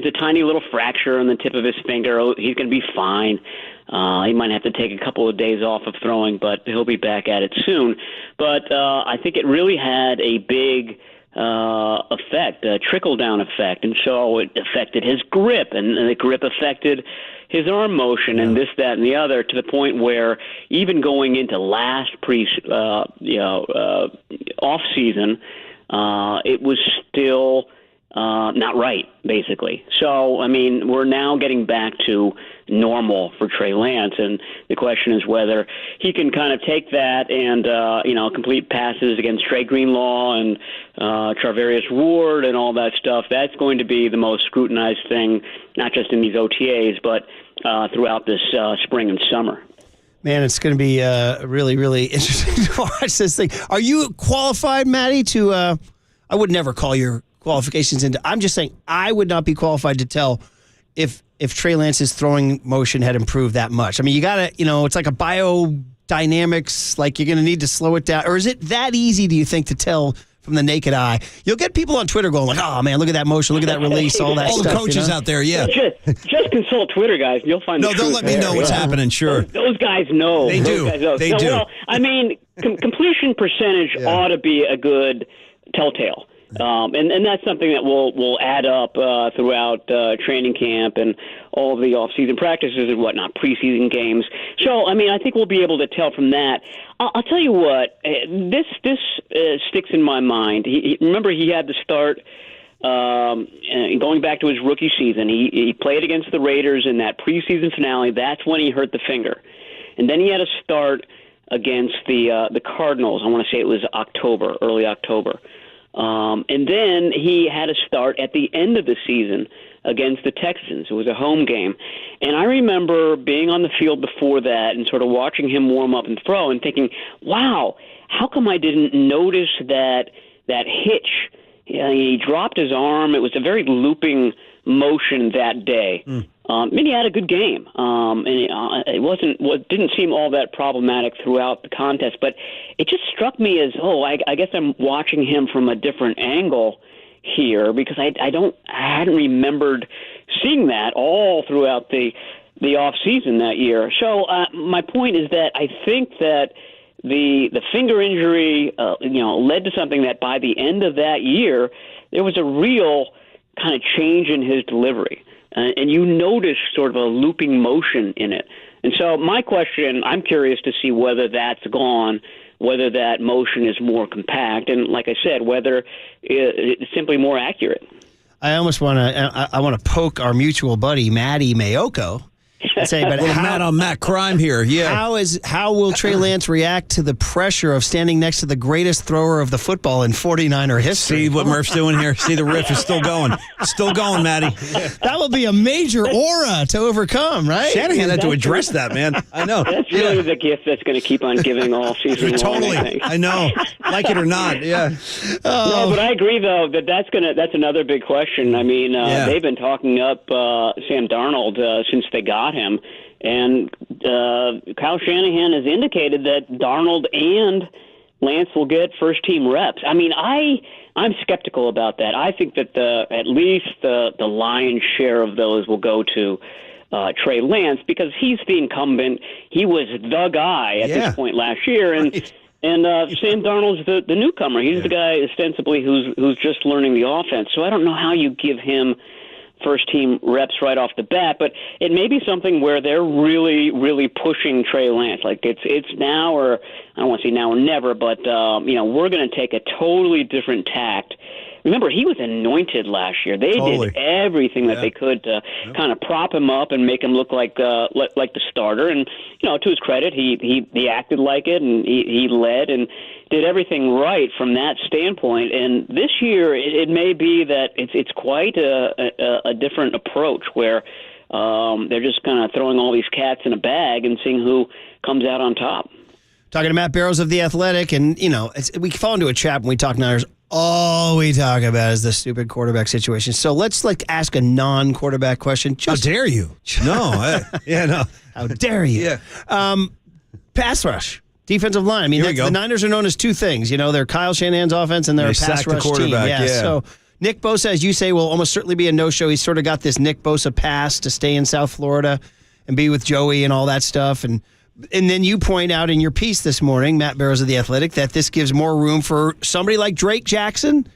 a tiny little fracture on the tip of his finger. Oh, he's going to be fine. He might have to take a couple of days off of throwing, but he'll be back at it soon. But I think it really had a big effect, a trickle-down effect, and so it affected his grip, and the grip affected his arm motion, and this, that, and the other, to the point where even going into last off season, it was still not right, basically. So, I mean, we're now getting back to normal for Trey Lance, and the question is whether he can kind of take that and, complete passes against Trey Greenlaw and Charvarius Ward and all that stuff. That's going to be the most scrutinized thing, not just in these OTAs, but throughout this spring and summer. Man, it's going to be really, really interesting to watch this thing. Are you qualified, Maddie, to I would never call your qualifications into. I'm just saying I would not be qualified to tell if Trey Lance's throwing motion had improved that much. I mean, you got to, it's like a biodynamics, like you're going to need to slow it down. Or is it that easy, do you think, to tell from the naked eye? You'll get people on Twitter going like, oh, man, look at that motion, look at that release, all that stuff. All the coaches out there, yeah. Just consult Twitter, guys, and you'll find the truth. No, they'll let me know what's happening, sure. Those guys know. They do. They do. Well, I mean, completion percentage ought to be a good telltale. And that's something that will add up throughout training camp and all of the off-season practices and whatnot, preseason games. So, I mean, I think we'll be able to tell from that. I'll tell you what, this sticks in my mind. Remember, he had to start going back to his rookie season. He played against the Raiders in that preseason finale. That's when he hurt the finger. And then he had to start against the Cardinals. I want to say it was early October. And then he had a start at the end of the season against the Texans. It was a home game. And I remember being on the field before that and sort of watching him warm up and throw and thinking, wow, how come I didn't notice that hitch? He dropped his arm. It was a very looping motion that day. And he had a good game. And it didn't seem all that problematic throughout the contest, but it just struck me as, I guess I'm watching him from a different angle here because I hadn't remembered seeing that all throughout the off season that year. So my point is that I think that the finger injury, led to something that by the end of that year, there was a real kind of change in his delivery. And you notice sort of a looping motion in it. And so my question, I'm curious to see whether that's gone, whether that motion is more compact, and like I said, whether it's simply more accurate. I almost want to poke our mutual buddy, Matty Mayoko. Say, but Matt crime here. Yeah. How will Trey Lance react to the pressure of standing next to the greatest thrower of the football in 49er history? See what Murph's doing here. See the riff is still going. Still going, Matty. That will be a major aura to overcome, right? Shanahan had to address that, man. I know. That's really the gift that's going to keep on giving all season long. Totally. I know. Like it or not. Yeah. No, but I agree though that's another big question. I mean, they've been talking up Sam Darnold since they got him. And Kyle Shanahan has indicated that Darnold and Lance will get first-team reps. I mean, I'm skeptical about that. I think that at least the lion's share of those will go to Trey Lance because he's the incumbent. He was the guy at this point last year, and Sam Darnold's the newcomer. He's the guy ostensibly who's just learning the offense. So I don't know how you give him first-team reps right off the bat, but it may be something where they're really, really pushing Trey Lance. Like it's now, or I don't want to say now or never, but we're going to take a totally different tact. Remember, he was anointed last year. They did everything that they could to kind of prop him up and make him look like the starter. And to his credit, he acted like it, and he led and did everything right from that standpoint. And this year, it may be that it's quite a different approach where they're just kind of throwing all these cats in a bag and seeing who comes out on top. Talking to Matt Barrows of The Athletic, and, we fall into a trap when we talk Niners. All we talk about is the stupid quarterback situation. So let's, ask a non-quarterback question. How dare you? No. No. How dare you? Yeah. Pass rush. Defensive line. I mean, the Niners are known as two things. They're Kyle Shanahan's offense and they're a pass rush team. Yeah. So Nick Bosa, as you say, will almost certainly be a no-show. He's sort of got this Nick Bosa pass to stay in South Florida and be with Joey and all that stuff. And then you point out in your piece this morning, Matt Barrows of The Athletic, that this gives more room for somebody like Drake Jackson,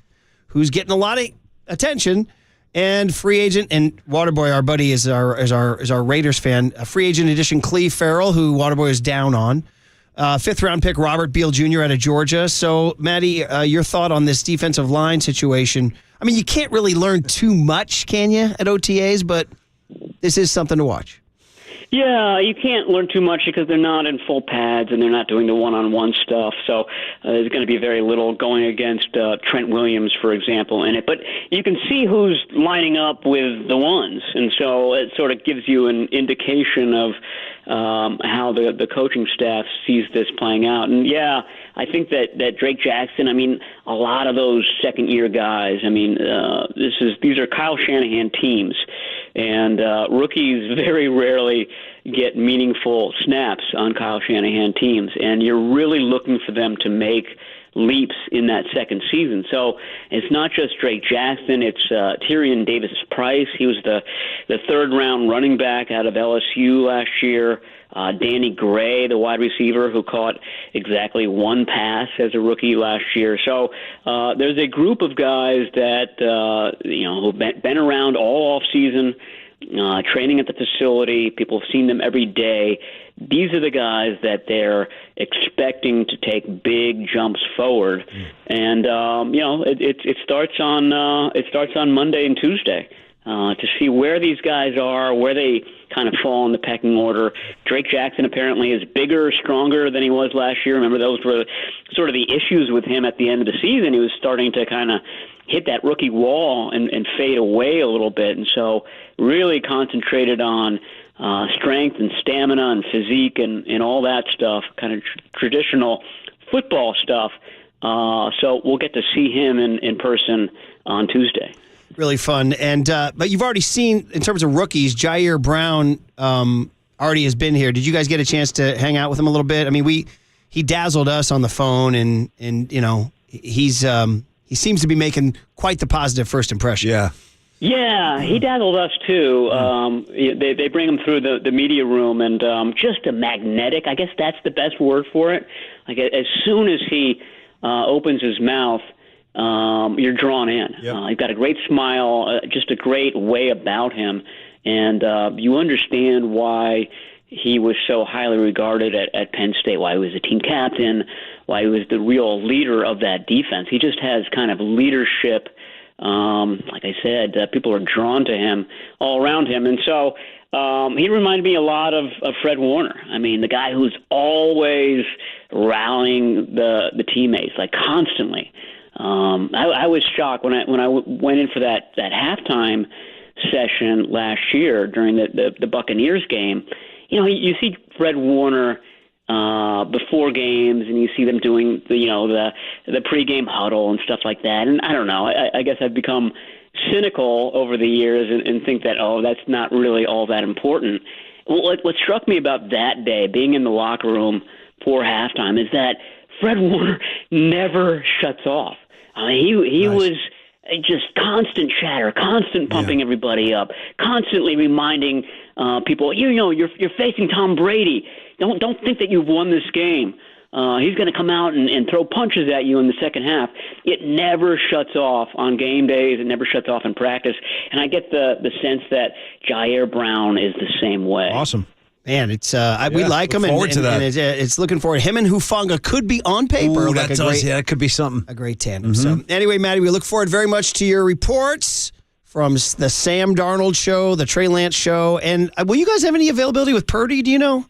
who's getting a lot of attention, and free agent, and Waterboy, our buddy, is our Raiders fan. A free agent addition, Cleve Farrell, who Waterboy is down on. Fifth-round pick, Robert Beal Jr. out of Georgia. So, Matty, your thought on this defensive line situation? I mean, you can't really learn too much, can you, at OTAs, but this is something to watch. Yeah, you can't learn too much because they're not in full pads and they're not doing the one-on-one stuff. So there's going to be very little going against Trent Williams, for example, in it. But you can see who's lining up with the ones, and so it sort of gives you an indication of how the coaching staff sees this playing out. And, yeah, I think that Drake Jackson, I mean, a lot of those second-year guys, I mean, these are Kyle Shanahan teams. And rookies very rarely get meaningful snaps on Kyle Shanahan teams, and you're really looking for them to make leaps in that second season. So it's not just Drake Jackson, it's Tyrion Davis-Price. He was the third-round running back out of LSU last year. Danny Gray, the wide receiver, who caught exactly one pass as a rookie last year. So there's a group of guys that who've been around all offseason, training at the facility. People have seen them every day. These are the guys that they're expecting to take big jumps forward, and it starts on Monday and Tuesday. To see where these guys are, where they kind of fall in the pecking order. Drake Jackson apparently is bigger, stronger than he was last year. Remember, those were sort of the issues with him at the end of the season. He was starting to kind of hit that rookie wall and fade away a little bit. And so really concentrated on strength and stamina and physique and all that stuff, kind of traditional football stuff. So we'll get to see him in person on Tuesday. Really fun. And but you've already seen, in terms of rookies, Jair Brown already has been here. Did you guys get a chance to hang out with him a little bit? I mean, he dazzled us on the phone, and he seems to be making quite the positive first impression. Yeah, he dazzled us too. They bring him through the media room, and just a magnetic, I guess that's the best word for it. Like, as soon as he opens his mouth, you're drawn in. He's got a great smile, just a great way about him, and you understand why he was so highly regarded at Penn State, why he was a team captain, why he was the real leader of that defense. He just has kind of leadership. Like I said, people are drawn to him all around him, and so he reminded me a lot of Fred Warner. I mean, the guy who's always rallying the teammates, like constantly. I was shocked when I went in for that halftime session last year during the Buccaneers game. You see Fred Warner before games, and you see them doing the pregame huddle and stuff like that. And I don't know. I guess I've become cynical over the years and think that that's not really all that important. What struck me about that day, being in the locker room for halftime, is that Fred Warner never shuts off. I mean, he was just constant chatter, constant pumping everybody up, constantly reminding people, you're facing Tom Brady. Don't think that you've won this game. He's going to come out and throw punches at you in the second half. It never shuts off on game days. It never shuts off in practice. And I get the sense that Jair Brown is the same way. Awesome. Man, it's we like him, and it's looking forward. Him and Hufanga could be on paper. That could be something. A great tandem. So anyway, Matty, we look forward very much to your reports from the Sam Darnold show, the Trey Lance show, and will you guys have any availability with Purdy? Do you know?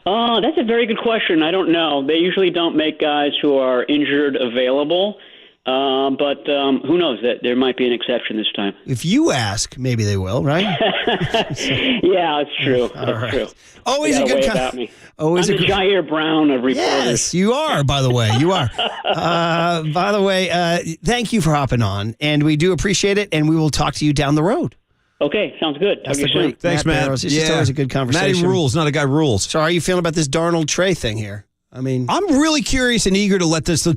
That's a very good question. I don't know. They usually don't make guys who are injured available. But who knows? That there might be an exception this time. If you ask, maybe they will, right? Yeah, it's true. That's true. Always a good about me. Always I'm a the good Jair Brown of reporters. Yes, you are, by the way. You are. By the way, thank you for hopping on, and we do appreciate it, and we will talk to you down the road. Okay, sounds good. That's Talk to you soon. Thanks, Matt. Barrows. It's just always a good conversation. Matty rules, not a guy rules. So how are you feeling about this Darnold Trey thing here? I mean, I'm really curious and eager to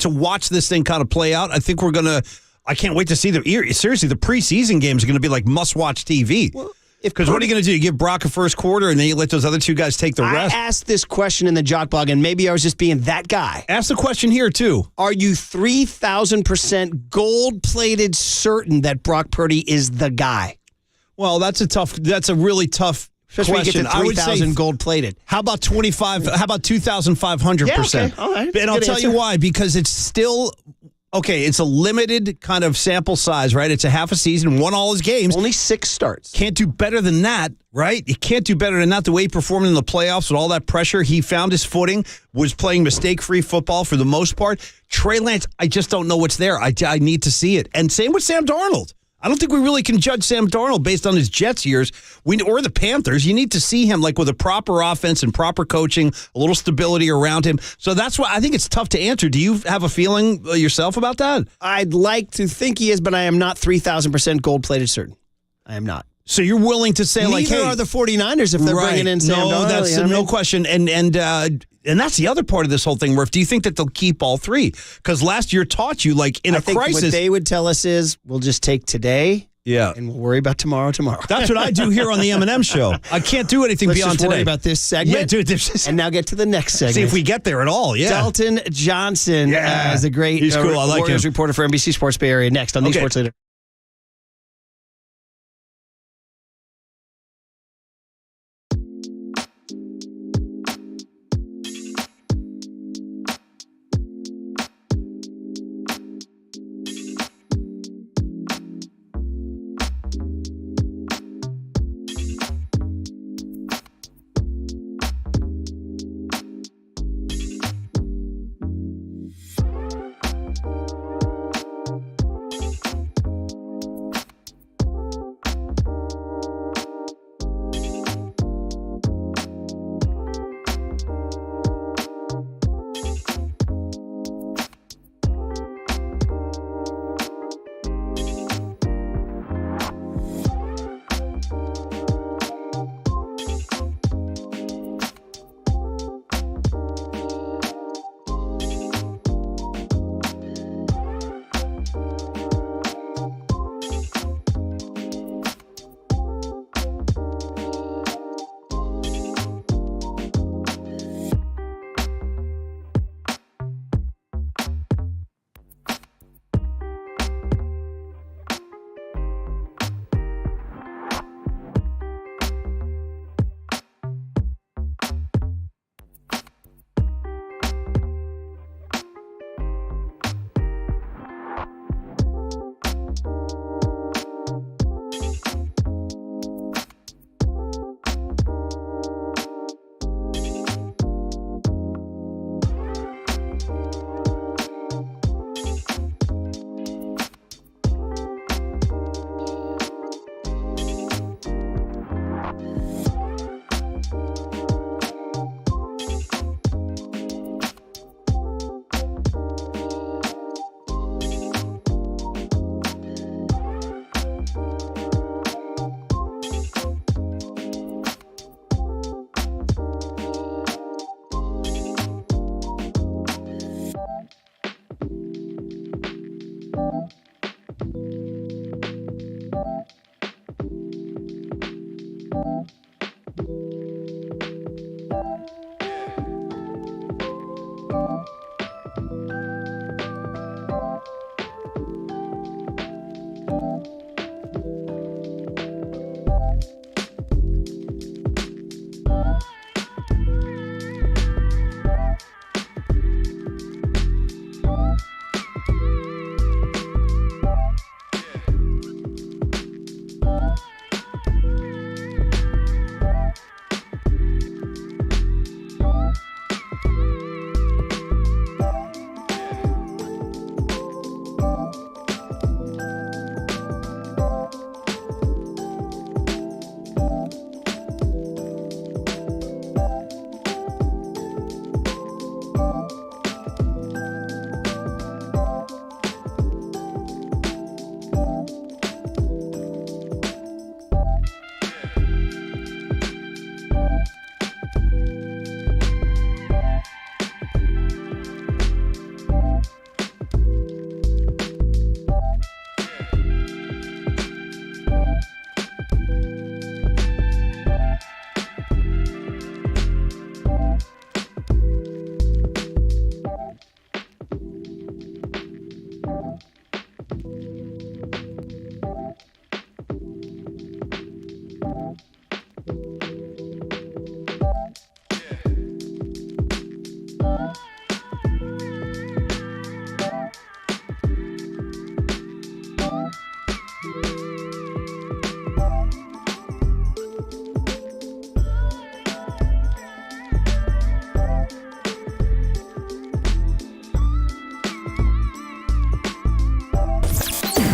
watch this thing kind of play out. I think I can't wait to see seriously, the preseason games are going to be like must-watch TV. Because what are you going to do? You give Brock a first quarter and then you let those other two guys take the rest? I asked this question in the Jock Blog, and maybe I was just being that guy. Ask the question here, too. Are you 3,000% gold-plated certain that Brock Purdy is the guy? Well, that's a really tough question. I would say gold-plated. How about 25? How about 2,500%? Yeah, okay. All right. And I'll tell you why. Because it's still it's a limited kind of sample size, right? It's a half a season, won all his games. Only 6 starts. Can't do better than that, right? You can't do better than that. The way he performed in the playoffs with all that pressure, he found his footing, was playing mistake-free football for the most part. Trey Lance, I just don't know what's there. I need to see it. And same with Sam Darnold. I don't think we really can judge Sam Darnold based on his Jets years or the Panthers. You need to see him like with a proper offense and proper coaching, a little stability around him. So that's why I think it's tough to answer. Do you have a feeling yourself about that? I'd like to think he is, but I am not 3,000% gold-plated certain. I am not. So you're willing to say Neither are the 49ers if they're bringing in Sam Darnold. That's no question. And that's the other part of this whole thing, Murph. Do you think that they'll keep all three? Because last year taught you, like, in a crisis. What they would tell us is, we'll just take today, and we'll worry about tomorrow. That's what I do here on the M&M show. I can't do anything Let's beyond just today. worry about this segment. Yeah, dude, and now get to the next segment. See if we get there at all, yeah. Dalton Johnson is a great He's cool. I like Warriors him. reporter for NBC Sports Bay Area. Next on the Sports Leader.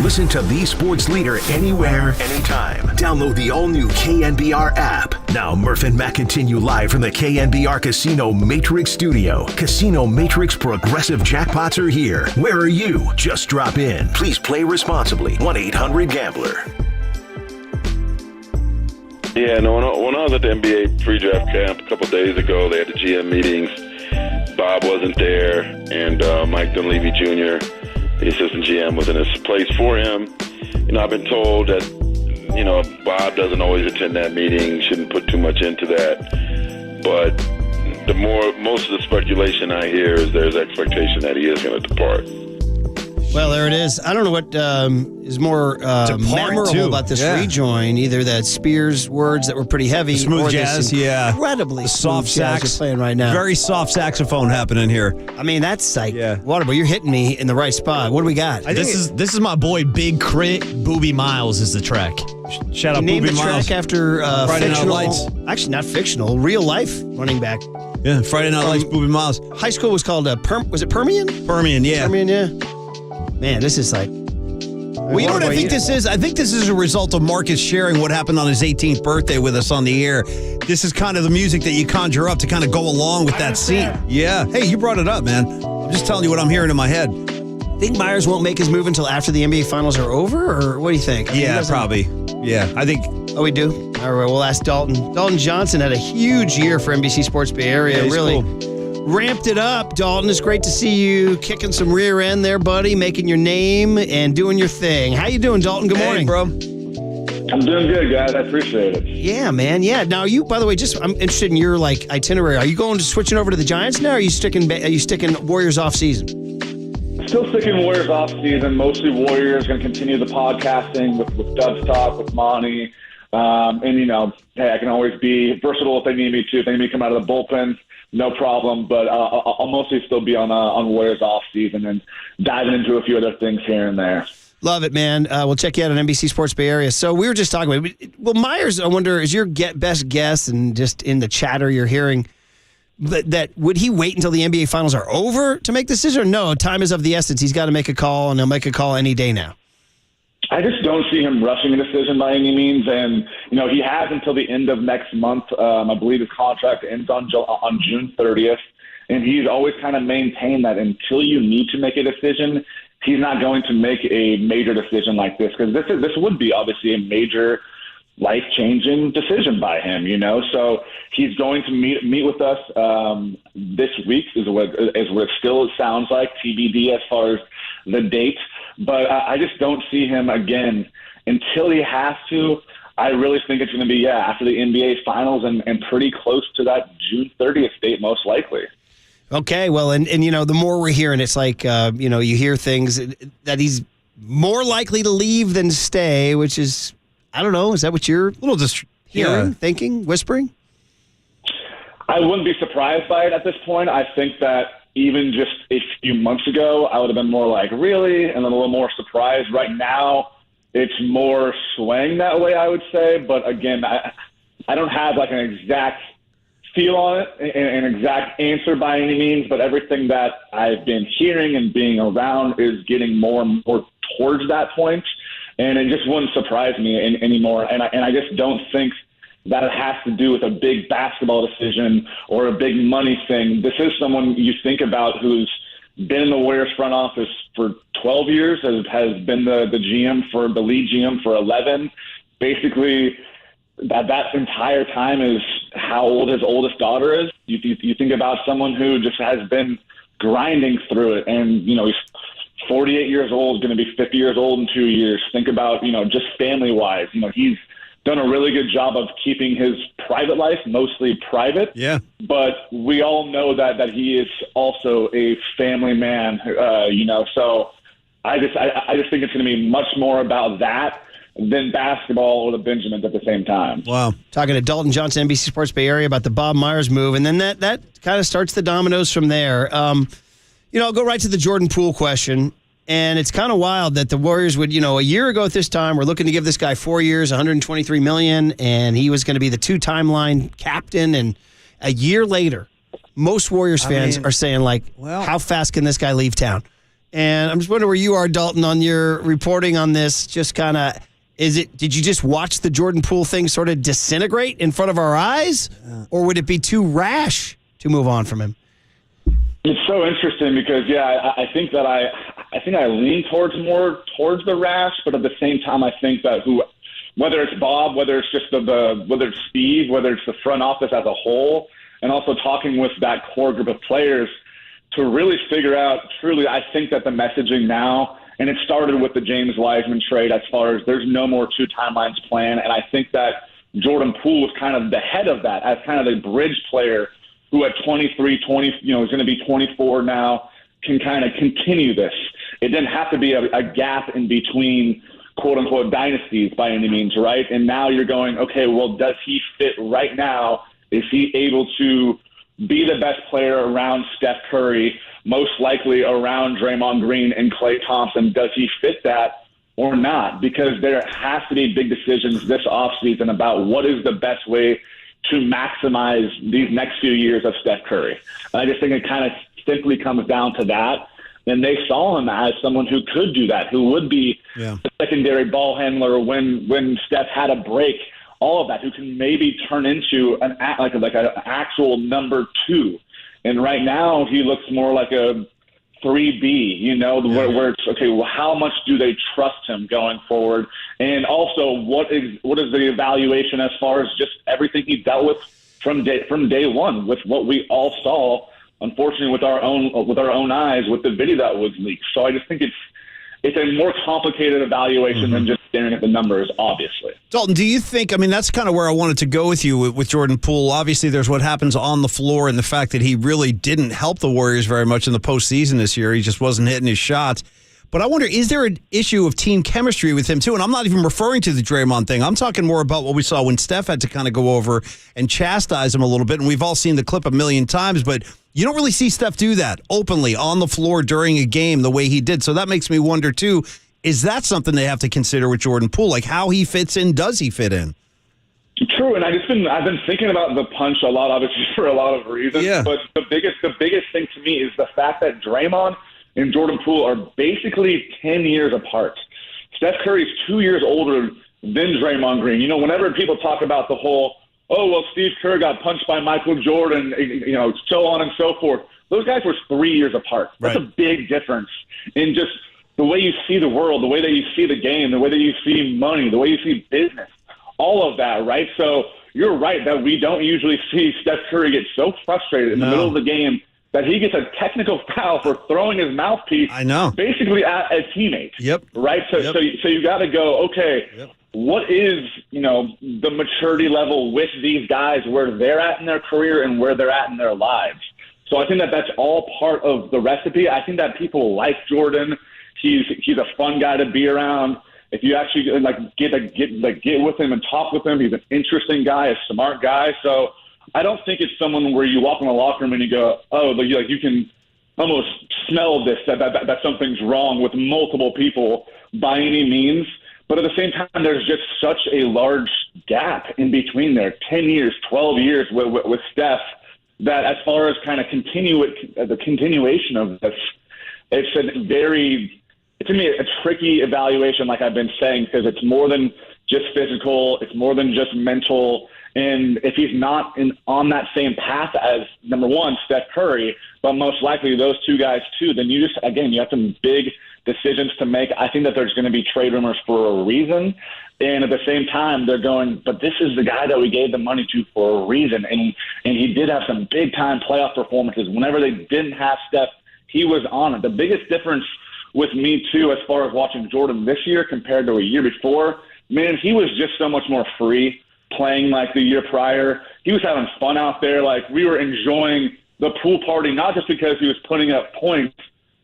Listen to the sports leader anywhere, anytime. Download the all-new KNBR app. Now, Murph and Matt continue live from the KNBR Casino Matrix Studio. Casino Matrix Progressive Jackpots are here. Where are you? Just drop in. Please play responsibly. 1-800-GAMBLER. Yeah, no, when I was at the NBA pre-draft camp a couple days ago, they had the GM meetings. Bob wasn't there, and Mike Dunleavy Jr., the assistant GM, was in his place for him. I've been told that, Bob doesn't always attend that meeting, shouldn't put too much into that. But most of the speculation I hear is there's expectation that he is going to depart. Well, there it is. I don't know what is more memorable about this rejoin. Either that Spears words that were pretty heavy, smooth or jazz, this incredibly soft sax you're playing right now. Very soft saxophone happening here. I mean, that's like Waterboy. You're hitting me in the right spot. What do we got? This is my boy Big Crit. Booby Miles is the track. Shout out Name Booby the Miles. track after Friday Night fictional. Lights. Actually, not fictional. Real life running back. Yeah, Friday Night Lights. Booby Miles. High school was called was it Permian? Permian, yeah. Permian, yeah. Man, this is like. Well, you know what I think this is? I think this is a result of Marcus sharing what happened on his 18th birthday with us on the air. This is kind of the music that you conjure up to kind of go along with that scene. Yeah. Hey, you brought it up, man. I'm just telling you what I'm hearing in my head. Think Myers won't make his move until after the NBA Finals are over, or what do you think? Probably. Yeah, I think. Oh, we do? All right, we'll ask Dalton. Dalton Johnson had a huge year for NBC Sports Bay Area. Yeah, really cool. Ramped it up. Dalton, it's great to see you kicking some rear end there, buddy, making your name and doing your thing. How you doing, Dalton? Good morning. Hey, bro. I'm doing good, guys. I appreciate it. Yeah, man. Yeah. Now, by the way, I'm interested in your itinerary. Are you switching over to the Giants now? Or are you sticking Warriors off season? Still sticking Warriors off season. Mostly Warriors. Going to continue the podcasting with Dubs Talk, with Monty. Hey, I can always be versatile if they need me to. If they need me to come out of the bullpen, no problem. But I'll mostly still be on Warriors off season and diving into a few other things here and there. Love it, man. We'll check you out on NBC Sports Bay Area. So we were just talking about well, Myers, I wonder, is your best guess, and just in the chatter you're hearing, that would he wait until the NBA Finals are over to make the decision? Or no, time is of the essence. He's got to make a call, and he'll make a call any day now. I just don't see him rushing a decision by any means. And, he has until the end of next month. I believe his contract ends on June 30th. And he's always kind of maintained that until you need to make a decision, he's not going to make a major decision like this, because this would be obviously a major life-changing decision by him, So he's going to meet with us this week is what it still sounds like, TBD as far as the date. But I just don't see him again until he has to. I really think it's going to be, after the NBA Finals and pretty close to that June 30th date, most likely. Okay, well, and the more we're hearing, it's like, you hear things that he's more likely to leave than stay, which is, I don't know, is that what you're a little just hearing, thinking, whispering? I wouldn't be surprised by it at this point. I think that even just a few months ago, I would have been more like, really? And then a little more surprised. Right now, it's more swaying that way, I would say. But again, I don't have an exact feel on it, an exact answer by any means, but everything that I've been hearing and being around is getting more and more towards that point, and it just wouldn't surprise me anymore. And I just don't think that it has to do with a big basketball decision or a big money thing. This is someone you think about who's been in the Warriors front office for 12 years, has been the GM for the lead GM for 11. Basically, that entire time is how old his oldest daughter is. You think about someone who just has been grinding through it, and he's 48 years old, going to be 50 years old in 2 years. Think about just family wise. He's done a really good job of keeping his private life mostly private. Yeah. But we all know that he is also a family man. So I just think it's going to be much more about that than basketball or the Benjamins at the same time. Wow. Talking to Dalton Johnson, NBC Sports Bay Area, about the Bob Myers move, and then that kind of starts the dominoes from there. I'll go right to the Jordan Poole question, and it's kind of wild that the Warriors would, a year ago at this time, we're looking to give this guy 4 years, $123 million, and he was going to be the two-timeline captain, and a year later, most Warriors fans are saying, how fast can this guy leave town? And I'm just wondering where you are, Dalton, on your reporting on this. Just kind of, did you just watch the Jordan Poole thing sort of disintegrate in front of our eyes? Or would it be too rash to move on from him? It's so interesting because, I think that I lean towards the rash, but at the same time, I think that whether it's Bob, whether it's just whether it's Steve, whether it's the front office as a whole, and also talking with that core group of players to really figure out truly, I think that the messaging now, and it started with the James Wiseman trade as far as there's no more 2 timelines plan, and I think that Jordan Poole was kind of the head of that as kind of the bridge player who at 23, is going to be 24 now, can kind of continue this. It didn't have to be a gap in between quote-unquote dynasties by any means, right? And now you're going, okay, well, does he fit right now? Is he able to be the best player around Steph Curry, most likely around Draymond Green and Klay Thompson? Does he fit that or not? Because there has to be big decisions this offseason about what is the best way to maximize these next few years of Steph Curry. And I just think it kind of simply comes down to that. And they saw him as someone who could do that, who would be the secondary ball handler when Steph had a break, all of that, who can maybe turn into an actual number 2. And right now he looks more like a 3B, where it's, okay, well, how much do they trust him going forward? And also, what is the evaluation as far as just everything he dealt with from day one, with what we all saw, unfortunately, with our own eyes, with the video that was leaked. So I just think it's a more complicated evaluation than just staring at the numbers, obviously. Dalton, do you think, that's kind of where I wanted to go with you with Jordan Poole. Obviously, there's what happens on the floor and the fact that he really didn't help the Warriors very much in the postseason this year. He just wasn't hitting his shots. But I wonder, is there an issue of team chemistry with him, too? And I'm not even referring to the Draymond thing. I'm talking more about what we saw when Steph had to kind of go over and chastise him a little bit. And we've all seen the clip a million times, but you don't really see Steph do that openly on the floor during a game the way he did. So that makes me wonder, too, is that something they have to consider with Jordan Poole? Like how he fits in, does he fit in? True, and I've been thinking about the punch a lot, obviously, for a lot of reasons. Yeah. But the biggest thing to me is the fact that Draymond and Jordan Poole are basically 10 years apart. Steph Curry's 2 years older than Draymond Green. Whenever people talk about the whole, Steve Kerr got punched by Michael Jordan, so on and so forth. Those guys were 3 years apart. That's a big difference in just the way you see the world, the way that you see the game, the way that you see money, the way you see business, all of that, right? So you're right that we don't usually see Steph Curry get so frustrated in the middle of the game that he gets a technical foul for throwing his mouthpiece basically at a teammate. Yep. Right? So you got to go, okay, what is, the maturity level with these guys, where they're at in their career and where they're at in their lives? So I think that that's all part of the recipe. I think that people like Jordan. He's a fun guy to be around. If you actually get with him and talk with him, he's an interesting guy, a smart guy. So I don't think it's someone where you walk in the locker room and you go, you can almost smell this, that something's wrong with multiple people by any means. But at the same time, there's just such a large gap in between there, 10 years, 12 years with Steph, that as far as kind of the continuation of this, it's to me, a tricky evaluation, like I've been saying, because it's more than just physical, it's more than just mental. And if he's not on that same path as, number one, Steph Curry, but most likely those two guys too, then you have some big decisions to make. I think that there's going to be trade rumors for a reason. And at the same time, they're going, but this is the guy that we gave the money to for a reason. And he did have some big-time playoff performances. Whenever they didn't have Steph, he was on it. The biggest difference with me, too, as far as watching Jordan this year compared to a year before, man, he was just so much more free playing like the year prior. He was having fun out there. Like, we were enjoying the pool party, not just because he was putting up points,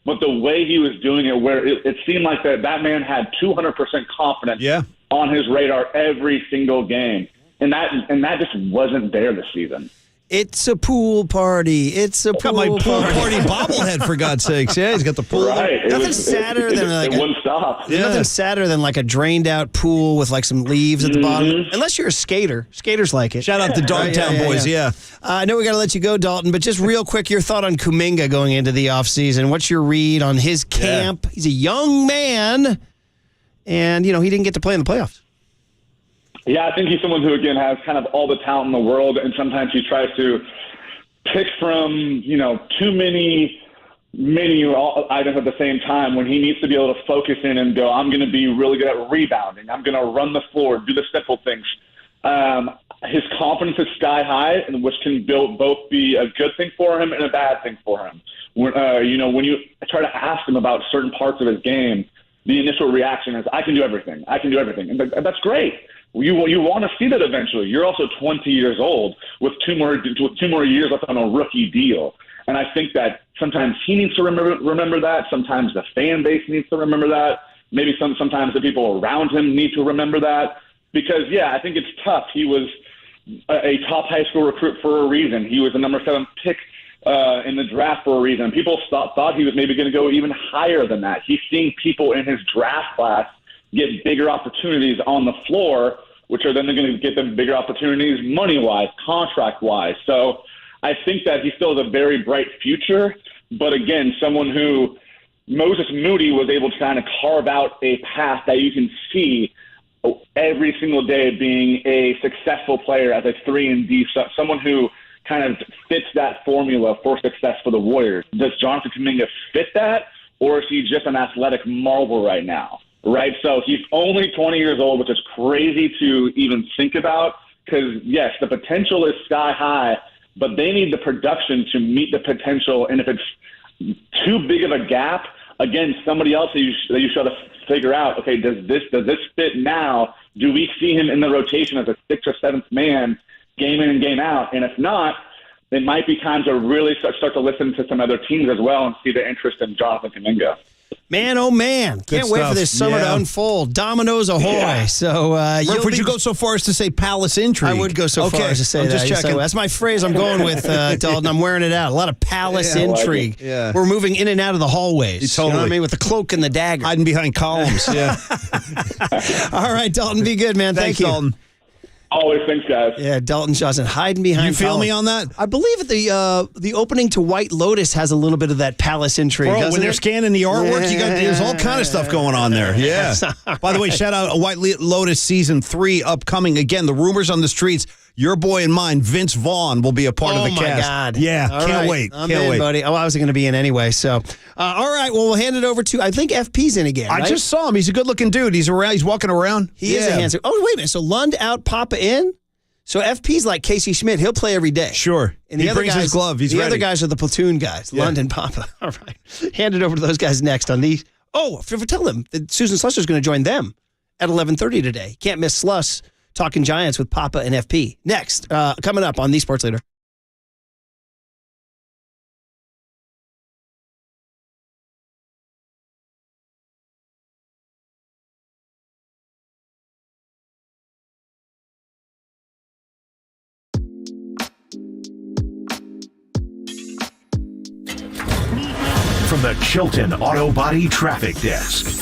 but the way he was doing it, where it seemed like that man had 200% confidence on his radar every single game. And that just wasn't there this season. It's a pool party. It's a pool got my pool party. party bobblehead, for God's sakes. Yeah, he's got the pool. Right. Nothing sadder than like it wouldn't stop. There's nothing sadder than like a drained out pool with like some leaves at the bottom. Unless you're a skater. Skaters like it. Shout out to Dogtown boys, yeah. I know we got to let you go, Dalton, but just real quick, your thought on Kuminga going into the offseason. What's your read on his camp? He's a young man, and, he didn't get to play in the playoffs. Yeah, I think he's someone who, again, has kind of all the talent in the world, and sometimes he tries to pick from, too many items at the same time when he needs to be able to focus in and go, I'm going to be really good at rebounding. I'm going to run the floor, do the simple things. His confidence is sky high, and which can both be a good thing for him and a bad thing for him. When you try to ask him about certain parts of his game, the initial reaction is, I can do everything. And that's great. You want to see that eventually. You're also 20 years old with two more years left on a rookie deal. And I think that sometimes he needs to remember that. Sometimes the fan base needs to remember that. Maybe sometimes the people around him need to remember that. Because, I think it's tough. He was a top high school recruit for a reason. He was the number 7 pick in the draft for a reason. People thought he was maybe going to go even higher than that. He's seeing people in his draft class get bigger opportunities on the floor, which are then going to get them bigger opportunities money-wise, contract-wise. So I think that he still has a very bright future. But again, someone who Moses Moody was able to kind of carve out a path that you can see every single day being a successful player as a 3-and-D, someone who kind of fits that formula for success for the Warriors. Does Jonathan Kuminga fit that, or is he just an athletic marvel right now? Right, so he's only 20 years old, which is crazy to even think about because, yes, the potential is sky high, but they need the production to meet the potential. And if it's too big of a gap, again, somebody else that you should figure out, okay, does this fit now? Do we see him in the rotation as a 6th or 7th man game in and game out? And if not, it might be time to really start to listen to some other teams as well and see the interest in Jonathan Kuminga. Man, oh man. Can't wait for this summer to unfold. Dominoes ahoy. Yeah. So, Murph, would you go so far as to say palace intrigue? I would go so far as to say I'm that. just checking. So that's my phrase I'm going with, Dalton. I'm wearing it out. A lot of palace intrigue. Yeah. We're moving in and out of the hallways. Totally. You know what I mean? With the cloak and the dagger. Hiding behind columns. Yeah. All right, Dalton, be good, man. Thanks, Thank you. Dalton. Always, thanks, guys. Yeah, Dalton Johnson hiding behind. You feel columns. me on that? I believe the opening to White Lotus has a little bit of that palace intrigue. Bro, doesn't when they're it? scanning the artwork, there's all kind of stuff going on there. Yeah. By the way, shout out White Lotus Season 3 upcoming. Again, the rumors on the streets. Your boy and mine, Vince Vaughn, will be a part of the cast. Oh, my God. Yeah, All can't right. wait. I'm Can't in, wait. buddy. Oh, I was going to be in anyway. So, all right. Well, we'll hand it over to, I think FP's in again, I right? just saw him. He's a good-looking dude. He's around. He's walking around. He is a handsome. Oh, wait a minute. So Lund out, Papa in? So FP's like Casey Schmidt. He'll play every day. Sure. And the he other brings guys, his glove. He's the ready. other guys are the platoon guys, Yeah. Lund and Papa. All right. Hand it over to those guys next on these. Oh, tell them that Susan Slusser's going to join them at 11:30 today. Can't miss Sluss talking Giants with Papa and FP. Next, coming up on The Sports Leader. From the Chilton Auto Body Traffic Desk.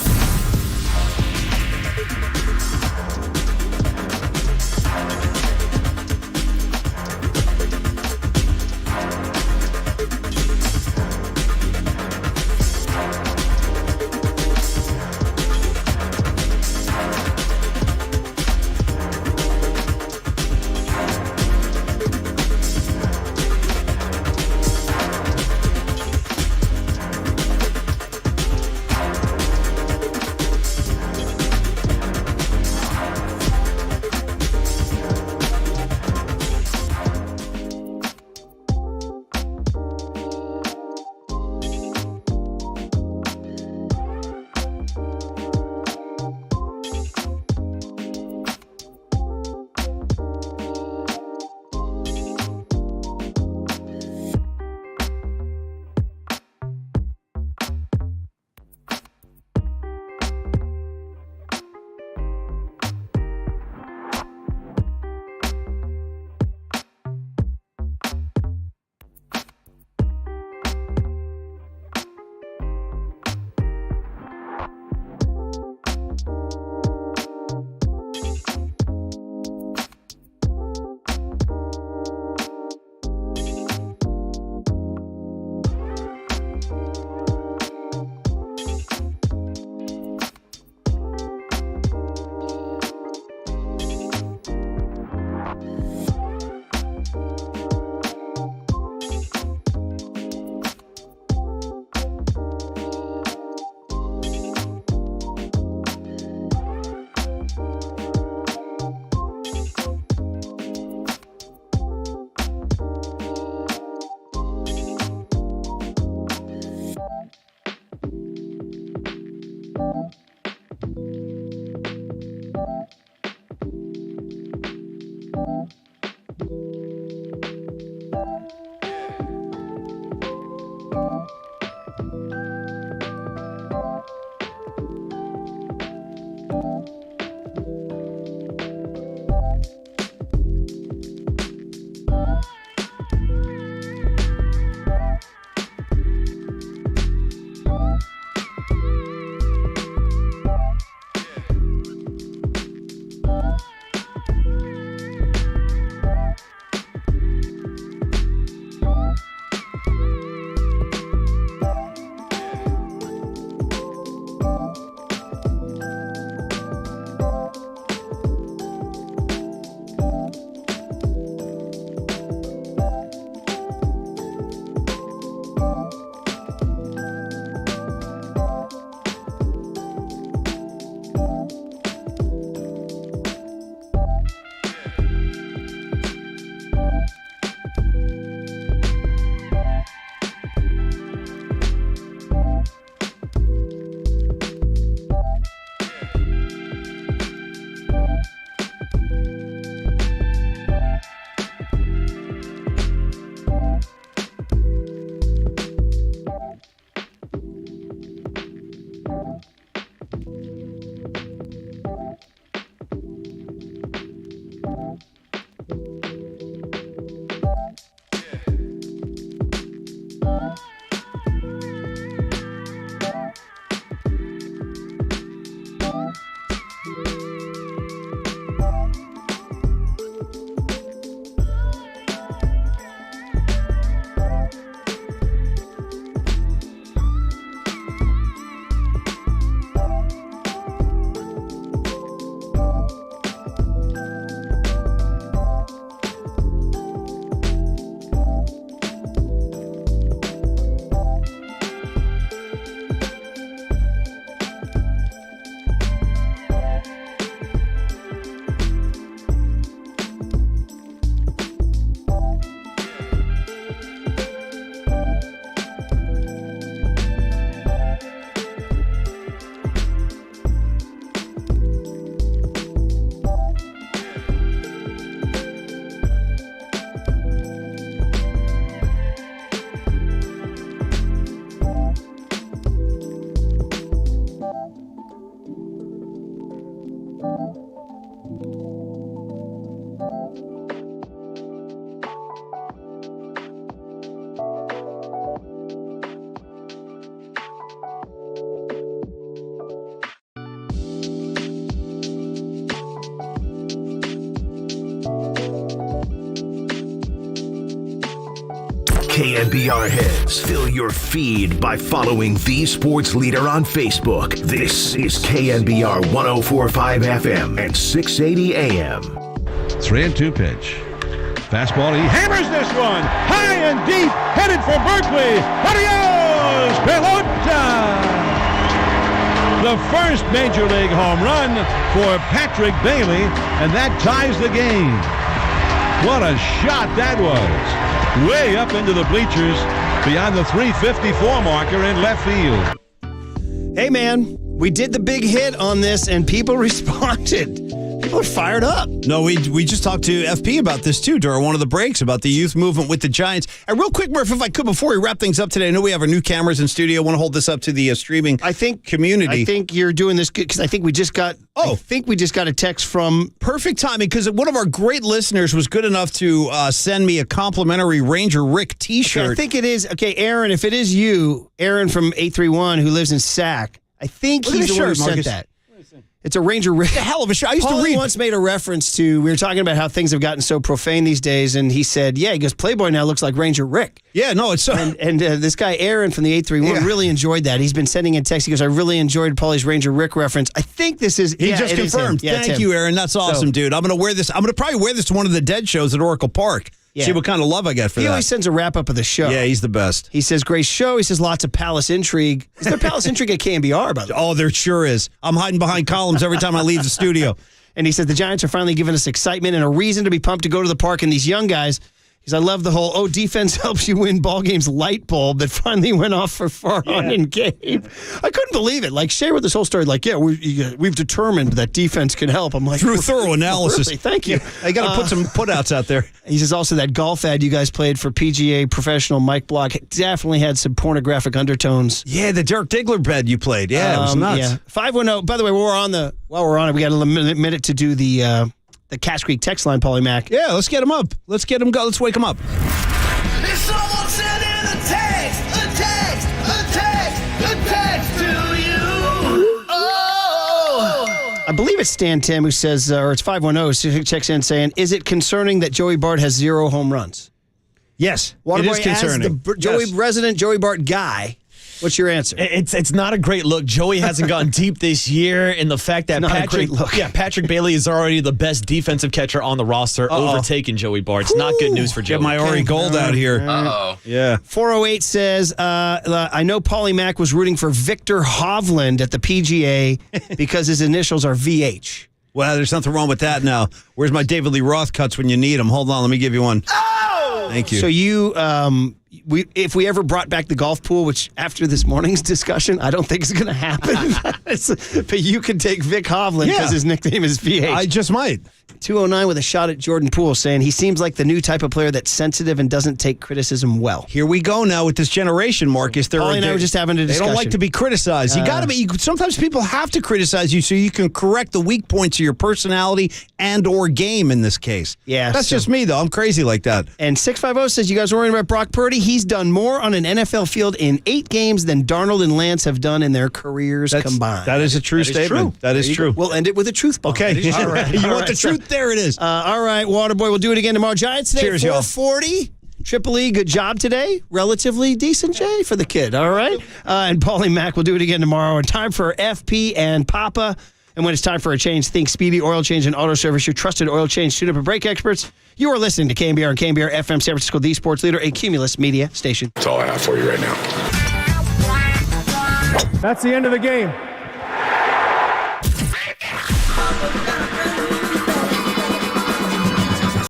KNBR heads, fill your feed by following the sports leader on Facebook. This is KNBR 104.5 FM and 680 AM. 3-2 pitch. Fastball, he hammers this one. High and deep, headed for Berkeley. Adios, pelota! The first Major League home run for Patrick Bailey, and that ties the game. What a shot that was. Way up into the bleachers beyond the 354 marker in left field. Hey, man, we did the big hit on this, and people responded. People are fired up. No, we just talked to FP about this, too, during one of the breaks, about the youth movement with the Giants. And real quick, Murph, if I could, before we wrap things up today, I know we have our new cameras in studio. I want to hold this up to the streaming community. I think you're doing this good because I think we just got a text from perfect timing, because one of our great listeners was good enough to send me a complimentary Ranger Rick T-shirt. Okay, I think it is. Okay, Aaron, if it is you, Aaron from 831 who lives in Sac, I think he's the one who sent that. It's a Ranger Rick. It's a hell of a shirt. I used Paulie to read. Once made a reference to, we were talking about how things have gotten so profane these days, and he said, he goes, Playboy now looks like Ranger Rick. Yeah, no, it's so. And this guy, Aaron from the 831, really enjoyed that. He's been sending in texts. He goes, I really enjoyed Paulie's Ranger Rick reference. I think this is, He just confirmed. Thank you, Aaron. That's awesome, dude. I'm going to wear this. I'm going to probably wear this to one of the Dead shows at Oracle Park. Yeah. See what kind of love I get for that. He always sends a wrap-up of the show. Yeah, he's the best. He says, great show. He says, lots of Palace intrigue. Is there Palace intrigue at KNBR, by the way? Oh, there sure is. I'm hiding behind columns every time I leave the studio. And he said, the Giants are finally giving us excitement and a reason to be pumped to go to the park. And these young guys, Because I love the whole, defense helps you win ball games light bulb that finally went off for Farhan and Gabe. I couldn't believe it. Like, share with this whole story, like, we've determined that defense can help. I'm like, through thorough analysis. Really? Thank you. I got to put some put-outs out there. He says also that golf ad you guys played for PGA professional Mike Block definitely had some pornographic undertones. Yeah, the Dirk Diggler bed you played. Yeah, it was nuts. Yeah. 510. By the way, while we're on it, we got a minute to do the Cash Creek text line, Paulie Mac. Yeah, let's get him up. Let's get him go. Let's wake him up. If someone sent in a text to you. Oh. I believe it's Stan Tim who says, or it's 510 who checks in saying, is it concerning that Joey Bart has 0 home runs? Yes, Waterboy, it is concerning. As the resident Joey Bart guy, what's your answer? It's not a great look. Joey hasn't gone deep this year, and the fact that Patrick Bailey is already the best defensive catcher on the roster, overtaking Joey Bart. It's not good news for Joey. Get my Ori Gold out here. Yeah. 408 says, I know Paulie Mac was rooting for Victor Hovland at the PGA because his initials are VH. Well, there's nothing wrong with that now. Where's my David Lee Roth cuts when you need them? Hold on, let me give you one. Thank you. So you, if we ever brought back the golf pool, which after this morning's discussion, I don't think is going to happen. But you can take Vic Hovland because his nickname is VH. I just might. 209 with a shot at Jordan Poole saying he seems like the new type of player that's sensitive and doesn't take criticism well. Here we go now with this generation, Marcus. Paulie and I were just having a discussion. They don't like to be criticized. You got to be. Sometimes people have to criticize you so you can correct the weak points of your personality and or game in this case. Yeah. That's just me, though. I'm crazy like that. And 650 says, you guys are worrying about Brock Purdy. He's done more on an NFL field in 8 games than Darnold and Lance have done in their careers combined. That is a true statement. That is true. We'll end it with a truth bomb. Okay. All right. You want the truth? There it is. All right, Waterboy, we'll do it again tomorrow. Giants today, Cheers, 440. Triple E, good job today. Relatively decent, Jay, for the kid, all right? And Paulie Mac will do it again tomorrow. And time for FP and Papa. And when it's time for a change, think Speedy Oil Change and Auto Service, your trusted oil change, tune-up, and brake experts. You are listening to KNBR and KNBR FM, San Francisco, the sports leader, a Cumulus media station. That's all I have for you right now. That's the end of the game.